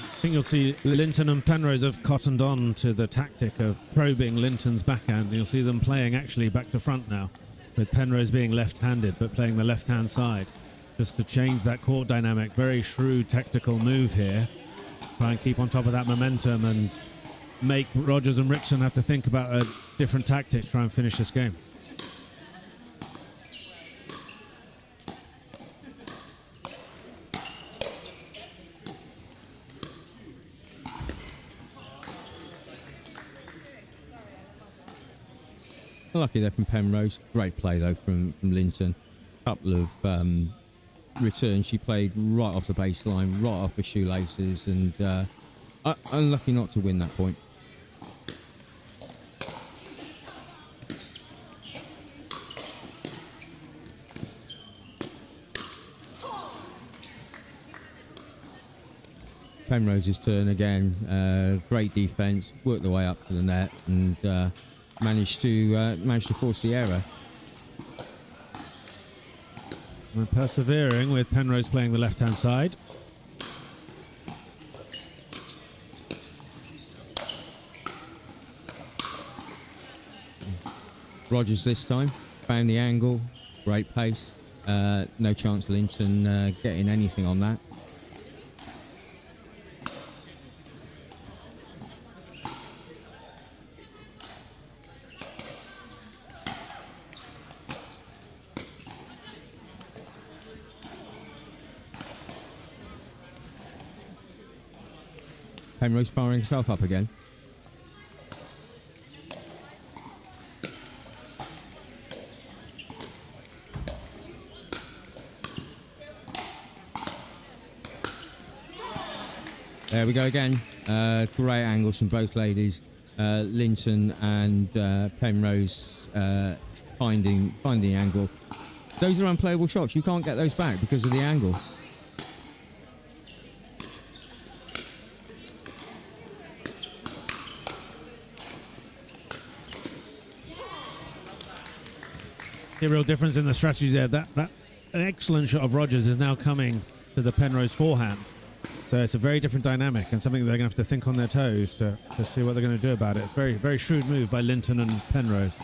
I think you'll see Linton and Penrose have cottoned on to the tactic of probing Linton's backhand. You'll see them playing actually back to front now, with Penrose being left-handed but playing the left-hand side, just to change that court dynamic. Very shrewd tactical move here. Try and keep on top of that momentum and make Rogers and Wrixon have to think about a different tactic to try and finish this game. Lucky there from Penrose. Great play though from Linton. Couple of returns. She played right off the baseline, right off the shoelaces, and unlucky not to win that point. Penrose's turn again. Great defence. Worked their way up to the net and managed to force the error. We're persevering with Penrose playing the left-hand side. Rogers this time. Found the angle. Great pace. No chance Linton getting anything on that. Penrose firing himself up again. There we go again. Great angles from both ladies. Linton and Penrose finding the angle. Those are unplayable shots. You can't get those back because of the angle. The real difference in the strategy there. That an excellent shot of Rogers is now coming to the Penrose forehand. So it's a very different dynamic and something they're going to have to think on their toes to see what they're going to do about it. It's a very, very shrewd move by Linton and Penrose.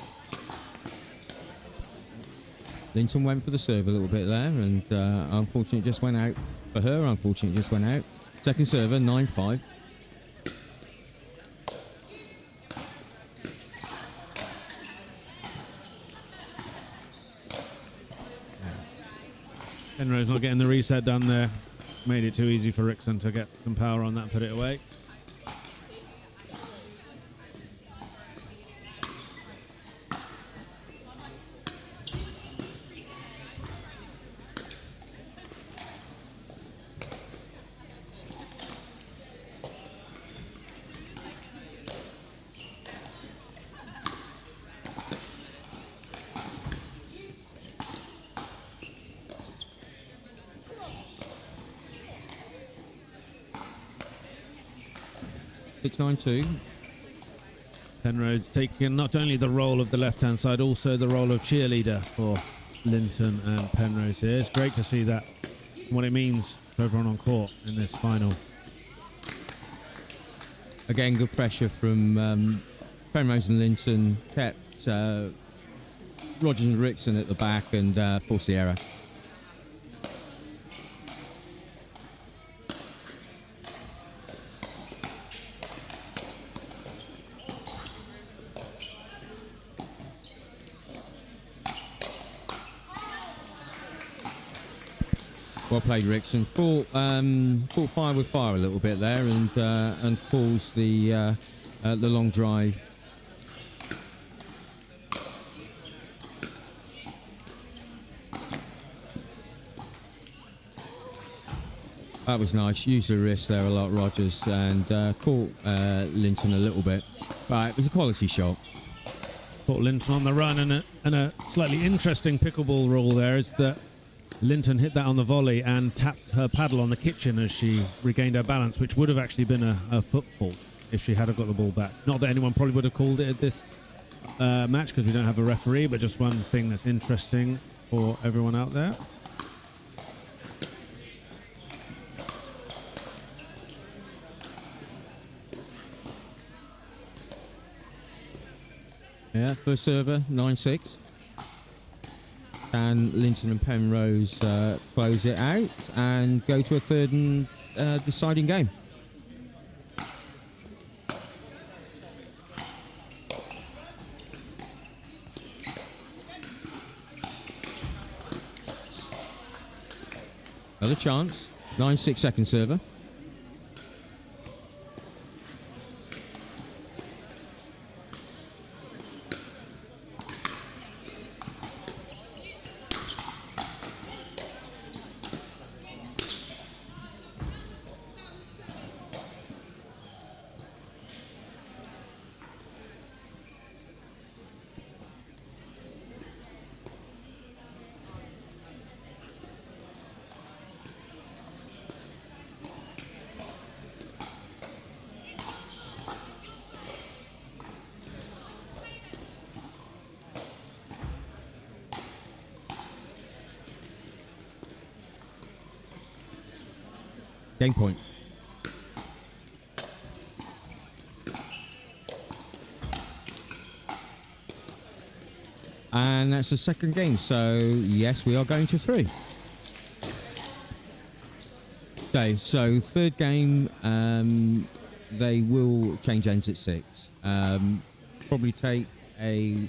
Linton went for the serve a little bit there, and unfortunately it just went out for her. Unfortunately it just went out. Second server, 9-5. Penrose not getting the reset done there. Made it too easy for Wrixon to get some power on that and put it away. It's 9-2. Penrose taking not only the role of the left-hand side, also the role of cheerleader for Linton and Penrose here. It's great to see that, what it means for everyone on court in this final. Again, good pressure from Penrose and Linton. Kept Rogers and Wrixon at the back and forced the error. Well played, Wrixon. Fought fire with fire a little bit there, and calls the long drive. That was nice. Used the wrist there a lot, Rogers, and caught Linton a little bit, but it was a quality shot. Caught Linton on the run, and a slightly interesting pickleball rule there is that Linton hit that on the volley and tapped her paddle on the kitchen as she regained her balance, which would have actually been a foot fault if she had got the ball back. Not that anyone probably would have called it at this match because we don't have a referee, but just one thing that's interesting for everyone out there. Yeah, first server, 9-6. And Linton and Penrose close it out and go to a third and deciding game. Another chance. 9-6 second server. Game point. And that's the second game. So, yes, we are going to 3. Okay, so third game, they will change ends at 6. Probably take a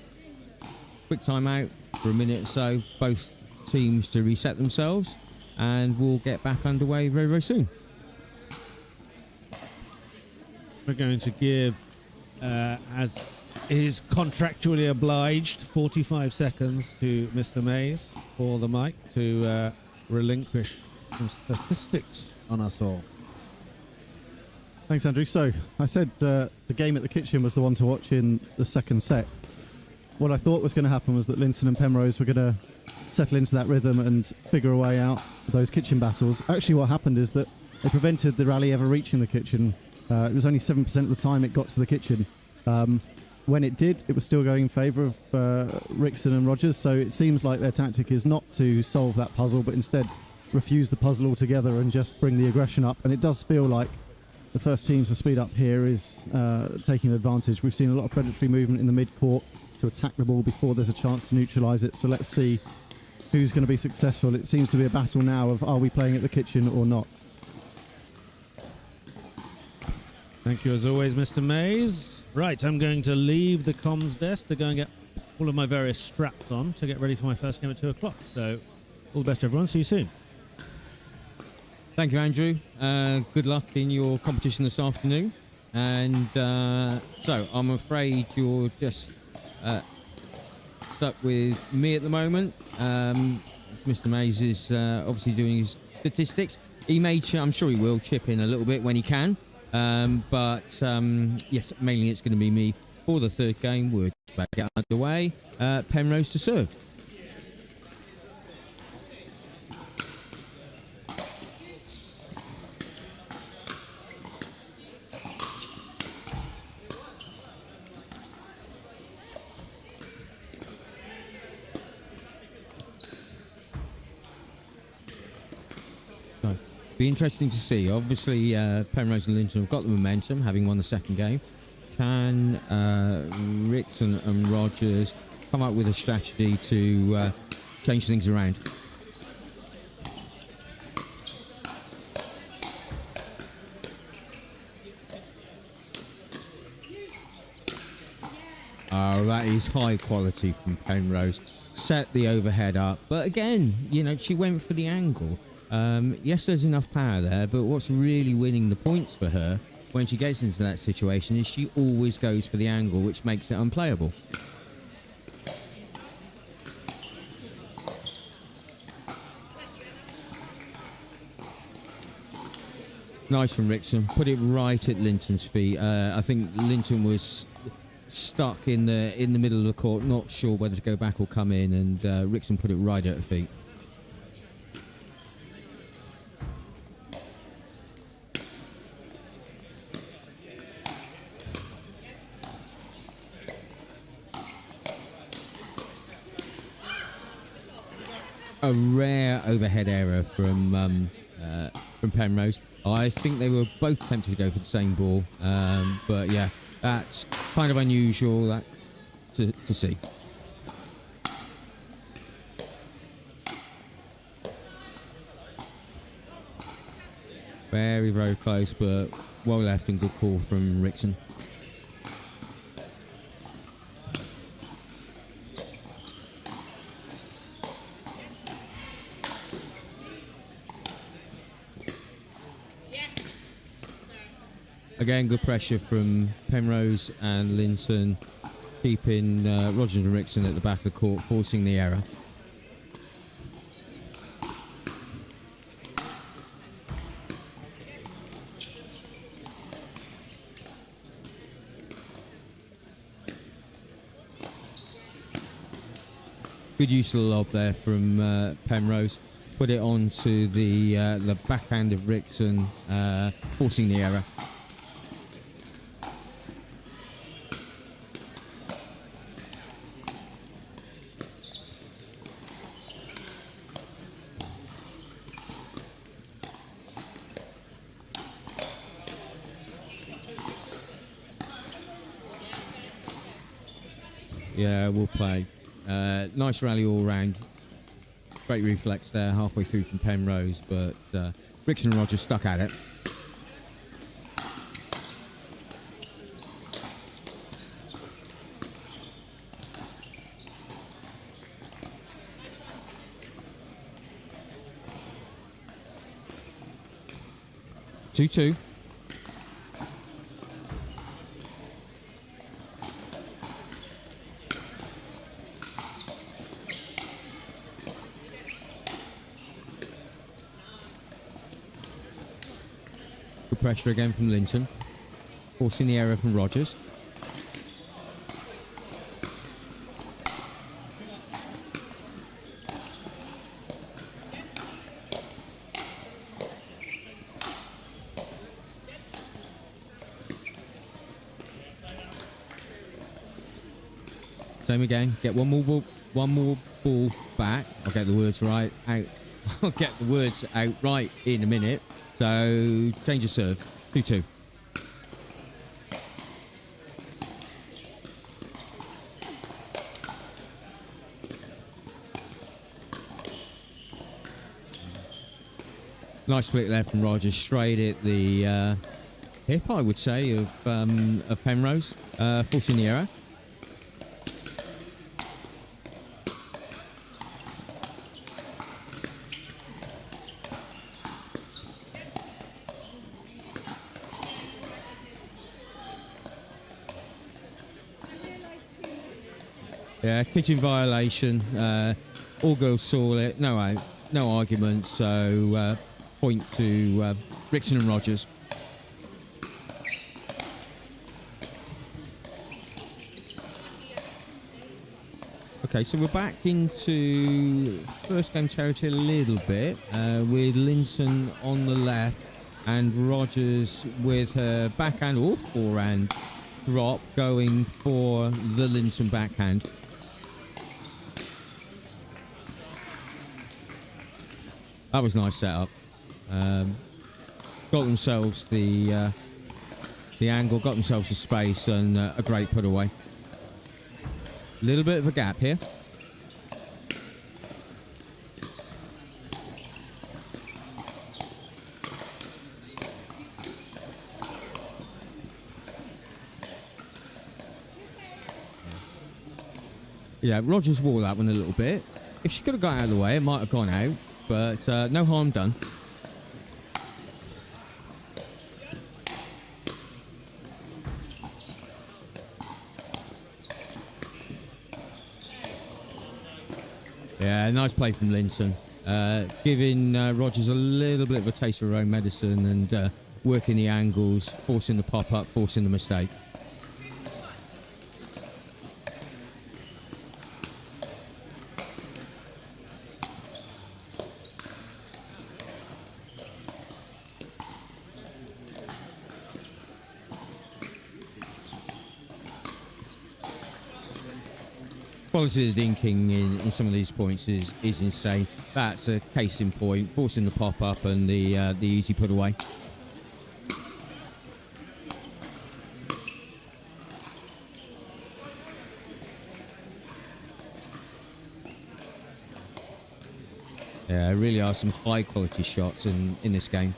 quick timeout for a minute or so, both teams to reset themselves, and we'll get back underway very, very soon. We're going to give, as is contractually obliged, 45 seconds to Mr. Mays for the mic to relinquish some statistics on us all. Thanks, Andrew. So I said the game at the kitchen was the one to watch in the second set. What I thought was going to happen was that Linton and Penrose were going to settle into that rhythm and figure a way out those kitchen battles. Actually, what happened is that they prevented the rally ever reaching the kitchen. It was only 7% of the time it got to the kitchen. When it did, it was still going in favour of Wrixon and Rogers, so it seems like their tactic is not to solve that puzzle, but instead refuse the puzzle altogether and just bring the aggression up. And it does feel like the first team to speed up here is taking advantage. We've seen a lot of predatory movement in the mid-court to attack the ball before there's a chance to neutralise it, so let's see who's going to be successful. It seems to be a battle now of are we playing at the kitchen or not. Thank you as always, Mr. Mays. Right, I'm going to leave the comms desk to go and get all of my various straps on to get ready for my first game at 2 o'clock. So, all the best, everyone. See you soon. Thank you, Andrew. Good luck in your competition this afternoon. And so, I'm afraid you're just stuck with me at the moment. Mr. Mays is obviously doing his statistics. He may, I'm sure he will chip in a little bit when he can. But yes, mainly it's going to be me for the third game. We're about to get underway. Penrose to serve. Be interesting to see. Obviously, Penrose and Linton have got the momentum, having won the second game. Can Wrixon and Rogers come up with a strategy to change things around? Oh, that is high quality from Penrose. Set the overhead up, but again, you know, she went for the angle. Yes, there's enough power there, but what's really winning the points for her when she gets into that situation is she always goes for the angle, which makes it unplayable. Nice from Wrixon. Put it right at Linton's feet. I think Linton was stuck in the middle of the court, not sure whether to go back or come in, and Wrixon put it right at her feet. A rare overhead error from Penrose. I think they were both tempted to go for the same ball, but yeah, that's kind of unusual to see. Very, very close, but well left and good call from Wrixon. Again, good pressure from Penrose and Linton, keeping Rogers and Wrixon at the back of the court, forcing the error. Good use of the lob there from Penrose. Put it onto the backhand of Wrixon, forcing the error. Yeah, we'll play. Nice rally all round. Great reflex there halfway through from Penrose, but Wrixon and Rogers stuck at it. Two. Good pressure again from Linton. Forcing the error from Rogers. Same again. Get one more ball back. I'll get the words right out. I'll get the words out right in a minute. So change of serve. 2-2. Nice flick there from Rogers, straight at the hip, I would say, of Penrose, forcing the error. Yeah, kitchen violation. All girls saw it. No argument. So point to Wrixon and Rogers. Okay, so we're back into first game territory a little bit with Linton on the left and Rogers with her backhand or forehand drop going for the Linton backhand. That was a nice setup. Got themselves the angle, got themselves the space, and a great put away. A little bit of a gap here. Yeah, Rogers wore that one a little bit. If she could have got out of the way, it might have gone out. But no harm done. Yeah, nice play from Linton. Giving Rogers a little bit of a taste of her own medicine and working the angles, forcing the pop-up, forcing the mistake. Quality of the dinking in some of these points is insane. That's a case in point, forcing the pop-up and the easy put away. Yeah, there really are some high quality shots in this game.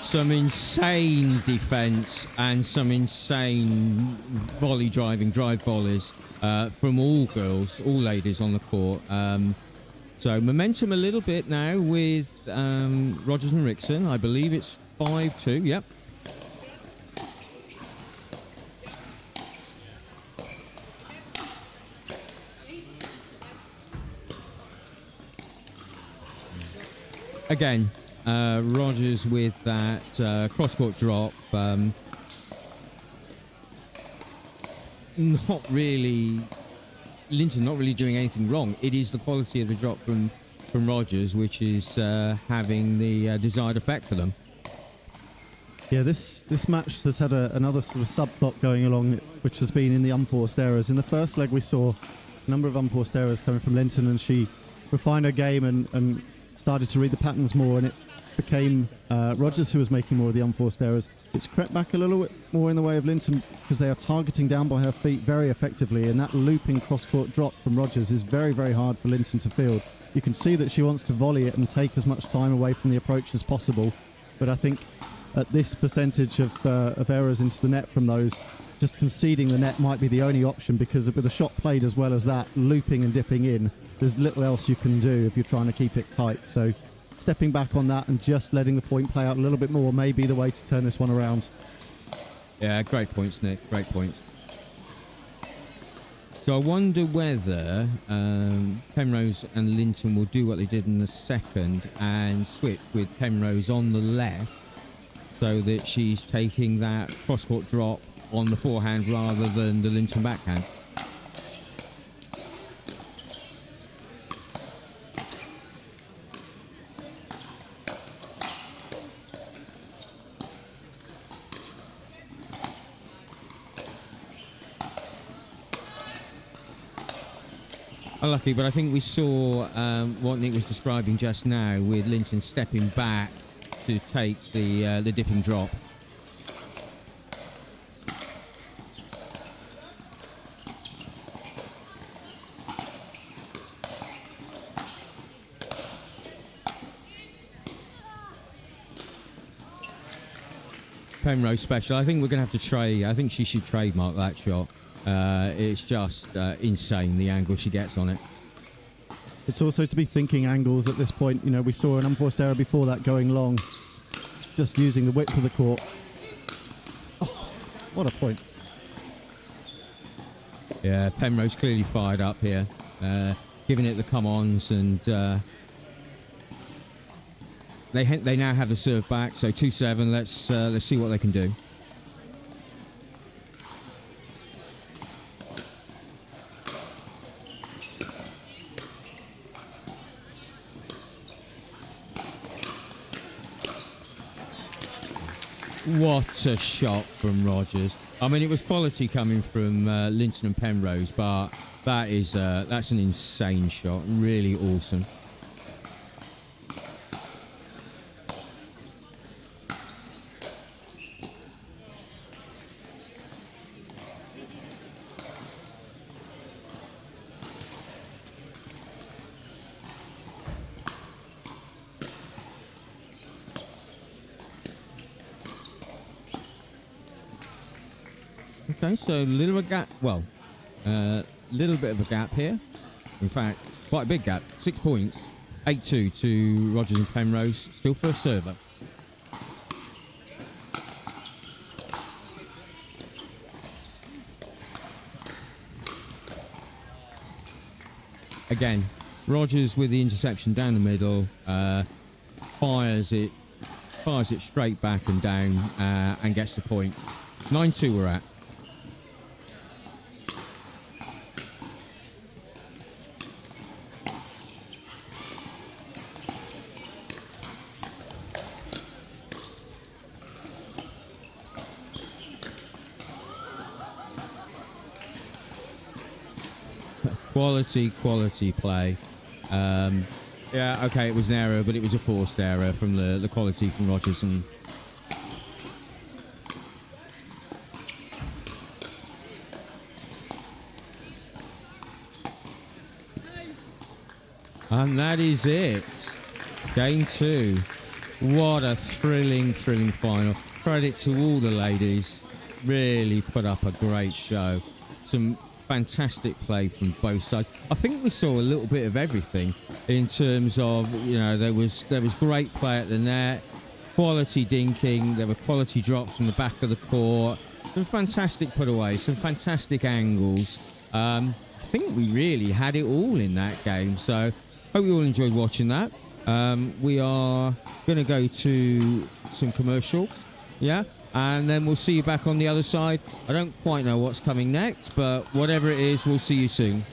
Some insane defence and some insane volley drive volleys from all girls, all ladies on the court. So momentum a little bit now with Rogers and Wrixon. I believe it's 5-2. Yep. Again. Rogers with that cross-court drop. Not really... Linton not really doing anything wrong. It is the quality of the drop from from Rogers, which is having the desired effect for them. Yeah, this match has had another sort of subplot going along, which has been in the unforced errors. In the first leg, we saw a number of unforced errors coming from Linton, and she refined her game and started to read the patterns more, and it became Rogers who was making more of the unforced errors. It's crept back a little bit more in the way of Linton because they are targeting down by her feet very effectively, and that looping cross-court drop from Rogers is very, very hard for Linton to field. You can see that she wants to volley it and take as much time away from the approach as possible, but I think at this percentage of errors into the net from those, just conceding the net might be the only option, because with a shot played as well as that, looping and dipping in, there's little else you can do if you're trying to keep it tight. So stepping back on that and just letting the point play out a little bit more may be the way to turn this one around. Yeah, great points, Nick. Great points. So I wonder whether Penrose and Linton will do what they did in the second and switch with Penrose on the left, so that she's taking that cross-court drop on the forehand rather than the Linton backhand. Unlucky, but I think we saw what Nick was describing just now, with Linton stepping back to take the dipping drop. Penrose special. I think we're going to have to trade. I think she should trademark that shot. It's just insane, the angle she gets on it. It's also to be thinking angles at this point. You know, we saw an unforced error before that going long, just using the width of the court. Oh, what a point. Yeah, Penrose clearly fired up here, giving it the come-ons, and they now have the serve back. So 2-7. Let's see what they can do. What a shot from Rogers. I mean, it was quality coming from Linton and Penrose, but that's an insane shot. Really awesome. Okay, so a little bit of a gap. Well, little bit of a gap here. In fact, quite a big gap. 6 points. 8-2 to Rogers and Penrose. Still first server. Again, Rogers with the interception down the middle. Fires it straight back and down, and gets the point. 9-2 we're at. Quality play. Yeah, okay, it was an error, but it was a forced error from the quality from Rogers. And that is it. Game 2. What a thrilling final. Credit to all the ladies. Really put up a great show. Some fantastic play from both sides. I think we saw a little bit of everything in terms of, you know, there was great play at the net, quality dinking, there were quality drops from the back of the court, some fantastic putaways, some fantastic angles. I think we really had it all in that game, so hope you all enjoyed watching that. We are going to go to some commercials, yeah? And then we'll see you back on the other side. I don't quite know what's coming next, but whatever it is, we'll see you soon.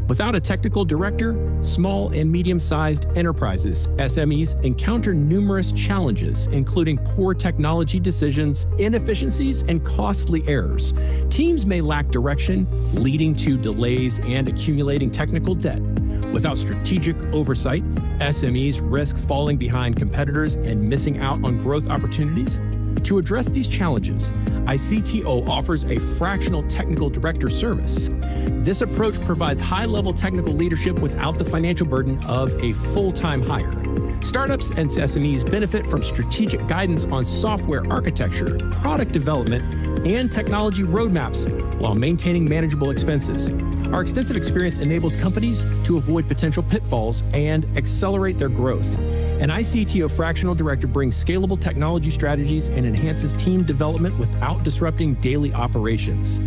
Without a technical director, small and medium-sized enterprises, SMEs, encounter numerous challenges, including poor technology decisions, inefficiencies, and costly errors. Teams may lack direction, leading to delays and accumulating technical debt. Without strategic oversight, SMEs risk falling behind competitors and missing out on growth opportunities. To address these challenges, ICTO offers a fractional technical director service. This approach provides high-level technical leadership without the financial burden of a full-time hire. Startups and SMEs benefit from strategic guidance on software architecture, product development, and technology roadmaps while maintaining manageable expenses. Our extensive experience enables companies to avoid potential pitfalls and accelerate their growth. An ICTO fractional director brings scalable technology strategies and enhances team development without disrupting daily operations.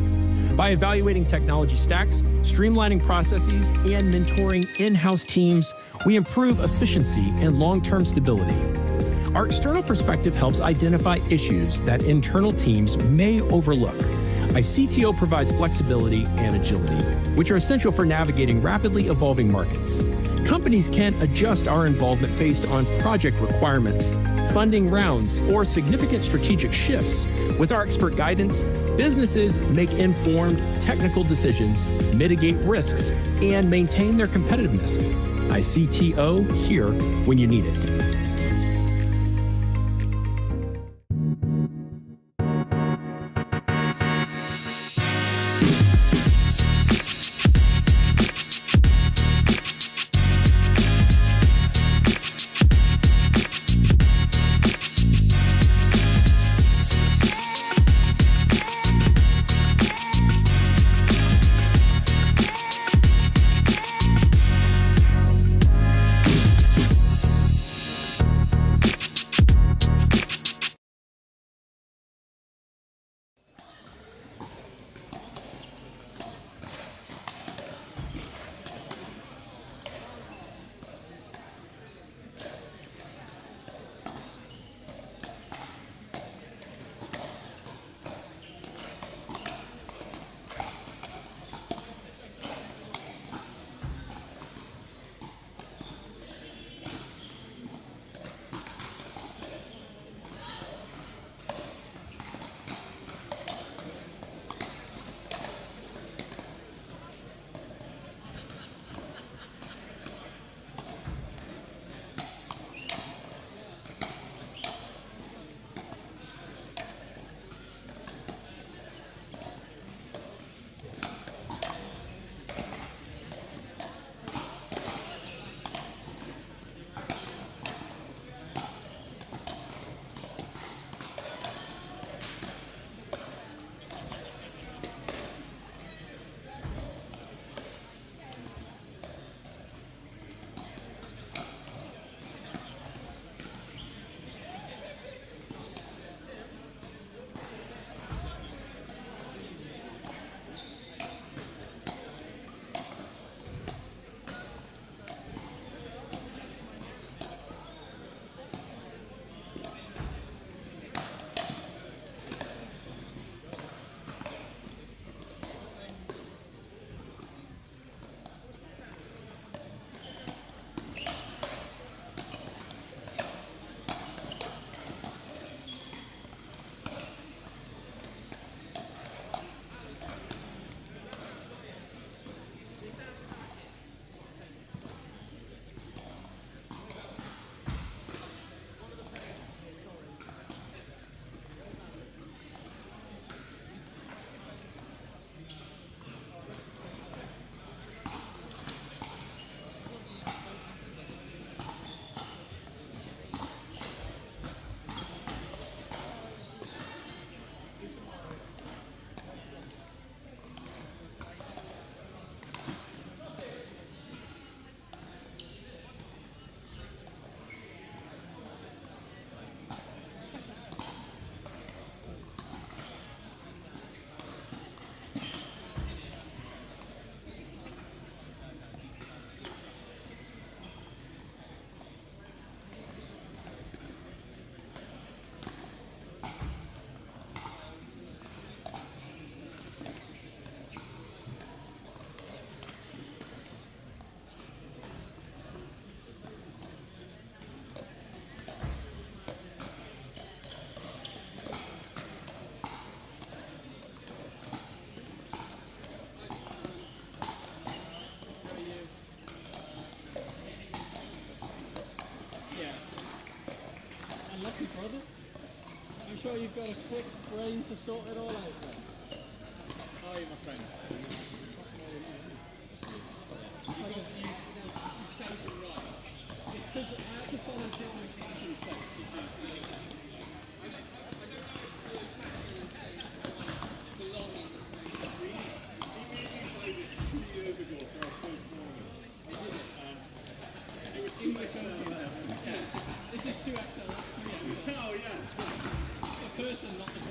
By evaluating technology stacks, streamlining processes, and mentoring in-house teams, we improve efficiency and long-term stability. Our external perspective helps identify issues that internal teams may overlook. ICTO provides flexibility and agility, which are essential for navigating rapidly evolving markets. Companies can adjust our involvement based on project requirements, funding rounds, or significant strategic shifts. With our expert guidance, businesses make informed technical decisions, mitigate risks, and maintain their competitiveness. ICTO, here when you need it. sure you've got a quick brain to sort it all out then? How are you, my friend? You've chosen right. It's because I had to follow John's fashion sense. You see. Belonging. We played this 2 years ago for our first morning. We did it. It was in my This is 2XL, that's 3XL. Oh, yeah. It's the person, not the thing.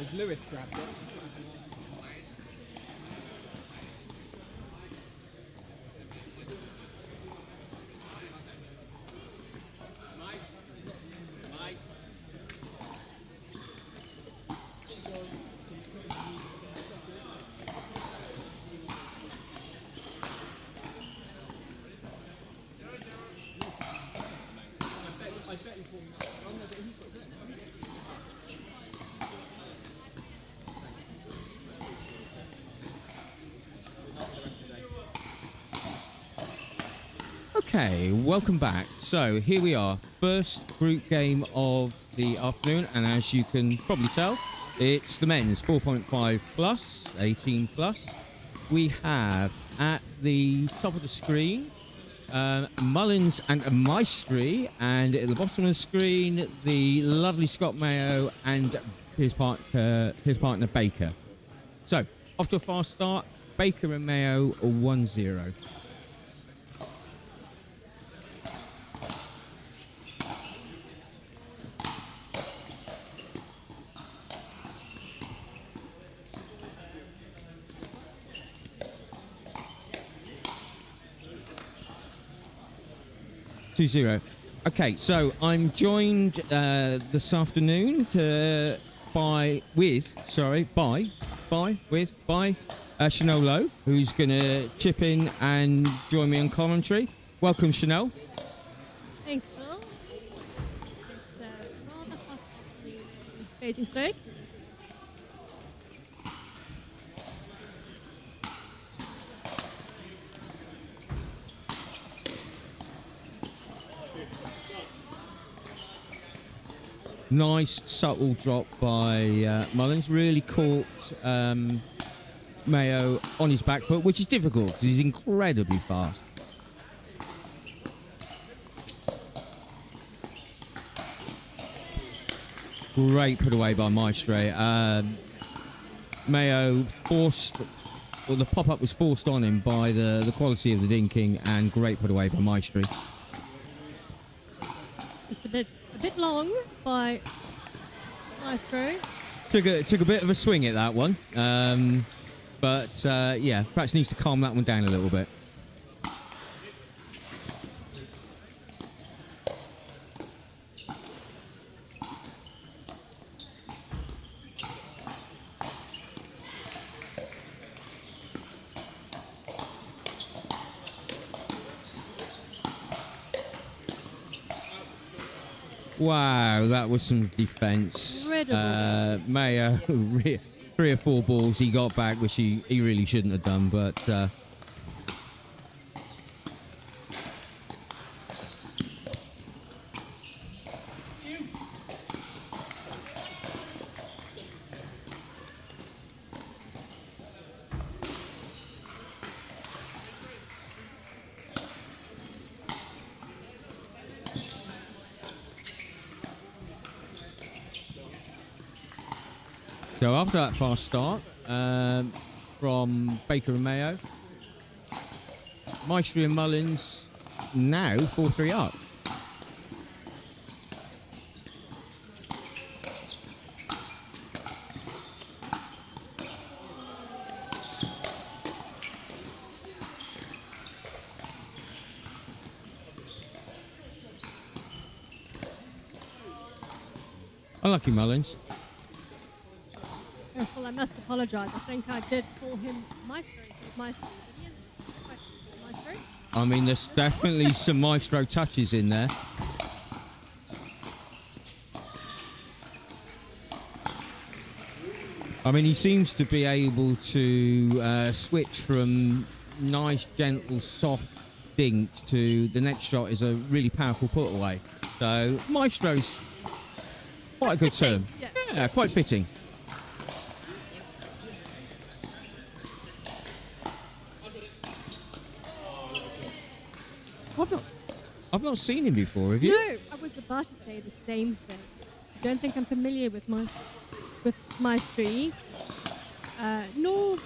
As Lewis grabbed it. Okay, welcome back. So here we are, first group game of the afternoon, and as you can probably tell, it's the men's 4.5 plus, 18 plus. We have at the top of the screen Mullins and Maestre, and at the bottom of the screen the lovely Scott Mayo and his partner Baker. So off to a fast start. Baker and Mayo are 1-0. Okay, so I'm joined this afternoon by Chanel Lowe, who's going to chip in and join me on commentary. Welcome, Chanel. Thanks, Phil. It's rather hot afternoon in Basingstoke. Nice subtle drop by Mullins. Really caught Mayo on his back foot, which is difficult because he's incredibly fast. Great put away by Maestre. Mayo forced, well, the pop-up was forced on him by the quality of the dinking, and great put away by Maestre. Just a bit long by Maestro. Took a bit of a swing at that one, but yeah, perhaps needs to calm that one down a little bit. Wow, that was some defence. Mayo, 3 or 4 balls he got back, which he really shouldn't have done, but... So after that fast start from Baker and Mayo, Maestre and Mullins now 4-3 up. Unlucky Mullins. Well, I must apologise. I think I did call him Maestro. Maestro. He is quite Maestro. I mean, there's definitely some Maestro touches in there. I mean, he seems to be able to switch from nice, gentle, soft dinks to the next shot is a really powerful put away. So, Maestro's quite a good term. Yeah, quite fitting. I've not seen him before, have you? No, I was about to say the same thing. I don't think I'm familiar with Maestre, nor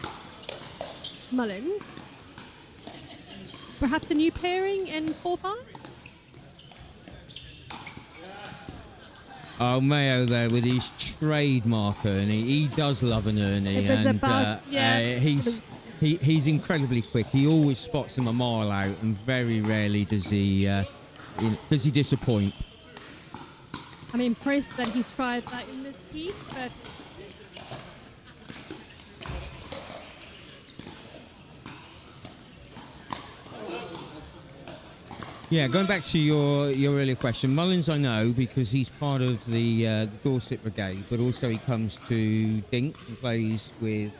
Mullins. Perhaps a new pairing in 4-5? Oh, Mayo there with his trademark Ernie. He does love an Ernie, and he's incredibly quick. He always spots him a mile out, and very rarely does he disappoint. I'm impressed that he's tried that in this heat, but yeah, going back to your earlier question, Mullins I know because he's part of the Dorset Brigade, but also he comes to Dink and plays with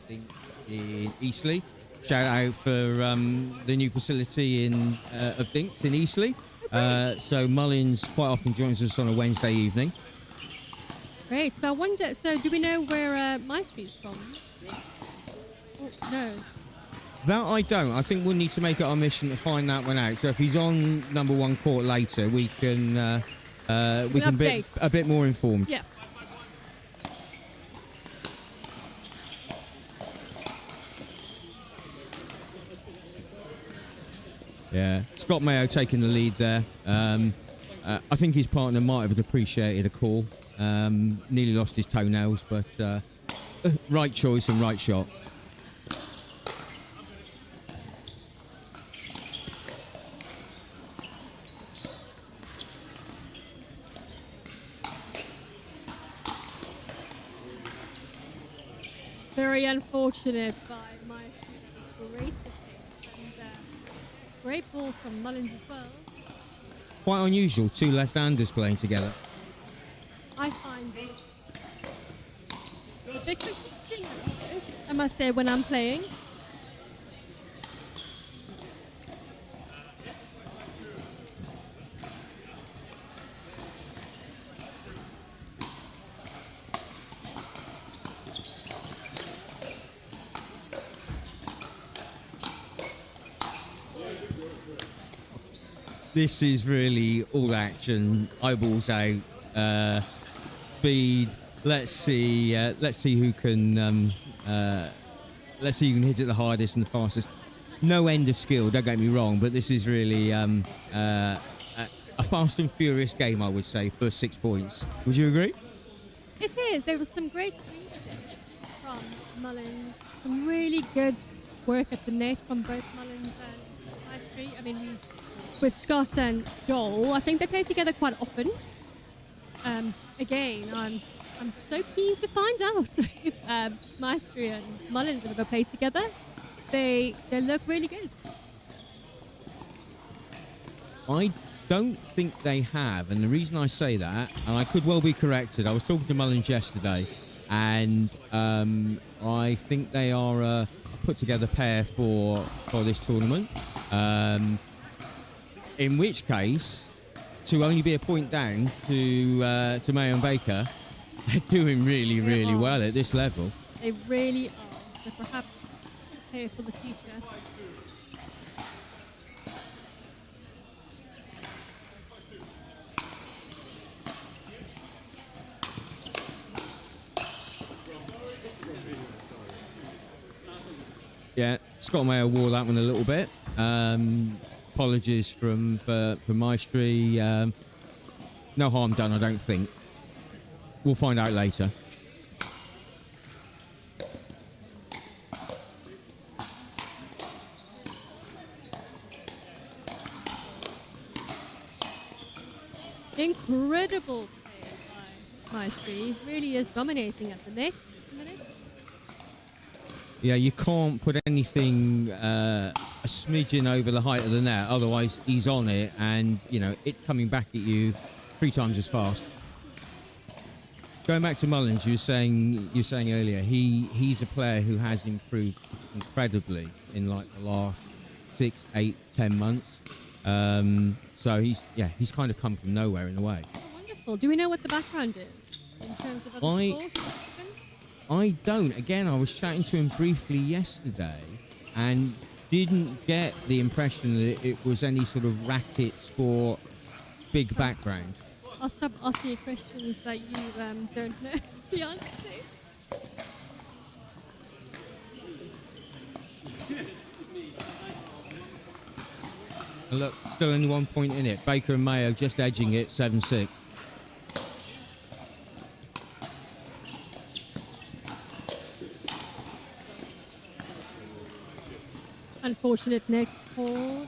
Dink in Eastleigh. shout out for the new facility in of Dinks in Eastleigh. So Mullins quite often joins us on a Wednesday evening. Great. So I wonder. So do we know where Maestre's from? Oh, no. That I don't. I think we'll need to make it our mission to find that one out. So if he's on number 1 court later, we can be a bit more informed. Yeah. Yeah, Scott Mayo taking the lead there. I think his partner might have appreciated a call. Nearly lost his toenails, but right choice and right shot. Very unfortunate by Maestre. That was great defense and great ball from Mullins as well. Quite unusual, 2 left-handers playing together. I find it a bit confusing, I must say, when I'm playing. This is really all action, eyeballs out, speed. Let's see who can hit it the hardest and the fastest. No end of skill, don't get me wrong, but this is really a fast and furious game, I would say, for 6 points. Would you agree? It is. There was some great reading from Mullins. Some really good work at the net from both Mullins and Maestre. I mean, with Scott and Joel, I think they play together quite often. Again, I'm so keen to find out if Maestre and Mullins have ever played together. They look really good. I don't think they have, and the reason I say that, and I could well be corrected, I was talking to Mullins yesterday, and I think they are a put-together pair for this tournament. In which case, to only be a point down to Mayo and Baker, they're doing really, really well at this level. They really are. So perhaps prepare for the future. Yeah, Scott Mayo wore that one a little bit. Apologies from Maestre. No harm done, I don't think. We'll find out later. Incredible play by Maestre. He really is dominating at the net. Yeah, you can't put anything a smidgen over the height of the net, otherwise he's on it, and you know it's coming back at you 3 times as fast. Going back to Mullins, you were saying earlier he's a player who has improved incredibly in like the last 6, 8, 10 months. So he's kind of come from nowhere in a way. Oh, wonderful. Do we know what the background is in terms of other sports? I don't. Again, I was chatting to him briefly yesterday and didn't get the impression that it was any sort of racket sport, big background. I'll stop asking you questions that you don't know the answer to. Look, still only 1 point in it. Baker and Mayo just edging it 7-6. Unfortunate neck hold.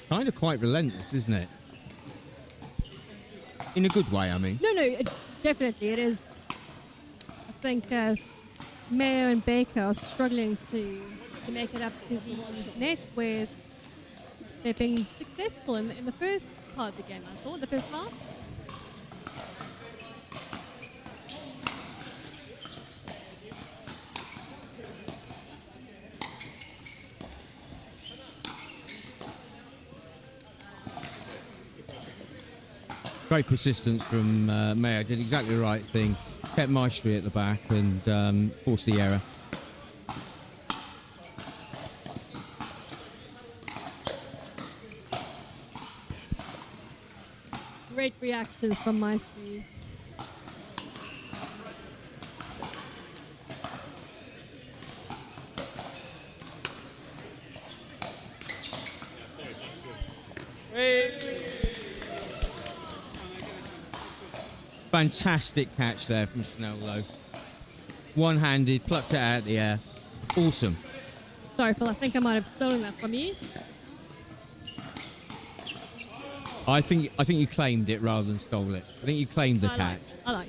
Kind of quite relentless, isn't it? In a good way, I mean. No, definitely it is think Mayo and Baker are struggling to make it up to the net where they've been successful in the first part of the game, I thought, the first half. Great persistence from Mayo. Did exactly the right thing. Kept Maestre at the back and forced the error. Great reactions from Maestre. Fantastic catch there from Lowe. One-handed, plucked it out of the air. Awesome. Sorry, Phil, I think I might have stolen that from you. I think you claimed it rather than stole it. I think you claimed the catch. I like.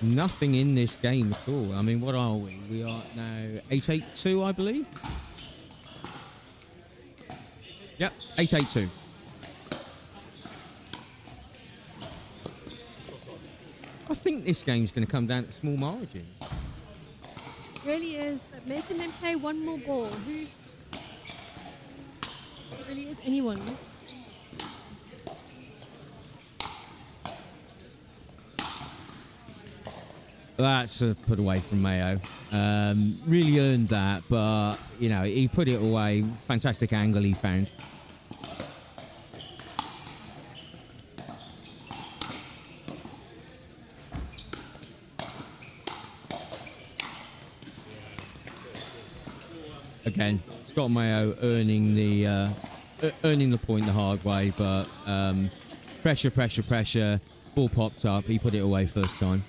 Nothing in this game at all. I mean, what are we? We are now 8-8-2, I believe. Yep, 8-8-2. I think this game's going to come down to small margins. It really is. Making them play one more ball. Who? It really is anyone's. That's a put away from Mayo. Really earned that, but, you know, he put it away. Fantastic angle he found. Again, Scott Mayo earning the point the hard way, but pressure. Ball popped up. He put it away first time.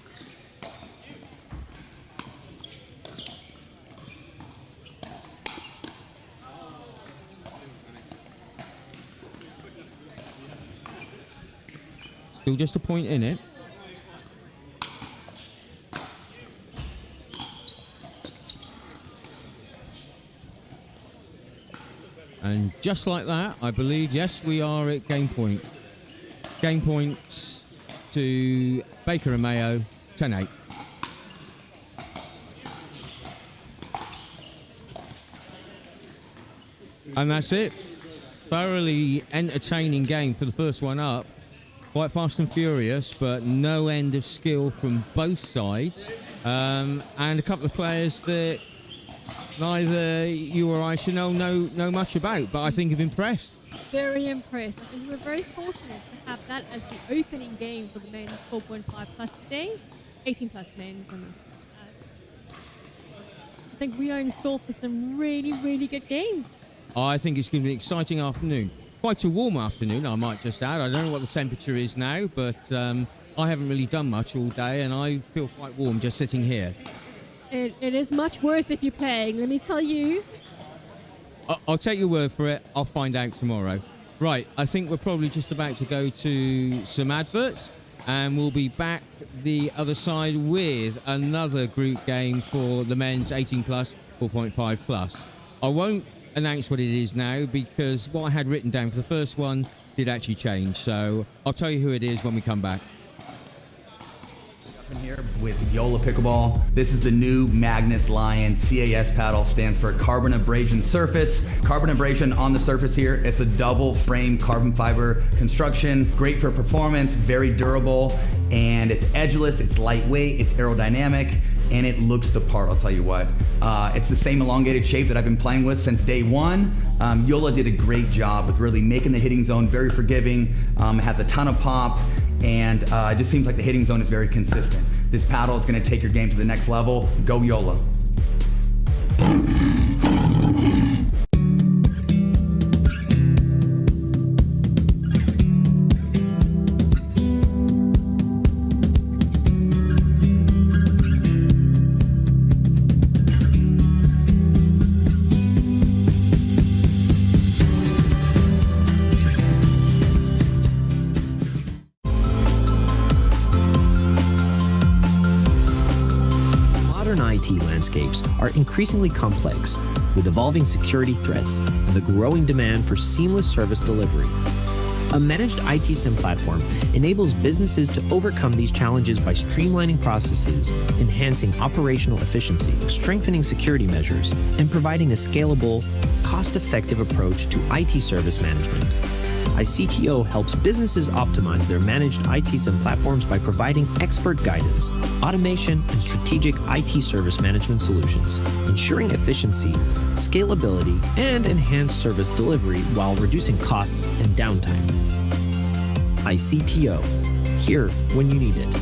Still just a point in it. And just like that, I believe, yes, we are at game point. Game points to Baker and Mayo, 10-8. And that's it. Thoroughly entertaining game for the first one up. Quite fast and furious, but no end of skill from both sides. And a couple of players that neither you or I should know much about, but I think have impressed. Very impressed. I think we're very fortunate to have that as the opening game for the men's 4.5 plus today. 18 plus men's on this. I think we are in store for some really, really good games. I think it's going to be an exciting afternoon. Quite a warm afternoon, I might just add. I don't know what the temperature is now, but I haven't really done much all day, and I feel quite warm just sitting here. It is much worse if you're playing, let me tell you. I'll take your word for it. I'll find out tomorrow. Right, I think we're probably just about to go to some adverts, and we'll be back the other side with another group game for the men's 18 plus, 4.5 plus. I won't announce what it is now because what I had written down for the first one did actually change, so I'll tell you who it is when we come back. I'm here with JOOLA Pickleball. This is the new Magnus Lion. CAS paddle stands for carbon abrasion surface. Carbon abrasion on the surface here. It's a double frame carbon fiber construction. Great for performance, very durable, and it's edgeless, it's lightweight, it's aerodynamic, and it looks the part, I'll tell you what. It's the same elongated shape that I've been playing with since day one. JOOLA did a great job with really making the hitting zone very forgiving. It has a ton of pop, and it just seems like the hitting zone is very consistent. This paddle is gonna take your game to the next level. Go JOOLA. are increasingly complex, with evolving security threats and the growing demand for seamless service delivery. A managed IT SIM platform enables businesses to overcome these challenges by streamlining processes, enhancing operational efficiency, strengthening security measures, and providing a scalable, cost-effective approach to IT service management. iCTO helps businesses optimize their managed IT SIM platforms by providing expert guidance, automation, and strategic IT service management solutions, ensuring efficiency, scalability, and enhanced service delivery while reducing costs and downtime. iCTO, here when you need it.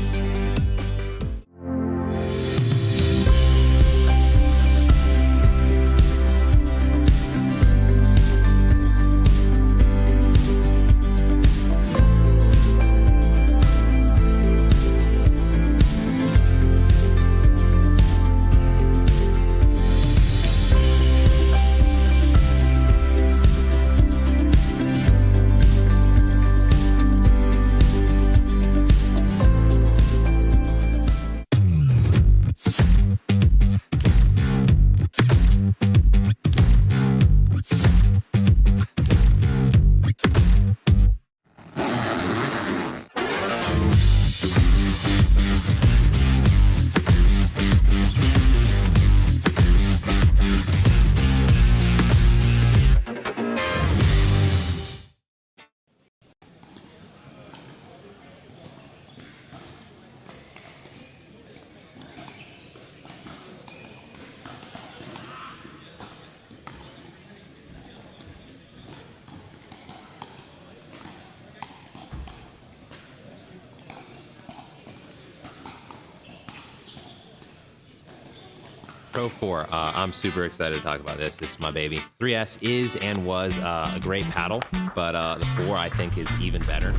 Pro 4, I'm super excited to talk about this. This is my baby. 3S is and was a great paddle, but the 4 I think is even better.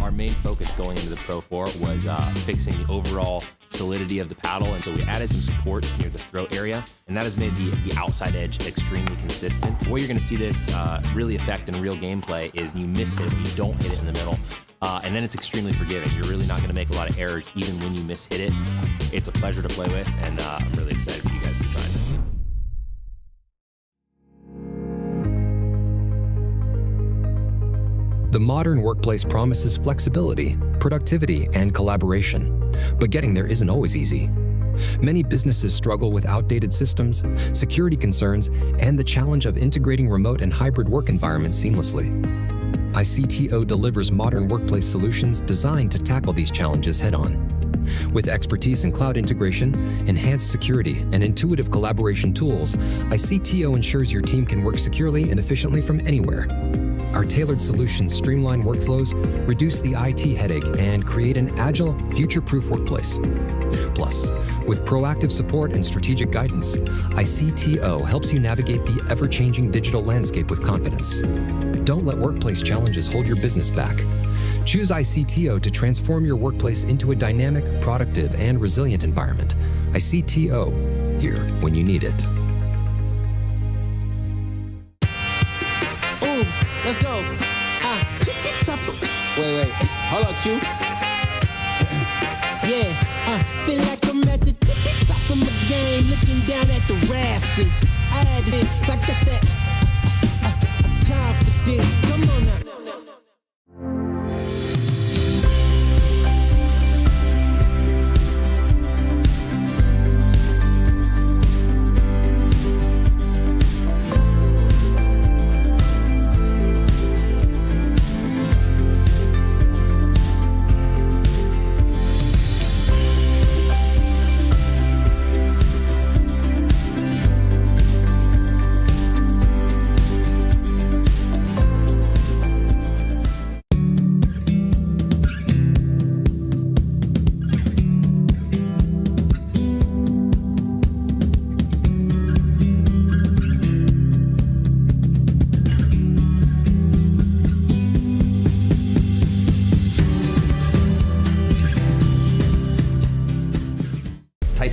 Our main focus going into the Pro 4 was fixing the overall solidity of the paddle, and so we added some supports near the throat area, and that has made the outside edge extremely consistent. Where you're going to see this really affect in real gameplay is you miss it when you don't hit it in the middle. And then it's extremely forgiving. You're really not going to make a lot of errors even when you miss-hit it. It's a pleasure to play with, and I'm really excited for you guys to try this. The modern workplace promises flexibility, productivity, and collaboration, but getting there isn't always easy. Many businesses struggle with outdated systems, security concerns, and the challenge of integrating remote and hybrid work environments seamlessly. iCTO delivers modern workplace solutions designed to tackle these challenges head-on. With expertise in cloud integration, enhanced security, and intuitive collaboration tools, iCTO ensures your team can work securely and efficiently from anywhere. Our tailored solutions streamline workflows, reduce the IT headache, and create an agile, future-proof workplace. Plus, with proactive support and strategic guidance, iCTO helps you navigate the ever-changing digital landscape with confidence. Don't let workplace challenges hold your business back. Choose iCTO to transform your workplace into a dynamic, productive, and resilient environment. iCTO, here when you need it. Ooh, let's go. Wait, hold up, Q. Yeah, feel like I'm at the tippy top of my game, looking down at the rafters. I had this, like that confidence. Come on now.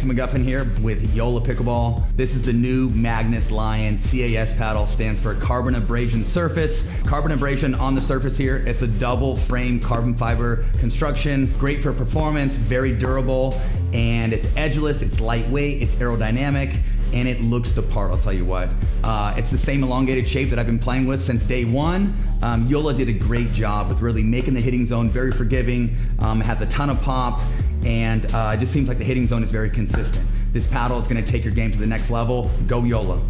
McGuffin here with JOOLA Pickleball. This is the new Magnus Lion CAS paddle. Stands for Carbon Abrasion Surface. Carbon abrasion on the surface here. It's a double frame carbon fiber construction. Great for performance, very durable. and it's edgeless, it's lightweight, it's aerodynamic, and it looks the part, I'll tell you what. It's the same elongated shape that I've been playing with since day one. JOOLA did a great job with really making the hitting zone very forgiving, has a ton of pop, and it just seems like the hitting zone is very consistent. This paddle is gonna take your game to the next level. Go JOOLA.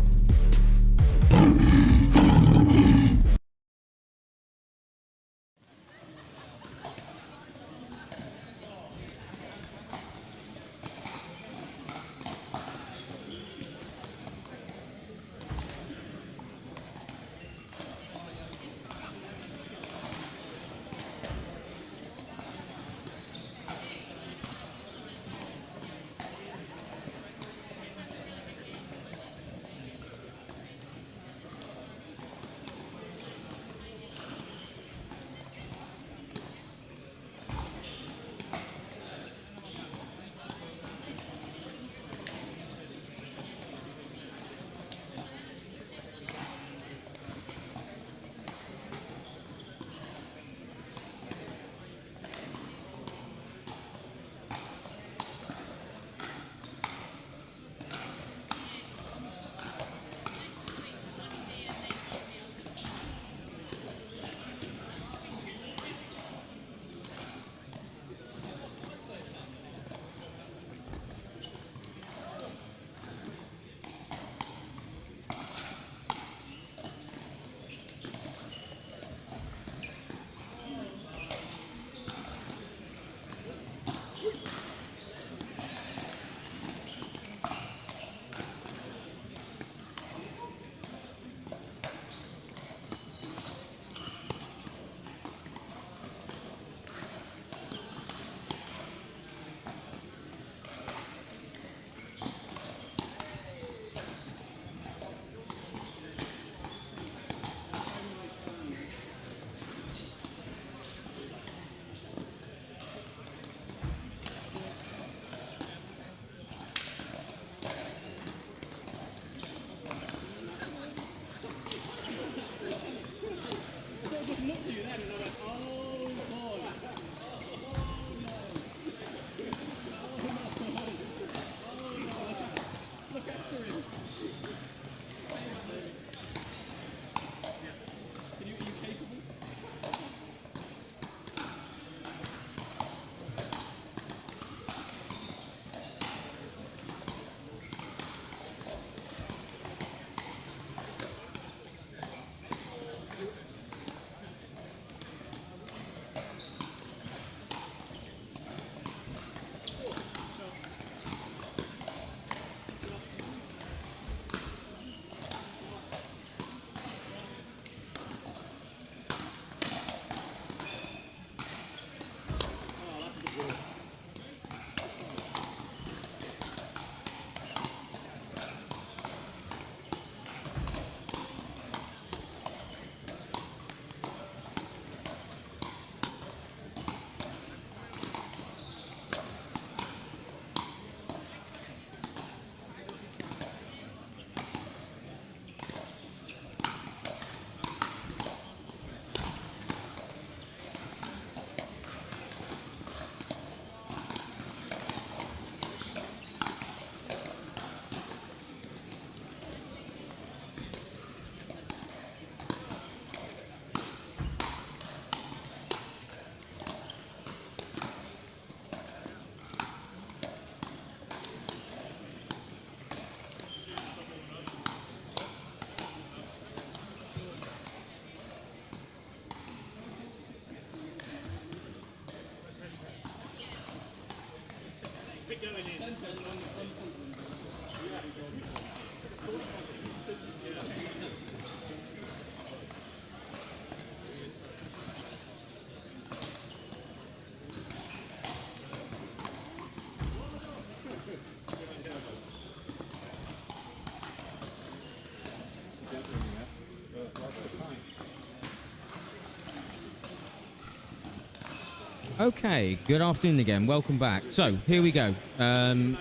Okay, good afternoon again. Welcome back. So here we go.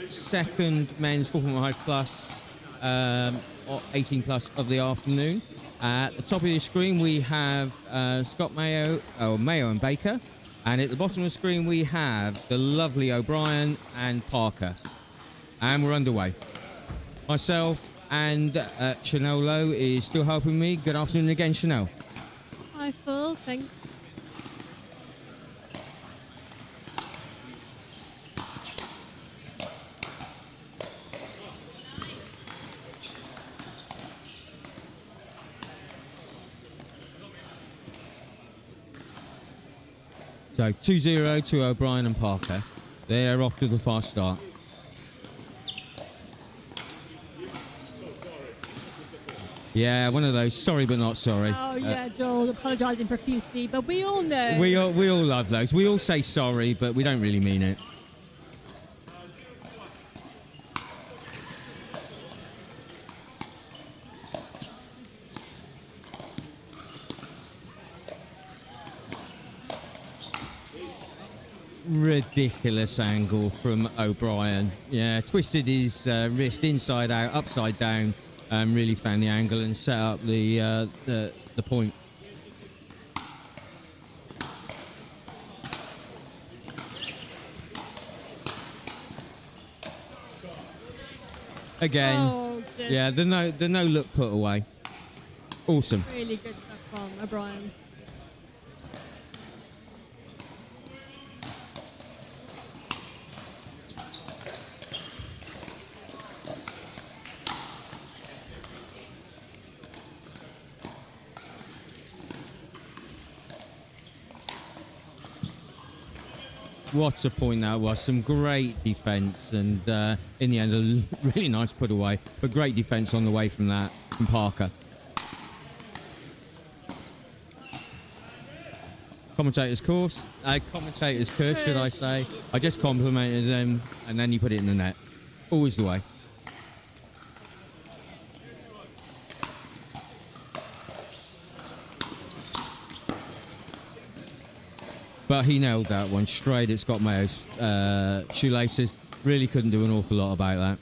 Second men's 4.5 plus, 18 plus of the afternoon. At the top of your screen, we have Mayo and Baker. And at the bottom of the screen, we have the lovely O'Brien and Parker. And we're underway. Myself and Chanel Lowe is still helping me. Good afternoon again, Chanel. Hi, Phil. Thanks. So 2-0 to O'Brien and Parker. They're off to the fast start. Yeah, one of those. Sorry, but not sorry. Oh, yeah, Joel, apologising profusely, but we all know. We all love those. We all say sorry, but we don't really mean it. Ridiculous angle from O'Brien. Yeah, twisted his wrist inside out, upside down. Really found the angle and set up the point. Again, yeah, the no look put away. Awesome. Really good stuff from O'Brien. What a point that was. Some great defence and in the end a really nice put away. But great defence on the way from that from Parker. Commentator's curse, should I say. I just complimented them and then you put it in the net. Always the way. But he nailed that one straight at Scott Mayo's shoelaces. Really couldn't do an awful lot about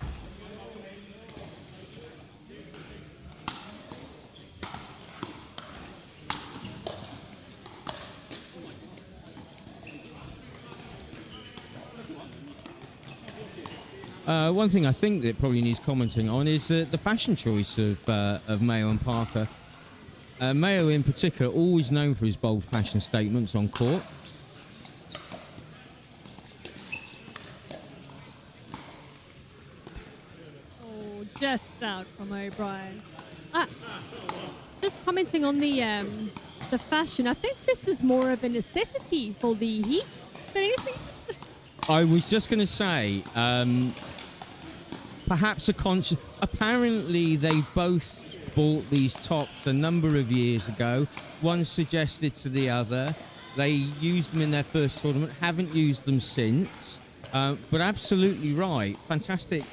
that. One thing I think that probably needs commenting on is the fashion choice of Mayo and Parker. Mayo in particular, always known for his bold fashion statements on court. Just out from O'Brien. Just commenting on the fashion, I think this is more of a necessity for the Heat than anything. I was just going to say, perhaps a conscious... Apparently, they both bought these tops a number of years ago. One suggested to the other. They used them in their first tournament, haven't used them since. But absolutely right. Fantastic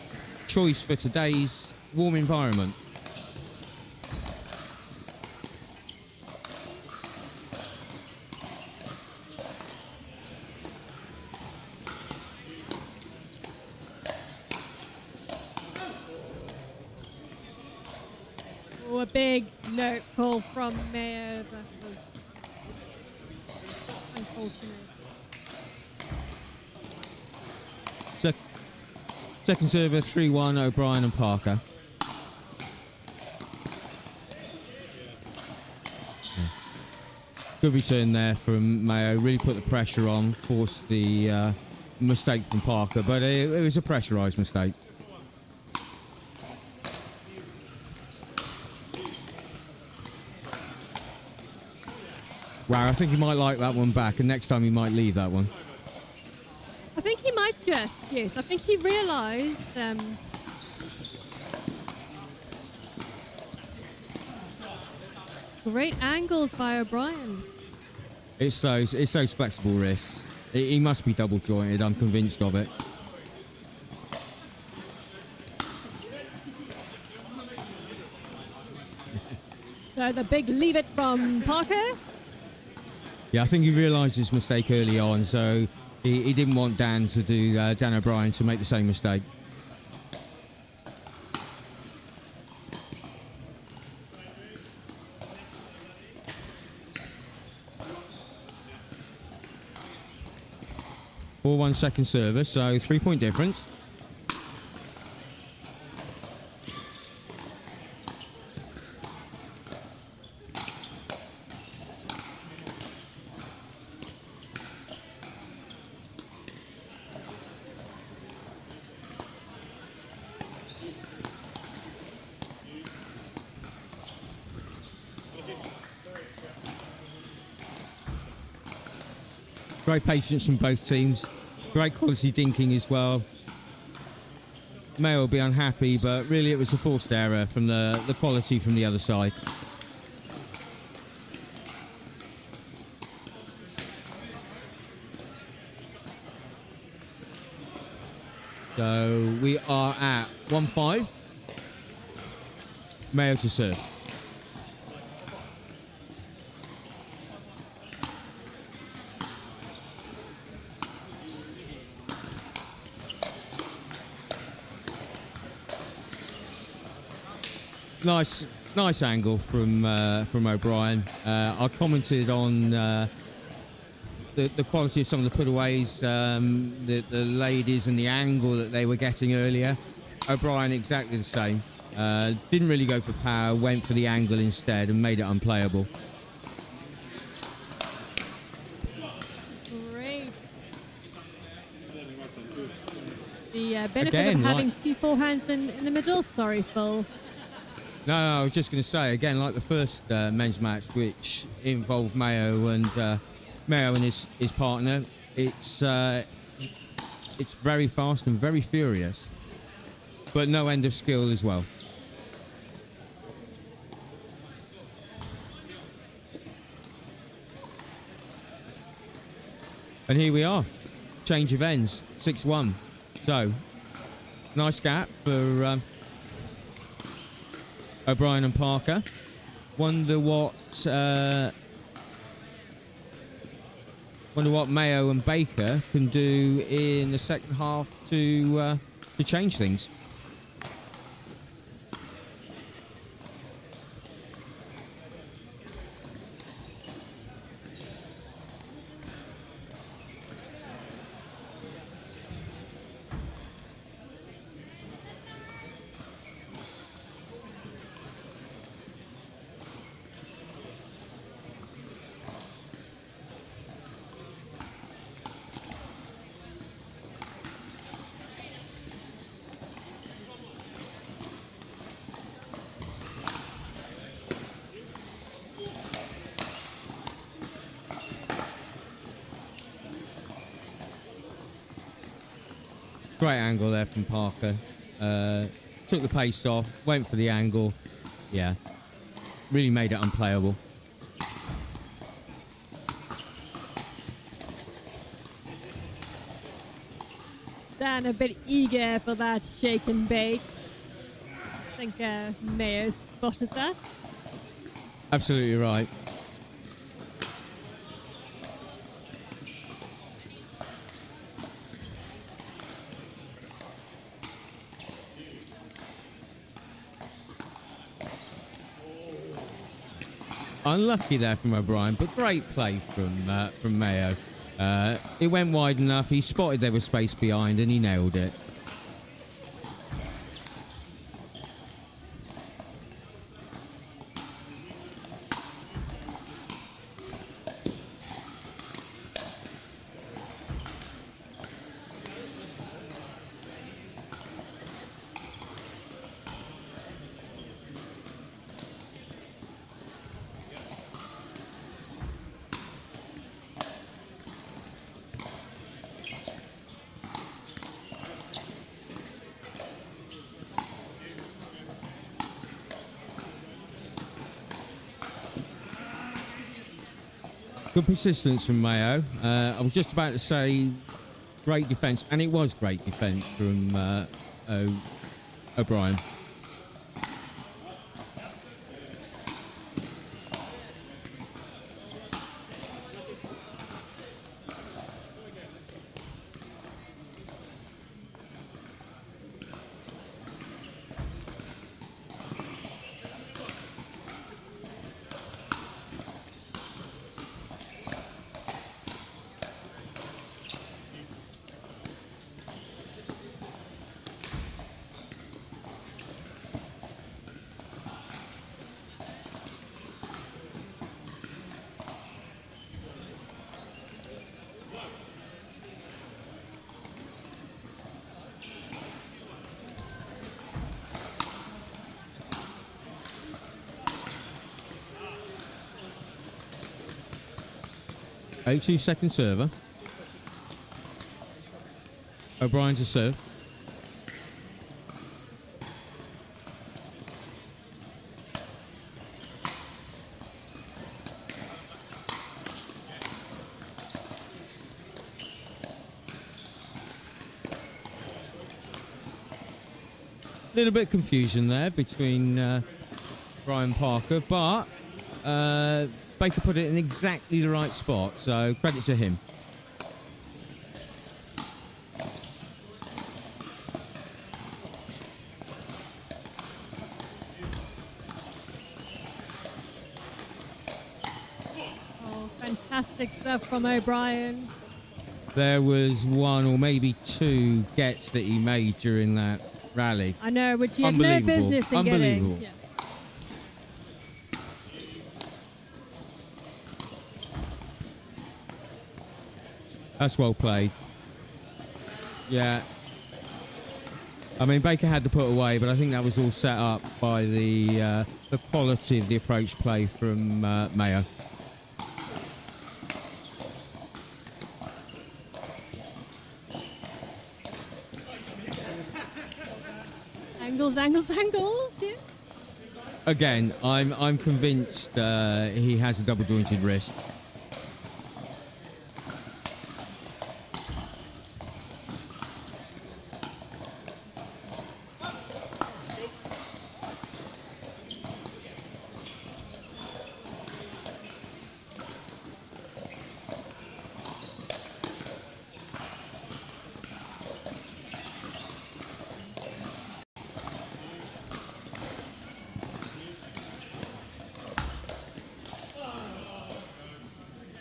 choice for today's warm environment. Oh, a big note call from Mayo. That was unfortunate. Second server, 3-1, O'Brien and Parker. Good return there from Mayo. Really put the pressure on, forced the mistake from Parker, but it was a pressurised mistake. Wow, I think he might like that one back, and next time he might leave that one. I think he might just, yes. I think he realised great angles by O'Brien. It's those flexible wrists. He must be double jointed, I'm convinced of it. So the big leave it from Parker. Yeah, I think he realised his mistake early on, so he didn't want Dan O'Brien to make the same mistake. 4-1 second service, so 3-point difference. Great patience from both teams. Great quality dinking as well. Mayo will be unhappy, but really it was a forced error from the quality from the other side. So we are at 1-5. Mayo to serve. Nice angle from O'Brien. I commented on the quality of some of the putaways, the ladies, and the angle that they were getting earlier. O'Brien exactly the same. Didn't really go for power, went for the angle instead, and made it unplayable. Great. The benefit Again, of having two forehands in the middle. Sorry, Phil. No, I was just going to say, again, like the first men's match, which involved Mayo and his partner, it's very fast and very furious, but no end of skill as well. And here we are, change of ends, 6-1. So, nice gap for O'Brien and Parker. Wonder what Mayo and Baker can do in the second half to change things. Great angle there from Parker. Took the pace off, went for the angle. Yeah, really made it unplayable. Dan a bit eager for that shake and bake. I think Mayo spotted that. Absolutely right. Unlucky there from O'Brien, but great play from Mayo. It went wide enough. He spotted there was space behind, and he nailed it. Good persistence from Mayo. I was just about to say great defence, and it was great defence from O'Brien. 8-2 second server. O'Brien to serve. Little bit of confusion there between Brian Parker, but Baker put it in exactly the right spot, so credit to him. Oh, fantastic stuff from O'Brien. There was one or maybe two gets that he made during that rally. I know, which he had no business in Unbelievable. getting. Yeah. That's well played. Yeah. I mean, Baker had to put away, but I think that was all set up by the quality of the approach play from Mayo. Angles, yeah. Again, I'm convinced he has a double jointed wrist.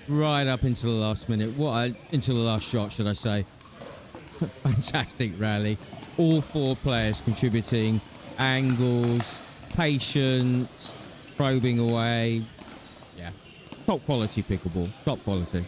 Right up into the last minute. Into the last shot, should I say. Fantastic rally. All four players contributing. Angles, patience, probing away. Yeah. Top quality pickleball. Top quality.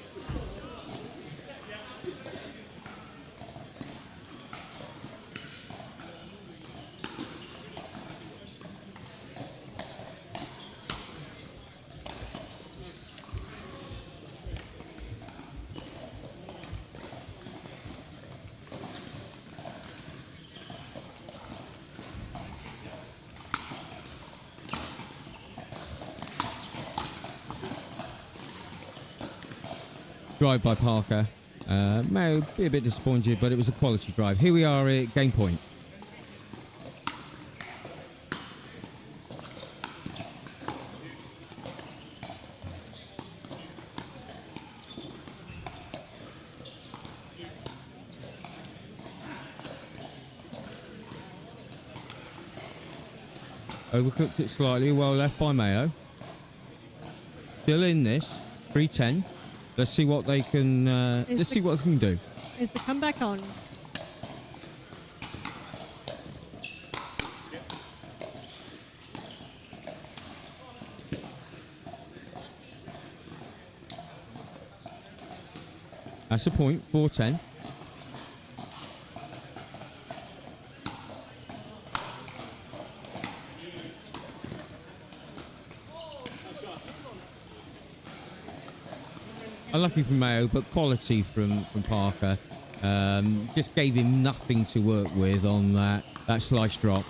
Drive by Parker. Mayo be a bit disappointed, but it was a quality drive. Here we are at game point. Overcooked it slightly, well left by Mayo. Still in this, 3-10. Let's see what they can. Let's see what they can do. Is the comeback on? That's a point. 4-10. Unlucky from Mayo, but quality from Parker. Just gave him nothing to work with on that slice drop.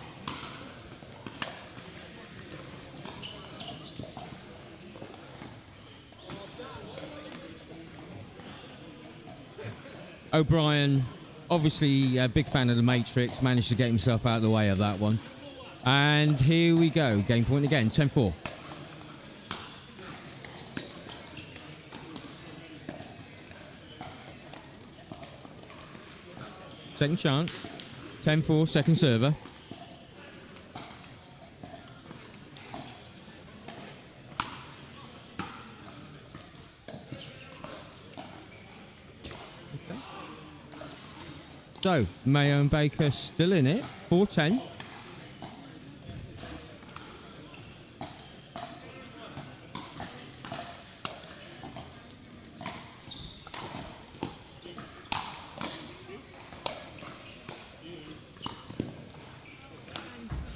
O'Brien, obviously a big fan of the Matrix, managed to get himself out of the way of that one. And here we go, game point again, 10-4. Second chance. 10-4, second server. Okay. So, Mayo and Baker still in it. 4-10.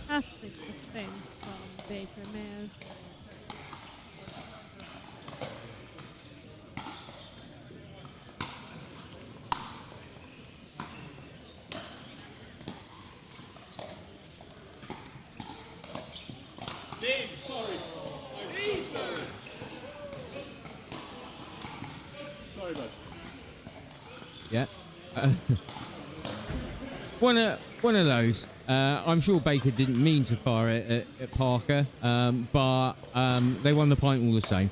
Fantastic defense from Baker Mayo. Dave, sorry. Sorry, bud. Yeah. One of those. I'm sure Baker didn't mean to fire it at Parker, but they won the pint all the same.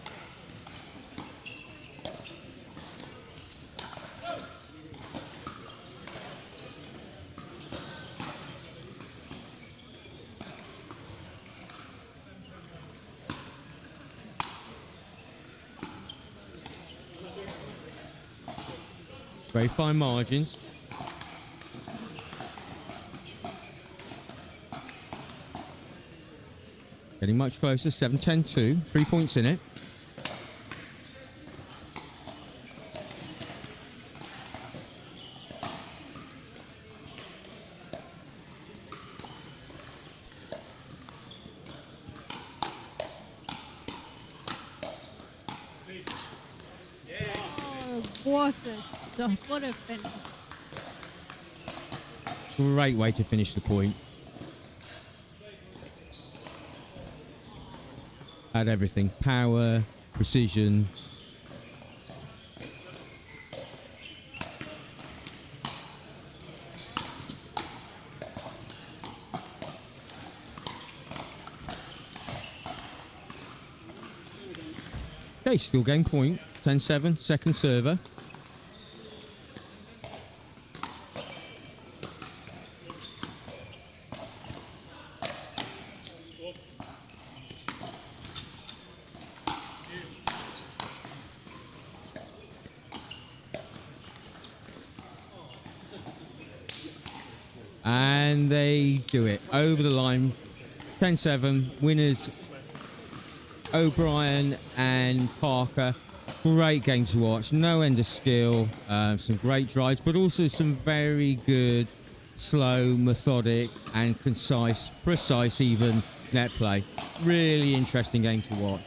Very fine margins. Getting much closer, 7-10-2, 3 points in it. What a finish. Great way to finish the point. Had everything. Power, precision. Okay, still game point. 10-7, second server. And they do it over the line. 10-7, winners O'Brien and Parker. Great game to watch, no end of skill, some great drives, but also some very good, slow, methodic and concise, precise even net play. Really interesting game to watch.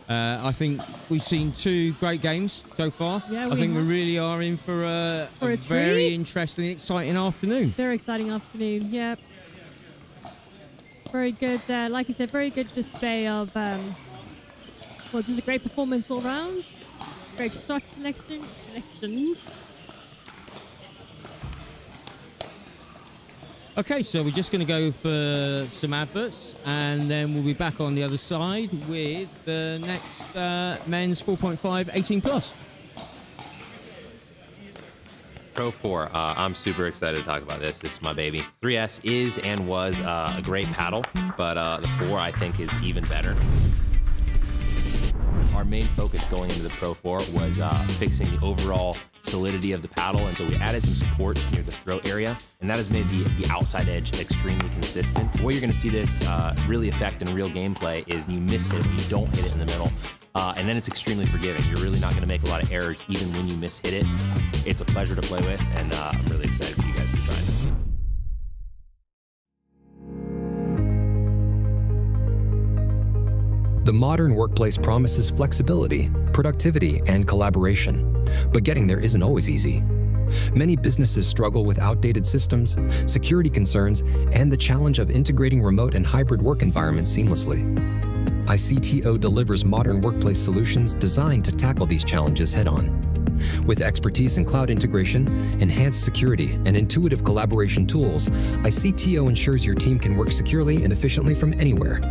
I think we've seen two great games so far. Yeah, I think we really are in for a very interesting, exciting afternoon. Very exciting afternoon, yeah. Very good, like you said, very good display of, well, just a great performance all round. Great shot selections. Okay, so we're just going to go for some adverts, and then we'll be back on the other side with the next men's 4.5 18 plus. Pro 4, I'm super excited to talk about this. This is my baby. 3S is and was a great paddle, but the 4 I think is even better. Our main focus going into the Pro 4 was fixing the overall solidity of the paddle, and so we added some supports near the throat area, and that has made the outside edge extremely consistent. The way you're going to see this really affect in real gameplay is you miss it, you don't hit it in the middle, and then it's extremely forgiving. You're really not going to make a lot of errors even when you miss hit it. It's a pleasure to play with, and I'm really excited for you guys to try this. The modern workplace promises flexibility, productivity, and collaboration, but getting there isn't always easy. Many businesses struggle with outdated systems, security concerns, and the challenge of integrating remote and hybrid work environments seamlessly. ICTO delivers modern workplace solutions designed to tackle these challenges head-on. With expertise in cloud integration, enhanced security, and intuitive collaboration tools, ICTO ensures your team can work securely and efficiently from anywhere.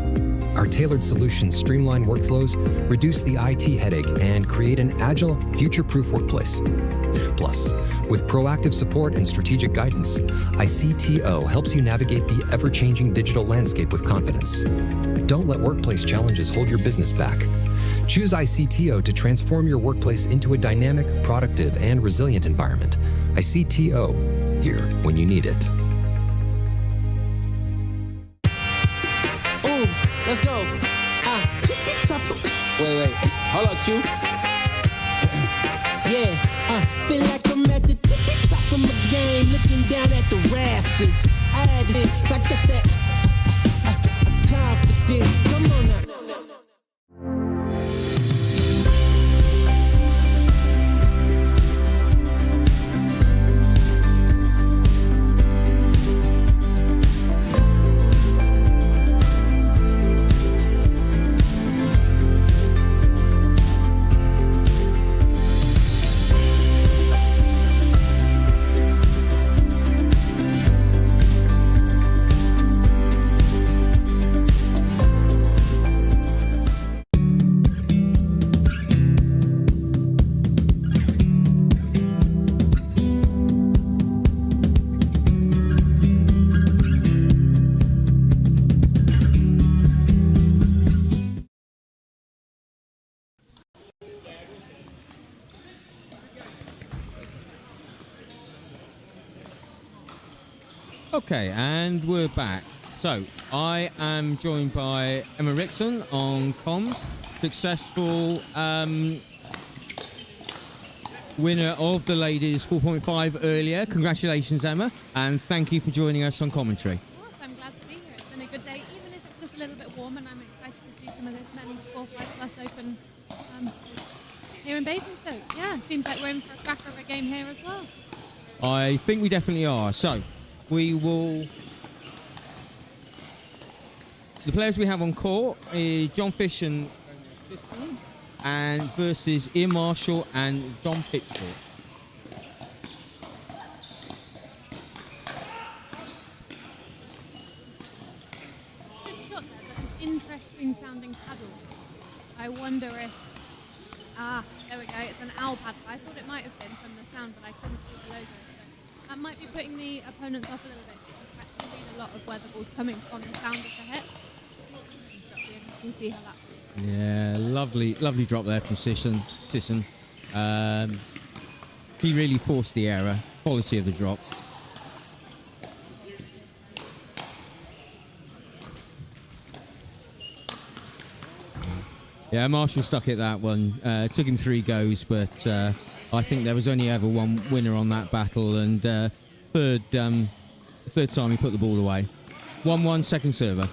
Our tailored solutions streamline workflows, reduce the IT headache, and create an agile, future-proof workplace. Plus, with proactive support and strategic guidance, ICTO helps you navigate the ever-changing digital landscape with confidence. Don't let workplace challenges hold your business back. Choose ICTO to transform your workplace into a dynamic, productive, and resilient environment. ICTO, here when you need it. Let's go. Wait. Hold on, Q. Yeah, feel like I'm at the tippy top of my game, looking down at the rafters. I had this, I got that confidence. Come on now. Okay, and we're back. So, I am joined by Emma Wrixon on comms, successful winner of the ladies 4.5 earlier. Congratulations, Emma, and thank you for joining us on commentary. Of course, I'm glad to be here. It's been a good day, even if it's just a little bit warm, and I'm excited to see some of this men's 4-5+ open here in Basingstoke. Yeah, seems like we're in for a cracker of a game here as well. I think we definitely are. So, we will... The players we have on court is John Fish and versus Ian Marshall and John Pitchfork. Good shot there, but an interesting sounding paddle. I wonder if... there we go, it's an owl paddle. I thought it might have been from the sound, but I couldn't see the logo. So that might be putting the opponents off a little bit. In fact, I read a lot of where the ball's coming from the sound of the hit. You can see how that works. Yeah, lovely drop there from Sison. He really forced the error. Quality of the drop. Yeah, Marshall stuck at that one. Took him 3 goes, but I think there was only ever one winner on that battle, and third time he put the ball away. 1-1, second server.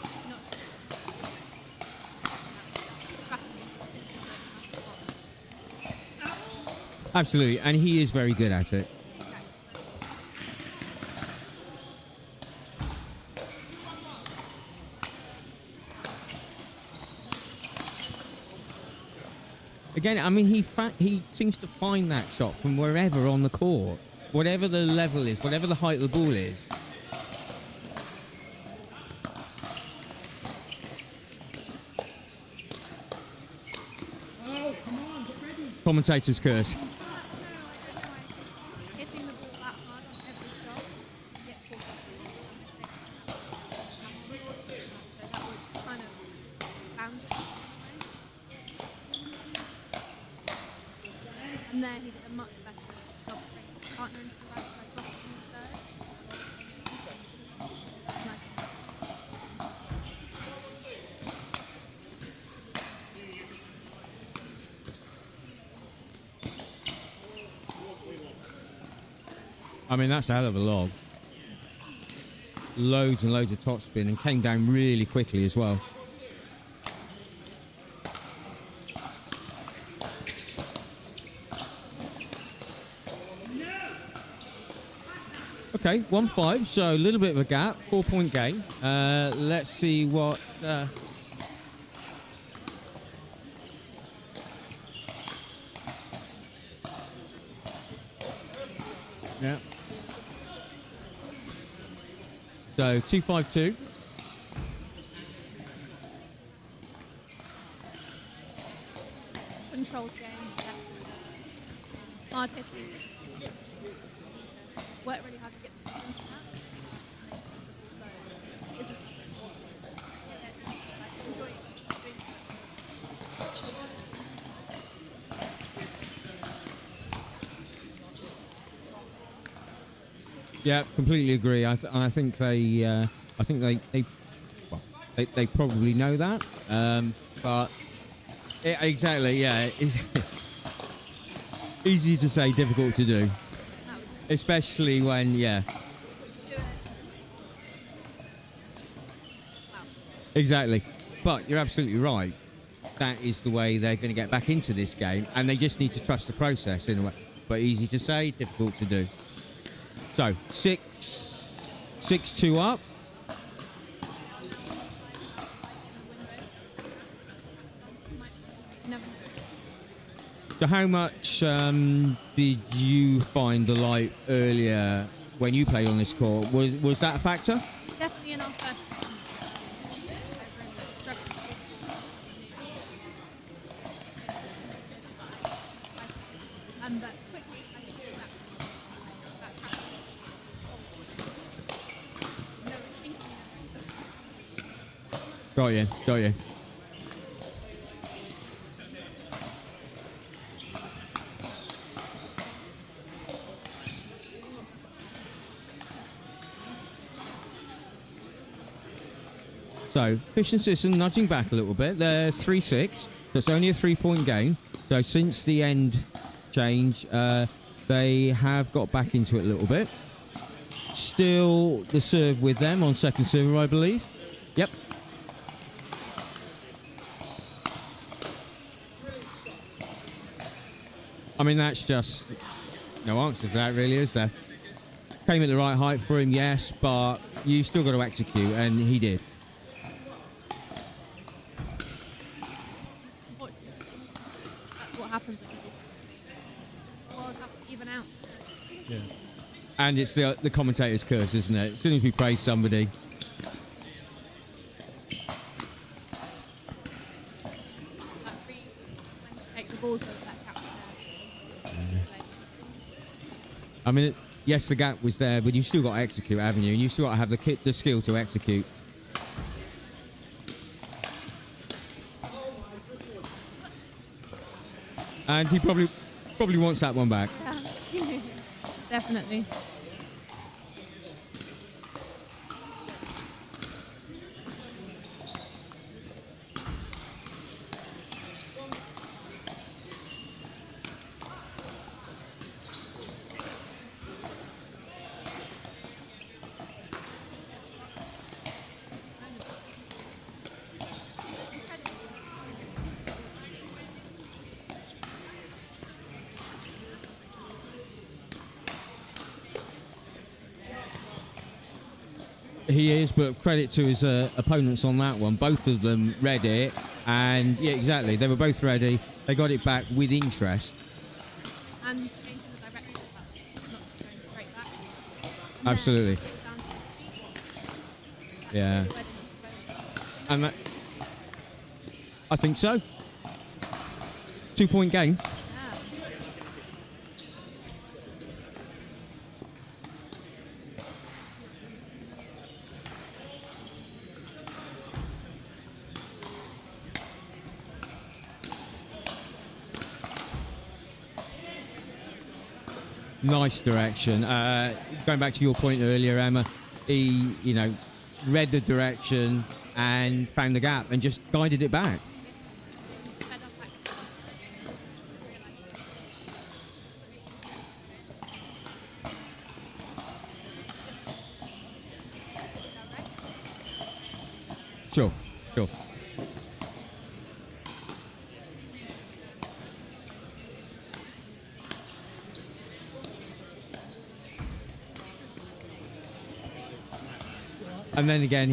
Absolutely, and he is very good at it. Again, I mean, he seems to find that shot from wherever on the court, whatever the level is, whatever the height of the ball is. Oh, come on, get ready. Commentator's curse. Hitting the ball that hard on every shot, you get caught up in a mistake. So that was kind of bounded in a way. And there he did a much better job of bringing his partner into the right side block in his third. Nice. I mean, that's a hell of a log. Loads and loads of topspin, and came down really quickly as well. Okay, 1-5, so a little bit of a gap, 4-point game. Let's see what... Yeah. So 2-5-2. Controlled game. Yeah. Hard hitting. Work really hard to get the into that. So, isn't enjoy it. Yeah, completely agree. I think they probably know that, but exactly, yeah, it's easy to say, difficult to do, especially when exactly. But you're absolutely right. That is the way they're going to get back into this game, and they just need to trust the process in a way. But easy to say, difficult to do. So 6-2 up. So how much did you find the light earlier when you played on this court? Was that a factor? Definitely in our first game. But quickly, I think that Got you. So Fish and Sison nudging back a little bit. They're 3-6. That's only a 3-point gain. So since the end change, they have got back into it a little bit. Still the serve with them on second serve, I believe. Yep. I mean, that's just no answer to that, really, is there? Came at the right height for him, yes, but you still got to execute, and he did. That's what happens when you do. Well, have to even out. Yeah. And it's the commentator's curse, isn't it? As soon as we praise somebody. Take the balls over that captain there. I mean, yes, the gap was there, but you've still got to execute, haven't you? And you've still got to have the skill to execute. And he probably wants that one back. Yeah. Definitely. He is, but credit to his opponents on that one. Both of them read it, and yeah, exactly. They were both ready. They got it back with interest. And changing the direction of that, not just going straight back. And Absolutely. then down to his feet. Yeah. And that, I think so. 2-point game. Nice direction. Going back to your point earlier, Emma, he, read the direction and found the gap and just guided it back. Sure. And then again,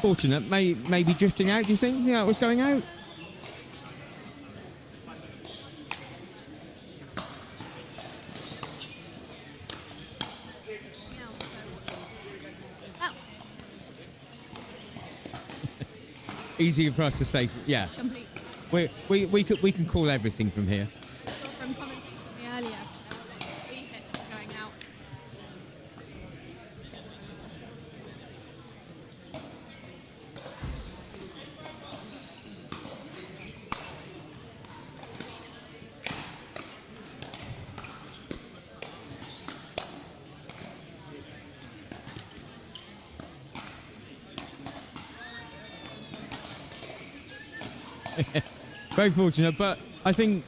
fortunate, maybe drifting out, do you think? Yeah, it was going out? Easier for us to say, yeah. Completely. We can call everything from here. From commenting from me earlier, we hit going out. Very fortunate, but I think,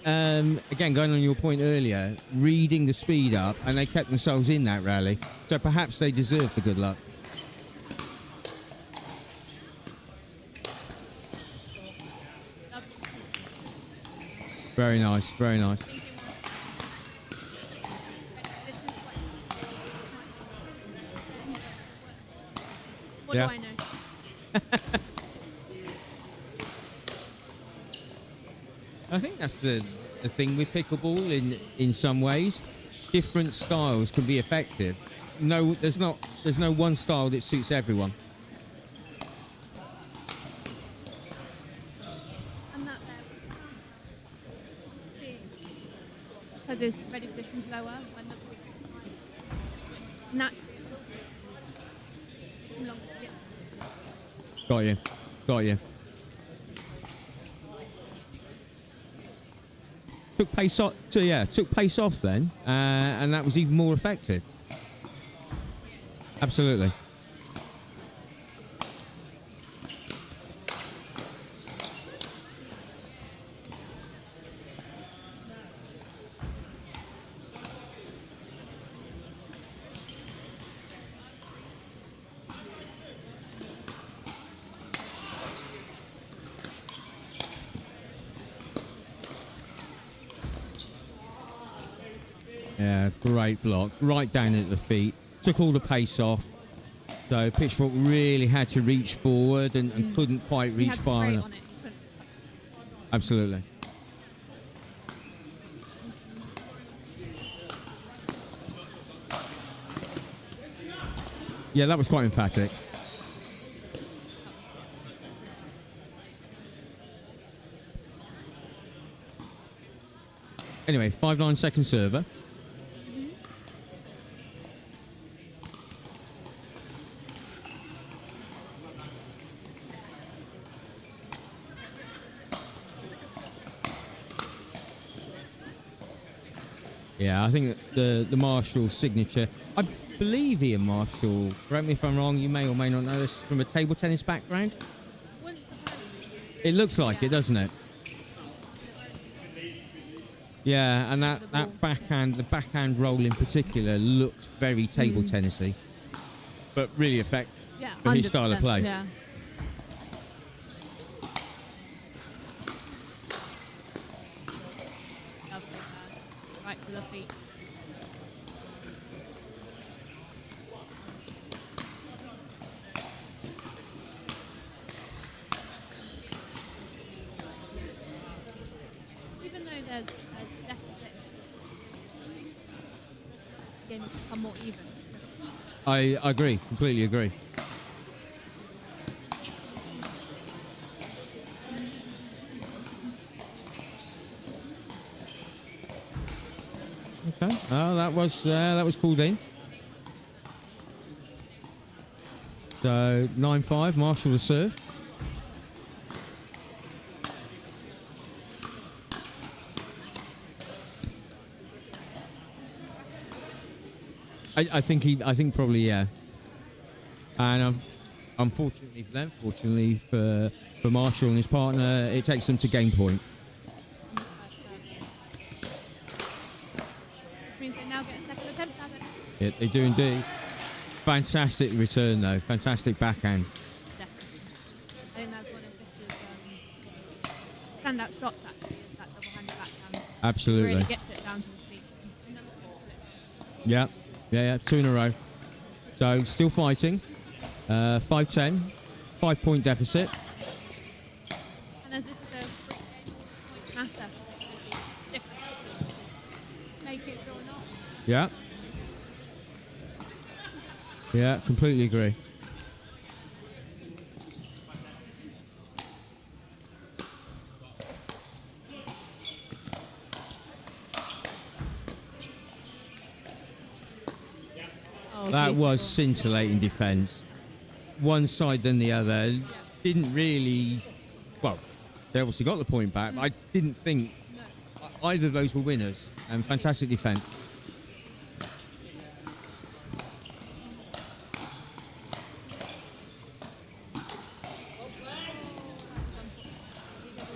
again, going on your point earlier, reading the speed up, and they kept themselves in that rally, so perhaps they deserve the good luck. Very nice, very nice. What do I know? I think that's the thing with pickleball in some ways. Different styles can be effective. No, there's no one style that suits everyone. And that there. Because his ready position's lower when the naturally. Got you. Took pace off. Took pace off then, and that was even more effective. Absolutely. Yeah, great block. Right down at the feet. Took all the pace off. So Pitchfork really had to reach forward and couldn't quite reach far enough. Absolutely. Yeah, that was quite emphatic. Anyway, 5-9 second server. Yeah, I think the Marshall signature. I believe Ian Marshall, correct me if I'm wrong, you may or may not know this, from a table tennis background. It looks like it, doesn't it? Yeah, and that backhand, the backhand roll in particular, looks very table tennisy, but really effective for his style of play. Yeah. Right to the feet. Even though there's a deficit, the game has become more even. I agree, completely agree. Okay. Oh, that was called in. So 9-5, Marshall to serve. I think probably, yeah. And unfortunately for them, fortunately for Marshall and his partner, it takes them to game point. Means they now get a second attempt at it. Yeah, they do indeed. Fantastic return though, fantastic backhand. Definitely. I think that's one of Fisher's standout shots actually, is that double-handed backhand. Absolutely. Really gets it down to the feet. Yeah, 2 in a row. So still fighting. 5-10, 5-point deficit. And as this is a free game, points matter. It's different. Make it or not. Yeah. Yeah, completely agree. That was scintillating defence. One side than the other. Didn't really... Well, they obviously got the point back, but I didn't think either of those were winners. And fantastic defence.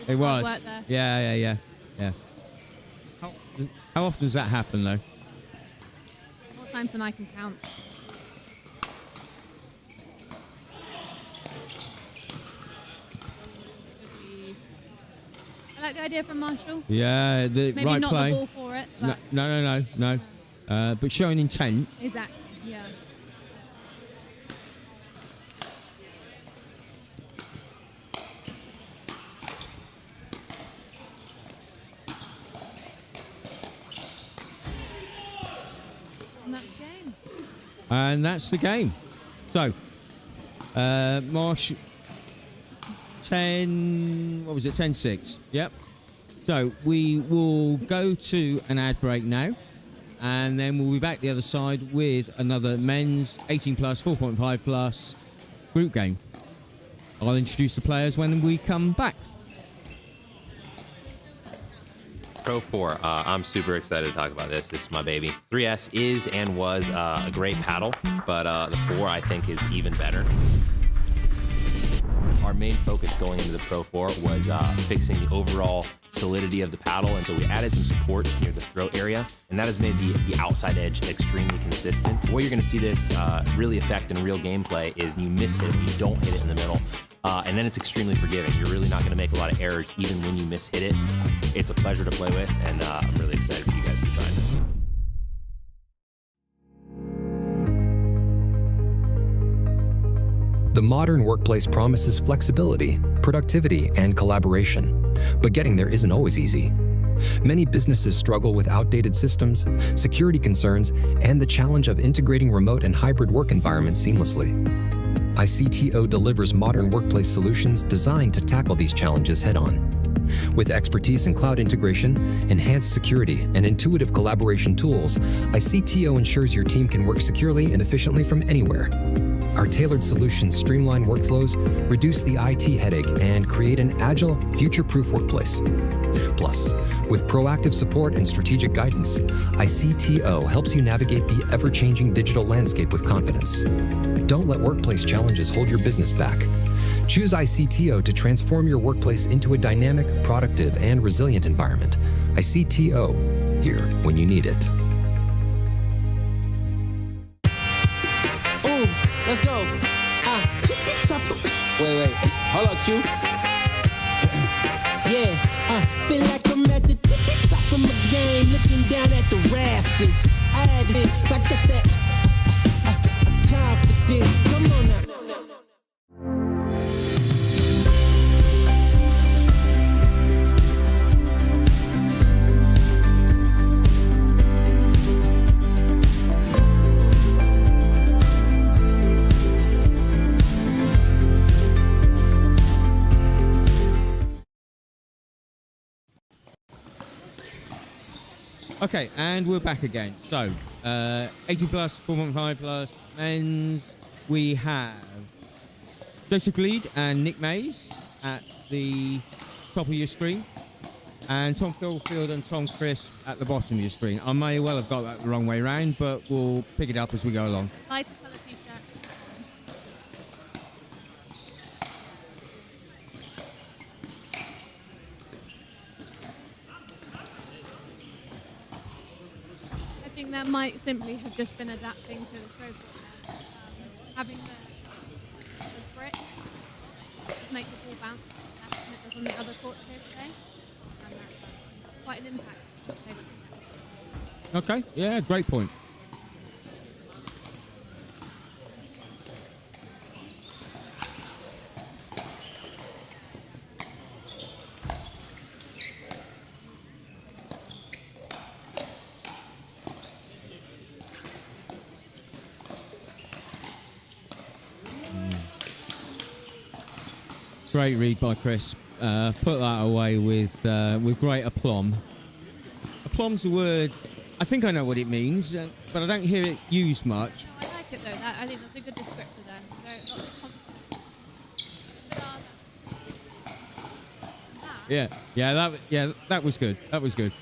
It was. Yeah. How often does that happen, though? More times than I can count. I like the idea from Marshall. Yeah, the Maybe right not play. the ball for it. But No. But showing intent. Exactly. Yeah. And that's the game. And that's the game. So, Marsh 10, what was it, 10-6? Yep. So we will go to an ad break now, and then we'll be back the other side with another men's 18+, 4.5+ group game. I'll introduce the players when we come back. Pro 4, I'm super excited to talk about this. This is my baby. 3S is and was a great paddle, but the 4 I think is even better. Our main focus going into the Pro 4 was fixing the overall solidity of the paddle, and so we added some supports near the throat area, and that has made the outside edge extremely consistent. What you're going to see this really affect in real gameplay is you miss it, you don't hit it in the middle. And then it's extremely forgiving. You're really not going to make a lot of errors even when you miss hit it. It's a pleasure to play with, and I'm really excited for you guys to try this. The modern workplace promises flexibility, productivity, and collaboration, but getting there isn't always easy. Many businesses struggle with outdated systems, security concerns, and the challenge of integrating remote and hybrid work environments seamlessly. ICTO delivers modern workplace solutions designed to tackle these challenges head-on. With expertise in cloud integration, enhanced security, and intuitive collaboration tools, ICTO ensures your team can work securely and efficiently from anywhere. Our tailored solutions streamline workflows, reduce the IT headache, and create an agile, future-proof workplace. Plus, with proactive support and strategic guidance, ICTO helps you navigate the ever-changing digital landscape with confidence. Don't let workplace challenges hold your business back. Choose ICTO to transform your workplace into a dynamic, productive, and resilient environment. ICTO, here when you need it. Ooh, let's go. Wait, hold up, Q. Yeah, feel like I'm at the tippy top of my game, looking down at the rafters. I got that confidence. Come on now. Okay, and we're back again. So, 80 plus, 4.5 plus, men's. We have Joseph Gleed and Nick Mays at the top of your screen, and Tom Corfield and Tom Crisp at the bottom of your screen. I may well have got that the wrong way around, but we'll pick it up as we go along. Lighter colour t-shirt. I think that might simply have just been adapting to the throw ball. Having the grip to make the ball bounce less than it does on the other courts here today. And that's quite an impact. Okay, yeah, great point. Great read by Chris. Put that away with great aplomb. Aplom's a word, I think I know what it means, but I don't hear it used much. No, I like it though. I think that's a good descriptor there. Lots of confidence. That was good. That was good.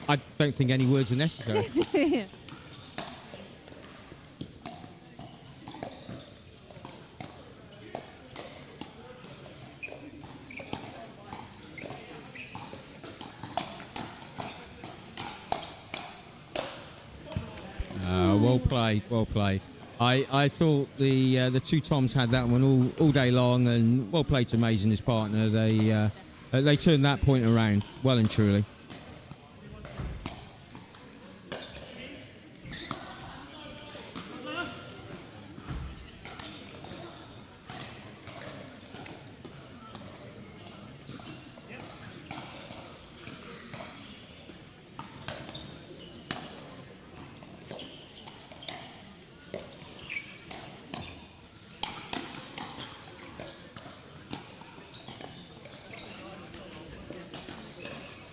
I don't think any words are necessary. Well played. I thought the two Toms had that one all day long, and well played to Mays and his partner. They turned that point around well and truly.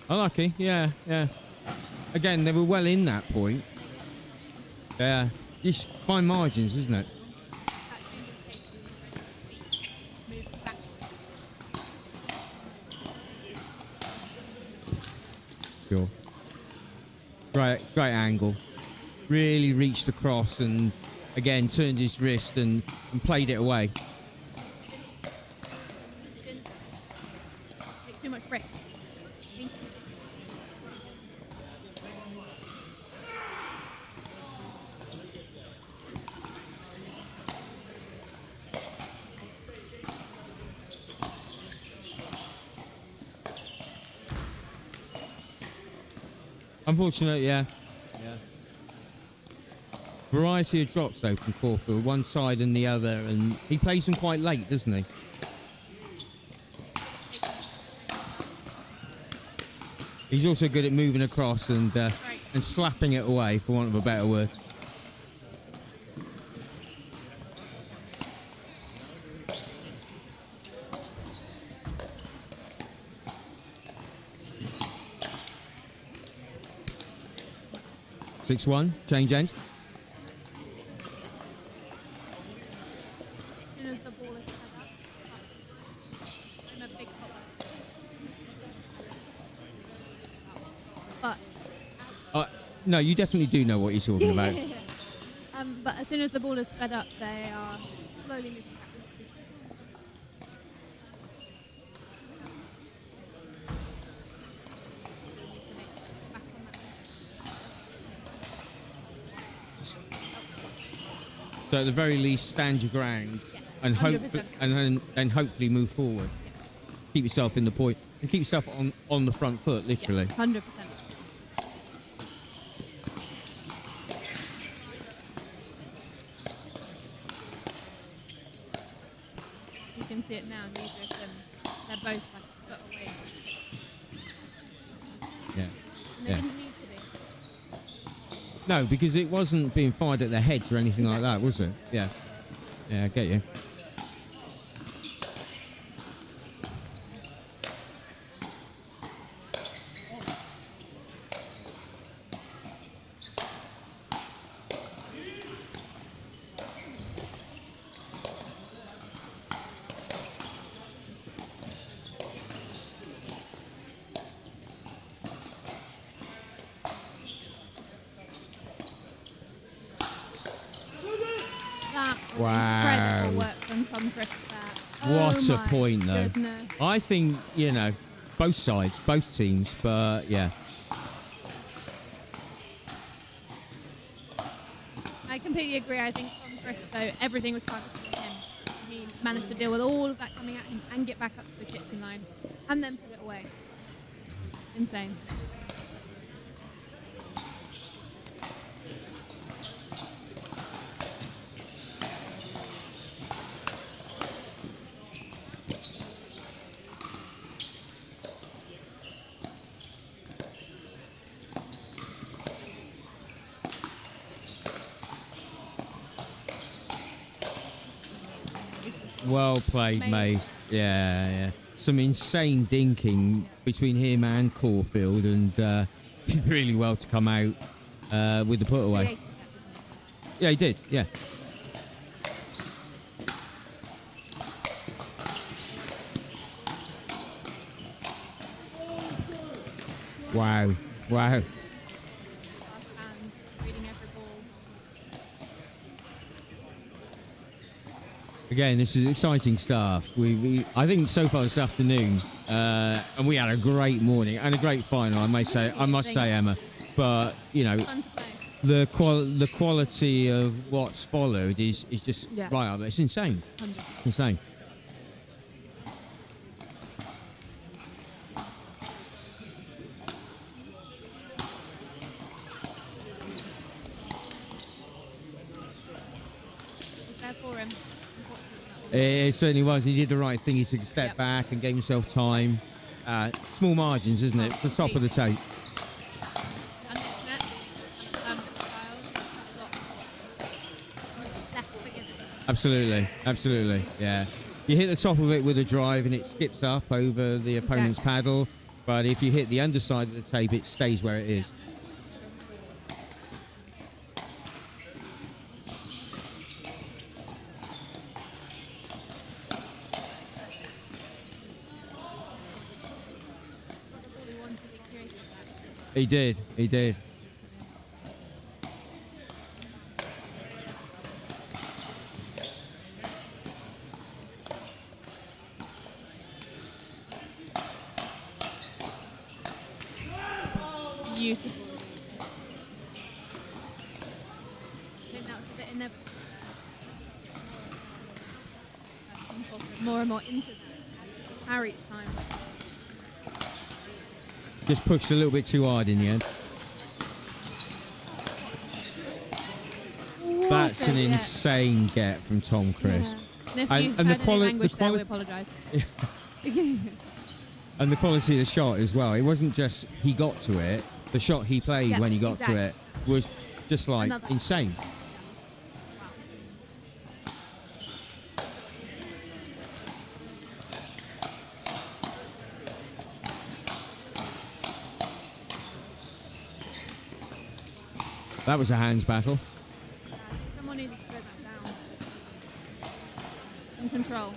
Unlucky, yeah. Again, they were well in that point. Yeah, just fine margins, isn't it? Sure. Great angle. Really reached across and again turned his wrist and played it away. Take too much risk. Unfortunate, yeah. variety of drops though from Corfield, one side and the other, and he plays them quite late, doesn't he? He's also good at moving across and slapping it away, for want of a better word. Six one, change ends. As soon as the ball is set up, I'm a big but No, you definitely do know what you're talking about. but as soon as the ball is sped up, they are slowly moving back. So at the very least, stand your ground and hope, 100%. and hopefully move forward. Keep yourself in the point and keep yourself on the front foot, literally. 100%. You can see it now. Neither of them, they're both like a foot away. Yeah. And they Yeah. didn't need to be. No, because it wasn't being fired at their heads or anything like that, was it? Yeah. Yeah, I get you. That was Wow. incredible work from Tom Crisp there. What Oh a my point, though. goodness. I think, both sides, both teams, but yeah. I completely agree. I think Tom Crisp, though, everything was targeted at him. He managed to deal with all of that coming at him and get back up to the kitchen line and then put it away. Insane. Well played, mate. Yeah, yeah. Some insane dinking between him and Corfield, and did really well to come out with the put away. Yeah, he did. Yeah. Wow. Wow. Hands, reading every ball. Again, this is exciting stuff. I think so far this afternoon, and we had a great morning and a great final. I must say, Emma. But Fun to play. the quality of what's followed is just Yeah. right up there. It's insane. 100%. Insane. Was there for him. It certainly was. He did the right thing. He took a step back and gave himself time. Small margins, isn't it? The top of the tape. And it's net. Style, less forgiving. Absolutely. Absolutely. Yeah. You hit the top of it with a drive and it skips up over the opponent's paddle. But if you hit the underside of the tape, it stays where it is. He did. He did. Beautiful. I think that was a bit inevitable. More and more into that. Power each time. Just pushed a little bit too hard in the end. That's an insane get from Tom Chris. And if you heard any language there, we apologise. And the quality of the shot as well. It wasn't just he got to it. The shot he played when he got to it was just like insane. That was a hands battle. Someone needs to slow that down. In control.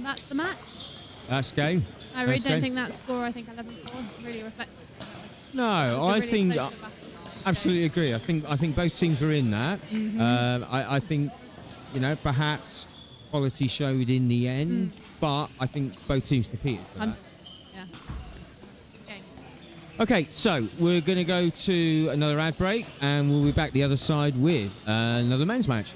That's the match. That's game. I really don't think that score, I think 11-4, really reflects it. No, I think absolutely agree. I think both teams are in that. I think, you know, perhaps quality showed in the end, but I think both teams competed for that. Yeah. Okay, so we're going to go to another ad break, and we'll be back the other side with another men's match.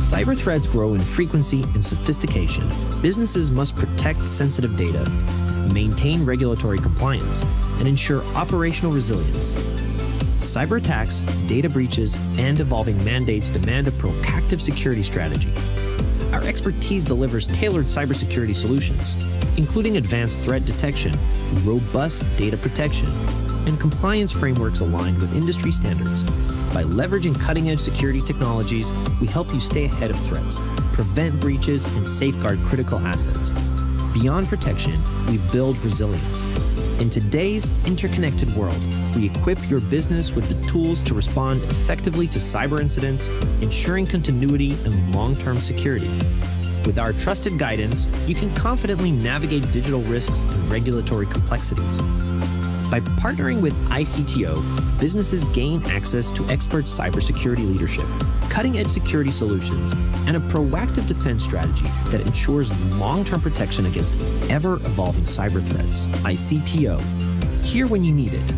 Cyber threats grow in frequency and sophistication. Businesses must protect sensitive data, maintain regulatory compliance, and ensure operational resilience. Cyber attacks, data breaches, and evolving mandates demand a proactive security strategy. Our expertise delivers tailored cybersecurity solutions, including advanced threat detection, robust data protection, and compliance frameworks aligned with industry standards. By leveraging cutting-edge security technologies, we help you stay ahead of threats, prevent breaches, and safeguard critical assets. Beyond protection, we build resilience. In today's interconnected world, we equip your business with the tools to respond effectively to cyber incidents, ensuring continuity and long-term security. With our trusted guidance, you can confidently navigate digital risks and regulatory complexities. By partnering with ICTO, businesses gain access to expert cybersecurity leadership, cutting-edge security solutions, and a proactive defense strategy that ensures long-term protection against ever-evolving cyber threats. ICTO, here when you need it.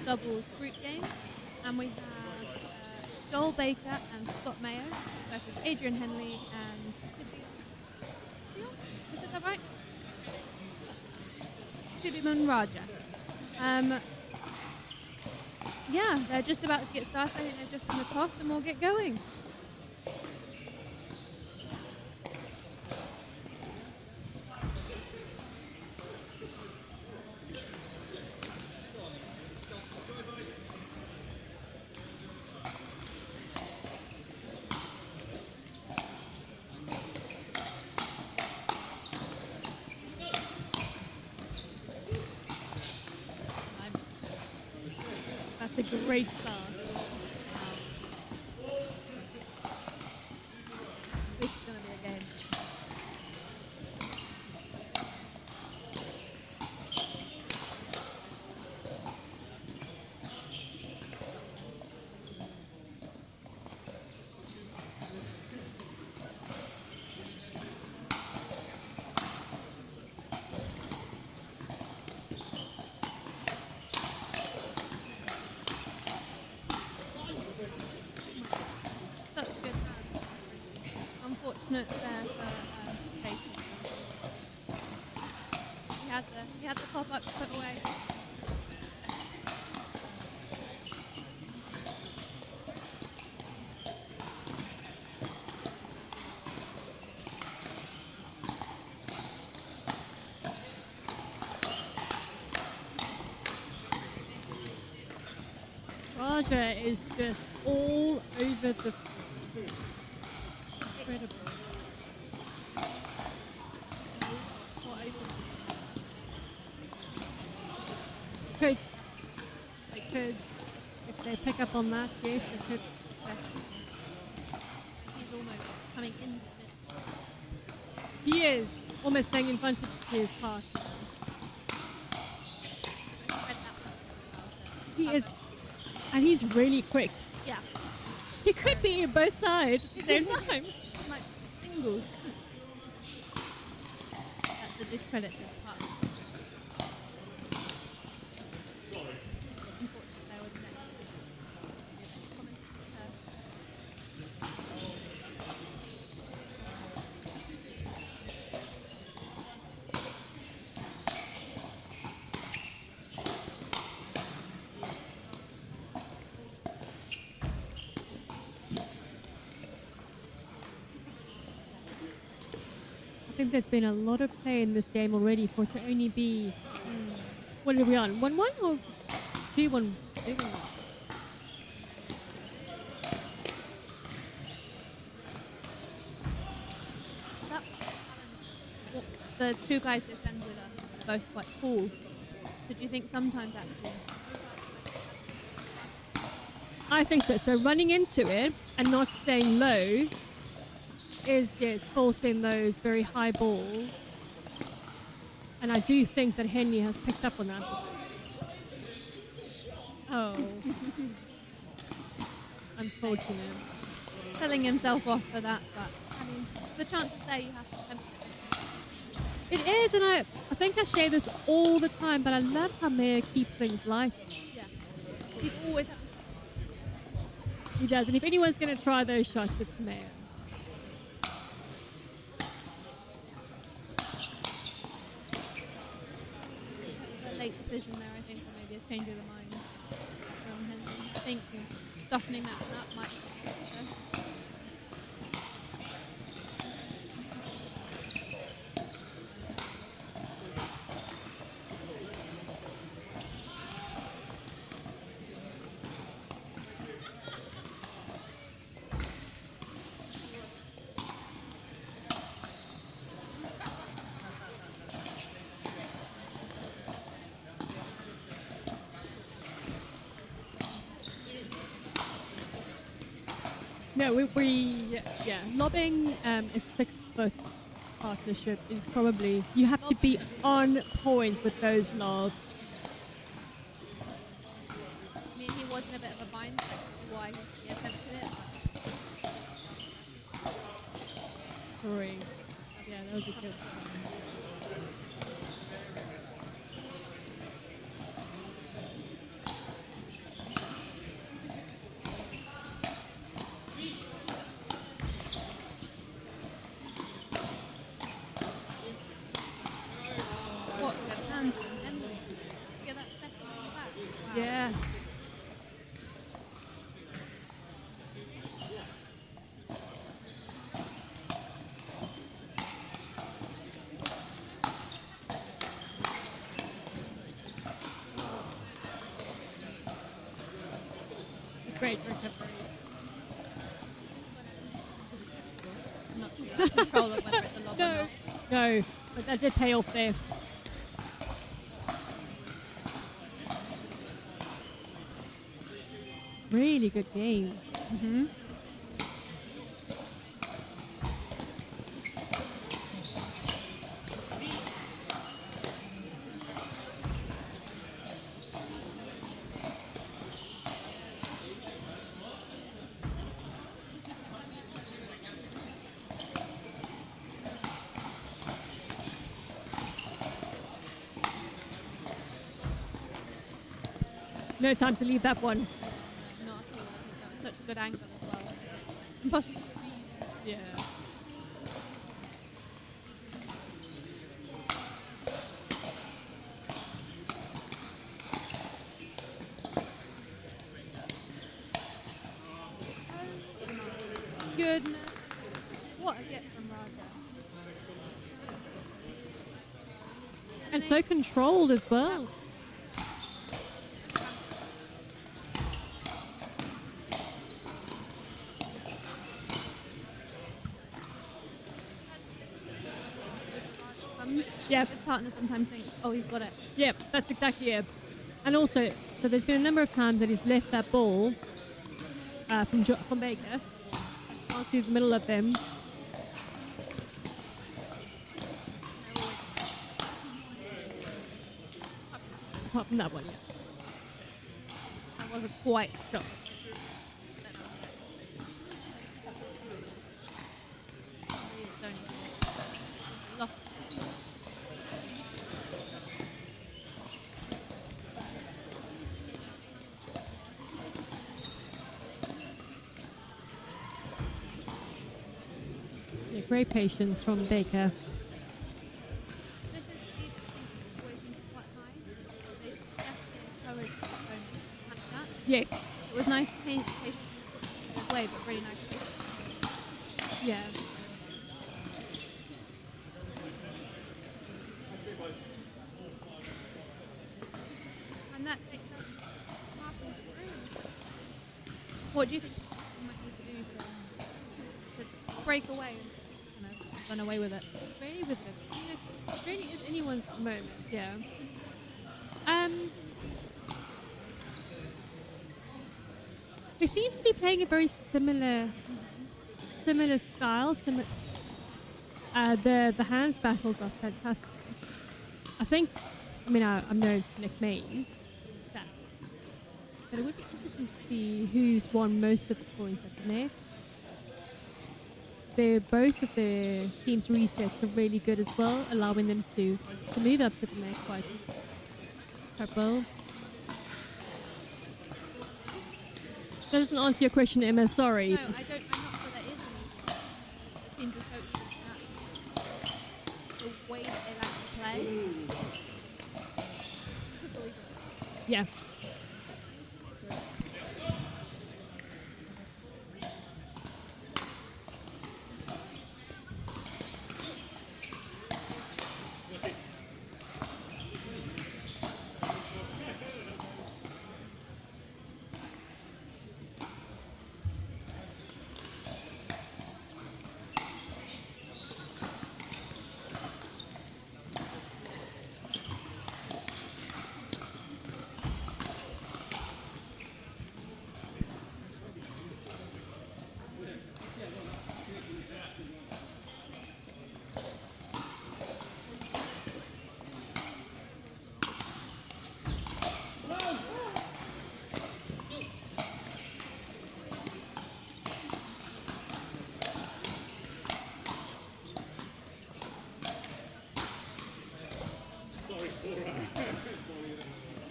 doubles group game, and we have Joel Baker and Scott Mayo versus Adrian Henley and Sibiman. Is it that right? Sibiman Raja. Yeah, they're just about to get started. I think they're just in the toss, and we'll get going. That's a great start. This is going to be a game. Unfortunate there for Jason. He had the pop-up put away. Raja is just all over the incredible. They could, if they pick up on that, yes, they could. He's almost coming into it. He is almost staying in front of his path. He is, and he's really quick. Yeah. He could be in both sides at the same time. Like singles. That's a discredit to his part. I think there's been a lot of play in this game already for it to only be, what are we on, 1-1 or 2-1? The two guys this end with are both quite tall. So do you think sometimes actually? I think so. So running into it and not staying low is, yes, forcing those very high balls. And I do think that Henley has picked up on that. Oh. Unfortunate. Telling himself off for that, but I mean, the chances there you have to attempt it. It is, and I think I say this all the time, but I love how Mayo keeps things light. Yeah. He's always having fun. He does, and if anyone's going to try those shots, it's Mayo. Late decision there, I think, or maybe a change of the mind from Henley. I think softening that one up might be better. No, lobbing a 6-foot partnership is probably, you have to be on point with those lobs. I mean, he was in a bit of a bind, so why he attempted it. 3. Yeah, that was a good one. Great recovery. I'm not too in control of whether it's a lob or not. No, but that did pay off there. Really good game. Mm-hmm. No time to leave that one. Not at all. I think that was such a good angle as well. Impossible to read. Yeah. Goodness. What a get from Raja. And so controlled as well. Yeah, his partner sometimes thinks, oh, he's got it. Yep, that's exactly it. And also, so there's been a number of times that he's left that ball from Baker onto the middle of them. Apart from that one, yeah. That wasn't quite a shot. Yeah, great patience from Baker. Yes. It was nice patience way, but really nice patience. Yeah. And that takes us halfway through. What do you think we might need to do to break away and kind of run away with it? Really with it. You know, it really is anyone's moment, yeah. They seem to be playing a very similar style. The hands battles are fantastic. I know Nick Mays stats, but it would be interesting to see who's won most of the points at the net. Both of their teams' resets are really good as well, allowing them to move up to the net quite well. That doesn't answer your question, Emma. Sorry. No, I'm not sure that is an easy. Teams are so easy. The way that they like to play. Yeah.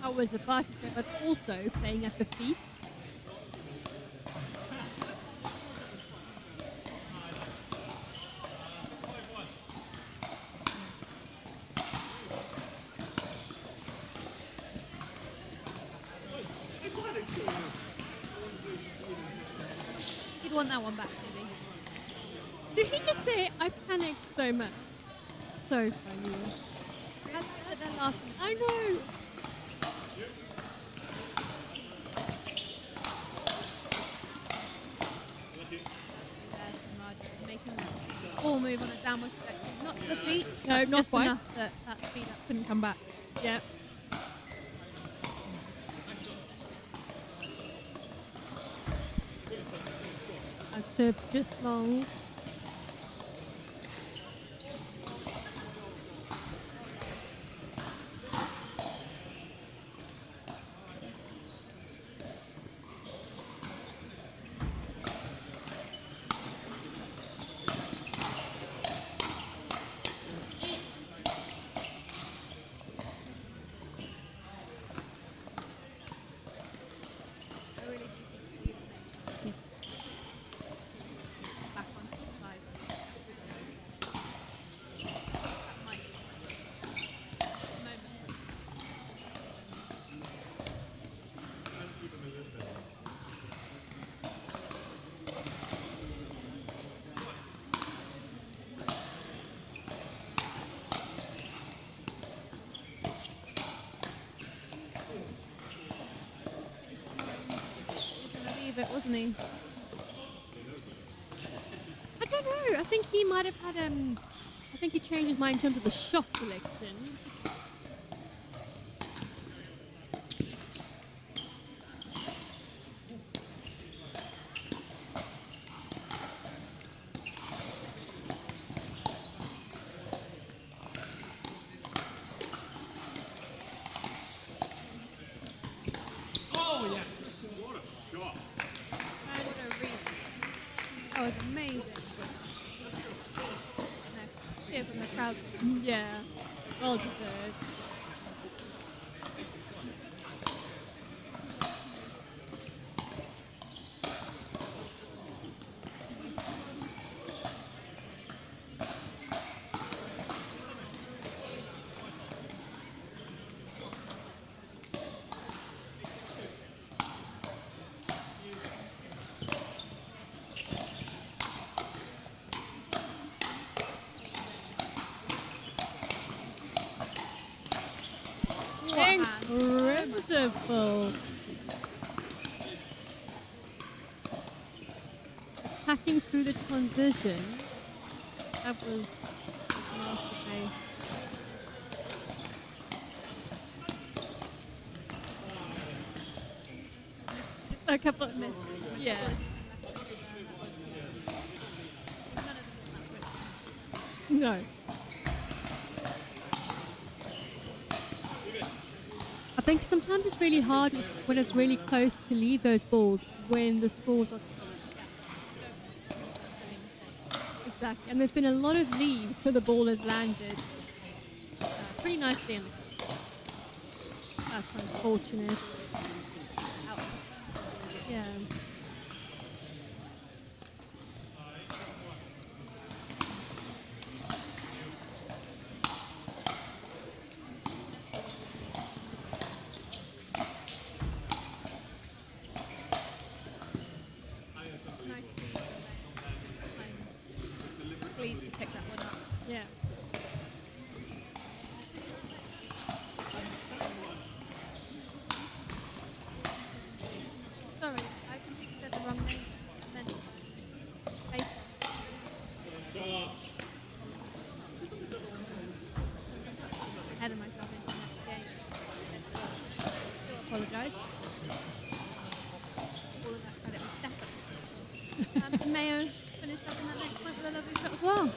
I was about to say, but also playing at the feet. He'd want that one back, maybe. Did he just say, I panicked so much? So funny. They're laughing. I know. making that ball move on a downward trajectory. Not to the feet, No, but not just quite. enough that that speed up couldn't come back. Yeah. I'd serve just long. I really do think you need back onto the side. That might be the moment. He's gonna leave it, wasn't he? I don't know. I think he might have had I think he changed his mind in terms of the shot selection. Oh, yes. What a shot. And what a read. That was amazing. No, cheer from the crowd. Yeah. Well deserved. Incredible. Attacking through the transition. That was a masterpiece. A couple of misses. Yeah. No. I think sometimes it's really hard when it's really close to leave those balls when the scores are. Exactly. And there's been a lot of leaves where the ball has landed pretty nicely in the court. That's unfortunate. Out. Yeah. Nice speed. Gleed to pick that one up. Yeah. Sorry, I completely said the wrong name. I meant Kapoor. Ahead of myself into the next game. Do apologise. All of that credit was definitely. Mayo finished up in that next point with a lovely shot as well.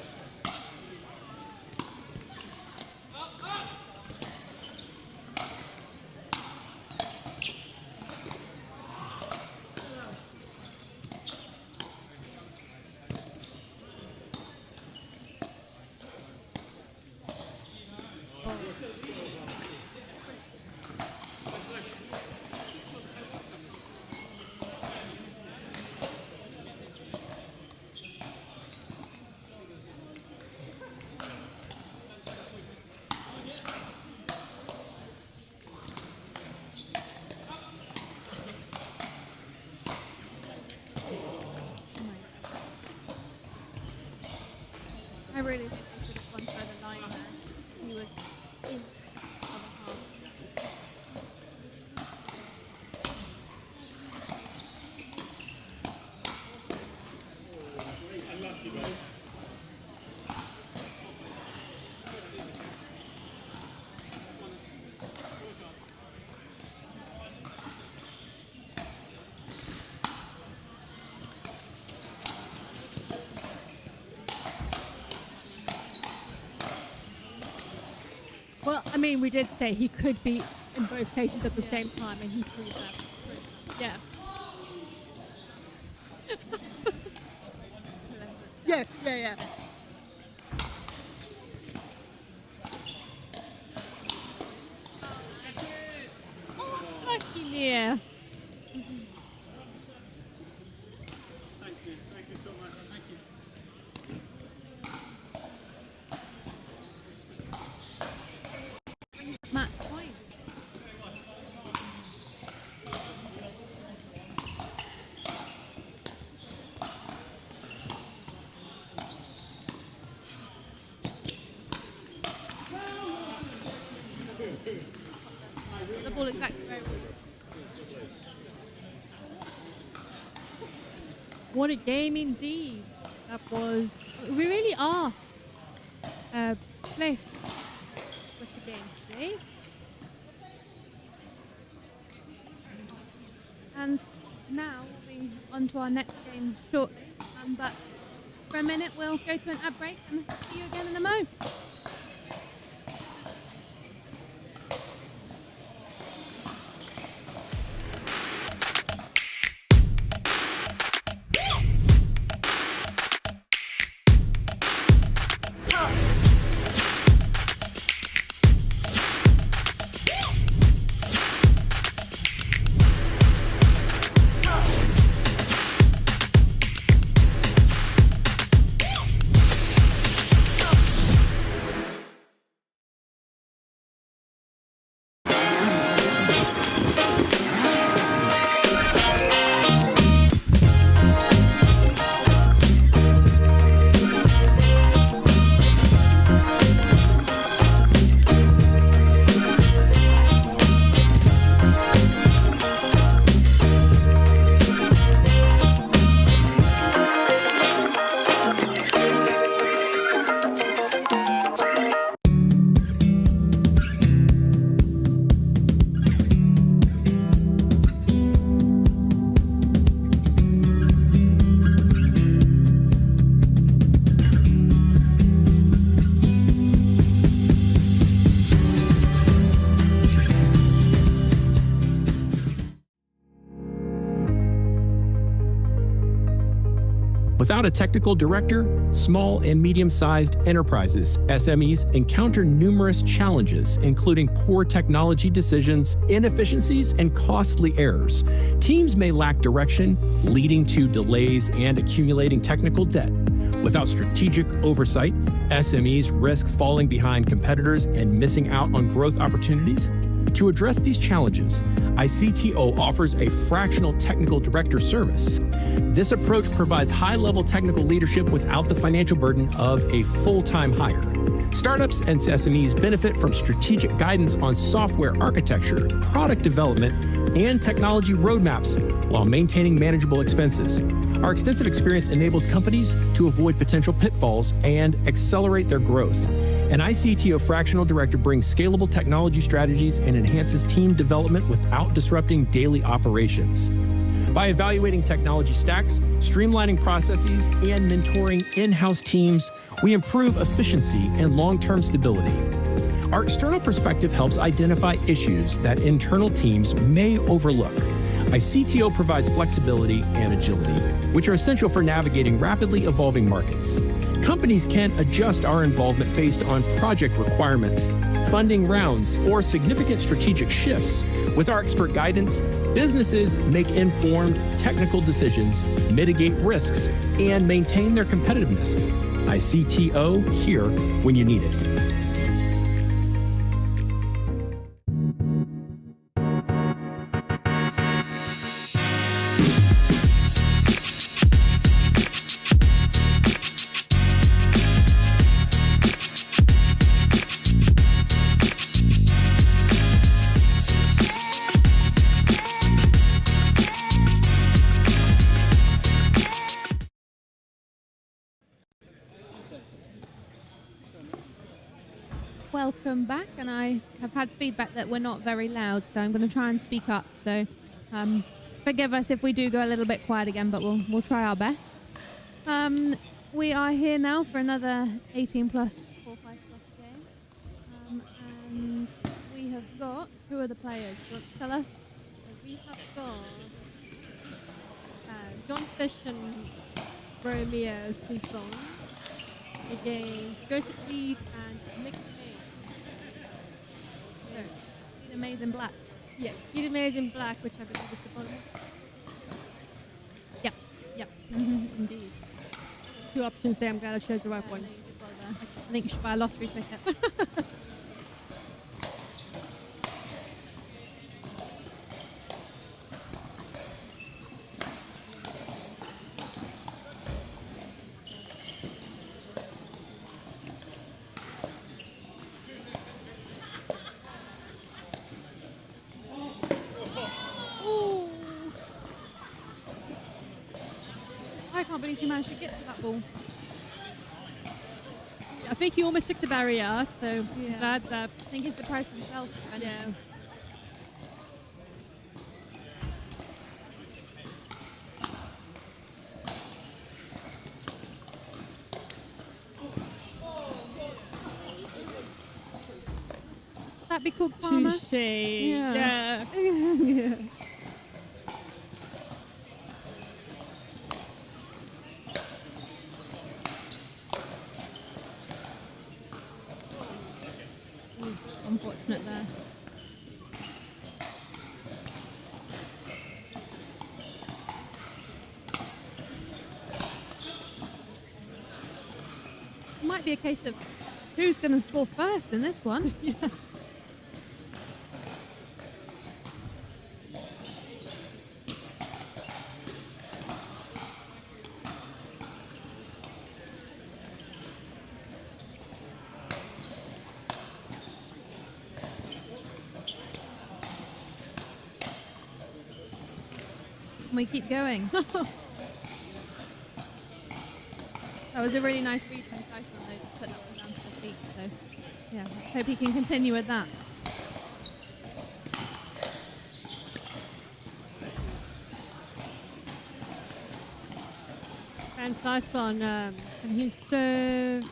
I really think he should have gone further line there. He was in the other half. Unlucky, though. Well, I mean, we did say he could be in both places at the same time, and he proved that. Yeah. Yeah. Oh, lucky Nia. Thanks, Nick. Thank you so much. Thank you. Match point. The ball exactly where it was. What a game indeed. That was. We really are blessed with the game today. And now we'll be on to our next game shortly. But for a minute, we'll go to an ad break and see you again in the mo. Without a technical director, small and medium-sized enterprises, SMEs, encounter numerous challenges, including poor technology decisions, inefficiencies, and costly errors. Teams may lack direction, leading to delays and accumulating technical debt. Without strategic oversight, SMEs risk falling behind competitors and missing out on growth opportunities. To address these challenges, ICTO offers a fractional technical director service. This approach provides high-level technical leadership without the financial burden of a full-time hire. Startups and SMEs benefit from strategic guidance on software architecture, product development, and technology roadmaps while maintaining manageable expenses. Our extensive experience enables companies to avoid potential pitfalls and accelerate their growth. An ICTO fractional director brings scalable technology strategies and enhances team development without disrupting daily operations. By evaluating technology stacks, streamlining processes, and mentoring in-house teams, we improve efficiency and long-term stability. Our external perspective helps identify issues that internal teams may overlook. ICTO provides flexibility and agility, which are essential for navigating rapidly evolving markets. Companies can adjust our involvement based on project requirements, funding rounds, or significant strategic shifts. With our expert guidance, businesses make informed technical decisions, mitigate risks, and maintain their competitiveness. ICTO, here when you need it. Welcome back, and I have had feedback that we're not very loud, so I'm going to try and speak up. So forgive us if we do go a little bit quiet again, but we'll try our best. We are here now for another 18 plus 4-5 plus game, And we have got, who are the players? Do you want to tell us? So we have got John Fish and Romeo Sison against Joseph Gleed and Nick Mays. So, Gleed Mays in black. Yeah, Gleed Mays in black, which I believe is the bottom. Yeah, yeah, indeed. Two options there. I'm glad I chose the right one. I think you should buy a lottery ticket. I can't believe you managed to get to that ball. I think he almost took the barrier, so glad that. I think he surprised himself. Yeah. That'd be called karma. Touche. Yeah. Yeah. Unfortunate there. Might be a case of who's going to score first in this one. Yeah. We keep going. That was a really nice read from Sison, though, just put that one down to the feet. So, yeah, hope he can continue with that. And Sison, can he serve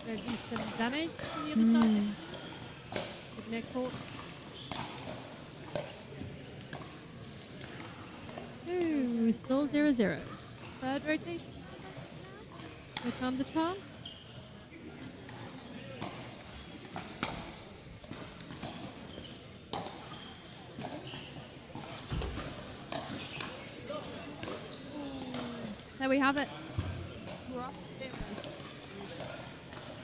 do some damage on the other side? With neck court. Ooh, still 0-0. Third rotation. No time the charm. There we have it.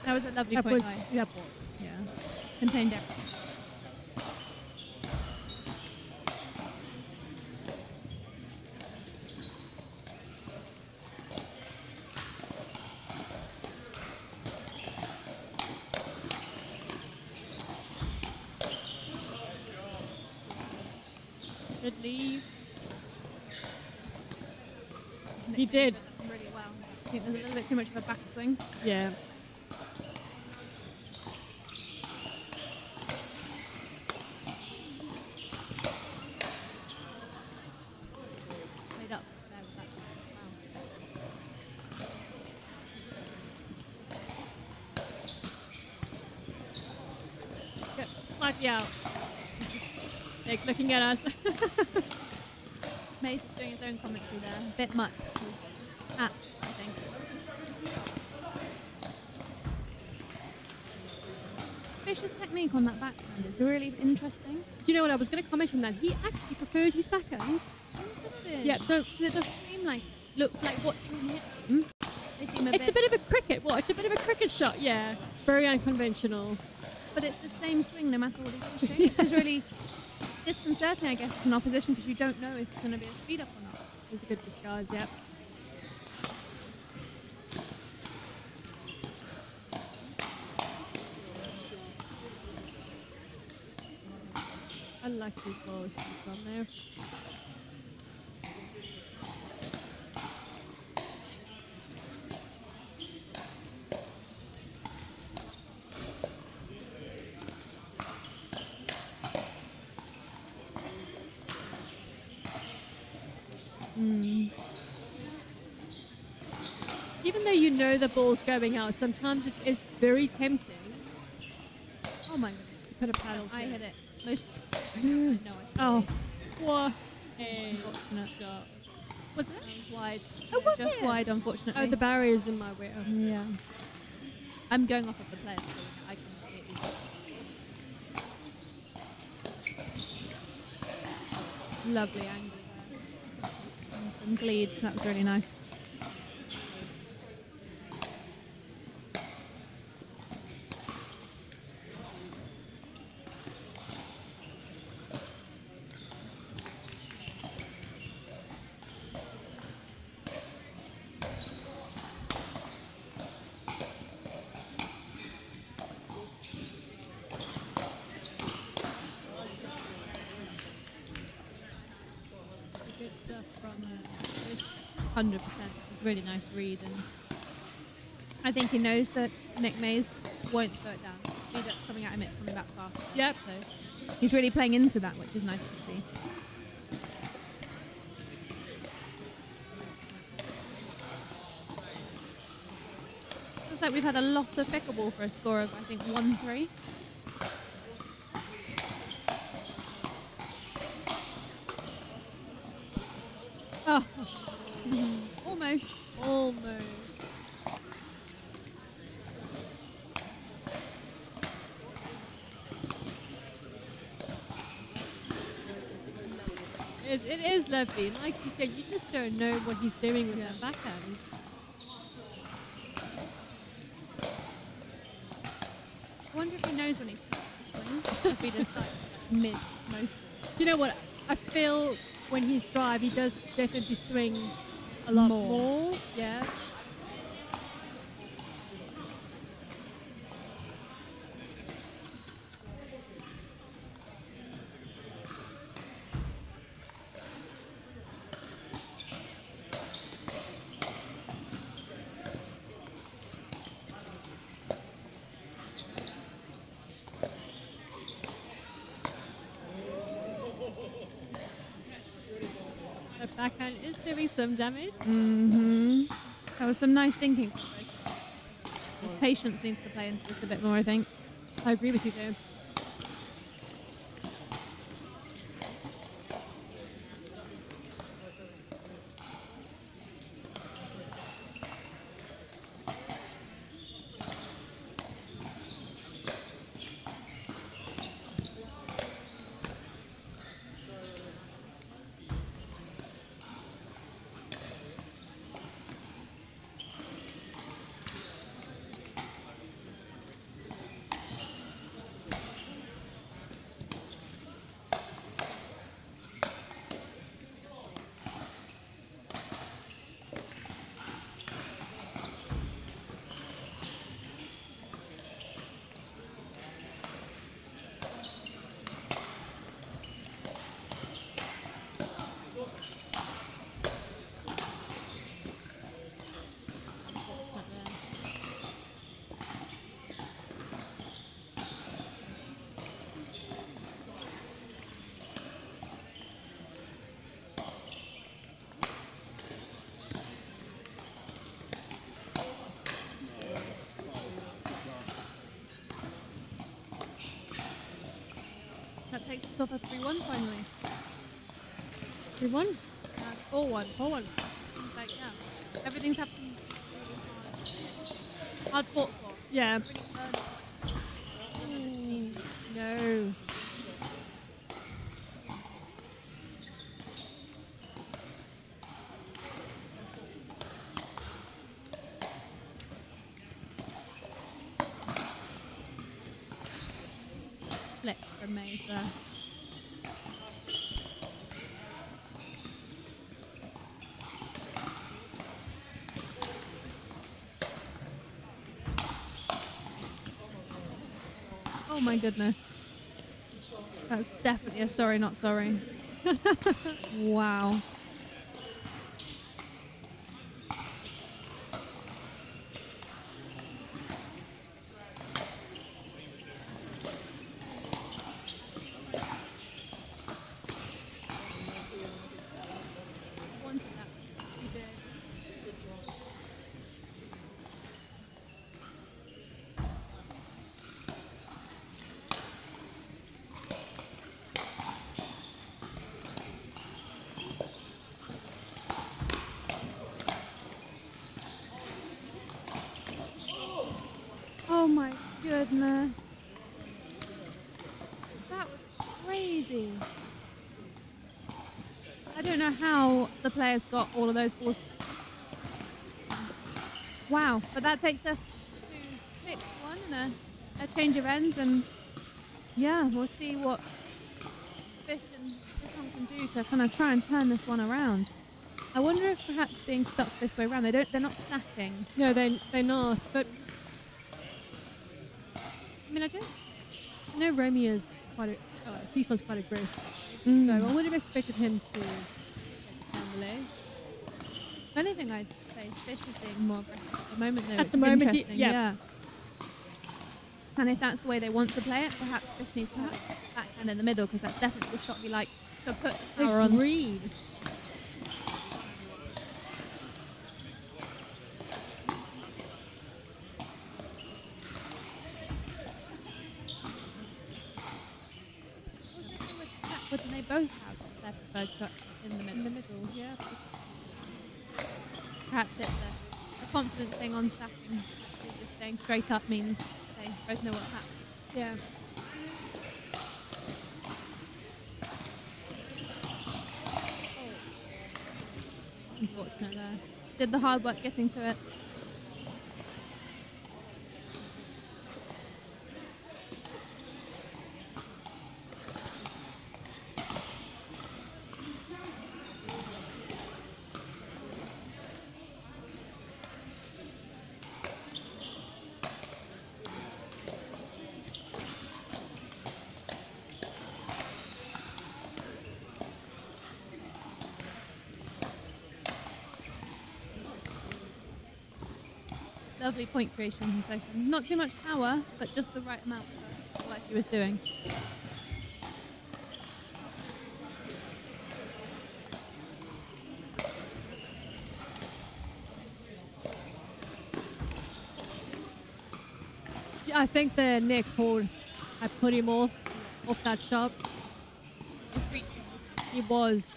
That was a lovely point. Yep. Yeah. Contained everything. Should leave. He did. Really well. I think there's a little bit too much of a backswing. Yeah. Made up. Wow. Yep, slightly out. Nick looking at us. Mace is doing his own commentary there. A bit much. I think. Fish's technique on that backhand is really interesting. Do you know what? I was going to comment on that. He actually prefers his backhand. Interesting. Yeah, so it does seem like, looks like watching him hit them. They seem it's a bit of a cricket watch, a bit of a cricket shot, yeah. Very unconventional. But it's the same swing no matter what he's doing, which is really disconcerting, I guess, as an opposition, because you don't know if it's going to be a speed up or not. It's a good disguise, yep. Unlucky balls on there. Even though you know the ball's going out, sometimes it is very tempting. Oh my goodness. Could have paddled. I it. hit it. Most. No, I Oh, hit what a it. Unfortunate. shot. Was it? That was wide. Oh, was Just it? wide, unfortunately. Oh, the barrier's in my way. Oh. Yeah. I'm going off of the players, so I can hit you. Lovely angle there. From Gleed. That was really nice. Good stuff from 100%. It was a really nice read, and I think he knows that Nick Mays won't slow it down. Speed up coming at him, it's coming back faster. Yep. So he's really playing into that, which is nice to see. Looks like we've had a lot of pickleball for a score of, I think, 1-3. Oh, almost. almost. It is lovely. Like you said, you just don't know what he's doing with that backhand. I wonder if he knows when he's supposed to swing. If he just like mid motion. Do you know what? I feel when he's drive, he does definitely swing a lot more. Yeah. The backhand is doing some damage. Mm-hmm. That was some nice thinking. His patience needs to play into this a bit more, I think. I agree with you, Dave. That takes us off a 3-1 finally. 3-1? That's 4-1. 4-1. Seems like, yeah. Everything's happening really hard fought for. Yeah. Really No. Flick from Mays there. Oh my goodness. That's definitely a sorry not sorry. Wow. goodness. That was crazy. I don't know how the players got all of those balls. Wow, but that takes us to 6-1 and a change of ends, and yeah, we'll see what Fish and Sison can do to kind of try and turn this one around. I wonder if perhaps being stuck this way around, they're not stacking. No, they're not. But I mean, I know Romeo's quite a, Sison's quite aggressive. So I would have expected him to down the leg. If anything, I'd say Fish is being more aggressive at the moment, though. At the moment, interesting. Yeah. And if that's the way they want to play it, perhaps Fish needs to have backhand in the middle, because that's definitely the shot we like to put the power on. Agreed. What's the thing with backward, and they both have their preferred shot in the middle? In the middle, yeah. Perhaps it's a confidence thing on stacking. Just staying straight up means they both know what's happening. Yeah. Unfortunate there. Did the hard work getting to it. Lovely point creation from Sison. Not too much power, but just the right amount for what he was doing. I think the neck hold had put him off that shot. He was.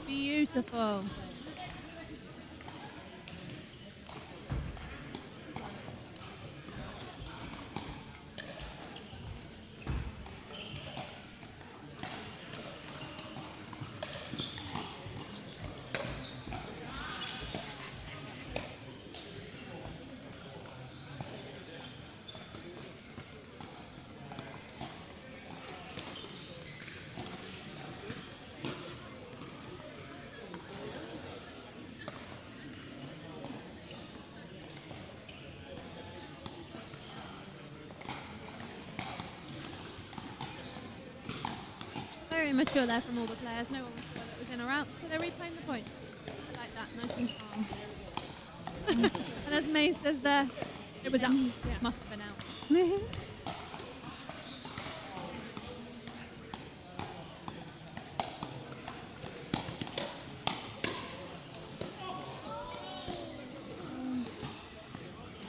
Beautiful. Very mature there from all the players. No one was sure that was in or out. So they're replaying the point. I like that. Nice and calm. And as May says there, It was out. Yeah. Must have been out.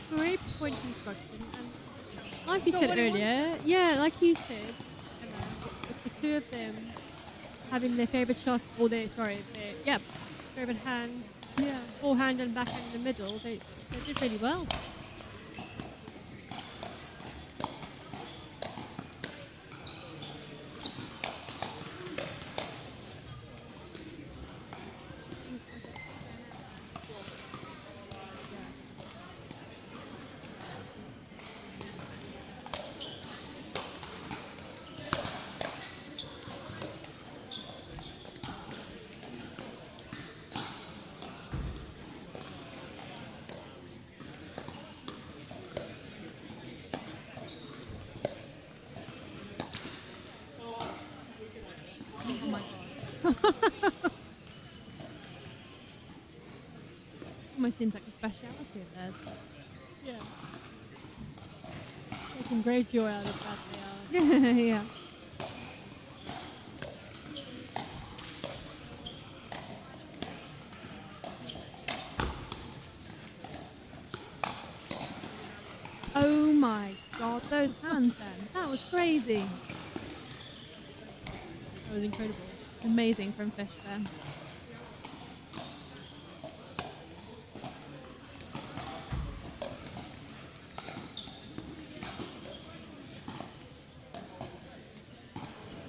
Great point construction. And like you said earlier, like you said, with the two of them having their favourite shot, or their favourite hand, forehand and backhand in the middle, they did really well. Almost seems like a speciality of theirs. Yeah. Taking great joy out of that, they are. Yeah. Oh my god, those hands then. That was crazy. That was incredible. Amazing from Fish there.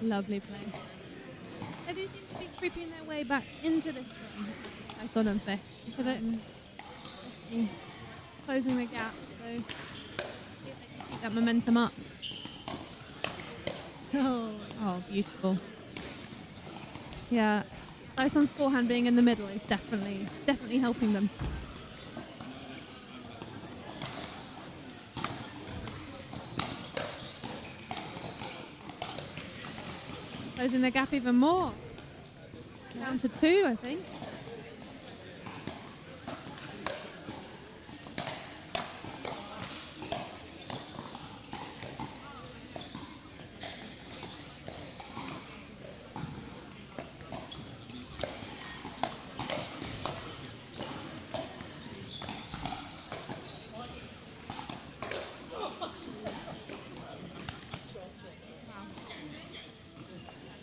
Lovely play. They do seem to be creeping their way back into this one. I saw them fit. Look at it. Closing the gap. So see if they can keep that momentum up. Oh, beautiful. Yeah. Sison's forehand being in the middle is definitely helping them. Closing the gap even more. Down to 2, I think.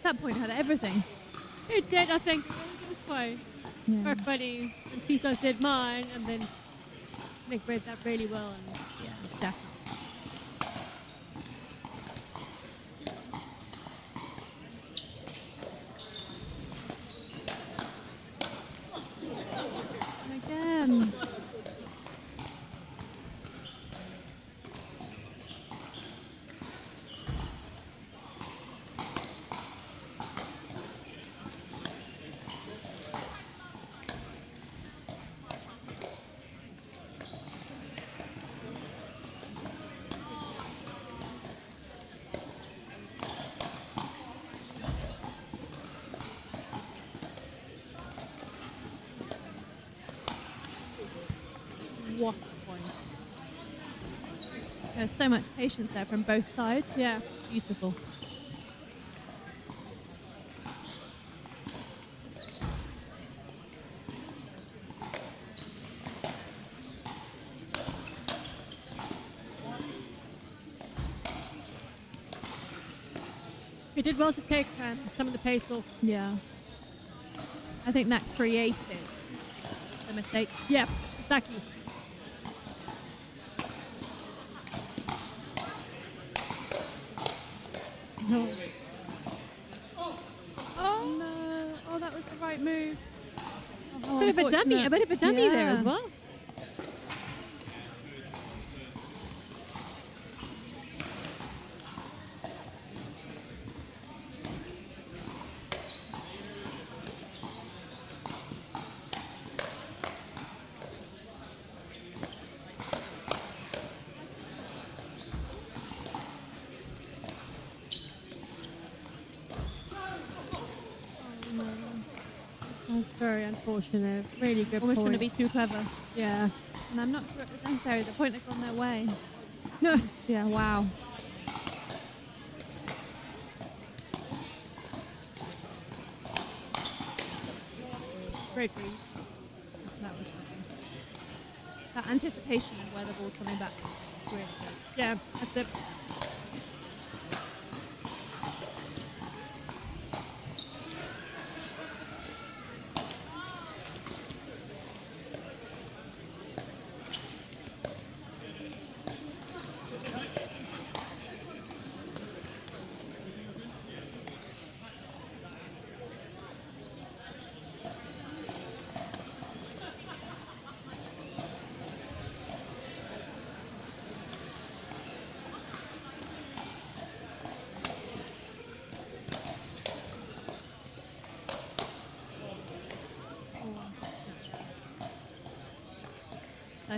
That point had everything. It did, I think. It was quite funny. And Sison did mine, and then Nick read that really well. And yeah, definitely. Again. What a point. There's so much patience there from both sides. Yeah. Beautiful. He did well to take some of the pace off. Yeah. I think that created the mistake. Yeah, exactly. No. Oh no! Oh, that was the right move. Oh, a bit of a dummy there as well. That's very unfortunate. Really good Almost point. trying to be too clever. Yeah. And I'm not sure it was necessary. The point had gone their way. No. Yeah, wow. Great read. That was funny. That anticipation of where the ball's coming back is really good. Yeah, that's it.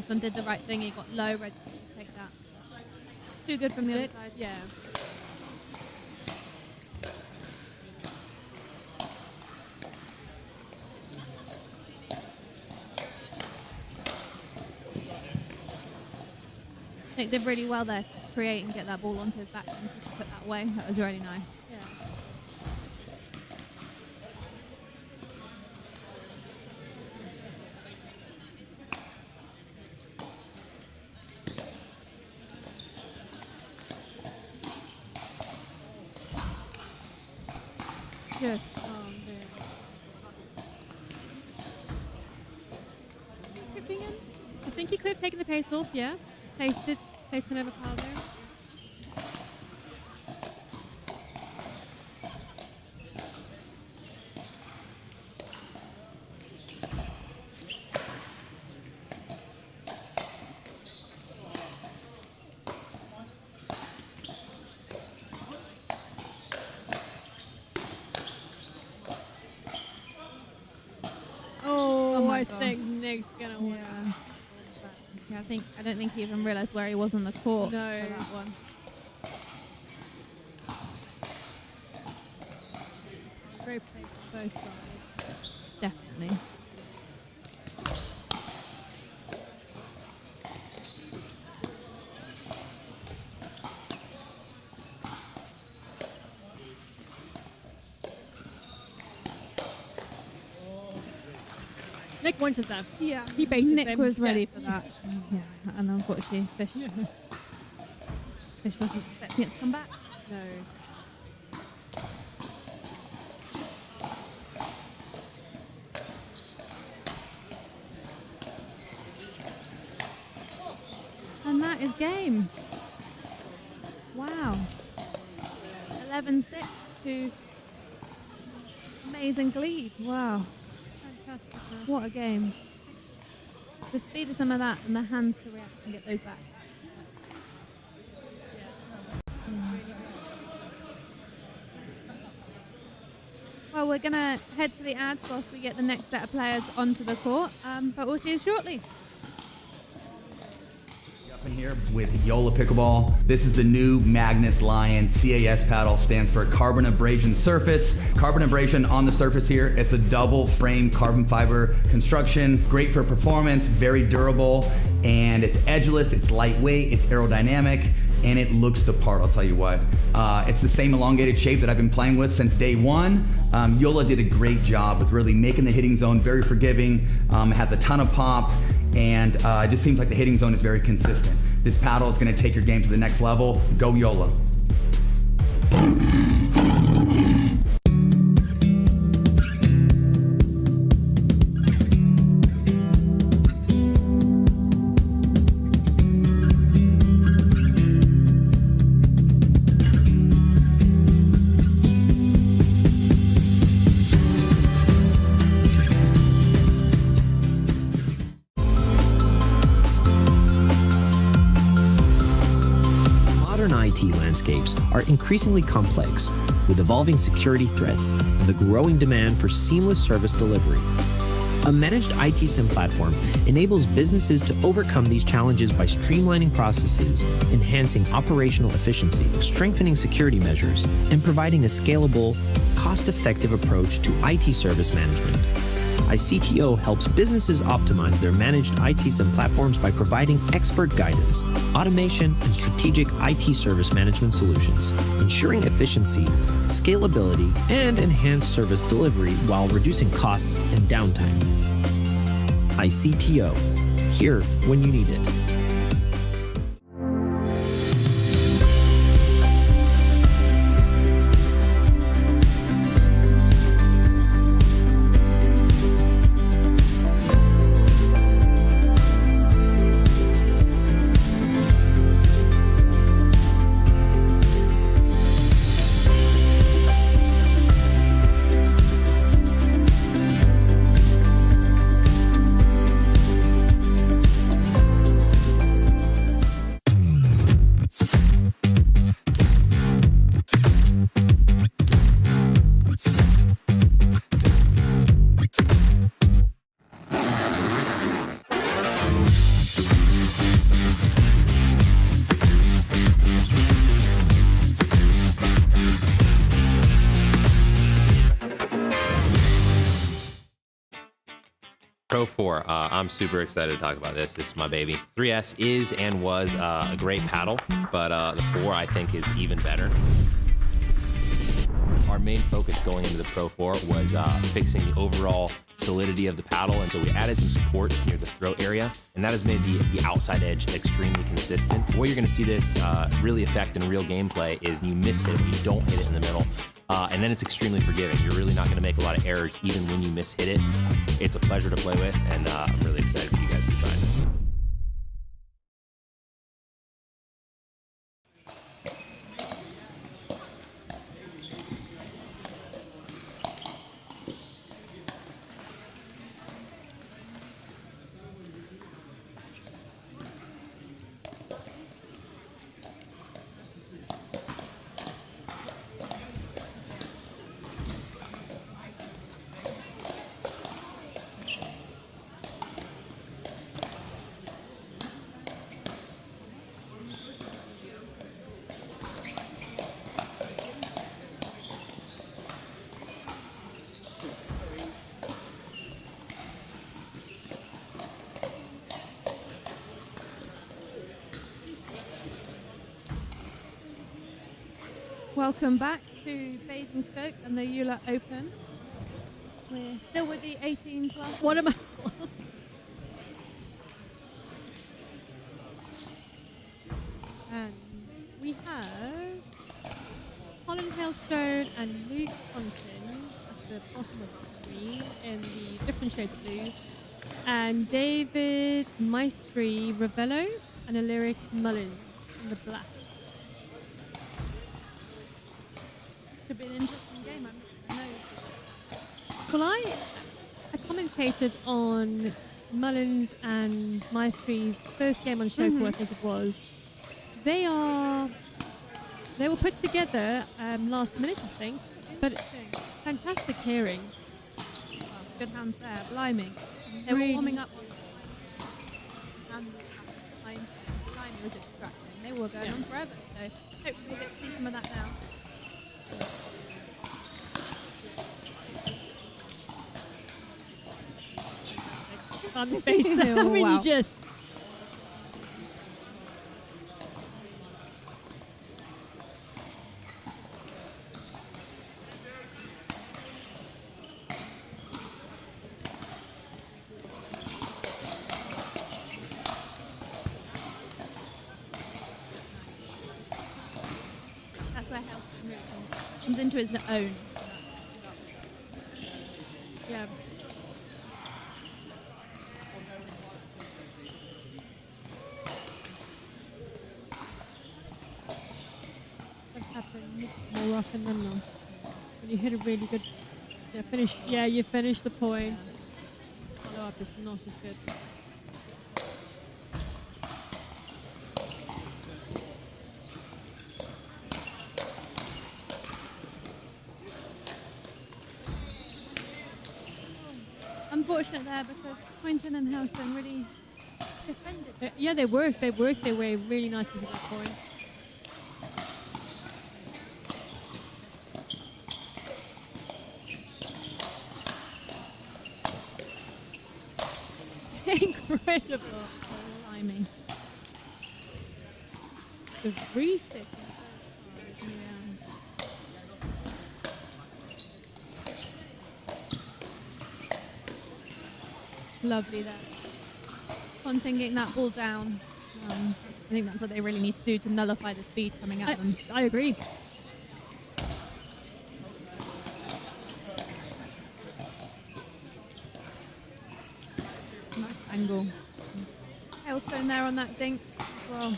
Dawson did the right thing. He got low, ready to take that. Too good from the other side. Yeah. Nick did really well there to create and get that ball onto his back and to put that away. That was really nice. Yeah. Just Tipping in. I think he could have taken the pace off, yeah. Placement over pile there. think Nick's gonna win. Yeah, I don't think he even realised where he was on the court. No. For that one. Great play from both sides. Definitely. Nick wanted that. Yeah. He baited Nick them. was ready for that. Yeah, and unfortunately, Fish wasn't expecting it to come back. No. And that is game. Wow. 11-6 to Mays and Gleed. Wow. Fantastic. What a game. The speed of some of that and the hands to react and get those back. Well, we're going to head to the ads whilst we get the next set of players onto the court, but we'll see you shortly. Up in here with JOOLA Pickleball. This is the new Magnus Lion CAS paddle. Stands for Carbon Abrasion Surface. Carbon abrasion on the surface here. It's a double frame carbon fiber construction. Great for performance, very durable, and it's edgeless, it's lightweight, it's aerodynamic, and it looks the part, I'll tell you what. It's the same elongated shape that I've been playing with since day one. JOOLA did a great job with really making the hitting zone very forgiving. It has a ton of pop, and it just seems like the hitting zone is very consistent. This paddle is going to take your game to the next level. Go JOOLA. Landscapes are increasingly complex, with evolving security threats and the growing demand for seamless service delivery. A managed IT SIM platform enables businesses to overcome these challenges by streamlining processes, enhancing operational efficiency, strengthening security measures, and providing a scalable, cost-effective approach to IT service management. ICTO helps businesses optimize their managed IT SIM platforms by providing expert guidance, automation, and strategic IT service management solutions, ensuring efficiency, scalability, and enhanced service delivery while reducing costs and downtime. ICTO, here when you need it. Pro 4, I'm super excited to talk about this. This is my baby. 3S is and was a great paddle, but the 4 I think is even better. Our main focus going into the Pro 4 was fixing the overall solidity of the paddle, and so we added some supports near the throat area, and that has made the outside edge extremely consistent. What you're going to see this really affect in real gameplay is you miss it, you don't hit it in the middle. And then it's extremely forgiving. You're really not going to make a lot of errors even when you mishit it. It's a pleasure to play with, and I'm really excited for you guys to try this. Welcome back to Basingstoke and the Ullah Open. We're still with the 18 plus. What am I? And we have Colin Hailstone and Luke Pontin at the bottom of the screen in the different shades of blue, and David Maestre Ravelo and Alaric Mullins in the black. Could be an interesting game, I don't know. Well, I commentated on Mullins and Maestre's first game on Showcall, I think it was. They were put together last minute, I think, but it's fantastic hearing. Well, good hands there, blimey. They were warming up. And blimey was distracting. They were going on forever, so hopefully we'll get to see some of that now. On the space. I mean, wow. you just. That's where Hailstone comes into his own. Yeah. Happens more often than not. When you hit a really good finish, you finish the point. Follow up is not as good. Unfortunate there because Pontin and Hailstone really defended. Yeah, they worked their way really nicely to that point. Incredible. Blimey. The reset. Lovely there. Pontin getting that ball down. I think that's what they really need to do to nullify the speed coming at them. I agree. Nice angle. Hailstone there on that dink as well.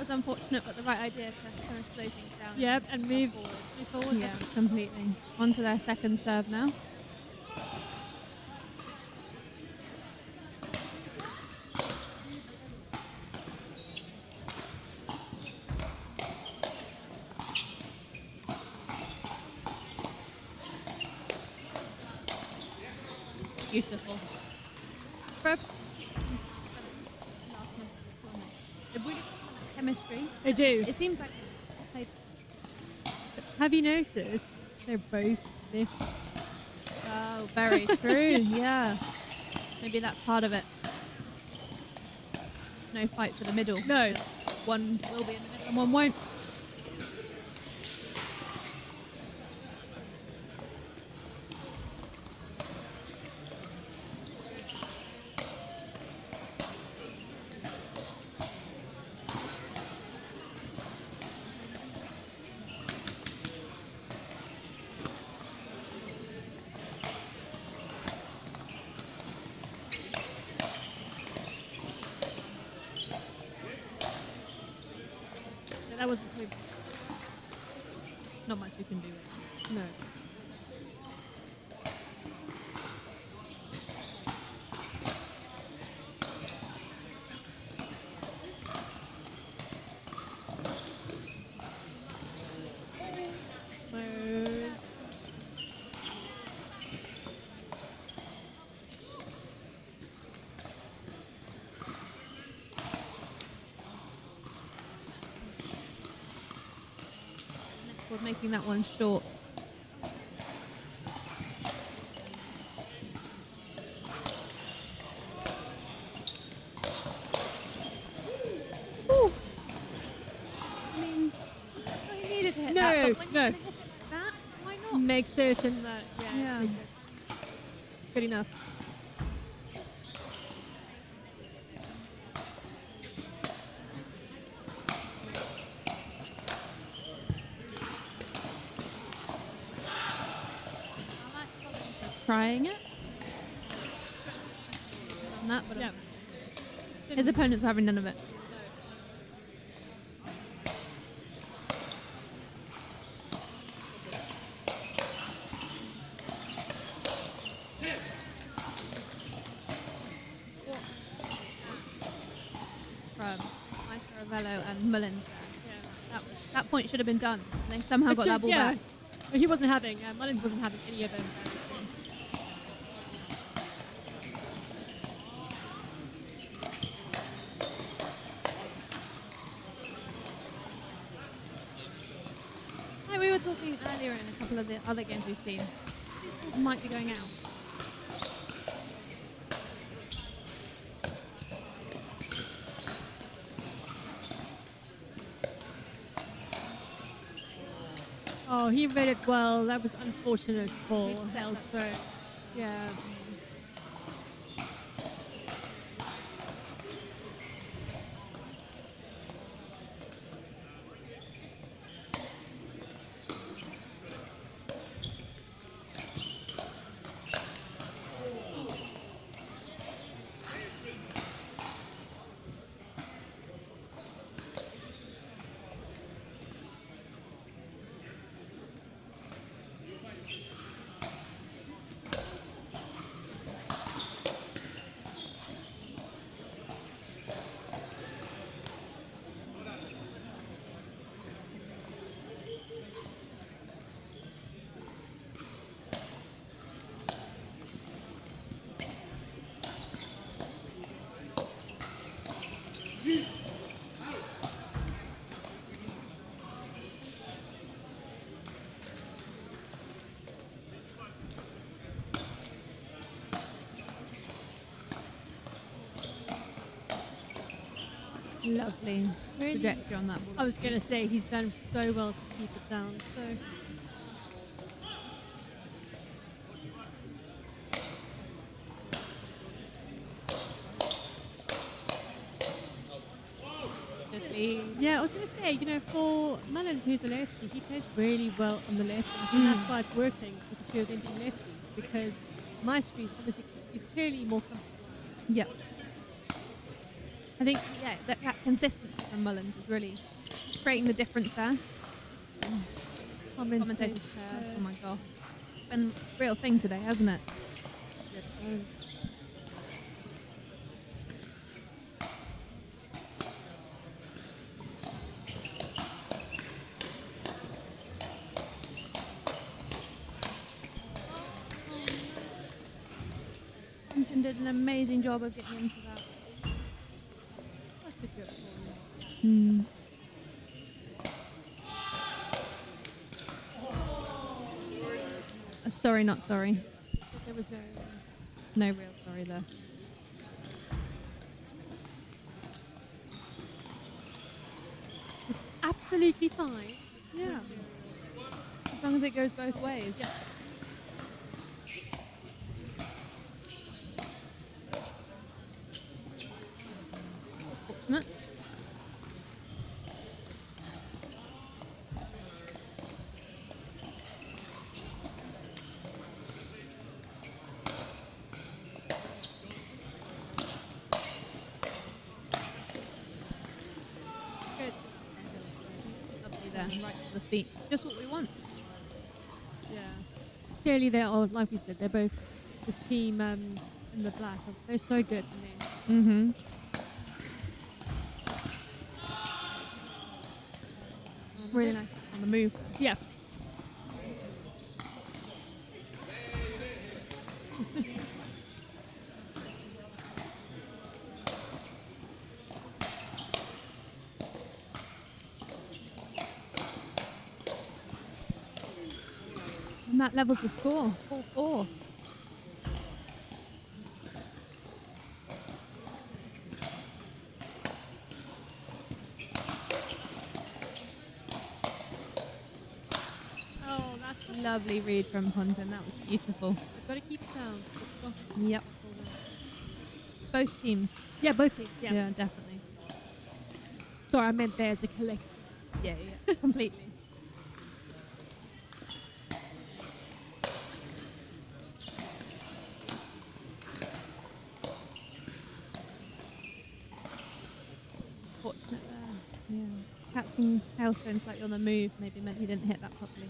Unfortunate, but the right idea to kind of slow things down. Yeah, and move forward. Yeah, completely. On to their second serve now. Beautiful. Chemistry. They do. It seems like. Have you noticed? They're both stiff. Oh, very true. Yeah. Maybe that's part of it. No fight for the middle. No. One will be in the middle and one won't. That wasn't not much you can do with it. No. careful of making that one short. Ooh. I mean, he needed to hit that, but when you're going to hit it like that, why not? Make certain that, Yeah. Good enough. Trying it. On that, but his opponents were having none of it. From Maestre, Ravelo and Mullins there. That point should have been done. And they somehow got that ball back. But he wasn't having, Mullins wasn't having any of them. Like we were talking earlier in a couple of the other games we've seen, these balls might be going out. Oh, he read it well. That was unfortunate for Hailstone. Yeah. Lovely trajectory on that ball. I was going to say he's done so well to keep it down. So. Yeah, I was going to say, for Mullins, who's a lefty, he plays really well on the left, and I think that's why it's working with the two of them being lefty, because Maestre is obviously clearly more comfortable. Yep. I think, that consistency from Mullins is really creating the difference there. Commentators care. Oh my god. It's been a real thing today, hasn't it? Pontin did an amazing job of getting into that. Sorry, not sorry. There was no real sorry there. It's absolutely fine. Yeah. As long as it goes both ways. Yeah. Isn't it? Right to the feet. Just what we want. Yeah. Clearly they are, like we said, they're both this team in the black. They're so good to me. Mm-hmm. Really nice on the move. Yeah. And that levels the score, 4-4. Oh, that's a lovely read from Pontin. That was beautiful. I've got to keep it down. Yep. Both teams. Yeah, both teams. Yeah. Yeah, definitely. Sorry, I meant there's a collective. Yeah, completely. Fortunate there. Yeah. Catching Hailstone slightly on the move maybe meant he didn't hit that properly.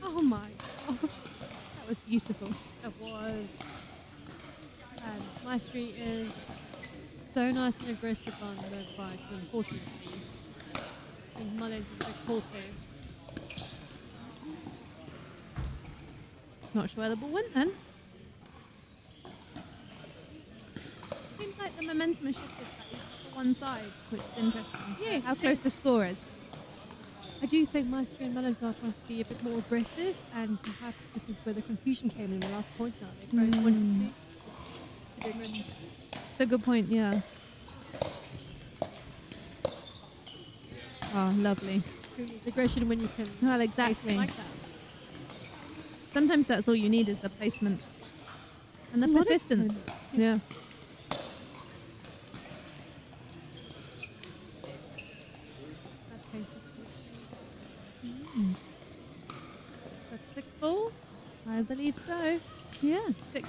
Oh my god. That was beautiful. It was. And Maestre is so nice and aggressive on the bike, unfortunately. I think Mullins was a bit caught there. Not sure where the ball went then. Seems like the momentum has shifted slightly to one side, which is interesting. Yes, How close the score is. I do think Maestre and Mullins are trying to be a bit more aggressive, and perhaps this is where the confusion came in the last point now. They've both wanted to. It's a good point, yeah. Oh, lovely. It's aggression when you can. Well, exactly. Like that. Sometimes that's all you need is the placement and the A lot of persistence. times. Yeah. That pace is good. That's 6-4. I believe so. Yeah, 6-4.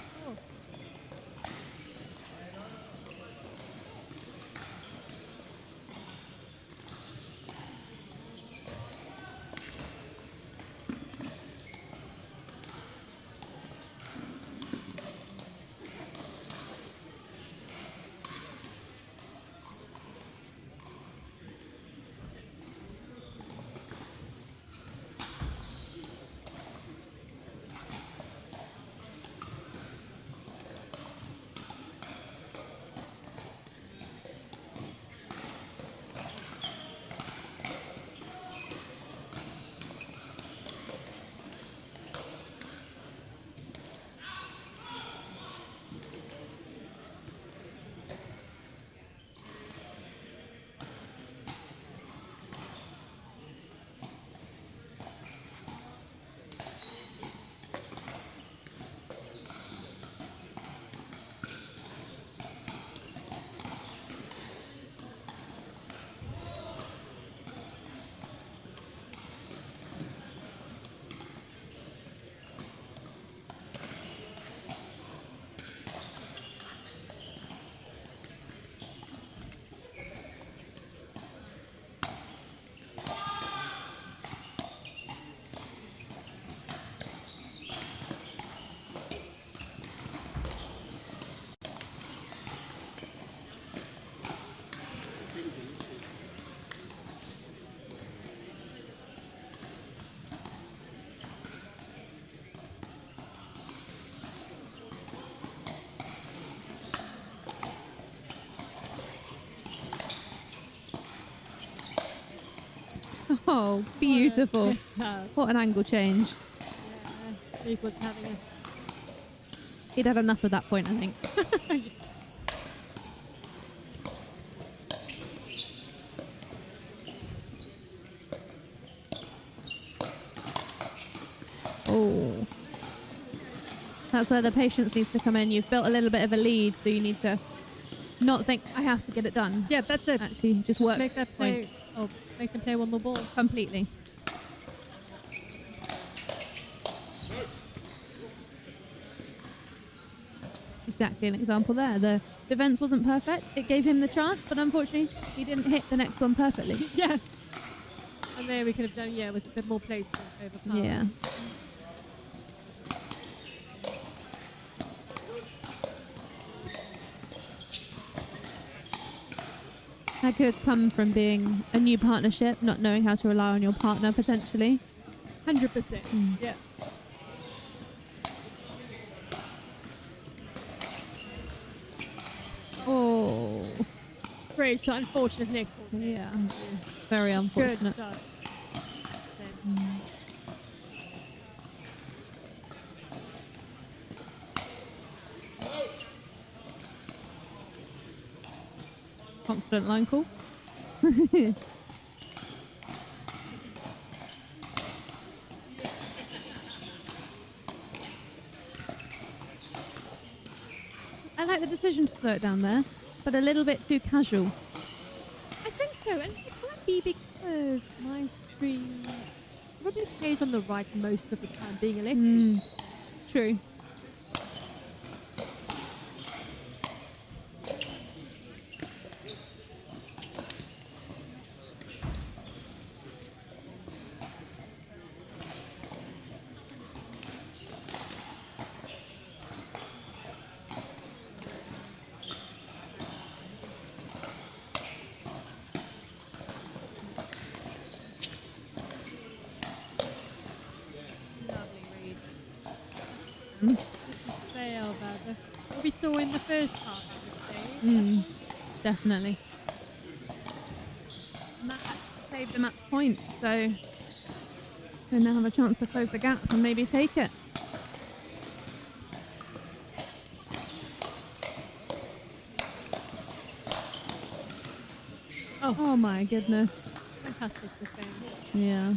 Oh, beautiful. What an angle change. Yeah, Luke was having a. He'd had enough at that point, I think. Oh. That's where the patience needs to come in. You've built a little bit of a lead, so you need to not think, I have to get it done. Yeah, that's it. Actually, just work make that play. points. Oh, make them play one more ball. Completely. Exactly an example there. The defense wasn't perfect. It gave him the chance, but unfortunately, he didn't hit the next one perfectly. Yeah. And there we could have done, with a bit more placement over power. Yeah. That could come from being a new partnership, not knowing how to rely on your partner potentially. 100%. Yeah. Oh. Very unfortunate Nick. Yeah. Very unfortunate. Good start. Confident line call. I like the decision to slow it down there, but a little bit too casual. I think so, and it might be because Maestre probably plays on the right most of the time, being a lefty. True. What we saw in the first half, I would say. Definitely. And that saved a match point, so they now have a chance to close the gap and maybe take it. Oh my goodness. Fantastic defense. Yeah.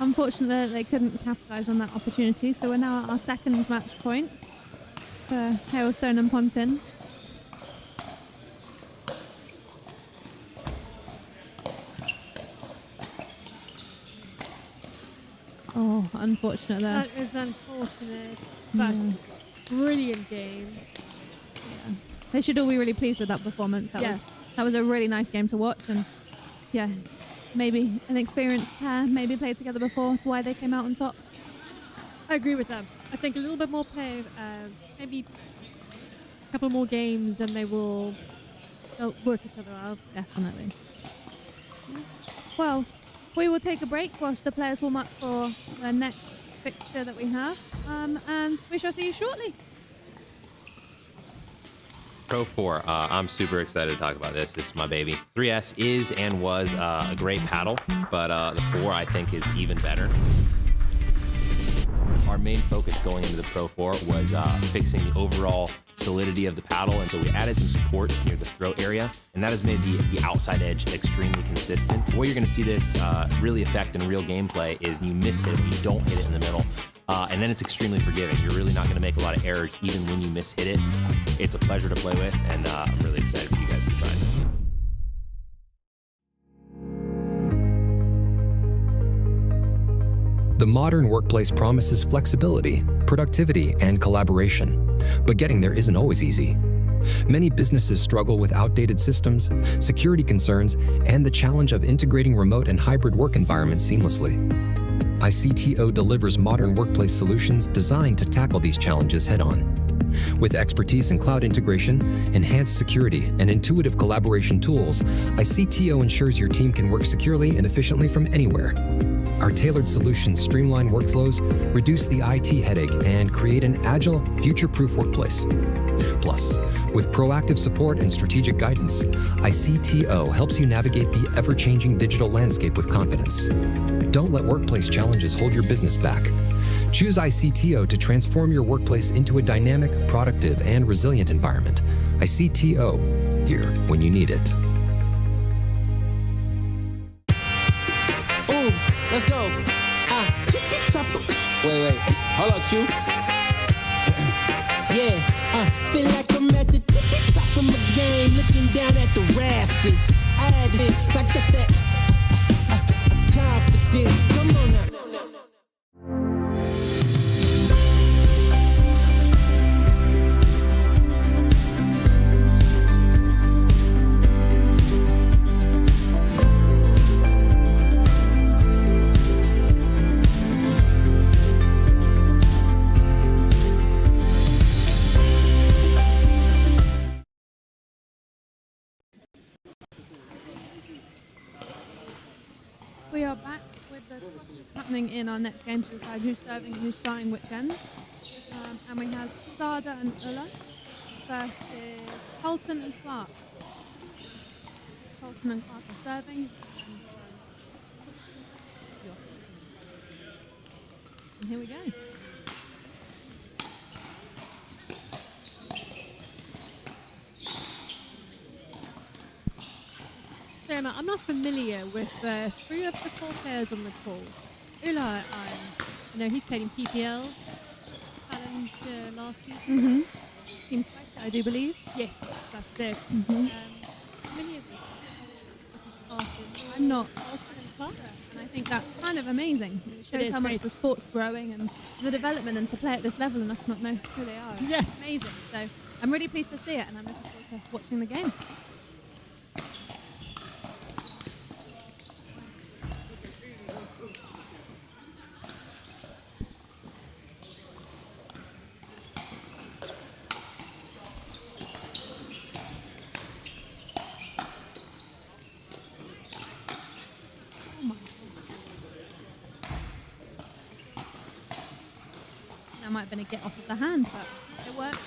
Unfortunately, they couldn't capitalise on that opportunity, so we're now at our second match point for Hailstone and Pontin. Oh, unfortunate there. That is unfortunate, but brilliant game. Yeah. They should all be really pleased with that performance. That was a really nice game to watch, and maybe an experienced pair, maybe played together before. That's why they came out on top. I agree with them. I think a little bit more play, maybe a couple more games, and they'll work each other out. Definitely. Well, we will take a break whilst the players warm up for the next fixture that we have, and we shall see you shortly. Pro 4, I'm super excited to talk about this. This is my baby. 3S is and was a great paddle, but the 4 I think is even better. Our main focus going into the Pro 4 was fixing the overall solidity of the paddle, and so we added some supports near the throat area, and that has made the outside edge extremely consistent. Where you're going to see this really affect in real gameplay is you miss it when you don't hit it in the middle. And then it's extremely forgiving. You're really not going to make a lot of errors even when you miss hit it. It's a pleasure to play with, and I'm really excited for you guys to try this. The modern workplace promises flexibility, productivity, and collaboration, but getting there isn't always easy. Many businesses struggle with outdated systems, security concerns, and the challenge of integrating remote and hybrid work environments seamlessly. ICTO delivers modern workplace solutions designed to tackle these challenges head-on. With expertise in cloud integration, enhanced security, and intuitive collaboration tools, ICTO ensures your team can work securely and efficiently from anywhere. Our tailored solutions streamline workflows, reduce the IT headache, and create an agile, future-proof workplace. Plus, with proactive support and strategic guidance, ICTO helps you navigate the ever-changing digital landscape with confidence. Don't let workplace challenges hold your business back. Choose ICTO to transform your workplace into a dynamic, productive, and resilient environment. ICTO, here when you need it. Ooh, let's go. Wait. Hold on, Q. Feel like I'm at the tippy top of my game, looking down at the rafters. I got that confidence. Come back with the toss happening in our next game to decide who's serving and who's starting which ends. And we have Sarda and Ullah versus Calton and Clark. Colton and Clark are serving. And here we go. So I'm not familiar with three of the 4 players on the call. Ullah, I know he's played in PPL challenge last season. Mm-hmm. Team Spice, I do believe. Yes, that's it. Familiar with I'm not and I think that's kind of amazing. It shows is how much great. the sport's growing and the development, and to play at this level and us not know who they are. Yeah. Amazing. So I'm really pleased to see it, and I'm looking forward to watching the game. That might have been a get off of the hand, but it worked.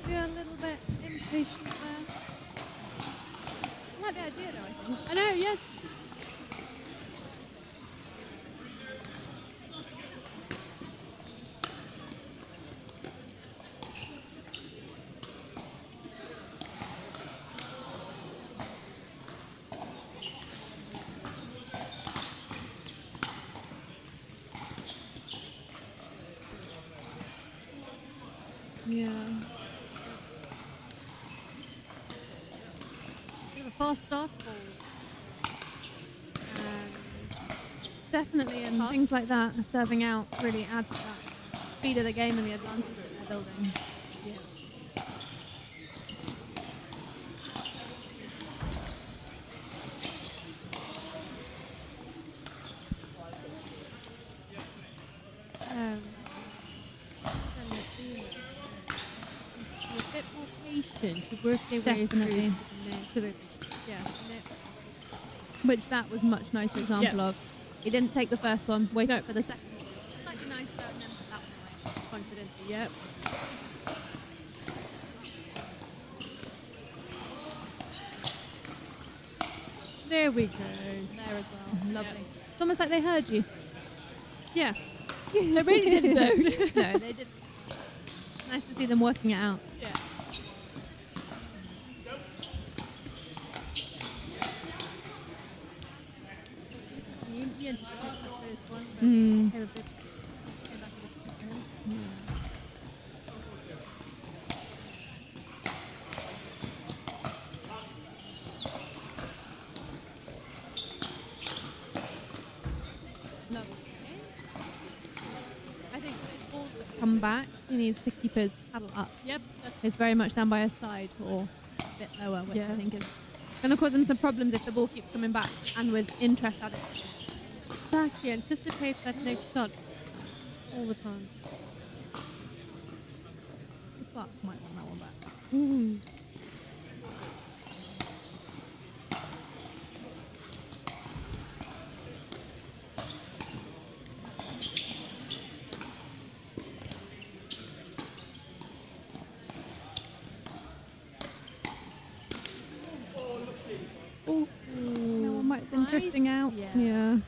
Yeah, a little bit impatient there. I like the idea though, I think. I know, yeah. Yeah. Bit of a fast start ball. Definitely, and things like that, serving out really add to that speed of the game and the advantage that they're building. Yeah. A bit more patient to work their way Definitely. through to the which that was much nicer example of. He didn't take the first one, waited for the second. Slightly nicer, and then put that one away. Confidently, yep. There we go. There as well. Lovely. It's almost like they heard you. Yeah. They really didn't though. No, they didn't. Nice to see them working it out. Yeah. You anticipate that first one. Mm. Came a bit- came back a bit quicker. Lovely. I think those balls that come back, he needs to keep his paddle up. Yep. It's very much down by his side or a bit lower, which Yeah. I think is going to cause him some problems if the ball keeps coming back and with interest at it. Exactly, anticipate that next shot all the time. Clark might want that one back. drifting out. Yeah.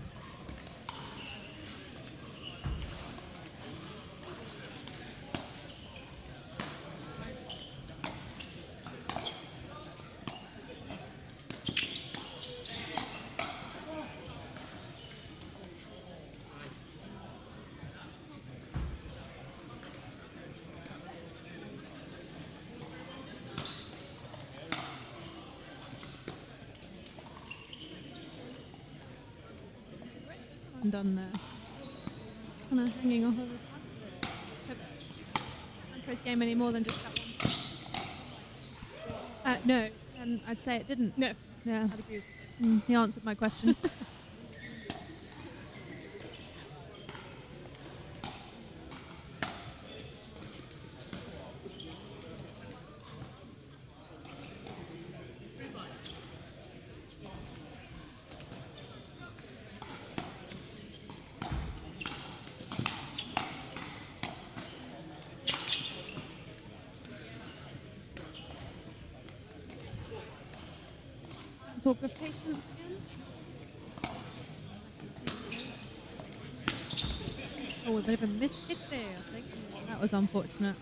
Done there. Kind of hanging off of his hand. His game any more than just that one. No, I'd say it didn't. No. Yeah. I'd agree. He answered my question. Talk of patience again. Oh, a bit of a missed hit there, I think. That was unfortunate.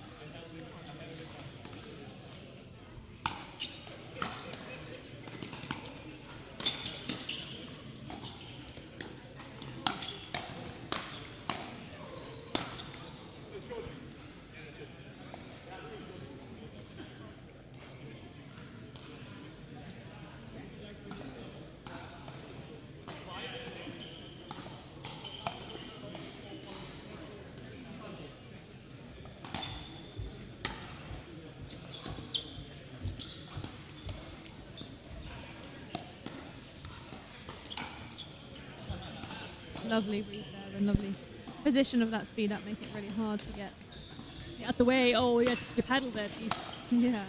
Lovely read there and lovely position of that speed up, make it really hard to get out the way. Oh, you had to paddle there, please. Yeah.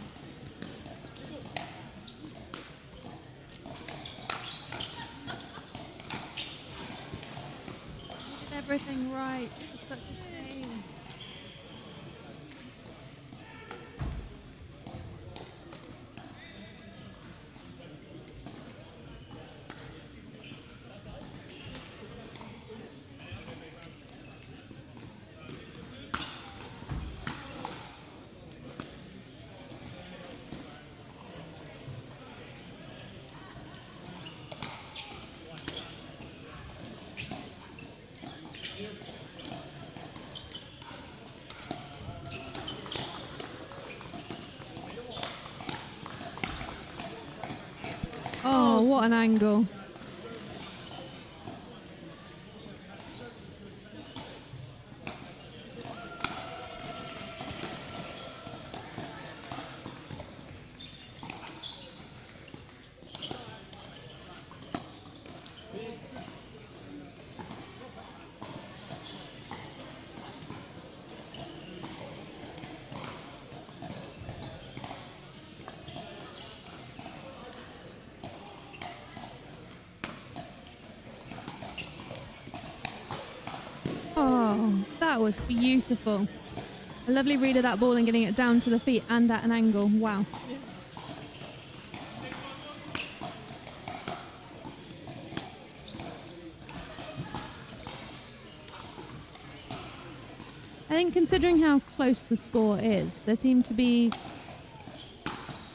Did everything right. It's such a shame. Oh, what an angle. Oh, that was beautiful. A lovely read of that ball and getting it down to the feet and at an angle. Wow. I think considering how close the score is, there seem to be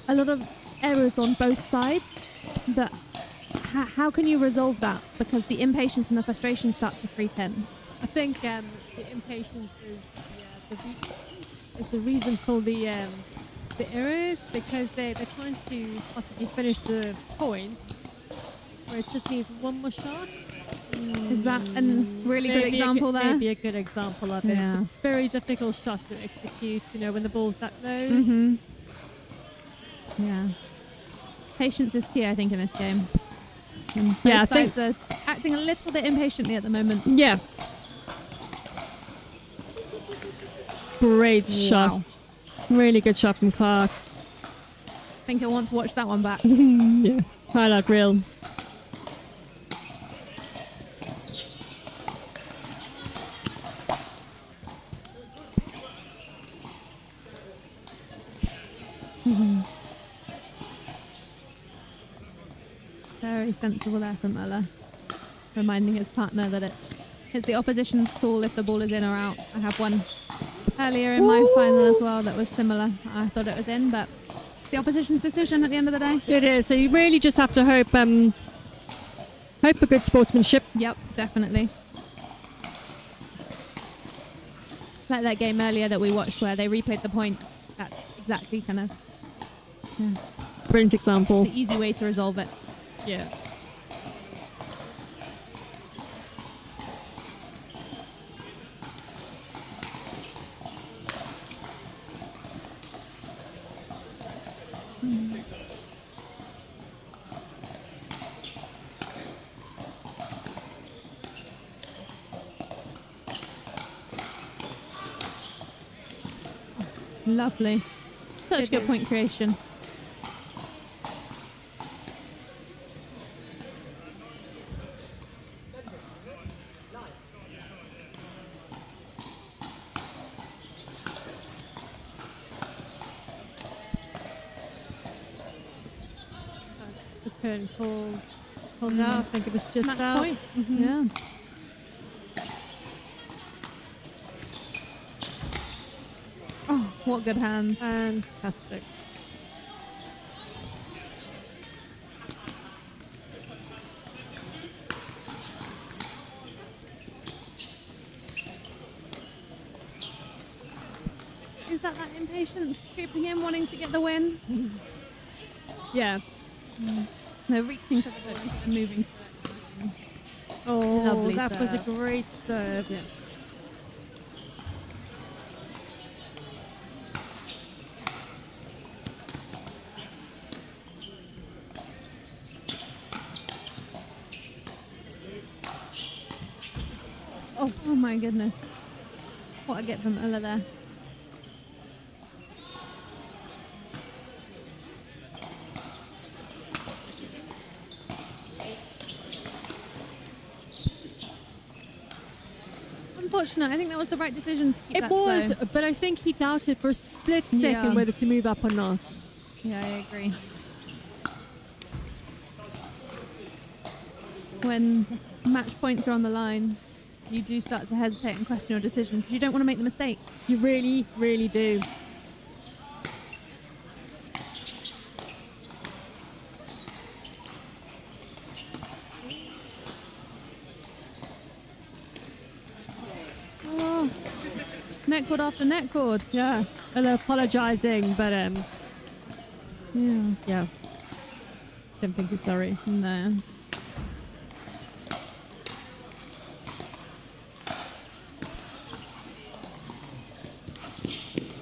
a lot of errors on both sides. That how can you resolve that? Because the impatience and the frustration starts to creep in. I think the impatience is the reason for the errors, because they're trying to possibly finish the point where it just needs one more shot. Is that a really good example there? Maybe a good example of it. Yeah. It's a very difficult shot to execute, when the ball's that low. Mm-hmm. Yeah. Patience is key, I think, in this game. And both sides are acting a little bit impatiently at the moment. Yeah. Great shot. Really good shot from Clark. I think I want to watch that one back. Yeah. Highlight reel. Very sensible there from Ullah, reminding his partner that it's the opposition's call if the ball is in or out. I have one earlier in my final as well that was similar. I thought it was in, but the opposition's decision at the end of the day. It is. So you really just have to hope for good sportsmanship. Yep, definitely. Like that game earlier that we watched where they replayed the point. That's exactly kind of brilliant example. The easy way to resolve it. Yeah. Lovely. Such good point creation. The turn pulled out. I think it was just Match out. point. Yeah. Oh, what good hands. Fantastic. Is that impatience creeping in, wanting to get the win? Yeah. No, reaching for the ball instead of moving to it. Oh, Lovely that was a serve. great serve. Yeah. Oh my goodness. What a get from Ullah there. Unfortunate. I think that was the right decision to keep It that was, slow. but I think he doubted for a split second Yeah. whether to move up or not. Yeah, I agree. When match points are on the line, you do start to hesitate and question your decision because you don't want to make the mistake. You really, really do. Oh, neck cord after neck cord. Yeah, and they're apologising, but yeah. Don't think he's sorry. No.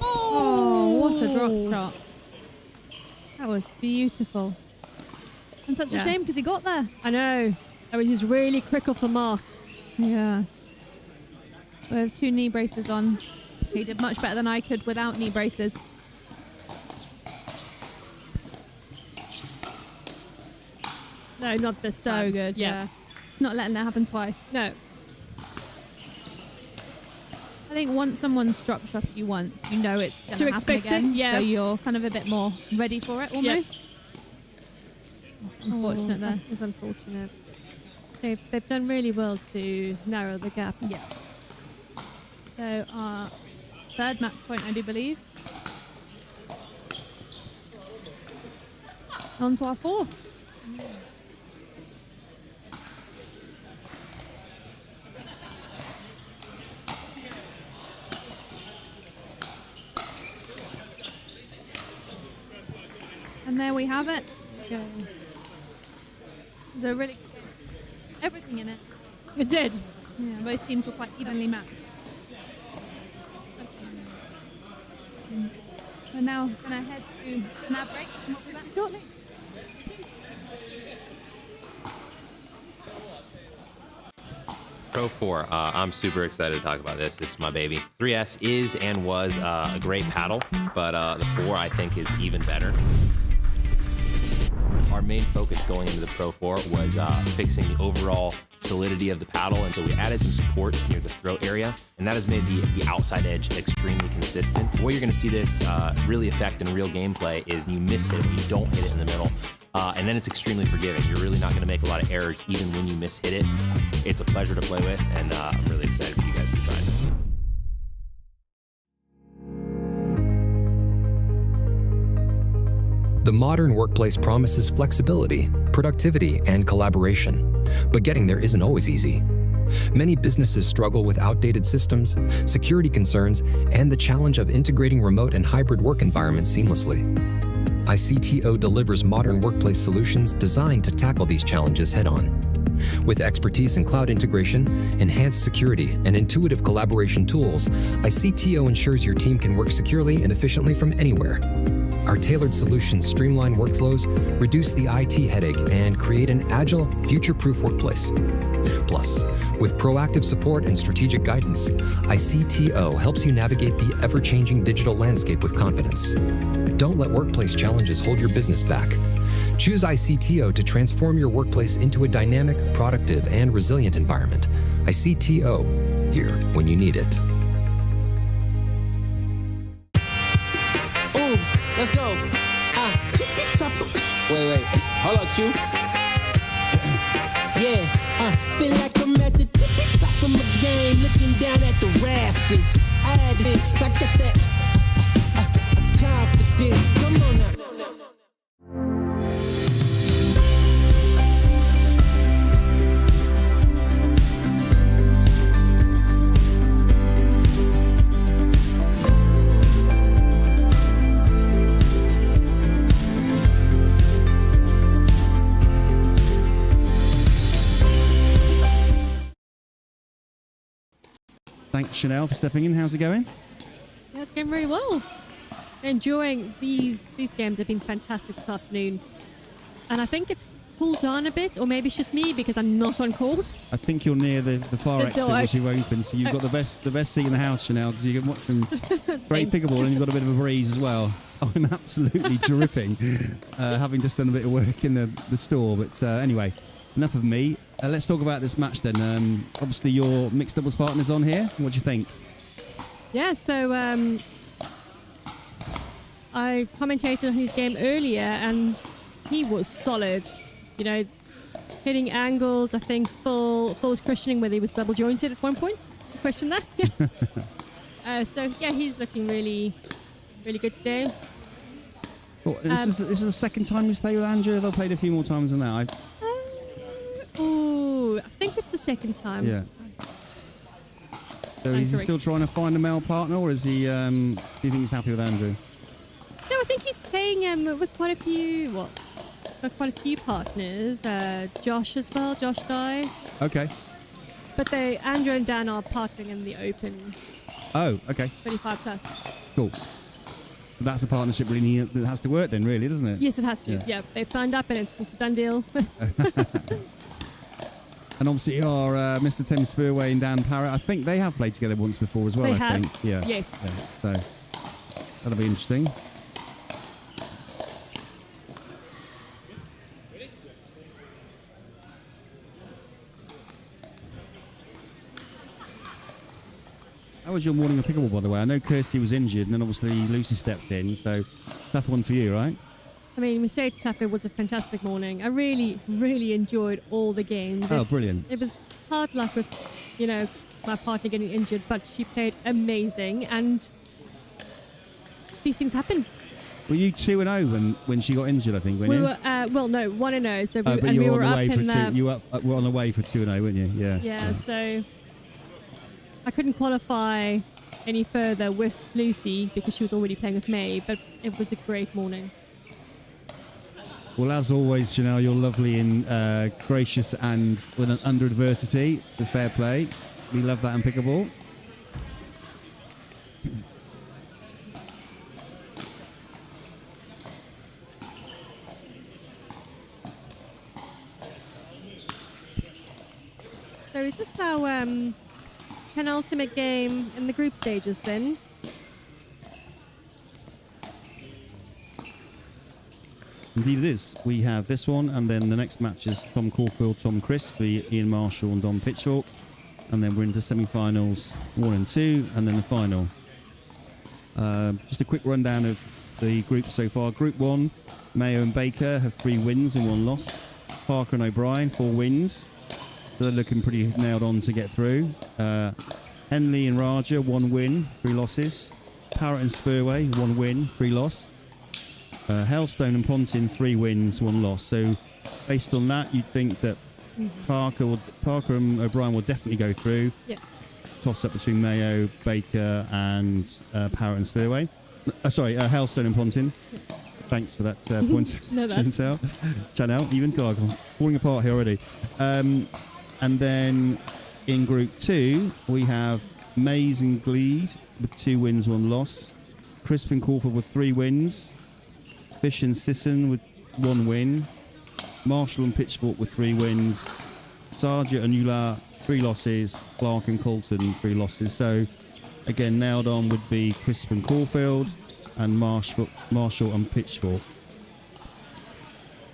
Oh, what a drop shot. That was beautiful. And such a Yeah. shame because he got there. I know. I mean, he's really quick off the mark. Yeah. We have 2 knee braces on. He did much better than I could without knee braces. No, not this So time. good, Yeah. Not letting that happen twice. No. I think once someone's drop shot at you once, you know it's going To to happen expect it, again. yeah. So you're kind of a bit more ready for it almost. Unfortunate there. That was unfortunate. They've done really well to narrow the gap. Yeah. So our third match point, I do believe. On to our fourth. And there we have it. Okay. So really, everything in it. It did. Yeah, both teams were quite evenly matched. We're now going to head to an ad break and we'll be back shortly. Pro 4, I'm super excited to talk about this. This is my baby. 3S is and was a great paddle, but the 4 I think is even better. Our main focus going into the Pro 4 was fixing the overall solidity of the paddle, and so we added some supports near the throat area, and that has made the outside edge extremely consistent. The way you're going to see this really affect in real gameplay is you miss it, you don't hit it in the middle. And then it's extremely forgiving. You're really not going to make a lot of errors even when you miss hit it. It's a pleasure to play with, and I'm really excited for you guys to try this. The modern workplace promises flexibility, productivity, and collaboration, but getting there isn't always easy. Many businesses struggle with outdated systems, security concerns, and the challenge of integrating remote and hybrid work environments seamlessly. ICTO delivers modern workplace solutions designed to tackle these challenges head-on. With expertise in cloud integration, enhanced security, and intuitive collaboration tools, ICTO ensures your team can work securely and efficiently from anywhere. Our tailored solutions streamline workflows, reduce the IT headache, and create an agile, future-proof workplace. Plus, with proactive support and strategic guidance, ICTO helps you navigate the ever-changing digital landscape with confidence. Don't let workplace challenges hold your business back. Choose ICTO to transform your workplace into a dynamic, productive, and resilient environment. ICTO, here when you need it. Ooh, let's go. Wait, hold up, Q. Yeah, feel like I'm at the tippy top of my game, looking down at the rafters. I got that confidence. Come on now. Thanks, Chanel, for stepping in. How's it going? Yeah, it's going very well. Enjoying these games have been fantastic this afternoon. And I think it's cooled down a bit, or maybe it's just me because I'm not on court. I think you're near the far The exit door. as you open, so you've got the best seat in the house, Chanel, because you can watch some great pickleball and you've got a bit of a breeze as well. I'm absolutely dripping, having just done a bit of work in the store. But anyway, enough of me. Let's talk about this match then. Obviously, your mixed doubles partner's on here. What do you think? Yeah, so I commentated on his game earlier and he was solid. You know, hitting angles. I think Phil was questioning whether he was double jointed at one point. You questioned that? So, yeah, he's looking really, really good today. Well, this is the second time he's played with Andrew. They've played a few more times than that. I think it's the second time. Yeah. So is he still trying to find a male partner, or is he? Do you think he's happy with Andrew? No, I think he's playing with quite a few partners. Josh as well, Josh Guy. Okay. But Andrew and Dan are partnering in the Open. Oh, okay. 25 plus. Cool. So that's a partnership really that has to work then, really, doesn't it? Yes, it has to. Yeah, they've signed up and it's a done deal. And obviously our Mr. Tim Spurway and Dan Parrett, I think they have played together once before as well, They I have. think. Yeah. Yes. Yeah. So that'll be interesting. How was your morning of pickleball, by the way? I know Kirsty was injured and then obviously Lucy stepped in, so tough one for you, right? I mean, we say tough, it was a fantastic morning. I really, really enjoyed all the games. Oh, brilliant. It was hard luck with, my partner getting injured, but she played amazing, and these things happen. Were you 2-0 when she got injured, I think, weren't We you? were, 1-0, so But we you were were on up the way in for you were on the way for 2-0, weren't you? Yeah. Yeah, so I couldn't qualify any further with Lucy because she was already playing with May, but it was a great morning. Well, as always, Chanel, you're lovely and gracious and when under adversity. It's a fair play. We love that in pickleball. So is this our penultimate game in the group stages then? Indeed it is. We have this one, and then the next match is Tom Corfield, Tom Crisp, Ian Marshall and Dom Pitchfork. And then we're into semi-finals 1 and 2, and then the final. Just a quick rundown of the group so far. Group 1, Mayo and Baker have 3 wins and 1 loss. Parker and O'Brien, 4 wins. So they're looking pretty nailed on to get through. Henley and Raja, 1 win, 3 losses. Parrett and Spurway, 1 win, 3 loss. Hailstone and Pontin, 3 wins, 1 loss. So based on that, you'd think that Parker and O'Brien will definitely go through. Yeah. Toss up between Mayo, Baker and Parrett and Spurway. Hailstone and Pontin. Yeah. Thanks for that point. No, Chanel, even God, I'm falling apart here already. And then in Group 2, we have Mays and Gleed with 2 wins, 1 loss. Crisp and Corfield with 3 wins. Fish and Sison with 1 win. Marshall and Pitchfork with 3 wins. Sarda and Ullah, 3 losses. Clark and Calton, 3 losses. So, again, nailed on would be Crisp and Corfield and Marshall and Pitchfork.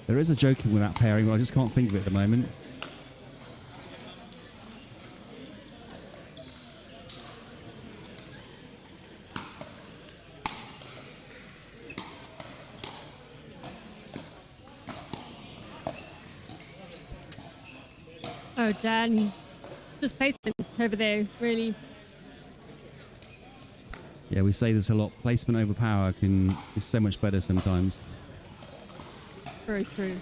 There is a joking with that pairing, but I just can't think of it at the moment. Oh, Dan, just placement over there, really. Yeah, we say this a lot. Placement over power is so much better sometimes. Very true.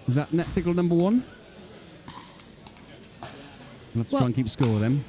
Is that net tickle number 1? We'll have to try and keep score then.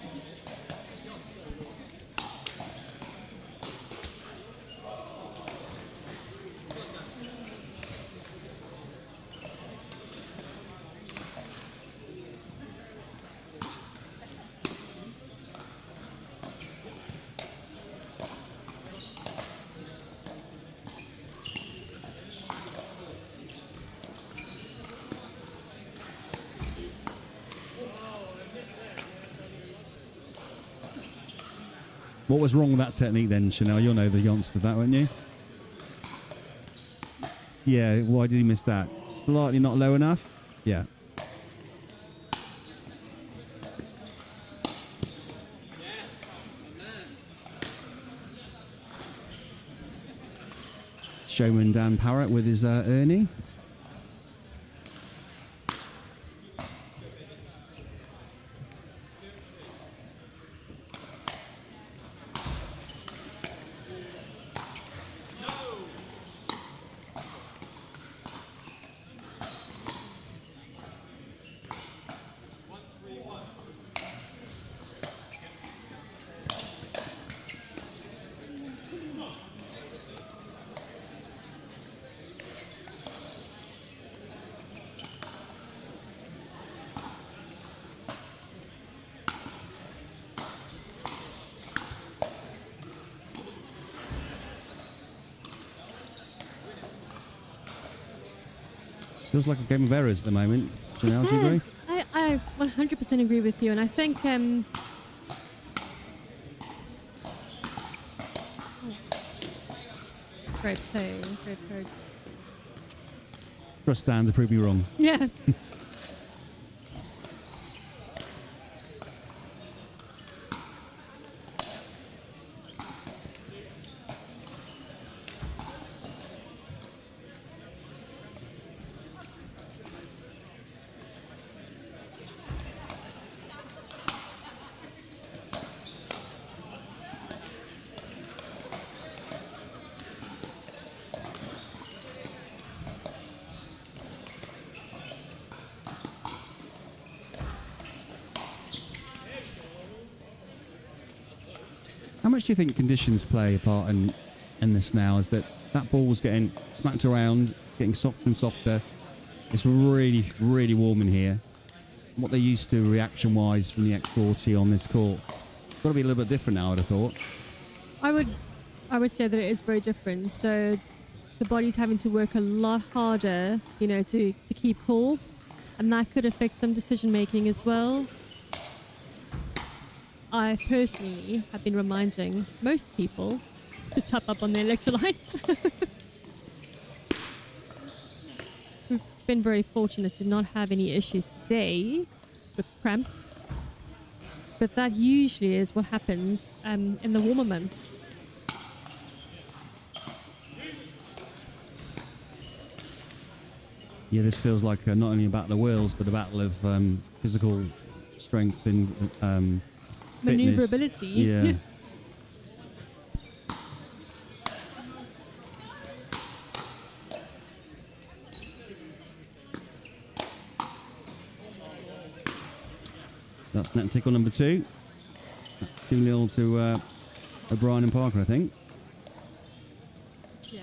What was wrong with that technique then, Chanel? You'll know the answer to that, won't you? Yeah, why did he miss that? Slightly not low enough? Yeah. Showman Dan Parrett with his Ernie. Feels like a game of errors at the moment. Janelle, do you agree? I 100% agree with you, and I think great play, great play. Trust Dan to prove me wrong. Yeah. much do you think conditions play a part in this now? Is that ball's getting smacked around, it's getting softer and softer. It's really, really warm in here. What they're used to reaction-wise from the X40 on this court, it's got to be a little bit different now, I'd have thought. I would say that it is very different. So the body's having to work a lot harder, you know, to keep cool, and that could affect some decision making as well. I personally have been reminding most people to top up on their electrolytes. We've been very fortunate to not have any issues today with cramps, but that usually is what happens in the warmer month. Yeah, this feels like not only a battle of wills, but a battle of physical strength and fitness. Maneuverability. Yeah. That's net tickle number 2. That's 2-0 to O'Brien and Parker, I think. Yeah.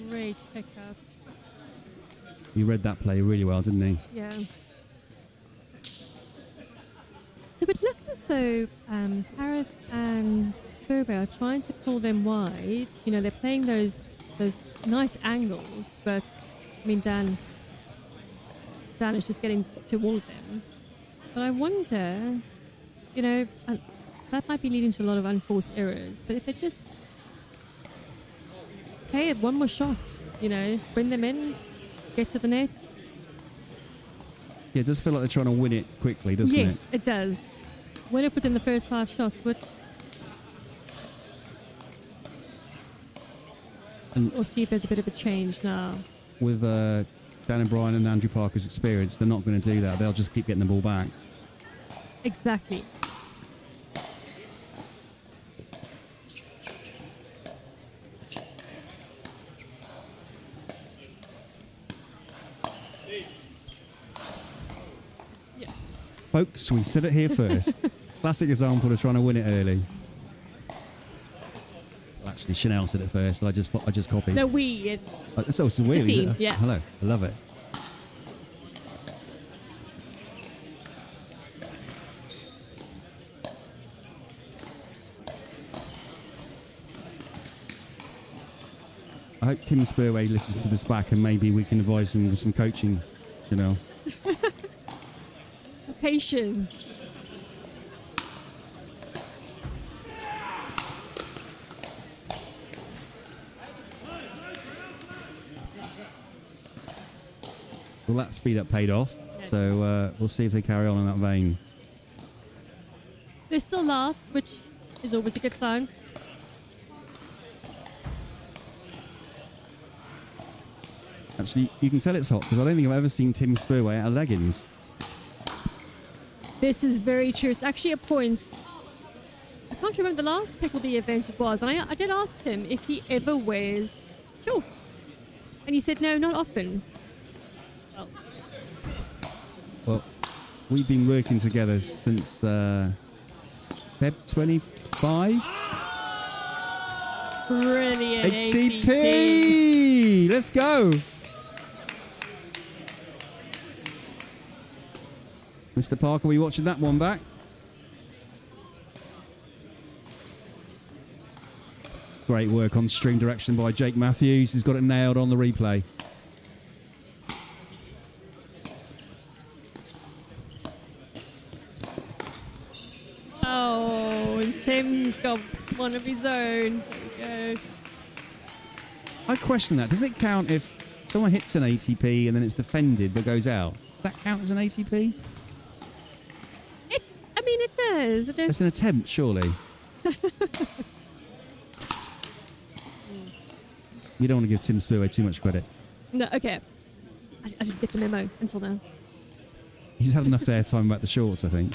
Great pickup. He read that play really well, didn't he? Yeah. So it looks as though Parrett and Spurway are trying to pull them wide. You know, they're playing those nice angles, but I mean, Dan is just getting to all of them. But I wonder, you know, that might be leading to a lot of unforced errors. But if they just play it one more shot, you know, bring them in, get to the net. Yeah, it does feel like they're trying to win it quickly, doesn't it? Yes, it does. Win it within the first 5 shots, but we'll see if there's a bit of a change now. With Dan O'Brien and Andrew Parker's experience, they're not going to do that. They'll just keep getting the ball back. Exactly. Folks, we said it here first. Classic example of trying to win it early. Well, actually, Chanel said it first. I just copied. No, we. So it's weird. The team, yeah. Hello, I love it. I hope Tim Spurway listens to this back and maybe we can advise him with some coaching, Chanel. Patience. Well, that speed up paid off, so we'll see if they carry on in that vein. There's still laughs, which is always a good sign. Actually, you can tell it's hot because I don't think I've ever seen Tim Spurway out of leggings. This is very true. It's actually a point. I can't remember the last Pickleball event it was, and I did ask him if he ever wears shorts, and he said no, not often. Well, we've been working together since Feb 25. Brilliant. ATP! Let's go. Mr. Parker, were you watching that one back? Great work on string direction by Jake Matthews. He's got it nailed on the replay. Oh, and Tim's got one of his own. There we go. I question that. Does it count if someone hits an ATP and then it's defended but goes out? Does that count as an ATP? I mean, it does. It's an attempt, surely. You don't want to give Tim Spurway too much credit. No, okay. I didn't get the memo until now. He's had enough airtime about the shorts, I think.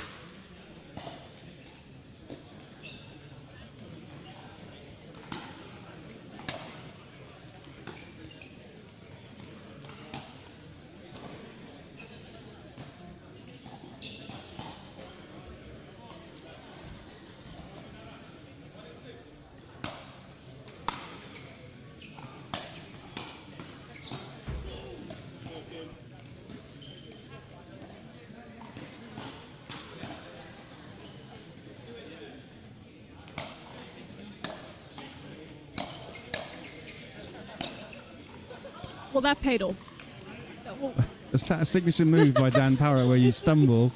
Well, that paid off. Is that a signature move by Dan Parrett where you stumble,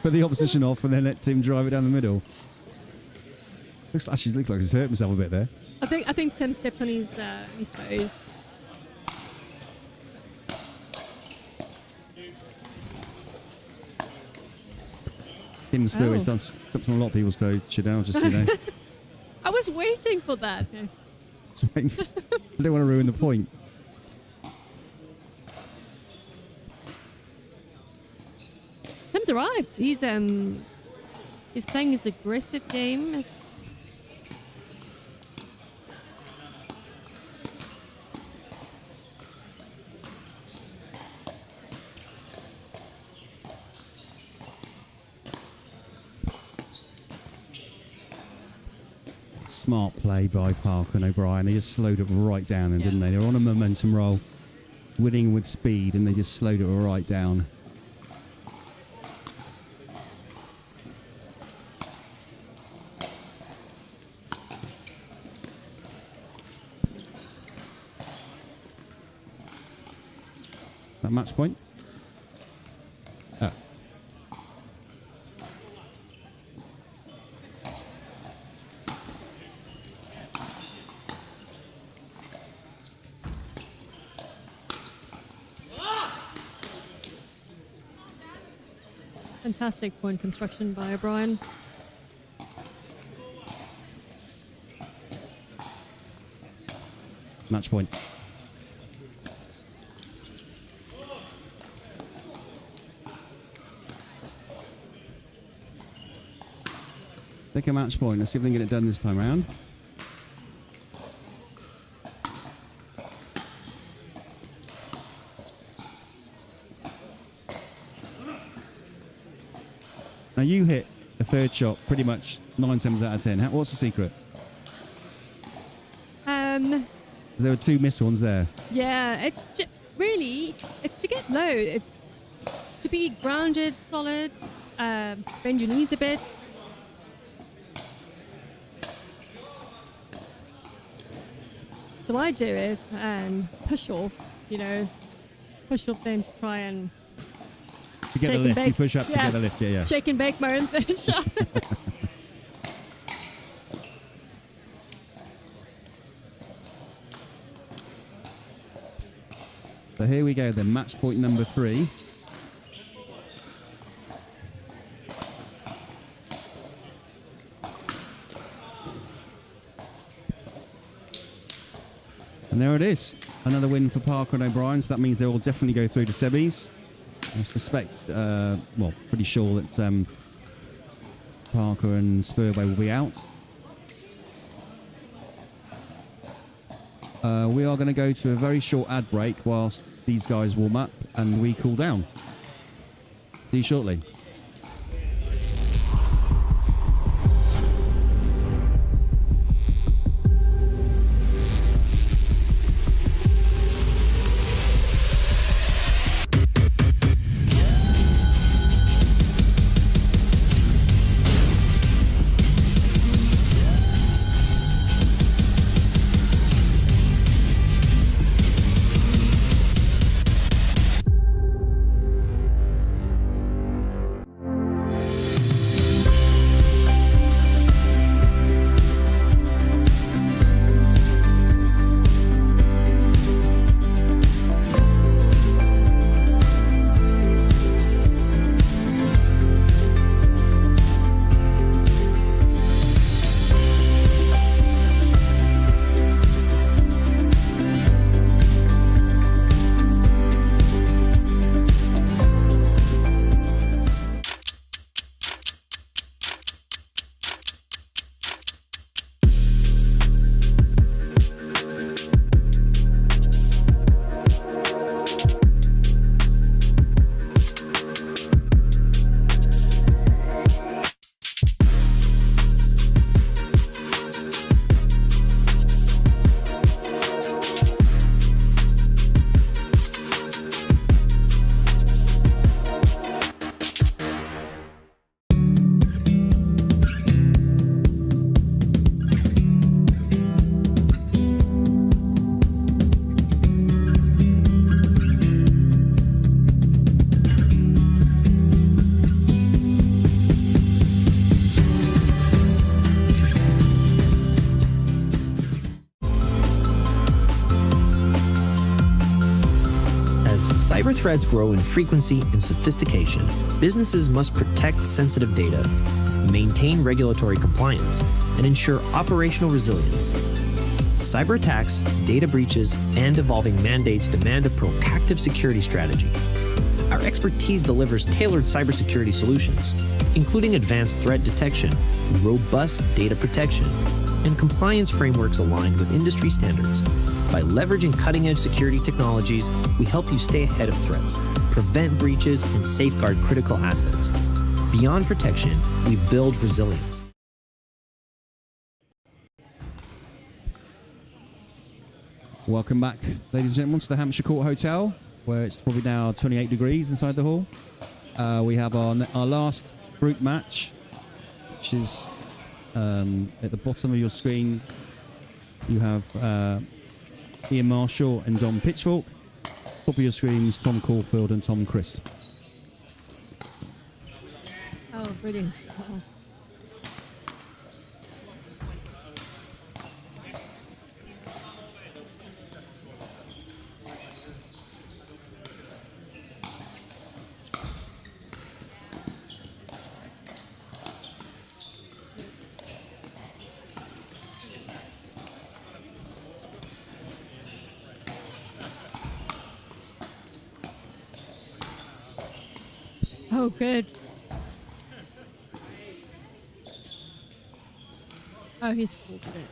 put the opposition off, and then let Tim drive it down the middle? Looks like he's hurt himself a bit there. I think Tim stepped on his toes. Tim Spurway's done something on a lot of people's toes, Chidell, just so you know. I was waiting for that. I don't want to ruin the point. Tim's arrived. He's playing his aggressive game. Smart play by Parker and O'Brien. They just slowed it right down, didn't they? They were on a momentum roll, winning with speed, and they just slowed it right down. That match point? Oh. Fantastic point construction by O'Brien. Match point. Second match point. Let's see if they can get it done this time around. Now you hit the third shot pretty much 9 times out of 10. What's the secret? There were 2 missed ones there. Yeah, it's really to get low. It's to be grounded, solid, bend your knees a bit. So I do it and push off, push off then to try and to get the lift. You push up to get the lift, yeah. Shake and bake my own third shot. So here we go then, match point number 3. And there it is. Another win for Parker and O'Brien, so that means they will definitely go through to semis. I suspect, pretty sure that Parker and Spurway will be out. We are going to go to a very short ad break whilst these guys warm up and we cool down. See you shortly. threats grow in frequency and sophistication, businesses must protect sensitive data, maintain regulatory compliance, and ensure operational resilience. Cyber attacks, data breaches, and evolving mandates demand a proactive security strategy. Our expertise delivers tailored cybersecurity solutions, including advanced threat detection, robust data protection, and compliance frameworks aligned with industry standards. By leveraging cutting-edge security technologies, we help you stay ahead of threats, prevent breaches, and safeguard critical assets. Beyond protection, we build resilience. Welcome back, ladies and gentlemen, to the Hampshire Court Hotel, where it's probably now 28 degrees inside the hall. We have our last group match, which is at the bottom of your screen. You have Ian Marshall and Dom Pitchfork. Top of your screens, Tom Corfield and Tom Crisp. Oh, brilliant. Oh. Oh, good. Oh, he's cool with it.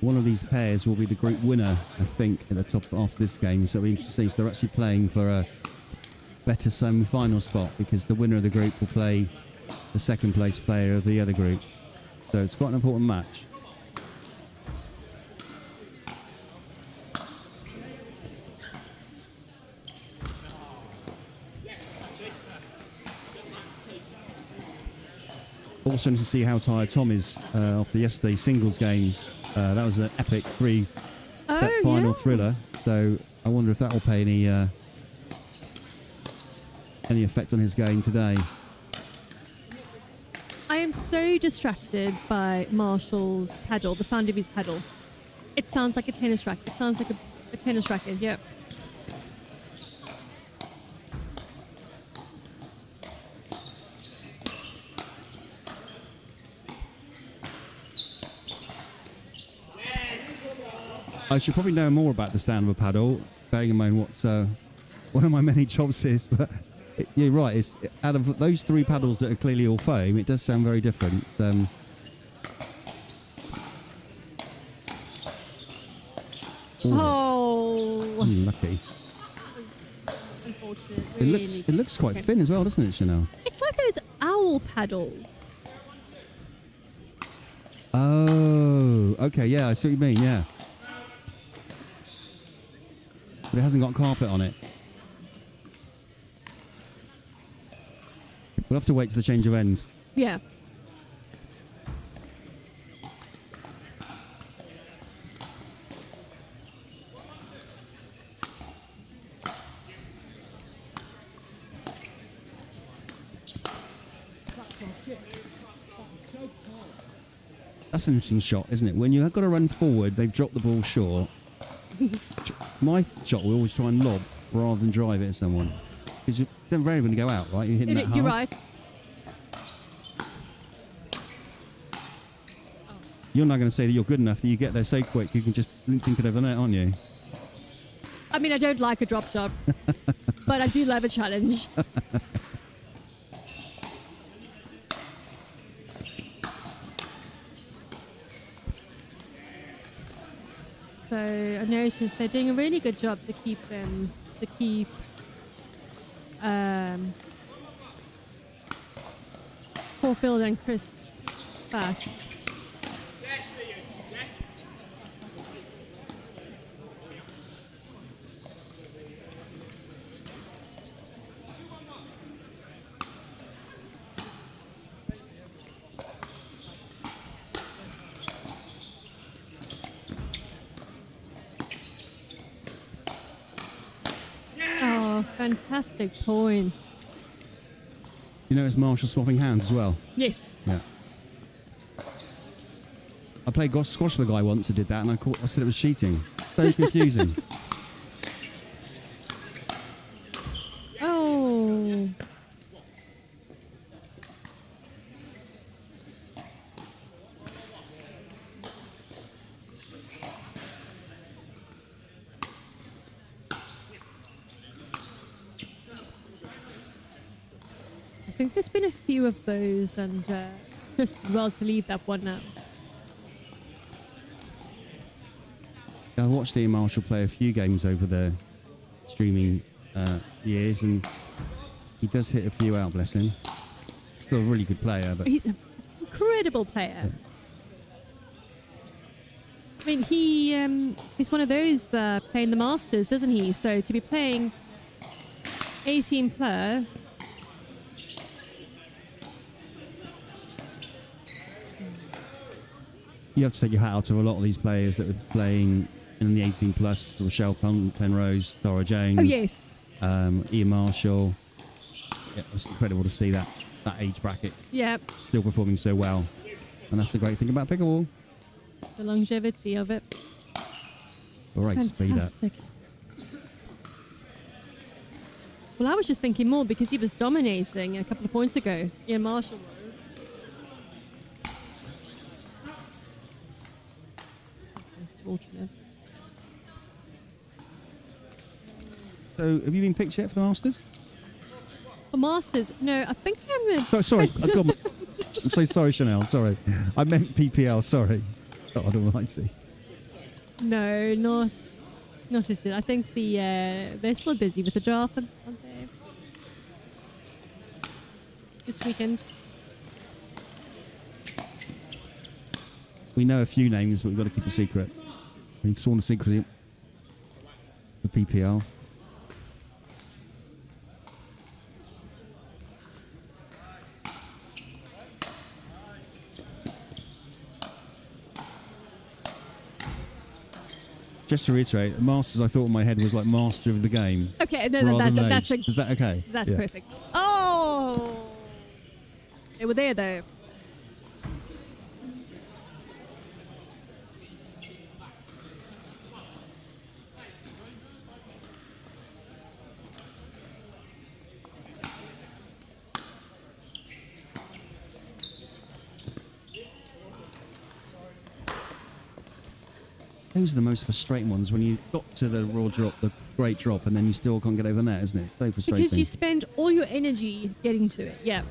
One of these pairs will be the group winner, I think, at the top after this game. So it'll be interesting. So they're actually playing for a better semi-final spot because the winner of the group will play the second place player of the other group. So it's quite an important match. Also to see how tired Tom is after yesterday's singles games. That was an epic three-step final thriller. So I wonder if that will pay any effect on his game today. I am so distracted by Marshall's pedal, the sound of his pedal. It sounds like a tennis racket. It sounds like a tennis racket, yep. I should probably know more about the sound of a paddle, bearing in mind what one of my many jobs is, but you're right. It's out of those three paddles that are clearly all foam, it does sound very different. Lucky. Unfortunate. It looks quite thin as well, doesn't it, Chanel? It's like those owl paddles. Oh, okay, yeah, I see what you mean, yeah. But it hasn't got carpet on it. We'll have to wait till the change of ends. Yeah. That's an interesting shot, isn't it? When you've got to run forward, they've dropped the ball short. My shot will always try and lob rather than drive it at someone. Because you're never very going to go out, right? You're hitting that hard. You're right. You're not going to say that you're good enough that you get there so quick you can just think it over the net, aren't you? I mean, I don't like a drop shot, but I do love a challenge. So I noticed they're doing a really good job to keep Corfield and Crisp back. Oh, fantastic point. You know, it's Marshall swapping hands as well. Yes. Yeah. I played squash with a guy once who did that, and I said it was cheating. So confusing. Oh. I think there's been a few of those, and just well to leave that one now. I watched Ian Marshall play a few games over the streaming years, and he does hit a few out, bless him. Still a really good player, but He's an incredible player. Yeah. I mean, he's one of those that play in the Masters, doesn't he? So to be playing 18 plus. you have to take your hat out to a lot of these players that are playing in the 18 plus. Rochelle Penrose, Dora Jones. Oh, yes. Ian Marshall. Yeah, it's incredible to see that age bracket still performing so well. And that's the great thing about pickleball. The longevity of it. Great speed up. Fantastic. Well, I was just thinking more because he was dominating a couple of points ago. Ian Marshall was. Unfortunate. So, have you been picked yet for the Masters? For Masters? No, I think I'm... Sorry, I'm so sorry, Chanel. Sorry. I meant PPL, sorry. God almighty. No, not as soon. I think they're still busy with the draft, aren't they? This weekend. We know a few names, but we've got to keep a secret. We've sworn a secret for PPL. Just to reiterate, Masters I thought in my head was like master of the game. Okay, no, that's is that okay? That's perfect. Oh! They were there though. Those are the most frustrating ones when you got to the raw drop, the great drop, and then you still can't get over the net, isn't it? It's so frustrating. Because you spend all your energy getting to it. Yeah.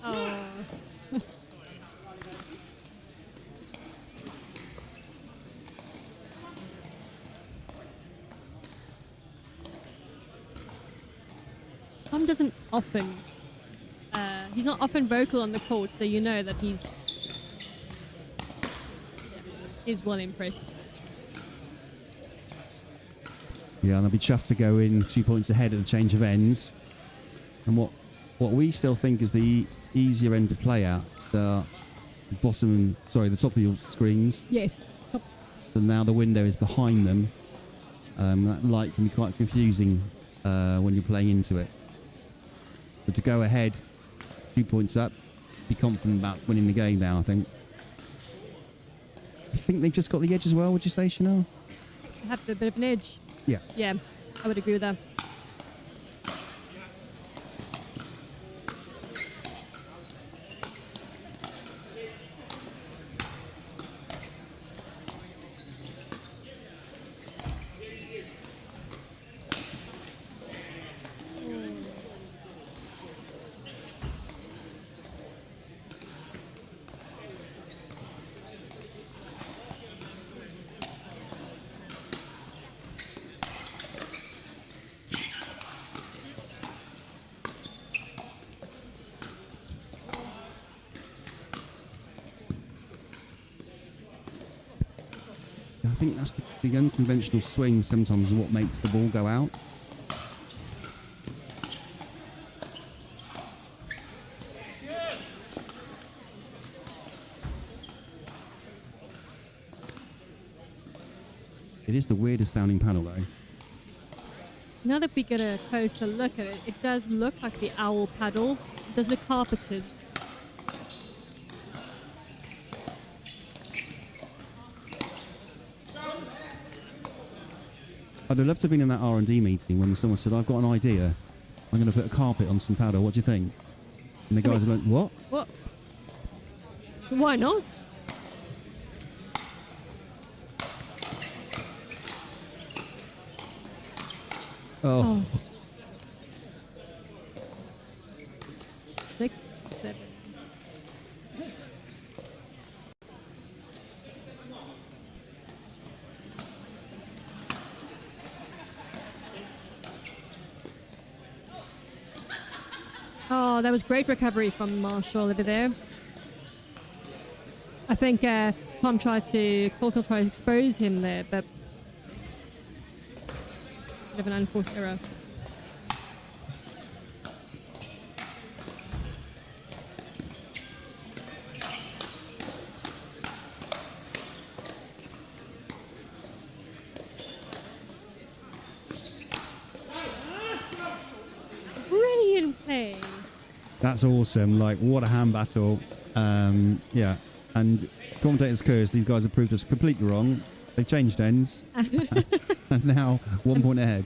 Oh. Tom doesn't often, he's not often vocal on the court, so you know that he's well impressed. Yeah, and they'll be chuffed to go in 2 points ahead at the change of ends. And what we still think is the easier end to play at, the top of your screens. Yes. So now the window is behind them. That light can be quite confusing when you're playing into it. But to go ahead, 2 points up, be confident about winning the game now, I think. I think they've just got the edge as well, would you say, Chanel? Have a bit of an edge. Yeah. Yeah, I would agree with that. I think that's the unconventional swing sometimes is what makes the ball go out. It is the weirdest sounding paddle, though. Now that we get a closer look at it, it does look like the owl paddle. It does look carpeted. I'd have loved to have been in that R&D meeting when someone said, I've got an idea. I'm going to put a carpet on some paddle. What do you think? And the guys are like, what? What? Why not? Oh. 6, 7. Oh, that was great recovery from Marshall over there. I think Corfield tried to expose him there, but bit of an unforced error. Brilliant play. That's awesome. Like, what a hand battle. Yeah. And commentators curse, these guys have proved us completely wrong. They've changed ends. And now 1 point ahead.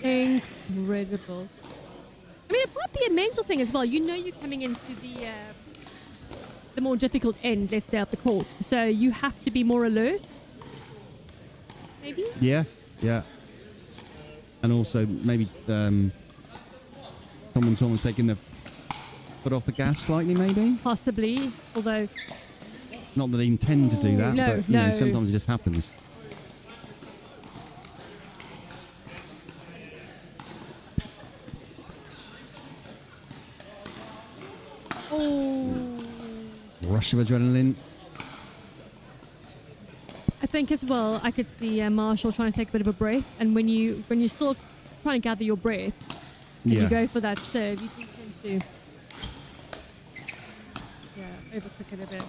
Incredible. I mean, it might be a mental thing as well. You know you're coming into the more difficult end, let's say, of the court. So you have to be more alert. Maybe? Yeah, yeah. And also maybe someone taking the foot off the gas slightly, maybe? Possibly, although... Not that they intend to do that, but you know, sometimes it just happens. Oh. Rush of adrenaline. I think as well, I could see Marshall trying to take a bit of a breath, and when you're still trying to gather your breath, and you go for that serve, you do tend to overcook it a bit.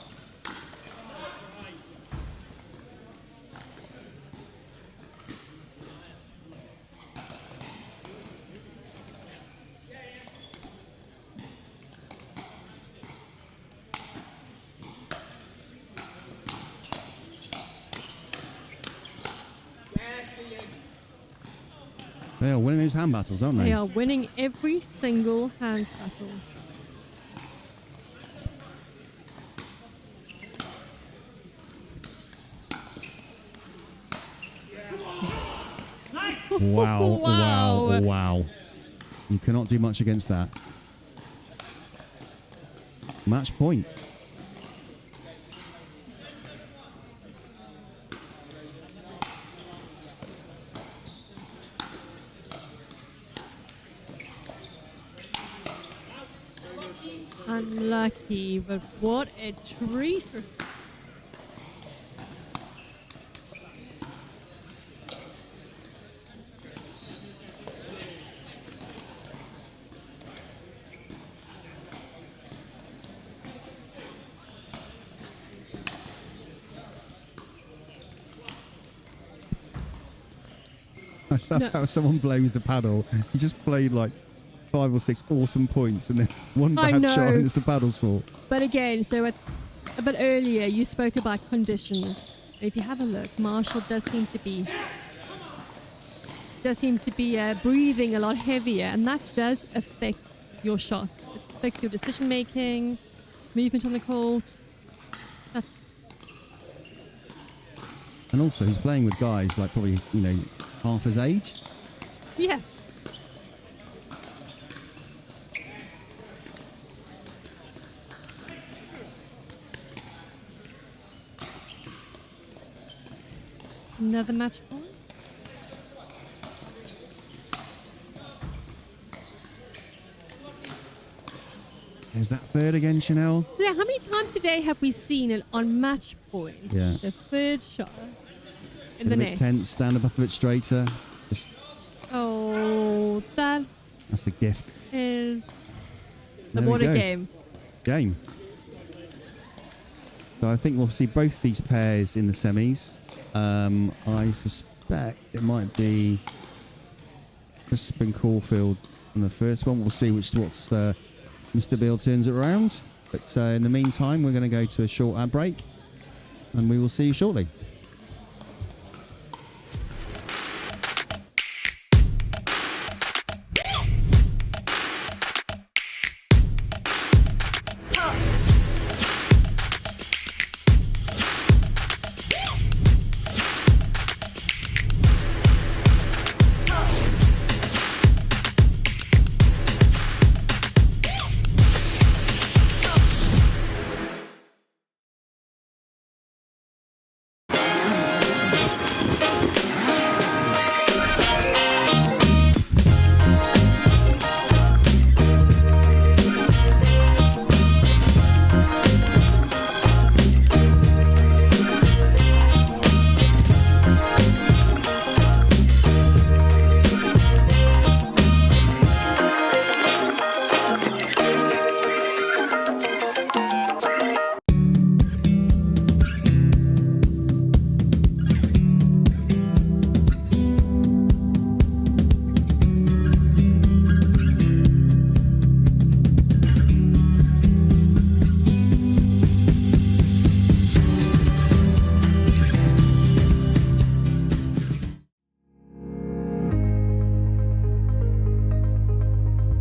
They are winning those hand battles, aren't they? They are winning every single hands battle. Wow, wow, wow. You cannot do much against that. Match point. Unlucky, but what a treat. I love how someone blames the paddle. He just played like 5 or 6 awesome points and then one bad shot and it's the paddle's fault. But again, so a bit earlier you spoke about conditions. If you have a look, Marshall does seem to be breathing a lot heavier, and that does affect your shots. It affects your decision making, movement on the court. And also he's playing with guys like probably, you know, half his age. Yeah. Another match point. Is that third again, Chanel? Yeah, how many times today have we seen it on match point? Yeah. The third shot in a the bit net. tense, stand up a bit straighter. Just Oh. That's a gift. Is the There we water go. game. So I think we'll see both these pairs in the semis. I suspect it might be Crisp and Corfield in the first one. We'll see what's Mr. Beale turns it around. But in the meantime, we're going to go to a short ad break, and we will see you shortly.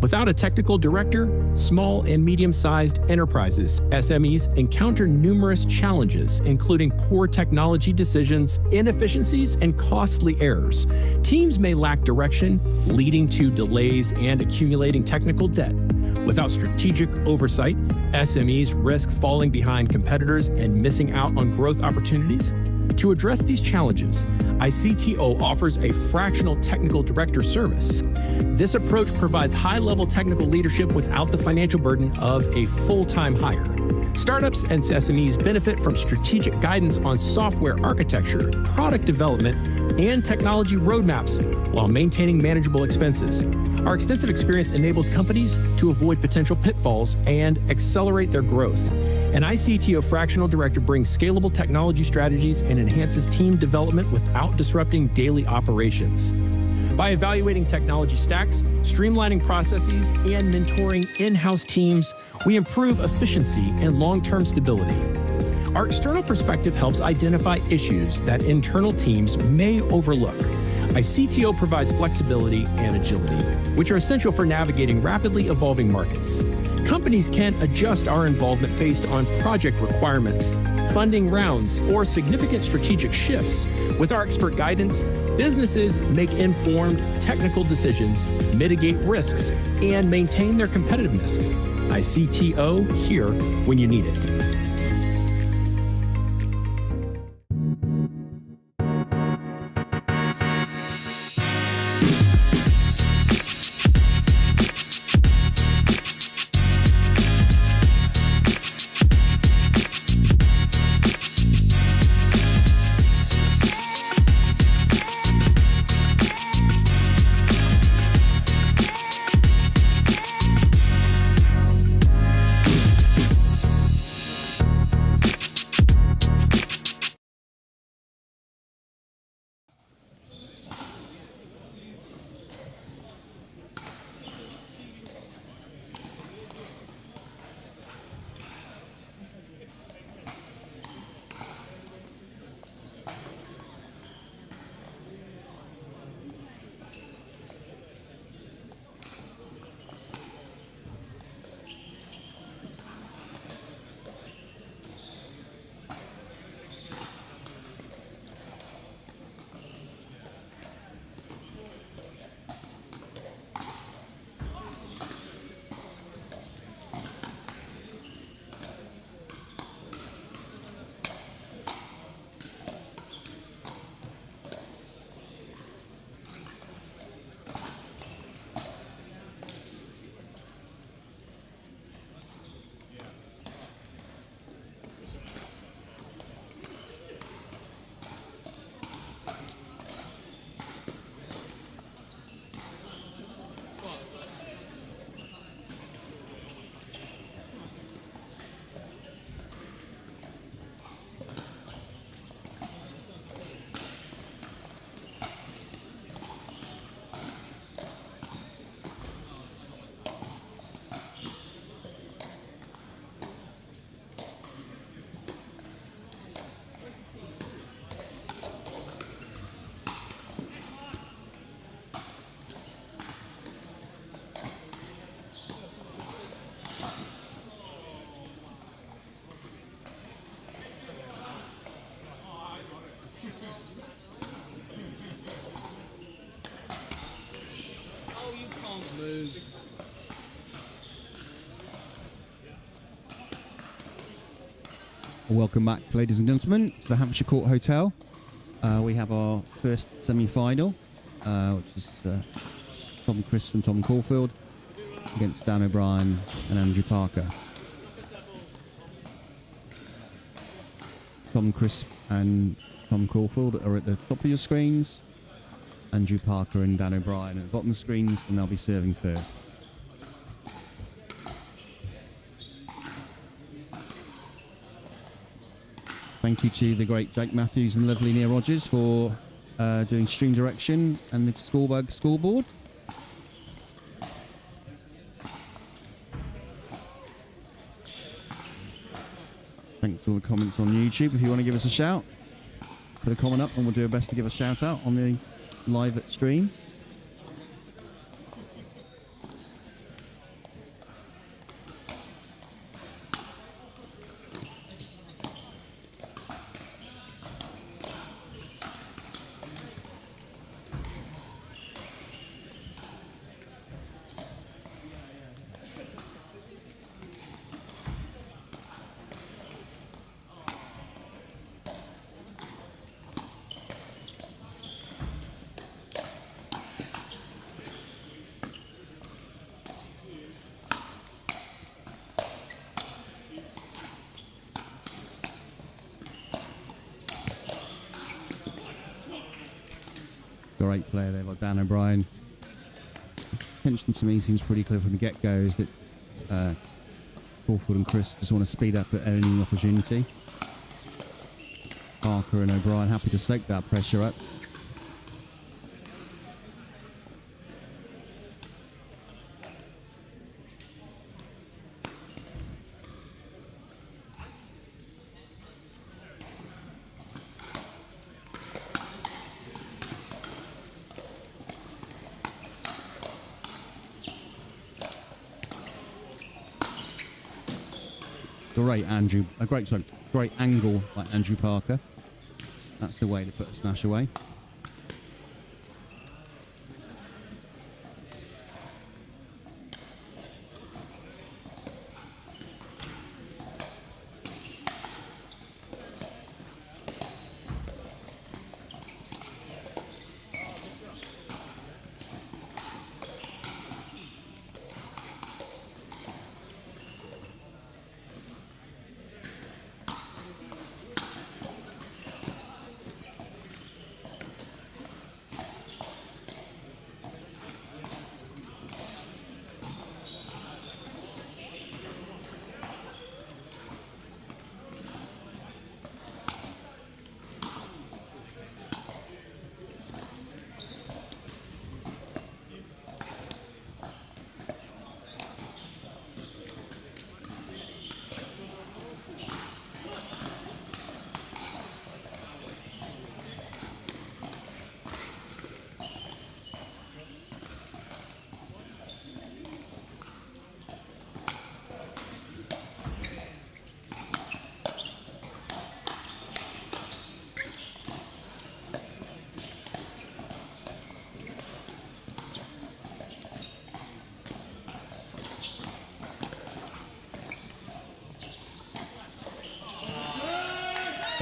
Without a technical director, small and medium-sized enterprises, SMEs, encounter numerous challenges, including poor technology decisions, inefficiencies, and costly errors. Teams may lack direction, leading to delays and accumulating technical debt. Without strategic oversight, SMEs risk falling behind competitors and missing out on growth opportunities. To address these challenges, ICTO offers a fractional technical director service. This approach provides high-level technical leadership without the financial burden of a full-time hire. Startups and SMEs benefit from strategic guidance on software architecture, product development, and technology roadmaps while maintaining manageable expenses. Our extensive experience enables companies to avoid potential pitfalls and accelerate their growth. An ICTO fractional director brings scalable technology strategies and enhances team development without disrupting daily operations. By evaluating technology stacks, streamlining processes, and mentoring in-house teams, we improve efficiency and long-term stability. Our external perspective helps identify issues that internal teams may overlook. ICTO provides flexibility and agility, which are essential for navigating rapidly evolving markets. Companies can adjust our involvement based on project requirements, funding rounds, or significant strategic shifts. With our expert guidance, businesses make informed technical decisions, mitigate risks, and maintain their competitiveness. ICTO, here when you need it. Welcome back, ladies and gentlemen, to the Hampshire Court Hotel. We have our first semi-final, which is Tom Crisp and Tom Corfield against Dan O'Brien and Andrew Parker. Tom Crisp and Tom Corfield are at the top of your screens. Andrew Parker and Dan O'Brien at the bottom of the screens, and they'll be serving first. Thank you to the great Jake Matthews and lovely Nia Rogers for doing stream direction and the scoreboard. Thanks for all the comments on YouTube. If you want to give us a shout, put a comment up and we'll do our best to give a shout out on the live stream. Great player there by Dan O'Brien. Attention to me seems pretty clear from the get-go is that Corfield and Chris just want to speed up at any opportunity. Parker and O'Brien happy to soak that pressure up. Great angle by Andrew Parker. That's the way to put a smash away.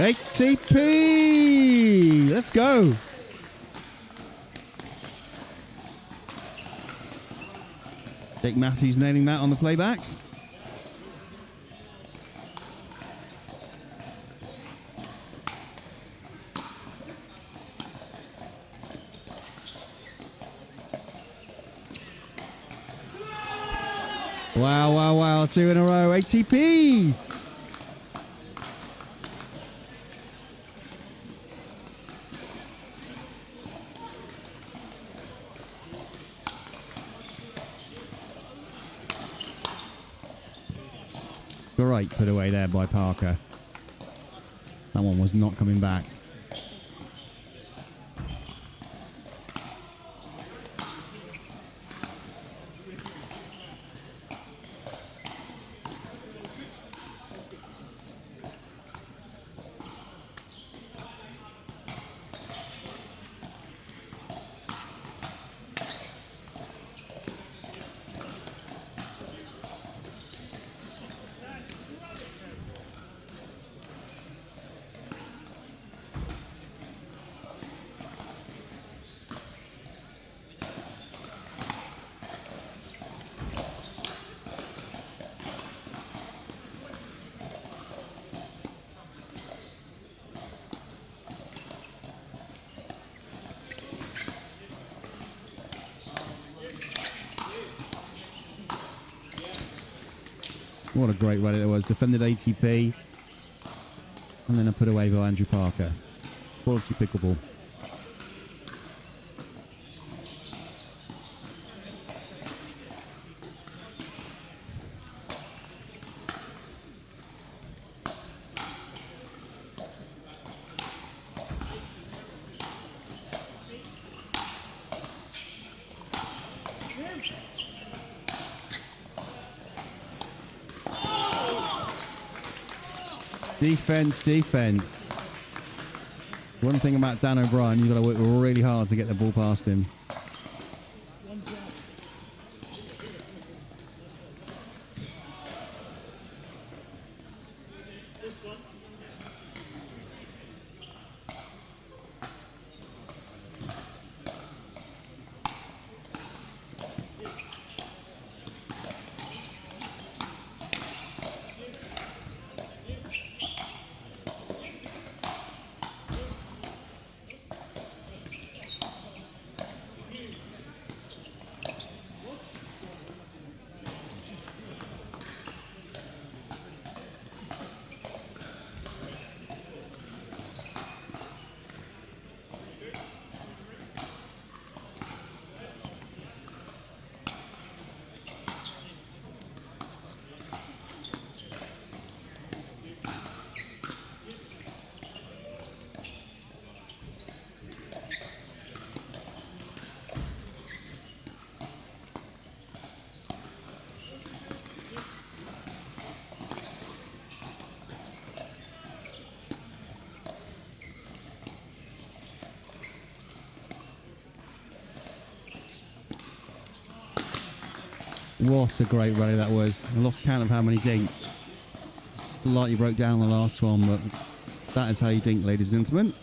ATP! Let's go! Jake Matthews nailing that on the playback. Wow, wow, wow. 2 in a row. ATP! Great put away there by Parker. That one was not coming back. What a great rally that was. Defended ATP. And then I put away by Andrew Parker. Quality pickleball. Defense. One thing about Dan O'Brien, you've got to work really hard to get the ball past him. What a great rally that was. I lost count of how many dinks. Slightly broke down the last one, but that is how you dink, ladies and gentlemen.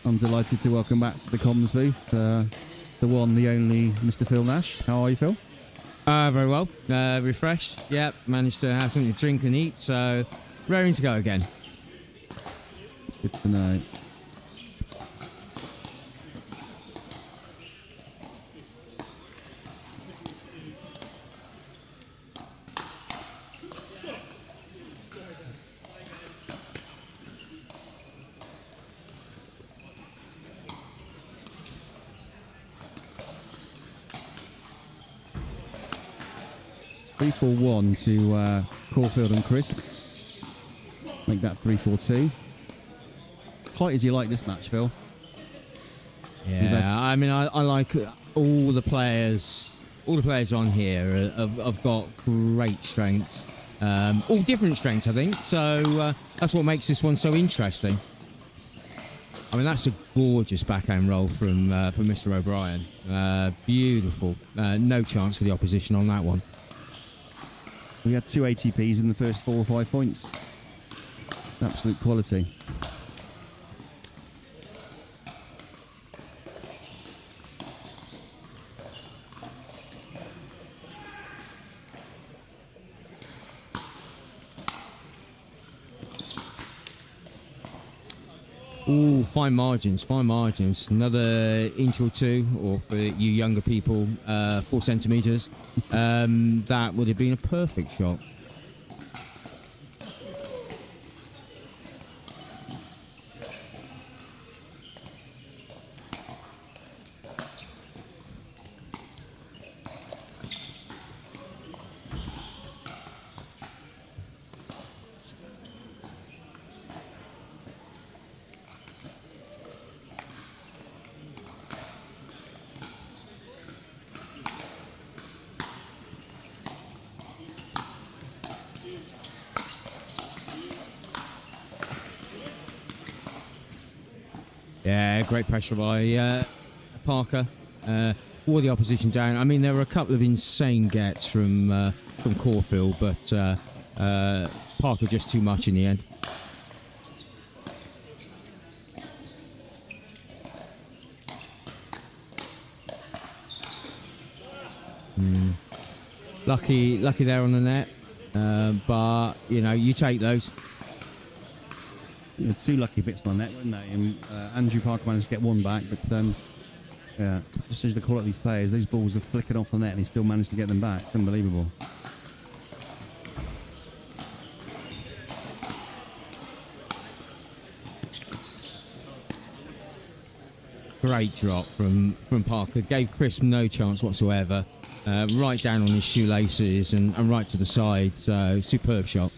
I'm delighted to welcome back to the comms booth the one, the only Mr. Phil Nash. How are you, Phil? Very well. Refreshed. Yep. Managed to have something to drink and eat, so raring to go again. Good to know. For 1 to Corfield and Crisp. Make that 3-4-2. Tight as you like this match, Phil. Yeah, I mean, I like all the players. All the players on here have got great strengths. All different strengths, I think. So that's what makes this one so interesting. I mean, that's a gorgeous backhand roll from Mr. O'Brien. Beautiful. No chance for the opposition on that one. We had 2 ATPs in the first 4 or 5 points. Absolute quality. Ooh, fine margins, fine margins. Another inch or two, or for you younger people, 4 centimetres. That would have been a perfect shot. Yeah, great pressure by Parker. Wore the opposition down. I mean, there were a couple of insane gets from Corfield, but Parker just too much in the end. Lucky there on the net, but you know, you take those. Yeah, 2 lucky bits on the net, weren't they? And Andrew Parker managed to get one back, but yeah, just as the call of these players, those balls are flicking off the net and he still managed to get them back. Unbelievable. Great drop from Parker. Gave Chris no chance whatsoever. Right down on his shoelaces and right to the side. So superb shot.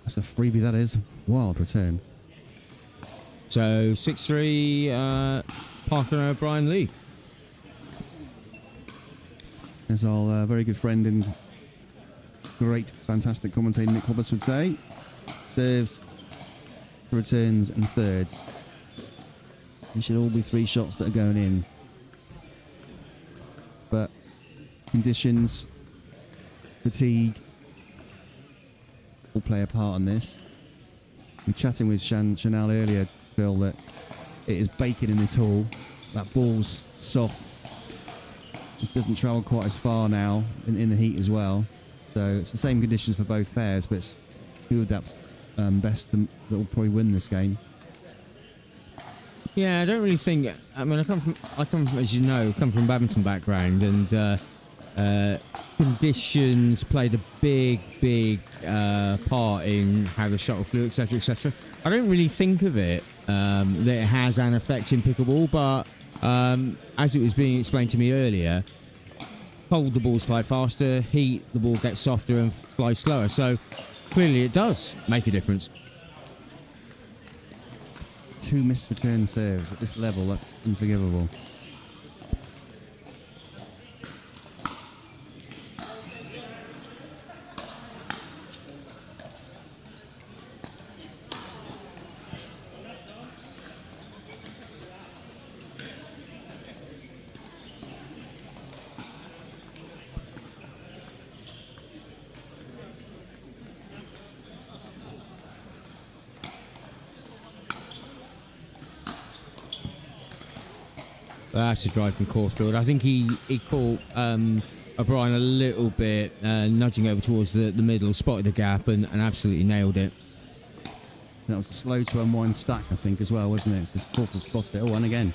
That's a freebie, that is. Wild return. So 6-3, Parker and O'Brien lead. As our very good friend and great, fantastic commentator Nick Hobbs would say, serves, returns and thirds. It should all be 3 shots that are going in. But conditions, fatigue, all play a part in this. We were chatting with Chanel earlier, Phil, that it is baking in this hall. That ball's soft. It doesn't travel quite as far now in the heat as well. So it's the same conditions for both pairs, but it's who adapts best that will probably win this game. Yeah, I don't really think. I mean, I come from, as you know, from badminton background, and conditions played a big part in how the shuttle flew, etc., etc. I don't really think of it that it has an effect in pickleball, but as it was being explained to me earlier, cold the balls fly faster, heat the ball gets softer and flies slower. So clearly, it does make a difference. 2 missed return serves at this level, that's unforgivable. That's a drive from Corfield. I think he caught O'Brien a little bit, nudging over towards the middle, spotted the gap and absolutely nailed it. That was a slow to unwind stack, I think, as well, wasn't it? It's just Corfield spotted it. Oh, and again.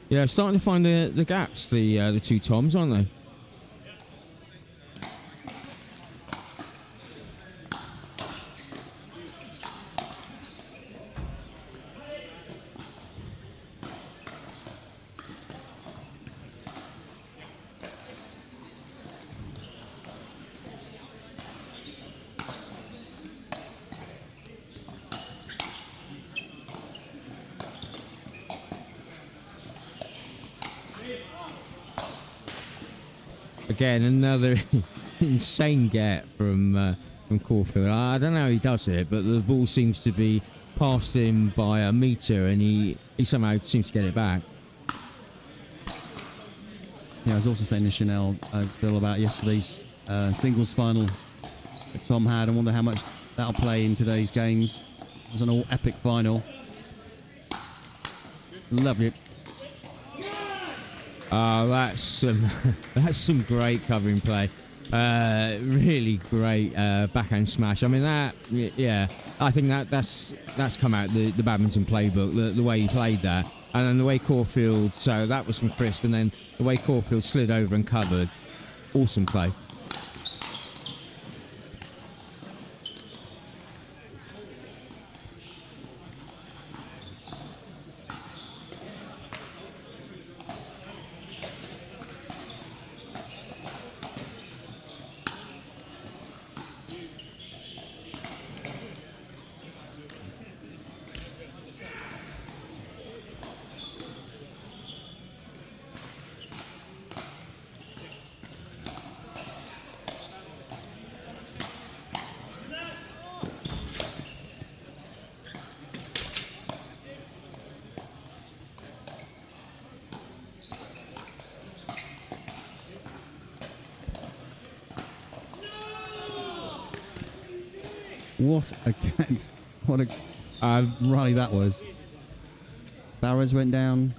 Yeah, starting to find the gaps, the 2 Toms, aren't they? Again, another insane get from Corfield. I don't know how he does it, but the ball seems to be past him by a metre, and he somehow seems to get it back. Yeah, I was also saying to Chanel, Phil, about yesterday's singles final that Tom had. I wonder how much that'll play in today's games. It was an all epic final. Lovely. That's some great covering play. Really great backhand smash. I mean, yeah, I think that's come out the badminton playbook, the way he played that, and then the way Corfield. So that was from Crisp, and then the way Corfield slid over and covered. Awesome play. What a what a rally that was. Barrows went down.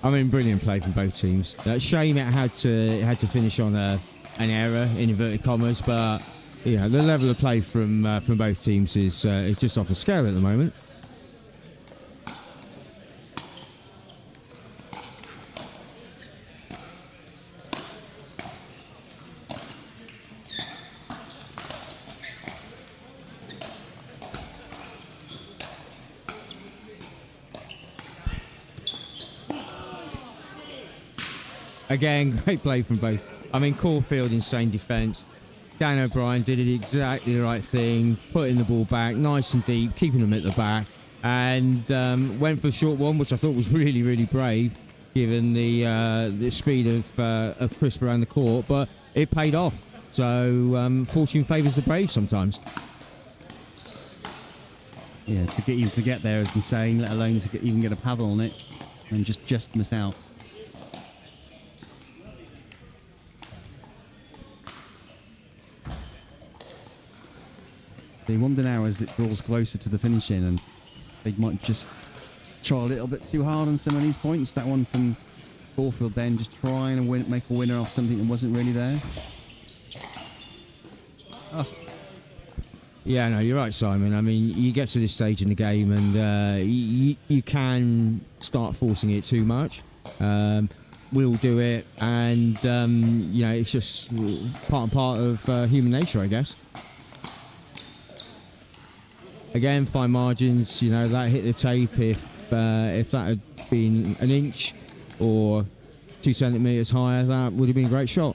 I mean, brilliant play from both teams. Shame it had to finish on an error in inverted commas, but the level of play from both teams is just off the scale at the moment. Again, great play from both. I mean, Corfield, insane defence. Dan O'Brien did exactly the right thing, putting the ball back, nice and deep, keeping them at the back, and went for a short one, which I thought was really, really brave, given the speed of Crisp around the court, but it paid off. So fortune favours the brave sometimes. Yeah, to get there is insane, let alone to even get a paddle on it and just miss out. They wonder now as it draws closer to the finishing, and they might just try a little bit too hard on some of these points. That one from Corfield then just trying to make a winner off something that wasn't really there. Oh. Yeah, no, you're right, Simon. I mean, you get to this stage in the game and you can start forcing it too much. We'll do it, and it's just part of human nature, I guess. Again, fine margins. That hit the tape. If that had been an inch or 2 centimetres higher, that would have been a great shot.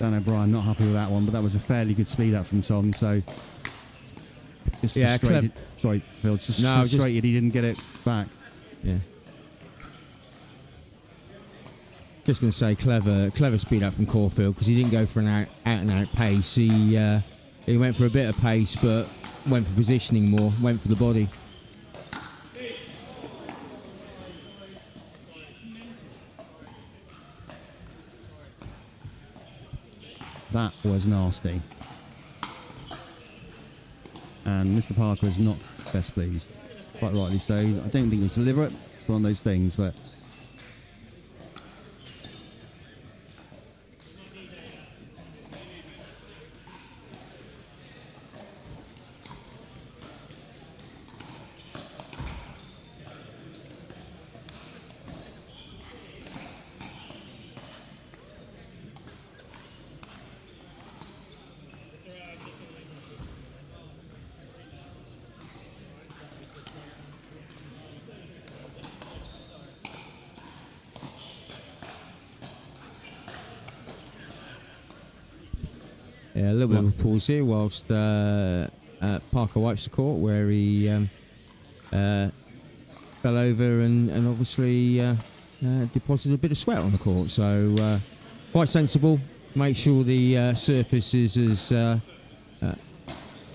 Dan O'Brien not happy with that one, but that was a fairly good speed up from Tom. So just frustrated. Sorry, Phil. Just frustrated he didn't get it back. Yeah. Just going to say clever speed up from Corfield, because he didn't go for an out and out pace. He went for a bit of pace, but went for positioning more. Went for the body. That was nasty. And Mr. Parker is not best pleased. Quite rightly so. I don't think it was deliberate. It's one of those things, but yeah, a little bit of a pause here whilst Parker wipes the court, where he fell over and obviously deposited a bit of sweat on the court. So quite sensible. Make sure the surface is as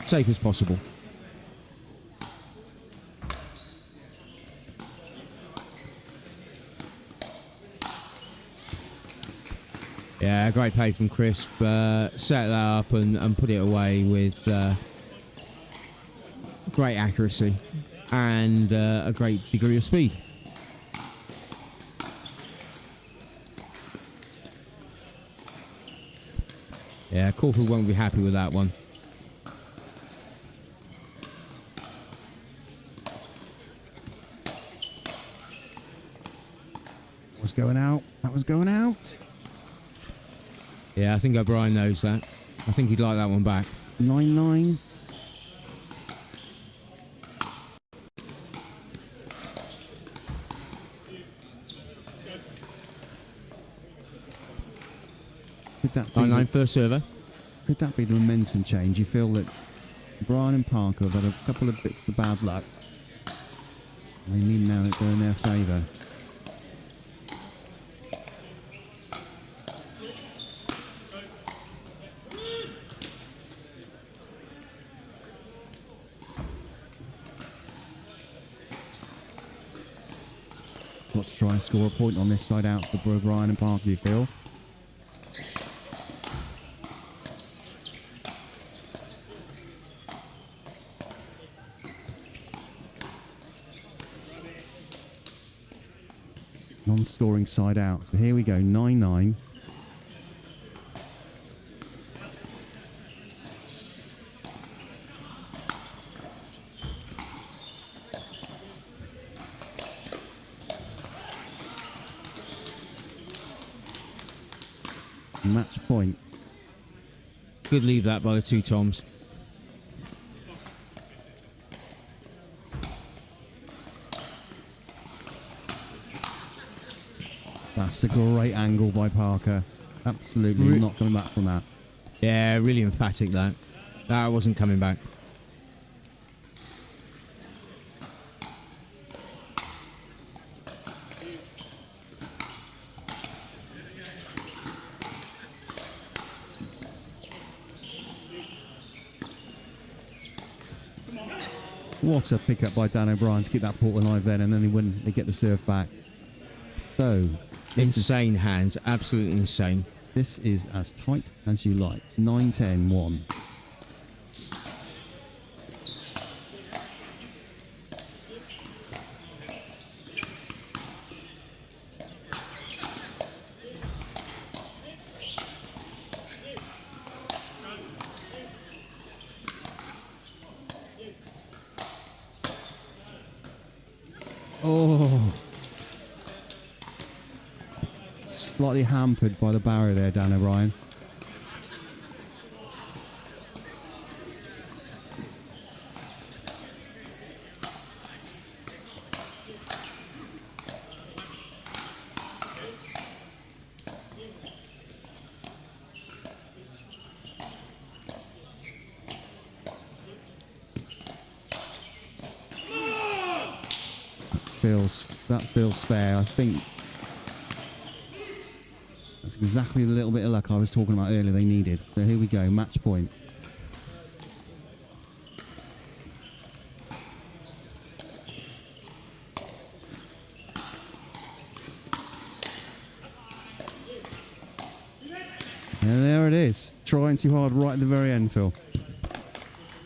safe as possible. Yeah, great play from Crisp. Set that up and put it away with great accuracy and a great degree of speed. Yeah, Corfield won't be happy with that one. was going out. That was going out. Yeah, I think O'Brien knows that. I think he'd like that one back. 9-9. Could that be 9-9 first server. Could that be the momentum change? You feel that Brian and Parker have had a couple of bits of bad luck. They need now to go in their favour. got to try and score a point on this side out for O'Brien and Parker, you feel? Non-scoring side out. So here we go, 9-9. Match point. Good leave that by the two Toms. That's a great angle by Parker. Absolutely not coming back from that. Yeah, really emphatic that. That wasn't coming back. What a pickup by Dan O'Brien to keep that port alive then, and then they get the serve back. So, insane hands, absolutely insane. This is as tight as you like. 9-10-1. Oh. Slightly hampered by the barrier there, Dan O'Brien. That feels fair. I think that's exactly the little bit of luck I was talking about earlier they needed. So here we go, match point. And there it is. Trying too hard right at the very end, Phil.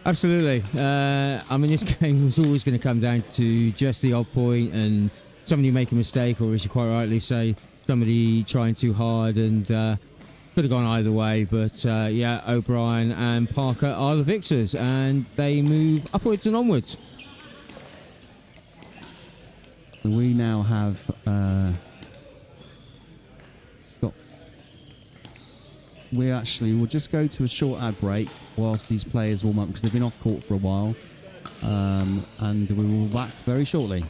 Absolutely. I mean, this game was always going to come down to just the odd point and somebody make a mistake, or as you quite rightly say, somebody trying too hard, and could have gone either way. But yeah, O'Brien and Parker are the victors, and they move upwards and onwards. So we now have Scott. We'll just go to a short ad break whilst these players warm up, because they've been off court for a while, and we will be back very shortly.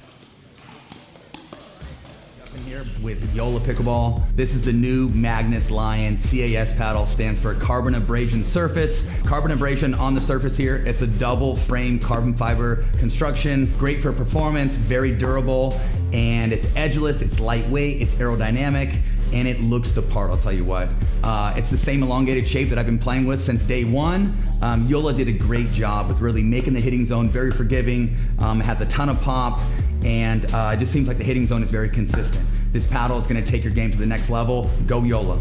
Here with JOOLA Pickleball. This is the new Magnus Lion CAS paddle. Stands for carbon abrasion surface. Carbon abrasion on the surface here. It's a double frame carbon fiber construction. Great for performance, very durable, and it's edgeless, it's lightweight, it's aerodynamic, and it looks the part, I'll tell you what. It's the same elongated shape that I've been playing with since day one. JOOLA did a great job with really making the hitting zone very forgiving. It has a ton of pop, and it just seems like the hitting zone is very consistent. This paddle is going to take your game to the next level. Go JOOLA.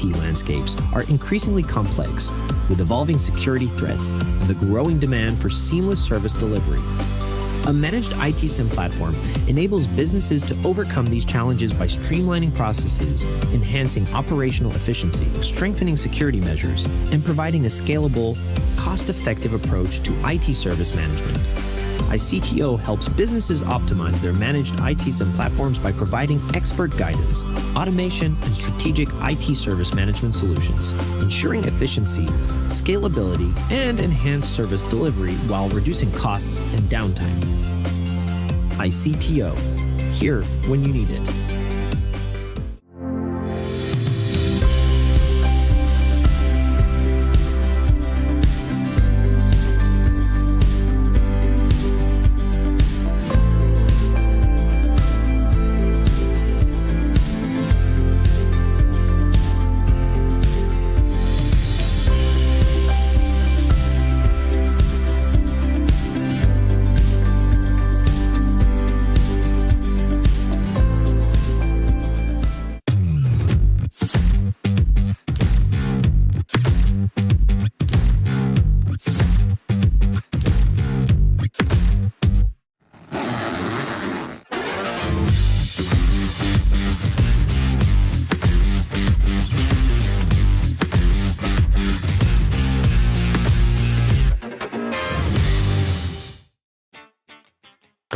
Landscapes are increasingly complex, with evolving security threats and the growing demand for seamless service delivery. A managed IT SIM platform enables businesses to overcome these challenges by streamlining processes, enhancing operational efficiency, strengthening security measures, and providing a scalable, cost-effective approach to IT service management. iCTO helps businesses optimize their managed IT SIM platforms by providing expert guidance, automation, and strategic IT service management solutions, ensuring efficiency, scalability, and enhanced service delivery while reducing costs and downtime. iCTO, here when you need it.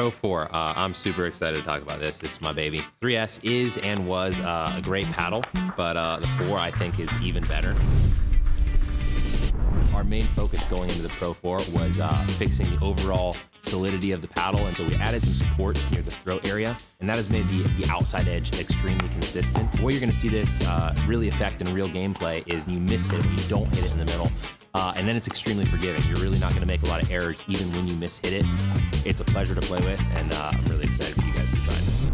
Pro 4. I'm super excited to talk about this. This is my baby. 3S is and was a great paddle, but the 4 I think is even better. Our main focus going into the Pro 4 was fixing the overall solidity of the paddle, and so we added some supports near the throat area, and that has made the outside edge extremely consistent. Where you're going to see this really affect in real gameplay is you miss it, you don't hit it in the middle, and then it's extremely forgiving. You're really not going to make a lot of errors even when you miss-hit it. It's a pleasure to play with, and I'm really excited for you guys to try this.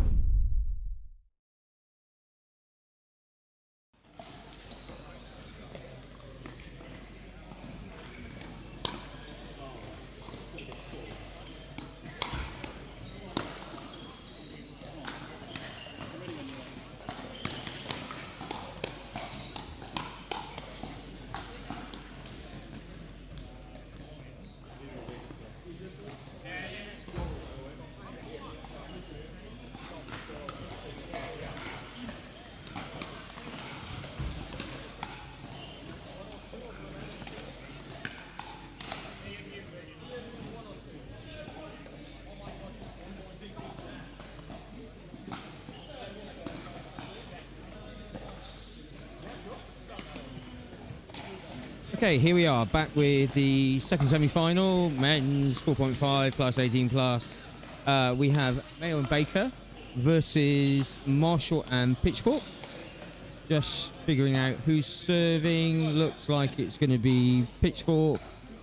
Okay, here we are, back with the second semi-final, men's 4.5 plus 18 plus. We have Mayo and Baker versus Marshall and Pitchfork. Just figuring out who's serving. Looks like it's going to be Pitchfork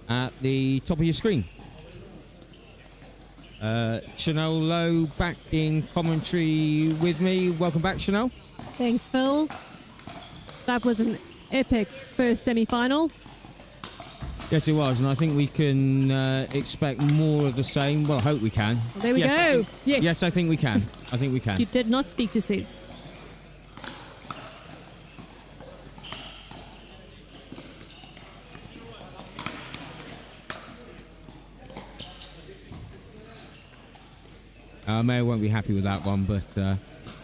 at the top of your screen. Chanel Lowe back in commentary with me. Welcome back, Chanel. Thanks, Phil. That was an epic first semi-final. Yes, it was, and I think we can expect more of the same. Well, I hope we can. Well, there we go. Yes, I think we can. I think we can. You did not speak too soon. Mayo won't be happy with that one, but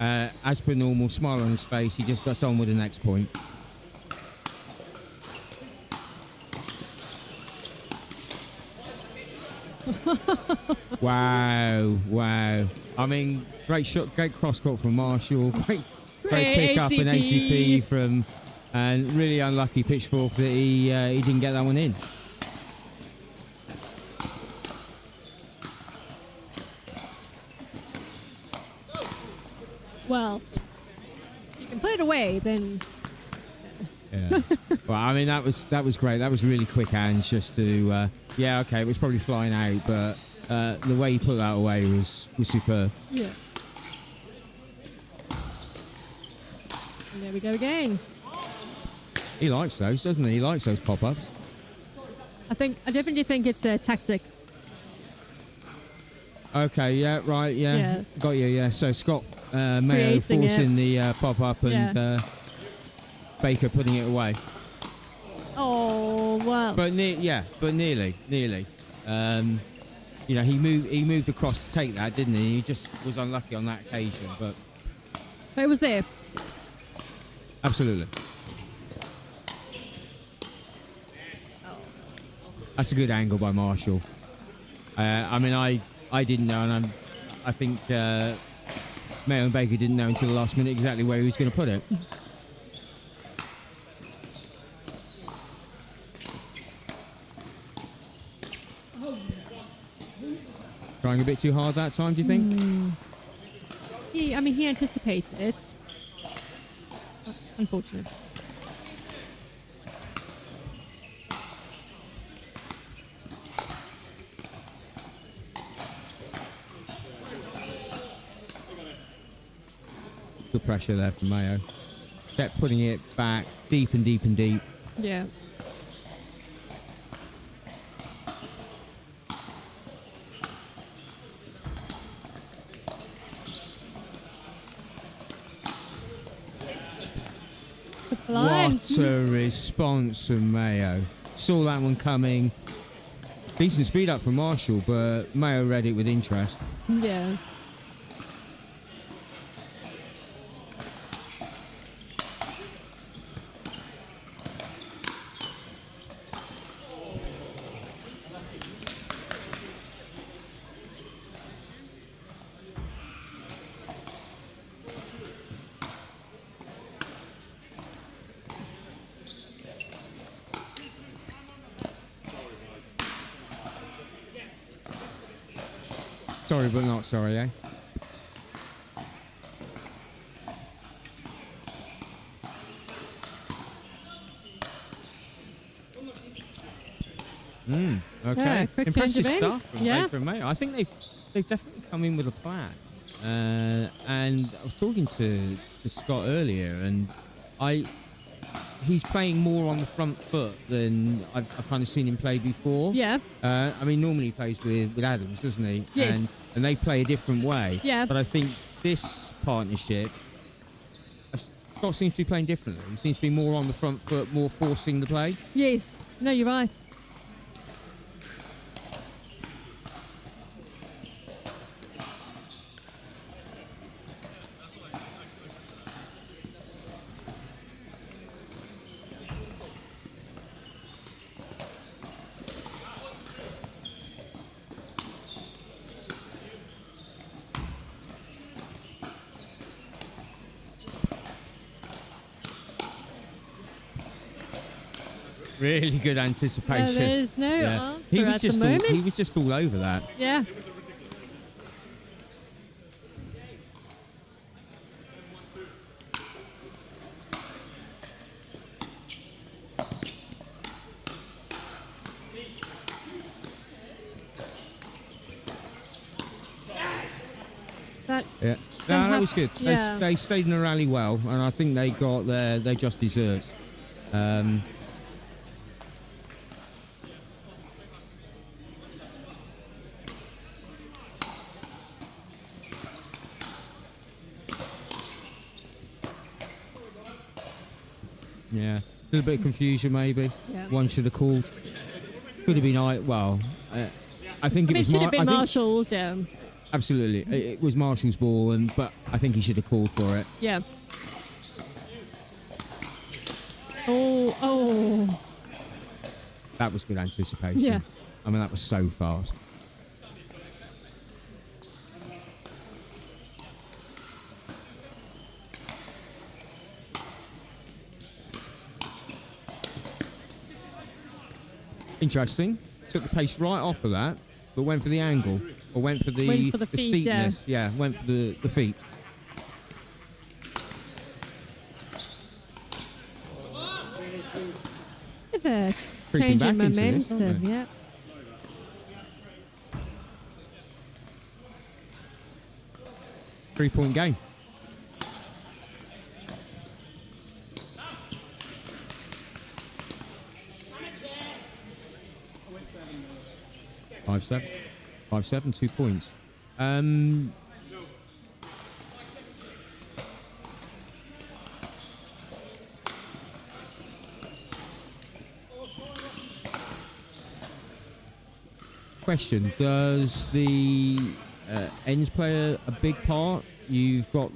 as per normal, smile on his face, he just got on with the next point. Wow. I mean, great shot, great cross-court from Marshall, great pick-up and ATP from, and really unlucky Pitchfork that he didn't get that one in. Well, if you can put it away, then... Yeah. Well, I mean, that was great. That was really quick hands just to... yeah, okay, it was probably flying out, but the way he put that away was superb. Yeah. And there we go again. He likes those, doesn't he? He likes those pop-ups. I definitely think it's a tactic. Okay, yeah, right, yeah. Got you, yeah. So Scott Mayo Creating forcing the pop-up and Baker putting it away. Oh, wow. But nearly. You know, he moved across to take that, didn't he? He just was unlucky on that occasion, but it was there. Absolutely. That's a good angle by Marshall. I mean, I didn't know, and I think Mayo and Baker didn't know until the last minute exactly where he was going to put it. Trying a bit too hard that time, do you think? He anticipated it. Unfortunate. Good pressure there from Mayo. Kept putting it back deep and deep and deep. Yeah. What a response from Mayo. Saw that one coming. Decent speed up from Marshall, but Mayo read it with interest. Yeah. Sorry, but not sorry, eh? Okay. Yeah, quick Impressive change of ends. stuff from Yeah. Baker and Mayo. I think they've definitely come in with a plan. And I was talking to Scott earlier, and he's playing more on the front foot than I've kind of seen him play before. Yeah. I mean, normally he plays with Adams, doesn't he? Yes. And they play a different way. Yeah. But I think this partnership, Scott seems to be playing differently. He seems to be more on the front foot, more forcing the play. Yes. No, you're right. Really good anticipation. There's no answer He was at just the moment. he was just all over that. Yeah. That Yeah. They No, that have- was good. yeah. They stayed in the rally well, and I think they got their just desserts. Yeah, a little bit of confusion maybe. Yeah. One should have called. Could have been well. I think I it mean, was. should have been I think- Marshall's. Yeah. Absolutely, it was Marshall's ball, but I think he should have called for it. Yeah. Oh. That was good anticipation. Yeah. I mean, that was so fast. Interesting. Took the pace right off of that, but went for the angle, or went for the feet, steepness. Yeah, went for the feet. Bit of a Creeping change in back into this, aren't momentum. they? Yeah. Three-point game. Five seven, 2 points. Question: does the ends play a big part? You've got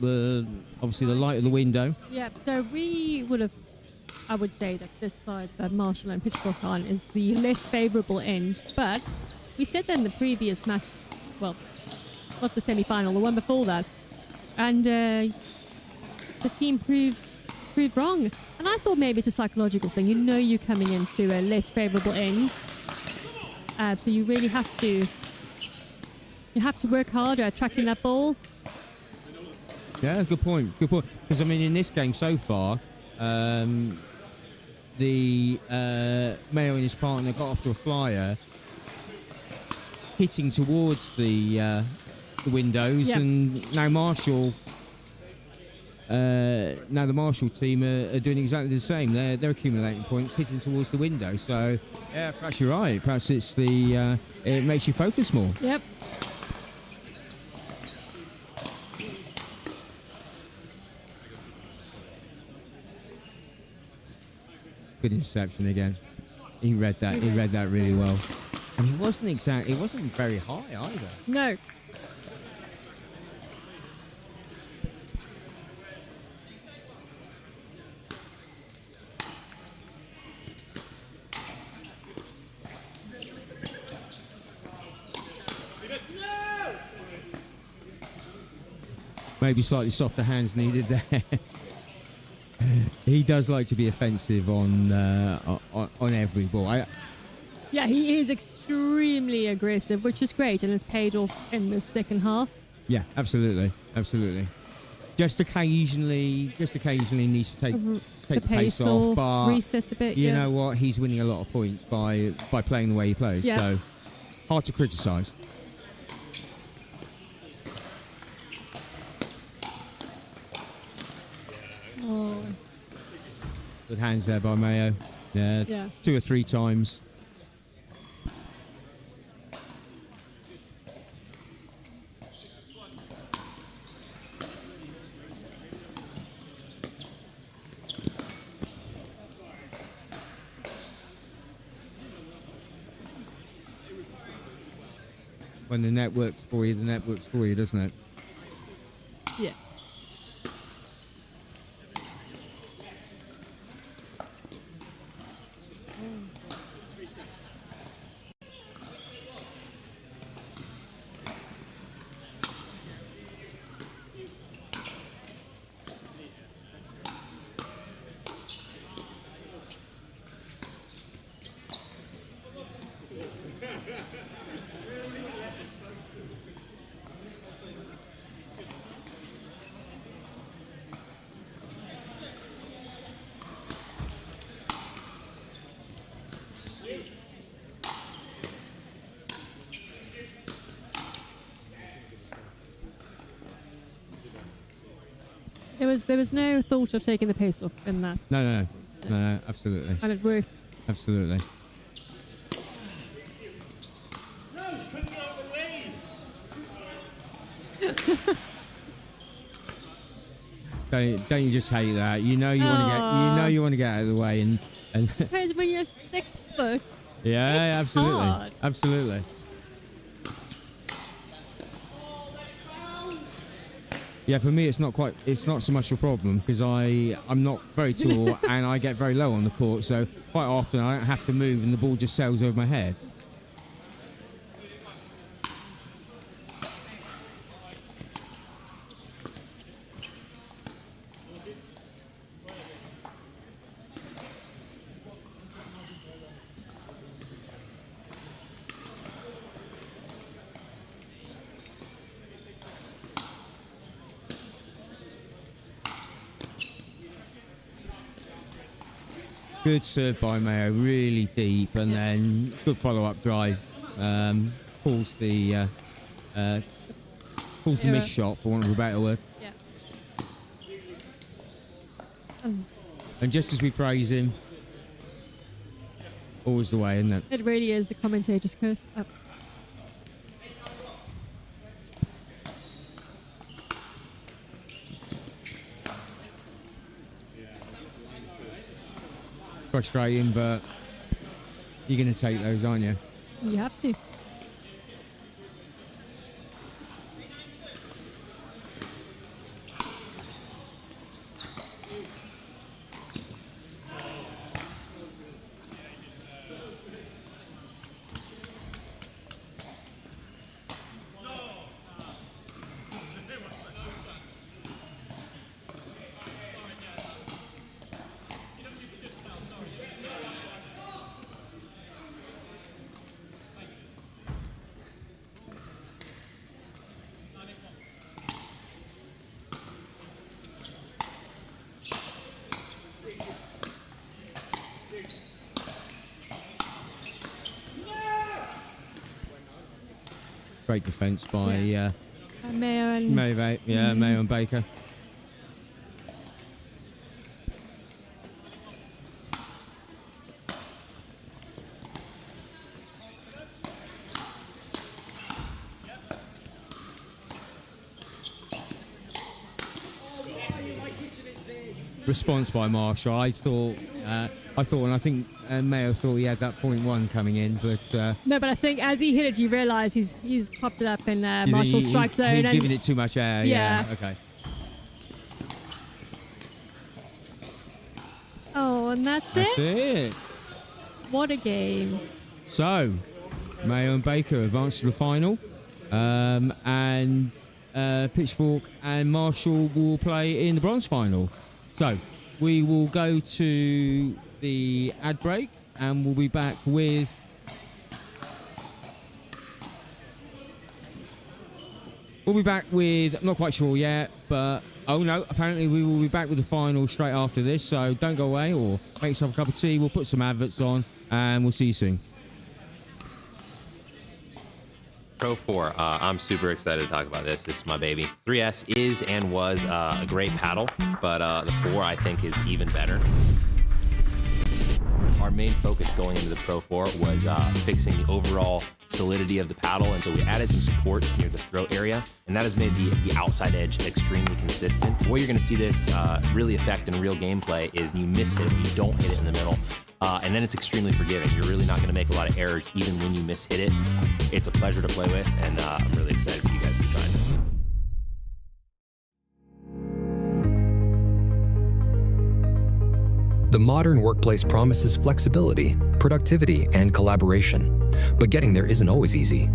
obviously the light of the window. Yeah, so we would have, I would say that this side that Marshall and Pitchfork on is the less favourable end, but we said that in the previous match, well, not the semi-final, the one before that, and the team proved wrong. And I thought maybe it's a psychological thing. You know you're coming into a less favourable end, so you really have to work harder at tracking that ball. Yeah, good point. Good point. Because I mean, in this game so far, the Mayo and his partner got off to a flyer, hitting towards the windows, Yep. and now the Marshall team are doing exactly the same. They're accumulating points, hitting towards the window. So yeah, perhaps you're right. Perhaps it's it makes you focus more. Yep. Good interception again. He read that. He read that really well. And he wasn't very high either. No. Maybe slightly softer hands needed there. He does like to be offensive on every ball. Yeah, he is extremely aggressive, which is great, and it's paid off in the second half. Yeah, absolutely. Just occasionally needs to take the pace off, but reset a bit. you know what? He's winning a lot of points by playing the way he plays. Yeah. So hard to criticise. Oh. Good hands there by Mayo. Yeah. 2 or 3 times. When the net works for you, doesn't it? Yeah. There was no thought of taking the pace off in that. No, absolutely. And it worked. Absolutely. Don't you just hate that? You know you want to get out of the way and Because when you're 6 foot. yeah, absolutely. Hard. Absolutely. Yeah, for me it's not so much a problem because I'm not very tall and I get very low on the court, so quite often I don't have to move and the ball just sails over my head. Good serve by Mayo, really deep, and then good follow-up drive. Pulls the miss shot, for want of a better word. Yeah. And just as we praise him, always the way, isn't it? It really is the commentator's curse. Oh. Frustrating, but you're going to take those, aren't you? You have to. Great defence by Mayo and Mayo and Baker. Response by Marshall. I thought, and I think Mayo thought he had that 0.1 coming in, but no. But I think as he hit it, you realise he's popped it up in Marshall's strike zone. He's and giving it too much air. Yeah. Okay. Oh, and that's it. What a game! So, Mayo and Baker advance to the final, and Pitchfork and Marshall will play in the bronze final. So, we will go to the ad break and we'll be back with We'll be back with, I'm not quite sure yet, but oh no, apparently we will be back with the final straight after this, so don't go away or make yourself a cup of tea. We'll put some adverts on and we'll see you soon. Pro 4, I'm super excited to talk about this. This is my baby. 3S is and was a great paddle, but the 4 I think is even better. Our main focus going into the Pro 4 was fixing the overall solidity of the paddle, and so we added some supports near the throat area, and that has made the outside edge extremely consistent. The way you're going to see this really affect in real gameplay is you miss it, you don't hit it in the middle, and then it's extremely forgiving. You're really not going to make a lot of errors even when you miss hit it. It's a pleasure to play with, and I'm really excited for you guys to try this. The modern workplace promises flexibility, productivity, and collaboration, but getting there isn't always easy.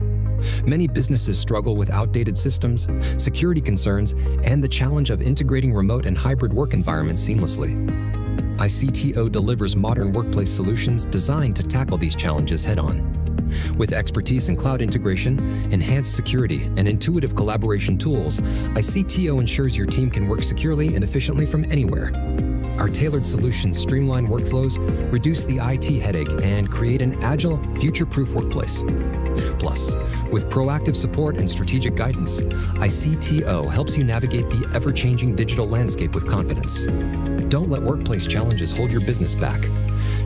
Many businesses struggle with outdated systems, security concerns, and the challenge of integrating remote and hybrid work environments seamlessly. ICTO delivers modern workplace solutions designed to tackle these challenges head-on. With expertise in cloud integration, enhanced security, and intuitive collaboration tools, ICTO ensures your team can work securely and efficiently from anywhere. Our tailored solutions streamline workflows, reduce the IT headache, and create an agile, future-proof workplace. Plus, with proactive support and strategic guidance, ICTO helps you navigate the ever-changing digital landscape with confidence. Don't let workplace challenges hold your business back.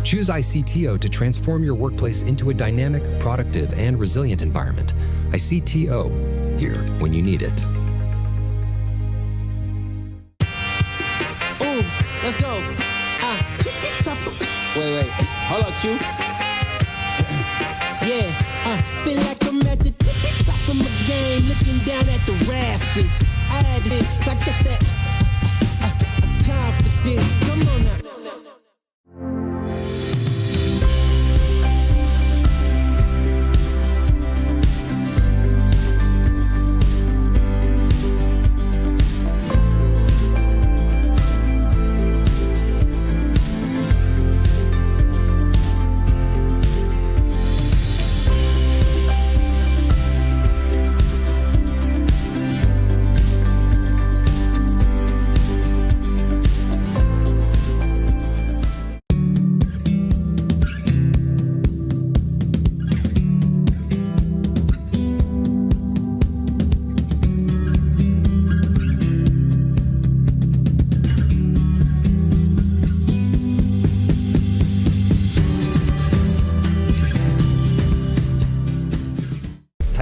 Choose ICTO to transform your workplace into a dynamic, productive, and resilient environment. ICTO, here when you need it. Let's go. Wait. Hold on, Q. Yeah, feel like I'm at the tippy top of my game, looking down at the rafters. I had it, I got that confidence. Come on now.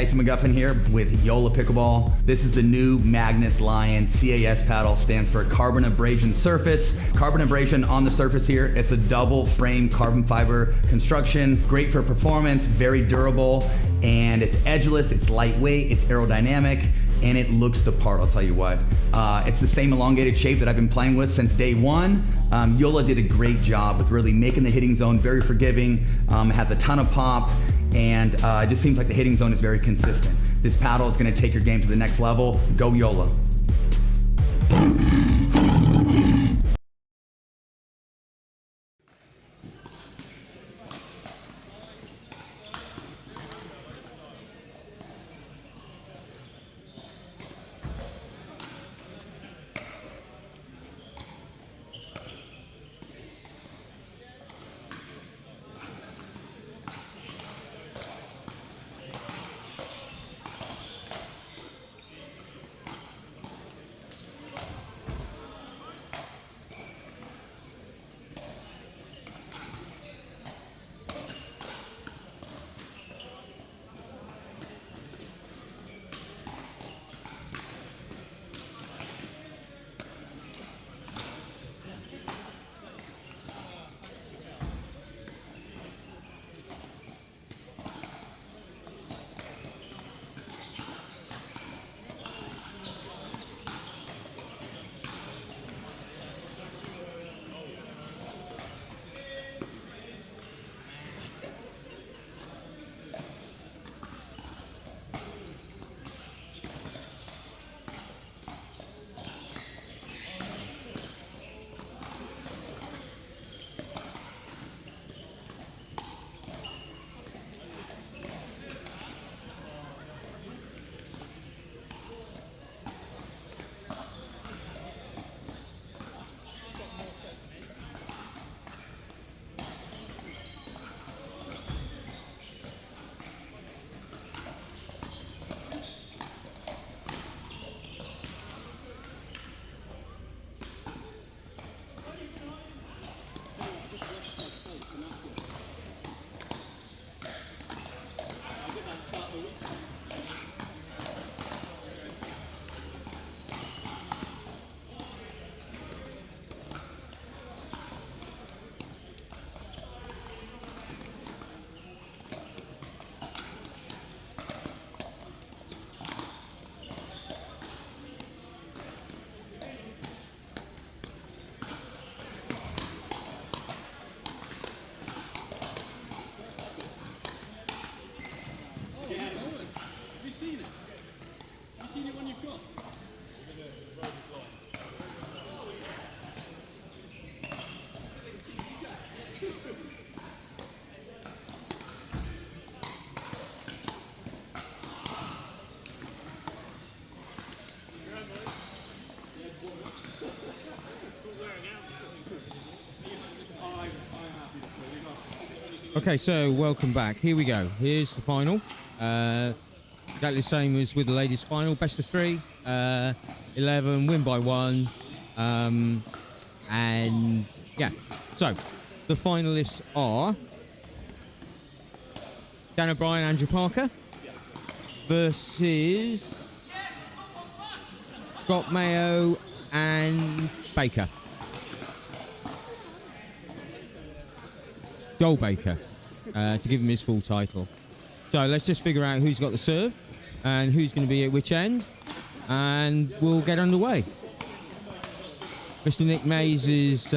McGuffin here with JOOLA Pickleball. This is the new Magnus Lion CAS paddle, stands for carbon abrasion surface. Carbon abrasion on the surface here. It's a double frame carbon fiber construction, great for performance, very durable, and it's edgeless, it's lightweight, it's aerodynamic, and it looks the part, I'll tell you what. It's the same elongated shape that I've been playing with since day one. JOOLA did a great job with really making the hitting zone very forgiving, has a ton of pop, and it just seems like the hitting zone is very consistent. This paddle is going to take your game to the next level. Go JOOLA. Okay, so welcome back. Here we go. Here's the final. Exactly the same as with the ladies' final. Best of 3, 11, win by 1. And yeah, so the finalists are Dan O'Brien, Andrew Parker versus Scott Mayo and Baker. Joel Baker, to give him his full title. So let's just figure out who's got the serve and who's going to be at which end, and we'll get underway. Mr. Nick Mays is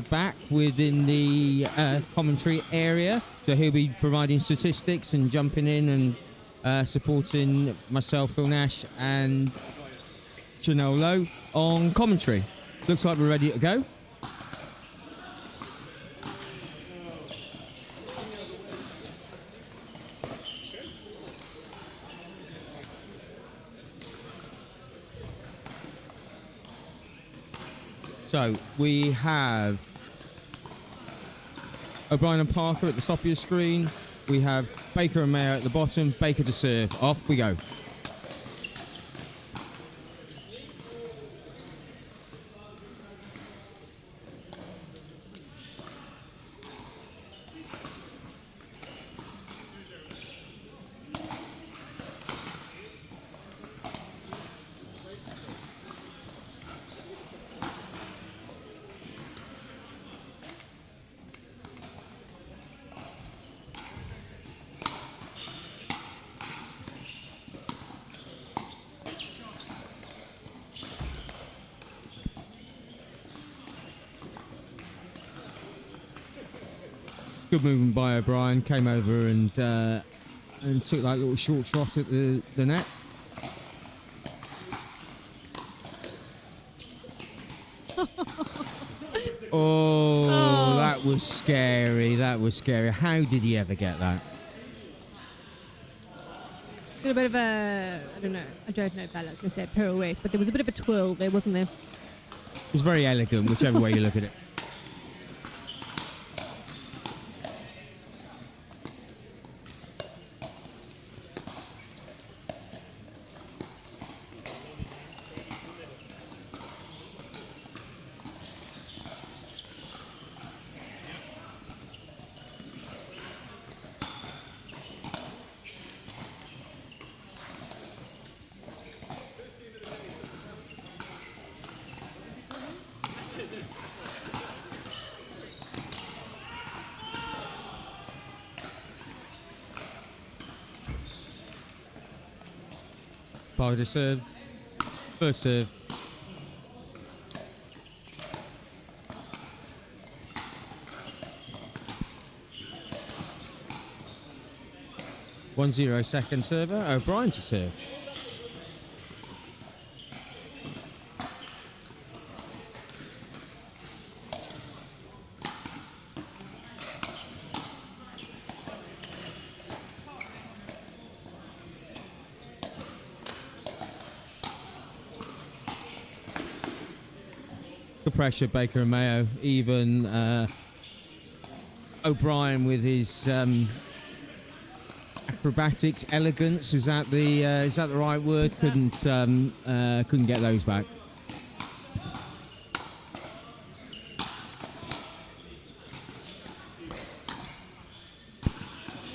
back within the commentary area, so he'll be providing statistics and jumping in and supporting myself, Phil Nash, and Chanel Lowe on commentary. Looks like we're ready to go. So we have O'Brien and Parker at the top of your screen. We have Baker and Mayo at the bottom. Baker to serve. Off we go. Good movement by O'Brien. Came over and took that little short shot at the net. Oh, that was scary. That was scary. How did he ever get that? A bit of a, I don't know Bella, I was going to say pirouette, but there was a bit of a twirl there, wasn't there? It was very elegant, whichever way you look at it. Parker to serve. First serve. (1-0) second server. O'Brien to serve. Pressure, Baker and Mayo. Even O'Brien with his acrobatics, elegance. Is that the right word? Couldn't get those back.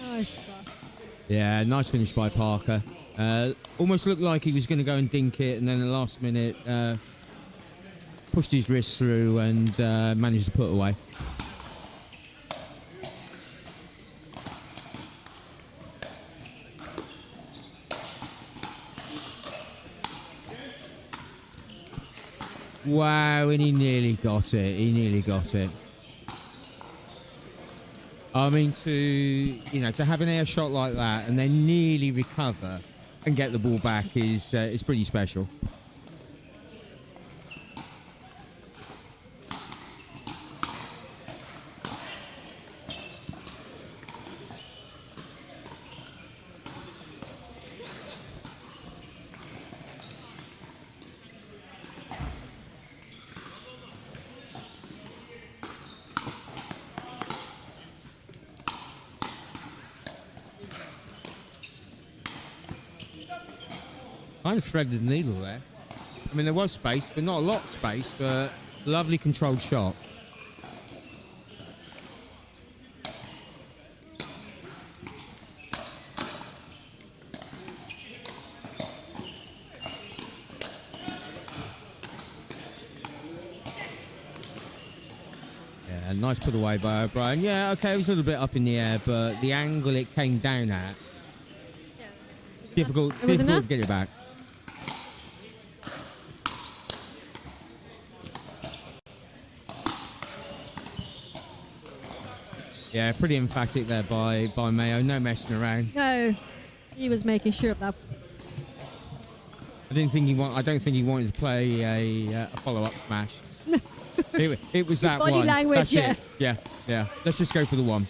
Nice shot. Yeah, nice finish by Parker. Almost looked like he was going to go and dink it, and then at the last minute. Pushed his wrist through and managed to put away. Wow, and he nearly got it. He nearly got it. I mean, to have an air shot like that and then nearly recover and get the ball back is pretty special. Kind of threaded the needle there. I mean, there was space, but not a lot of space, but lovely controlled shot. Yeah, nice put away by O'Brien. Yeah, okay, it was a little bit up in the air, but the angle it came down at, difficult to get it back. Yeah, pretty emphatic there by Mayo. No messing around. No, he was making sure of that. I don't think he wanted to play a follow-up smash. it was that body one. language, That's it. Yeah. Let's just go for the one.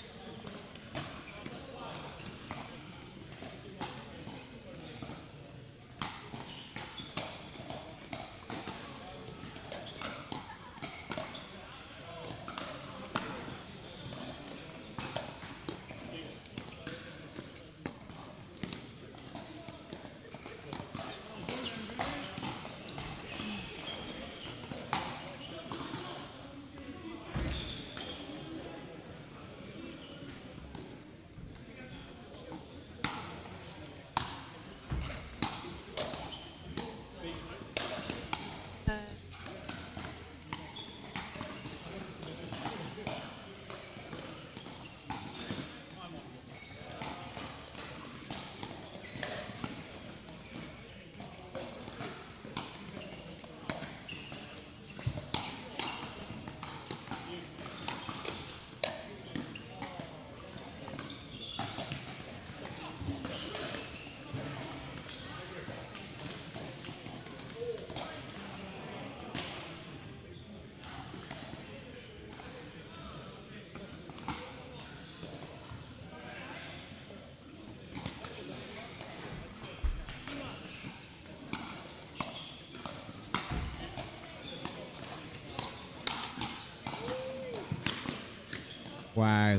Wow.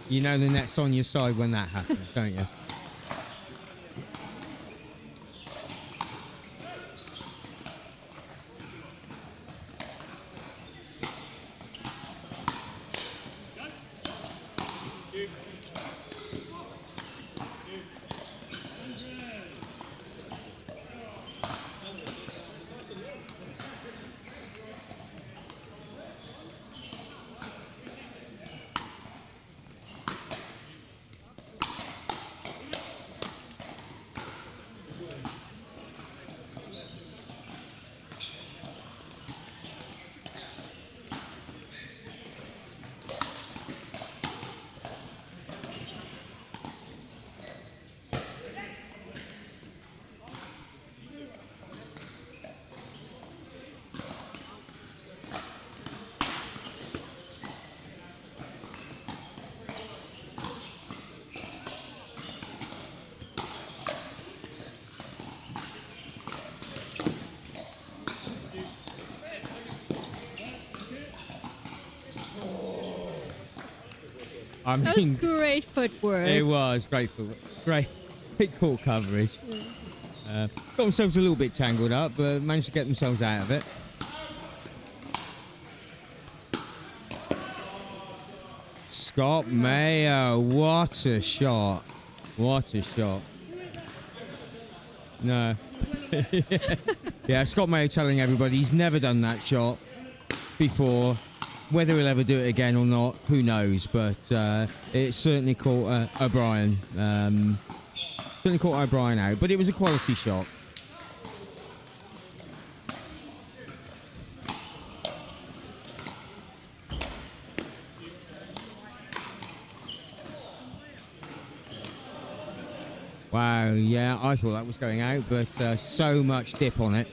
You know the net's on your side when that happens, don't you? I mean, that was great footwork. It was great footwork. Great court coverage. Got themselves a little bit tangled up, but managed to get themselves out of it. Scott Mayo, what a shot. What a shot. No. Yeah, Scott Mayo telling everybody he's never done that shot before. Whether he'll ever do it again or not, who knows? But it certainly caught O'Brien. Certainly caught O'Brien out, but it was a quality shot. Wow, yeah, I thought that was going out, but so much dip on it.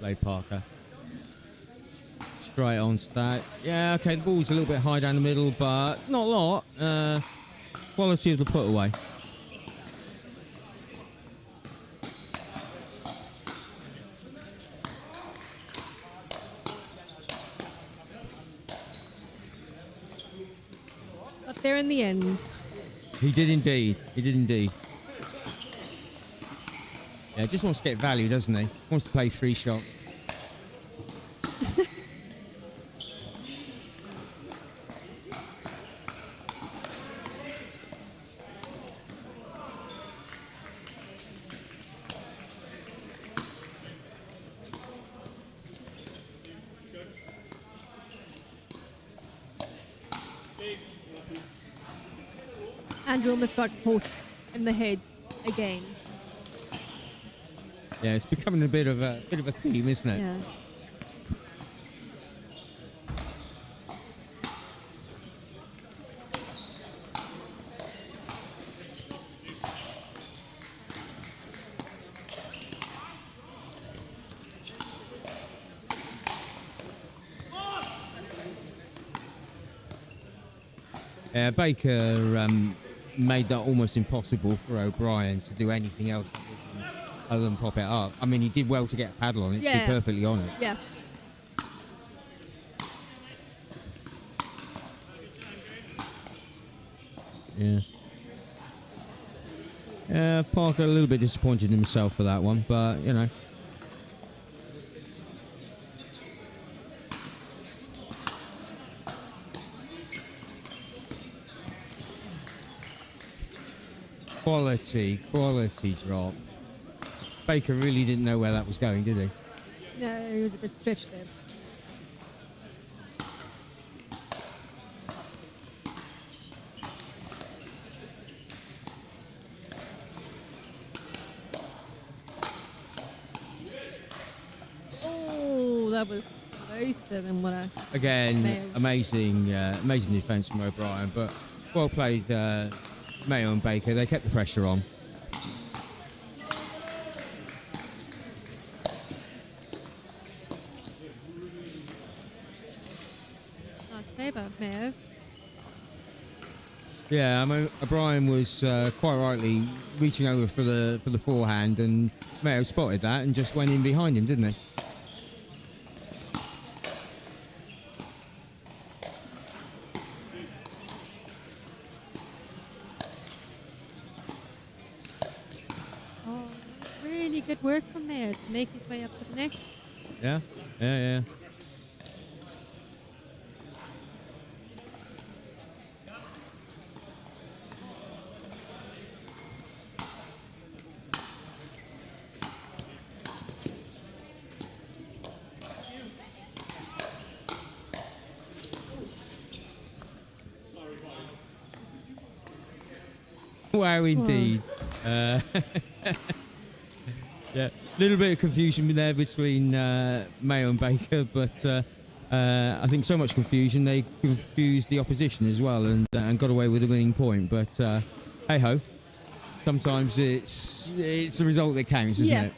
played, Parker. Straight on to that. Yeah, okay, the ball's a little bit high down the middle, but not a lot. Quality of the put away. Up there in the end. He did indeed. He did indeed. Yeah, just wants to get value, doesn't he? Wants to play 3 shots. Andrew almost got caught in the head again. Yeah, it's becoming a bit of a theme, isn't it? Yeah. Yeah, Baker made that almost impossible for O'Brien to do anything else other than pop it up. I mean, he did well to get a paddle on it, to be perfectly honest. Yeah. Yeah, Parker a little bit disappointed in himself for that one, but, you know. Quality drop. Baker really didn't know where that was going, did he? No, he was a bit stretched there. Oh, that was closer than what I... Again, amazing defence from O'Brien, but well played Mayo and Baker. They kept the pressure on. Nice favour, Mayo. Yeah, I mean, O'Brien was quite rightly reaching over for the forehand, and Mayo spotted that and just went in behind him, didn't he? Oh, really good work from Mayo to make his way up to the net. Yeah. Wow, indeed. Yeah, a little bit of confusion there between Mayo and Baker, but I think so much confusion they confused the opposition as well and got away with a winning point. But hey ho, sometimes it's the result that counts, isn't it?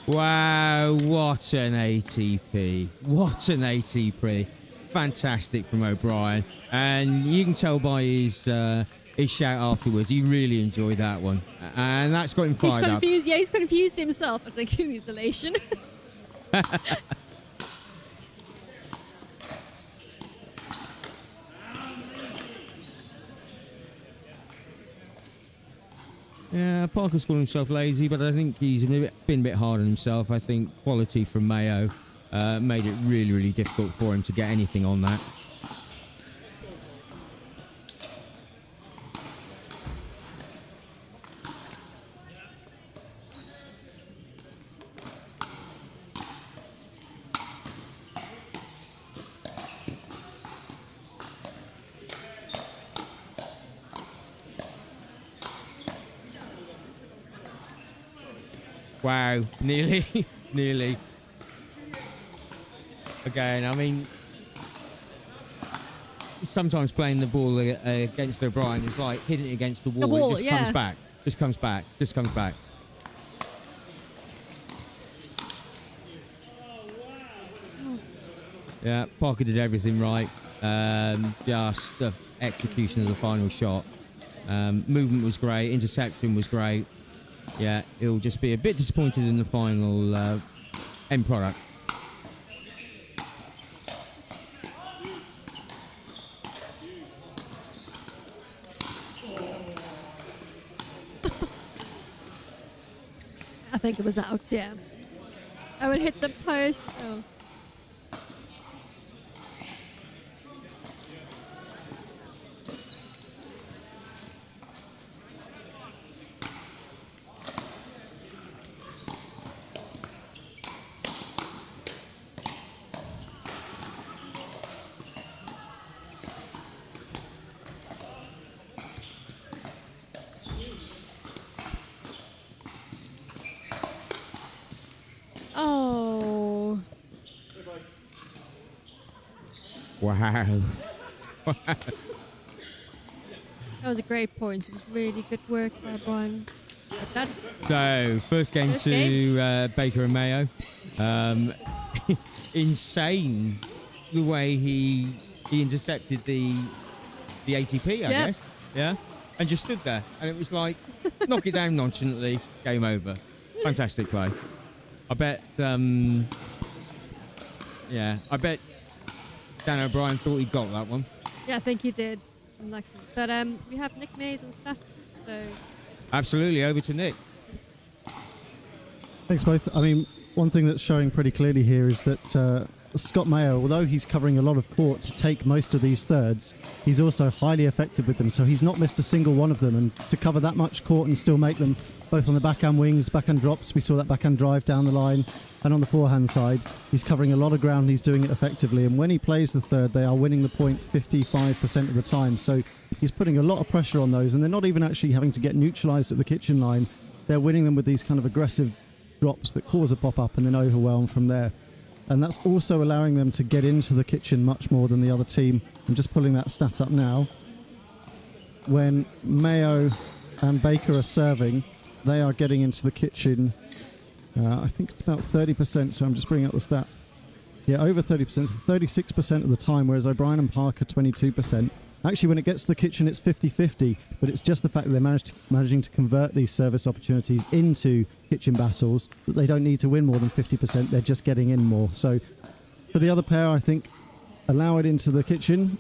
Wow, what an ATP. What an ATP. Fantastic from O'Brien. And you can tell by his shout afterwards, he really enjoyed that one. And that's got him fired up. Yeah, he's confused himself, I think, in his elation. Yeah, Parker's called himself lazy, but I think he's been a bit hard on himself. I think quality from Mayo made it really, really difficult for him to get anything on that. Wow, nearly. Again, I mean, sometimes playing the ball against O'Brien is like hitting it against the wall. wall, It just yeah. comes back. Just comes back. Just comes back. Yeah, Parker did everything right. Just the execution of the final shot. Movement was great. Interception was great. Yeah, he'll just be a bit disappointed in the final end product. I think it was out, yeah. I would hit the post. Oh. Oh. Wow. That was a great point. It was really good work by Brian. But that's So, first game First to Baker and Mayo. Insane the way he intercepted the ATP, I guess. Yeah. And just stood there. And it was like, knock it down nonchalantly, game over. Fantastic play. I bet, I bet Dan O'Brien thought he got that one. yeah, I think he did. Unlucky. But we have Nick Mays and stuff. So Absolutely, over to Nick. Thanks both. I mean, one thing that's showing pretty clearly here is that Scott Mayo, although he's covering a lot of court to take most of these thirds, he's also highly effective with them. So he's not missed a single one of them. And to cover that much court and still make them both on the backhand wings, backhand drops, we saw that backhand drive down the line, and on the forehand side, he's covering a lot of ground and he's doing it effectively. And when he plays the third, they are winning the point 55% of the time. So he's putting a lot of pressure on those, and they're not even actually having to get neutralised at the kitchen line. They're winning them with these kind of aggressive drops that cause a pop-up and then overwhelm from there. And that's also allowing them to get into the kitchen much more than the other team. I'm just pulling that stat up now. When Mayo and Baker are serving, they are getting into the kitchen, I think it's about 30%, so I'm just bringing up the stat. Yeah, over 30%, so 36% of the time, whereas O'Brien and Parker 22%. Actually, when it gets to the kitchen, it's 50-50, but it's just the fact that they're managing to convert these service opportunities into kitchen battles, that they don't need to win more than 50%, they're just getting in more. So for the other pair, I think, allow it into the kitchen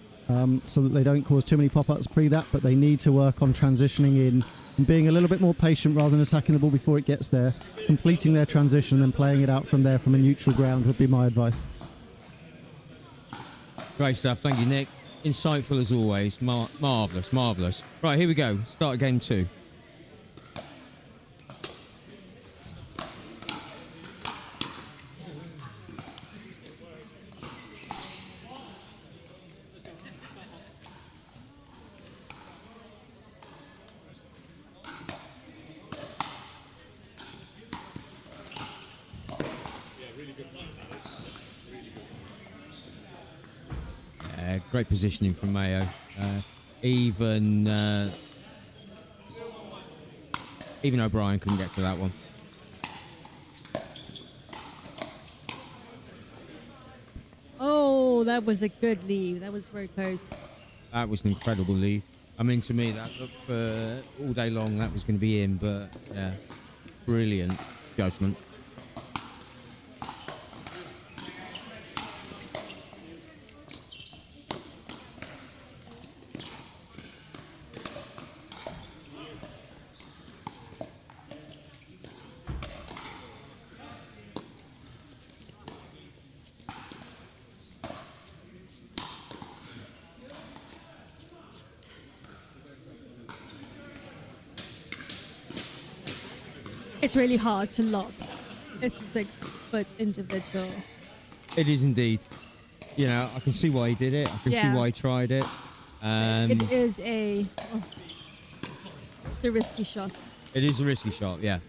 so that they don't cause too many pop-ups pre that, but they need to work on transitioning in and being a little bit more patient rather than attacking the ball before it gets there, completing their transition and playing it out from there from a neutral ground would be my advice. Great stuff. Thank you, Nick. Insightful as always. Marvellous, marvellous. Right, here we go. Start game 2. Great positioning from Mayo. Even O'Brien couldn't get to that one. oh, that was a good lead. That was very close. That was an incredible lead. I mean, to me, that looked all day long that was going to be in, but yeah, brilliant judgment. It's really hard to lob a 6-foot individual. It is indeed. You know, I can see why he did it. I can see why he tried it. It is it's a risky shot. It is a risky shot, yeah.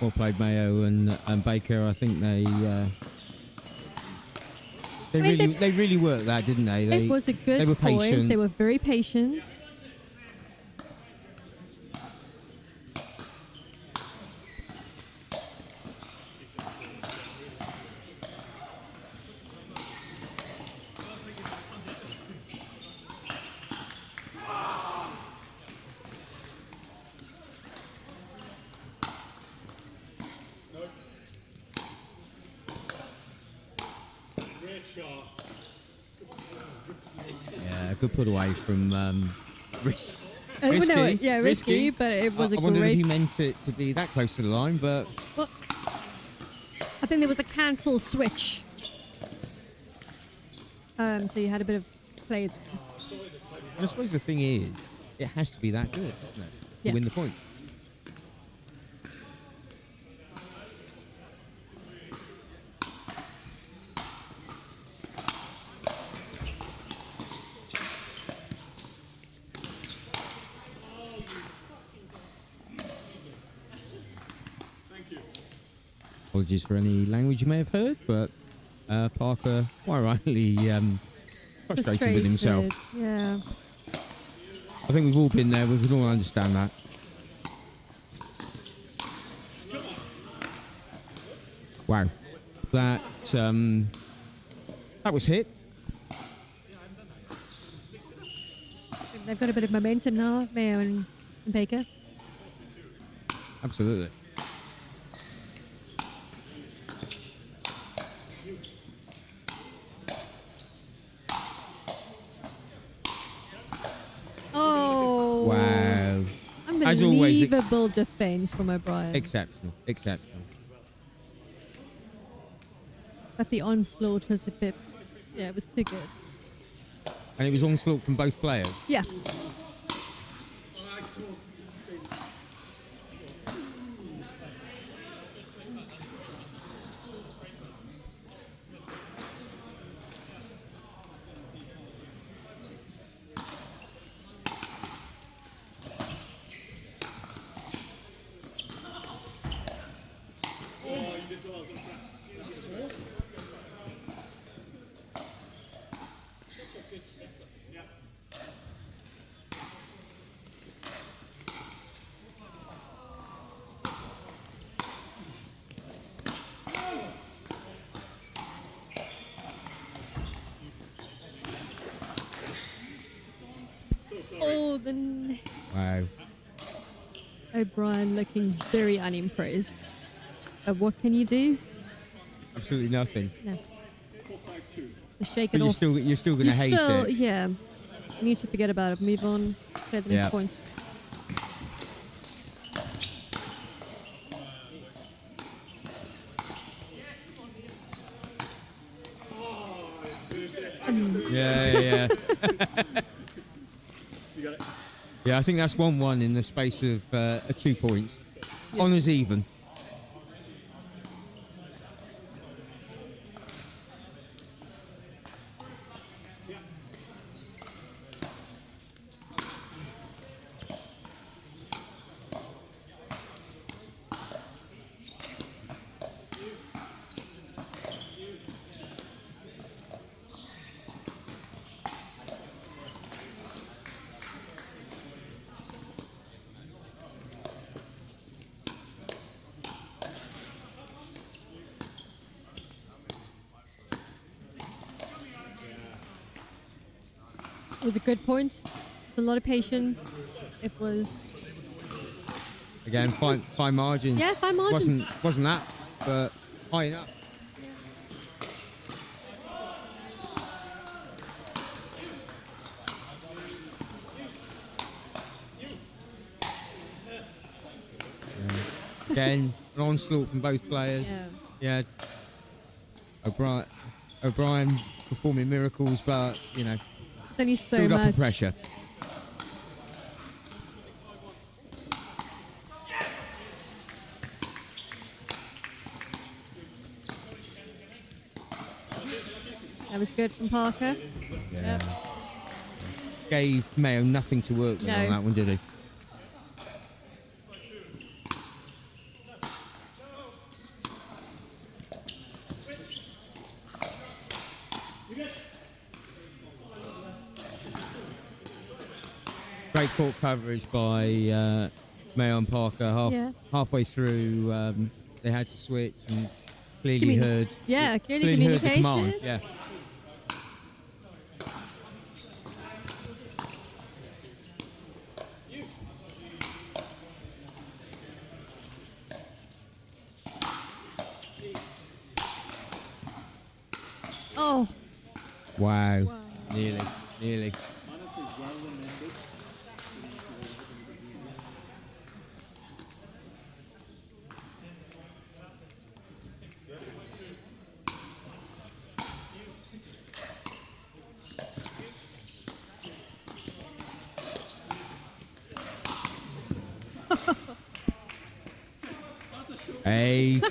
Well played, Mayo and Baker. I think they really worked that, didn't they? It was a good They were point. patient. They were very patient. Yeah, good put away from Risky. Risky, but it was a I wondered if great. he meant it to be that close to the line, but Well, I think there was a cancel switch. So you had a bit of play there. and I suppose the thing is, it has to be that good, doesn't it, to Yeah. win the point? Apologies for any language you may have heard, but Parker quite rightly frustrated with himself. Yeah. I think we've all been there. We can all understand that. Wow, that was hit. They've got a bit of momentum now, Mayo and Baker. Absolutely. Oh. Wow. As always, Unbelievable defence from O'Brien. exceptional. But the onslaught was a bit, it was too good. And it was onslaught from both players. Yeah. Oh, then Wow. O'Brien looking very unimpressed. What can you do? Absolutely nothing. No. Just shake But it off. you're still going to hate it. Yeah. You need to forget about it. Move on. Play the next Yeah. point. Yeah. Yeah, I think that's 1-1 in the space of 2 points. Yeah. Honours even. It was a good point. A lot of patience. It was. Again, fine margins. Yeah, fine margins. Wasn't that, but high enough. Again, an onslaught from both players. Yeah. O'Brien performing miracles, but There's only so filled up much. with pressure. That was good from Parker. Yeah. Gave Mayo nothing to work with No. on that one, did he? Great court coverage by Mayo and Parker. Halfway through, they had to switch and clearly heard. Yeah, clearly heard the communicated. command. Yeah. Oh. Wow. Nearly.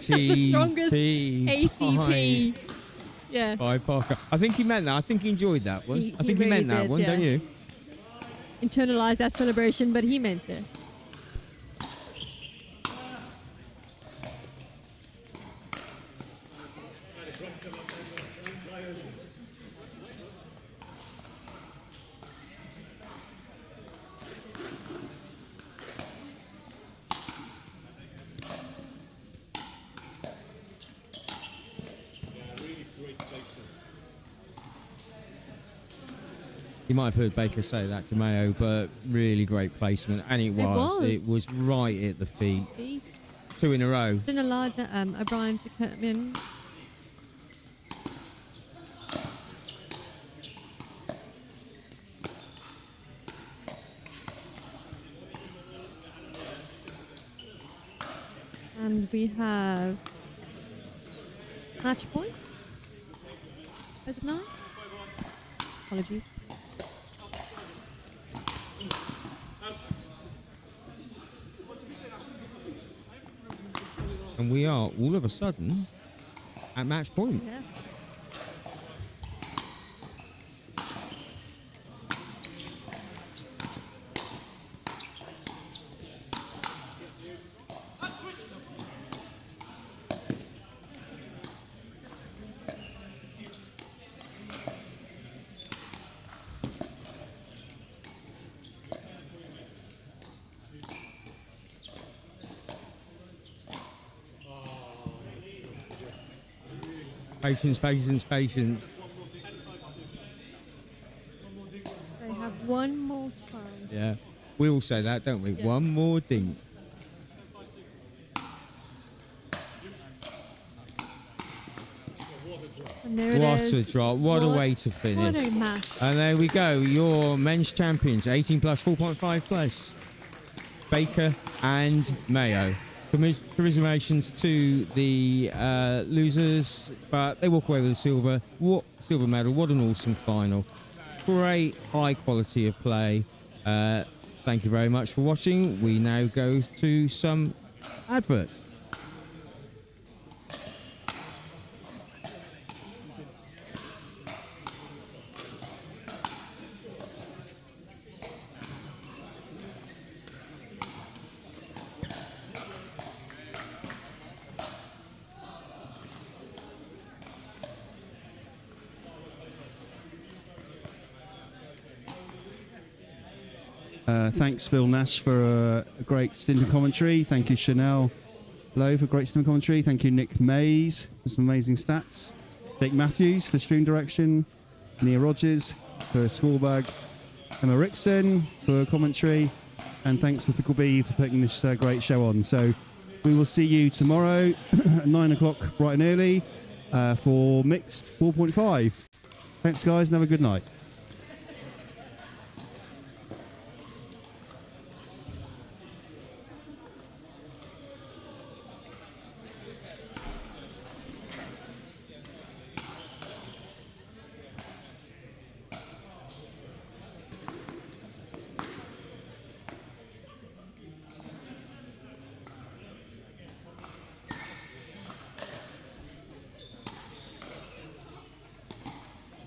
The strongest ATP. Yeah. By Parker. I think he meant that. I think he enjoyed that one. I think he really meant that did, one, don't you? Internalised that celebration, but he meant it. You might have heard Baker say that to Mayo, but really great placement, and it was. It was right at the feet. Two in a row. Didn't allow O'Brien to come in. And we have match points. Is it not? Apologies. And we are all of a sudden at match point. Yeah. Patience. They have one more chance. Yeah. We all say that, don't we? Yeah. One more dink. And there it What is. a drop. What a way to finish. What a match. And there we go. Your men's champions, 18 plus 4.5 place. Baker and Mayo. Commiserations to the losers, but they walk away with a silver medal. What an awesome final. Great high quality of play. Thank you very much for watching. We now go to some adverts. Thanks, Phil Nash, for a great stint of commentary. Thank you, Chanel Lowe, for a great stint of commentary. Thank you, Nick Mays, for some amazing stats. Jake Matthews for stream direction. Nia Rogers for scorebag. Emma Wrixon for commentary. And thanks for Pickleball for putting this great show on. So we will see you tomorrow at 9 o'clock bright and early for mixed 4.5. Thanks, guys, and have a good night.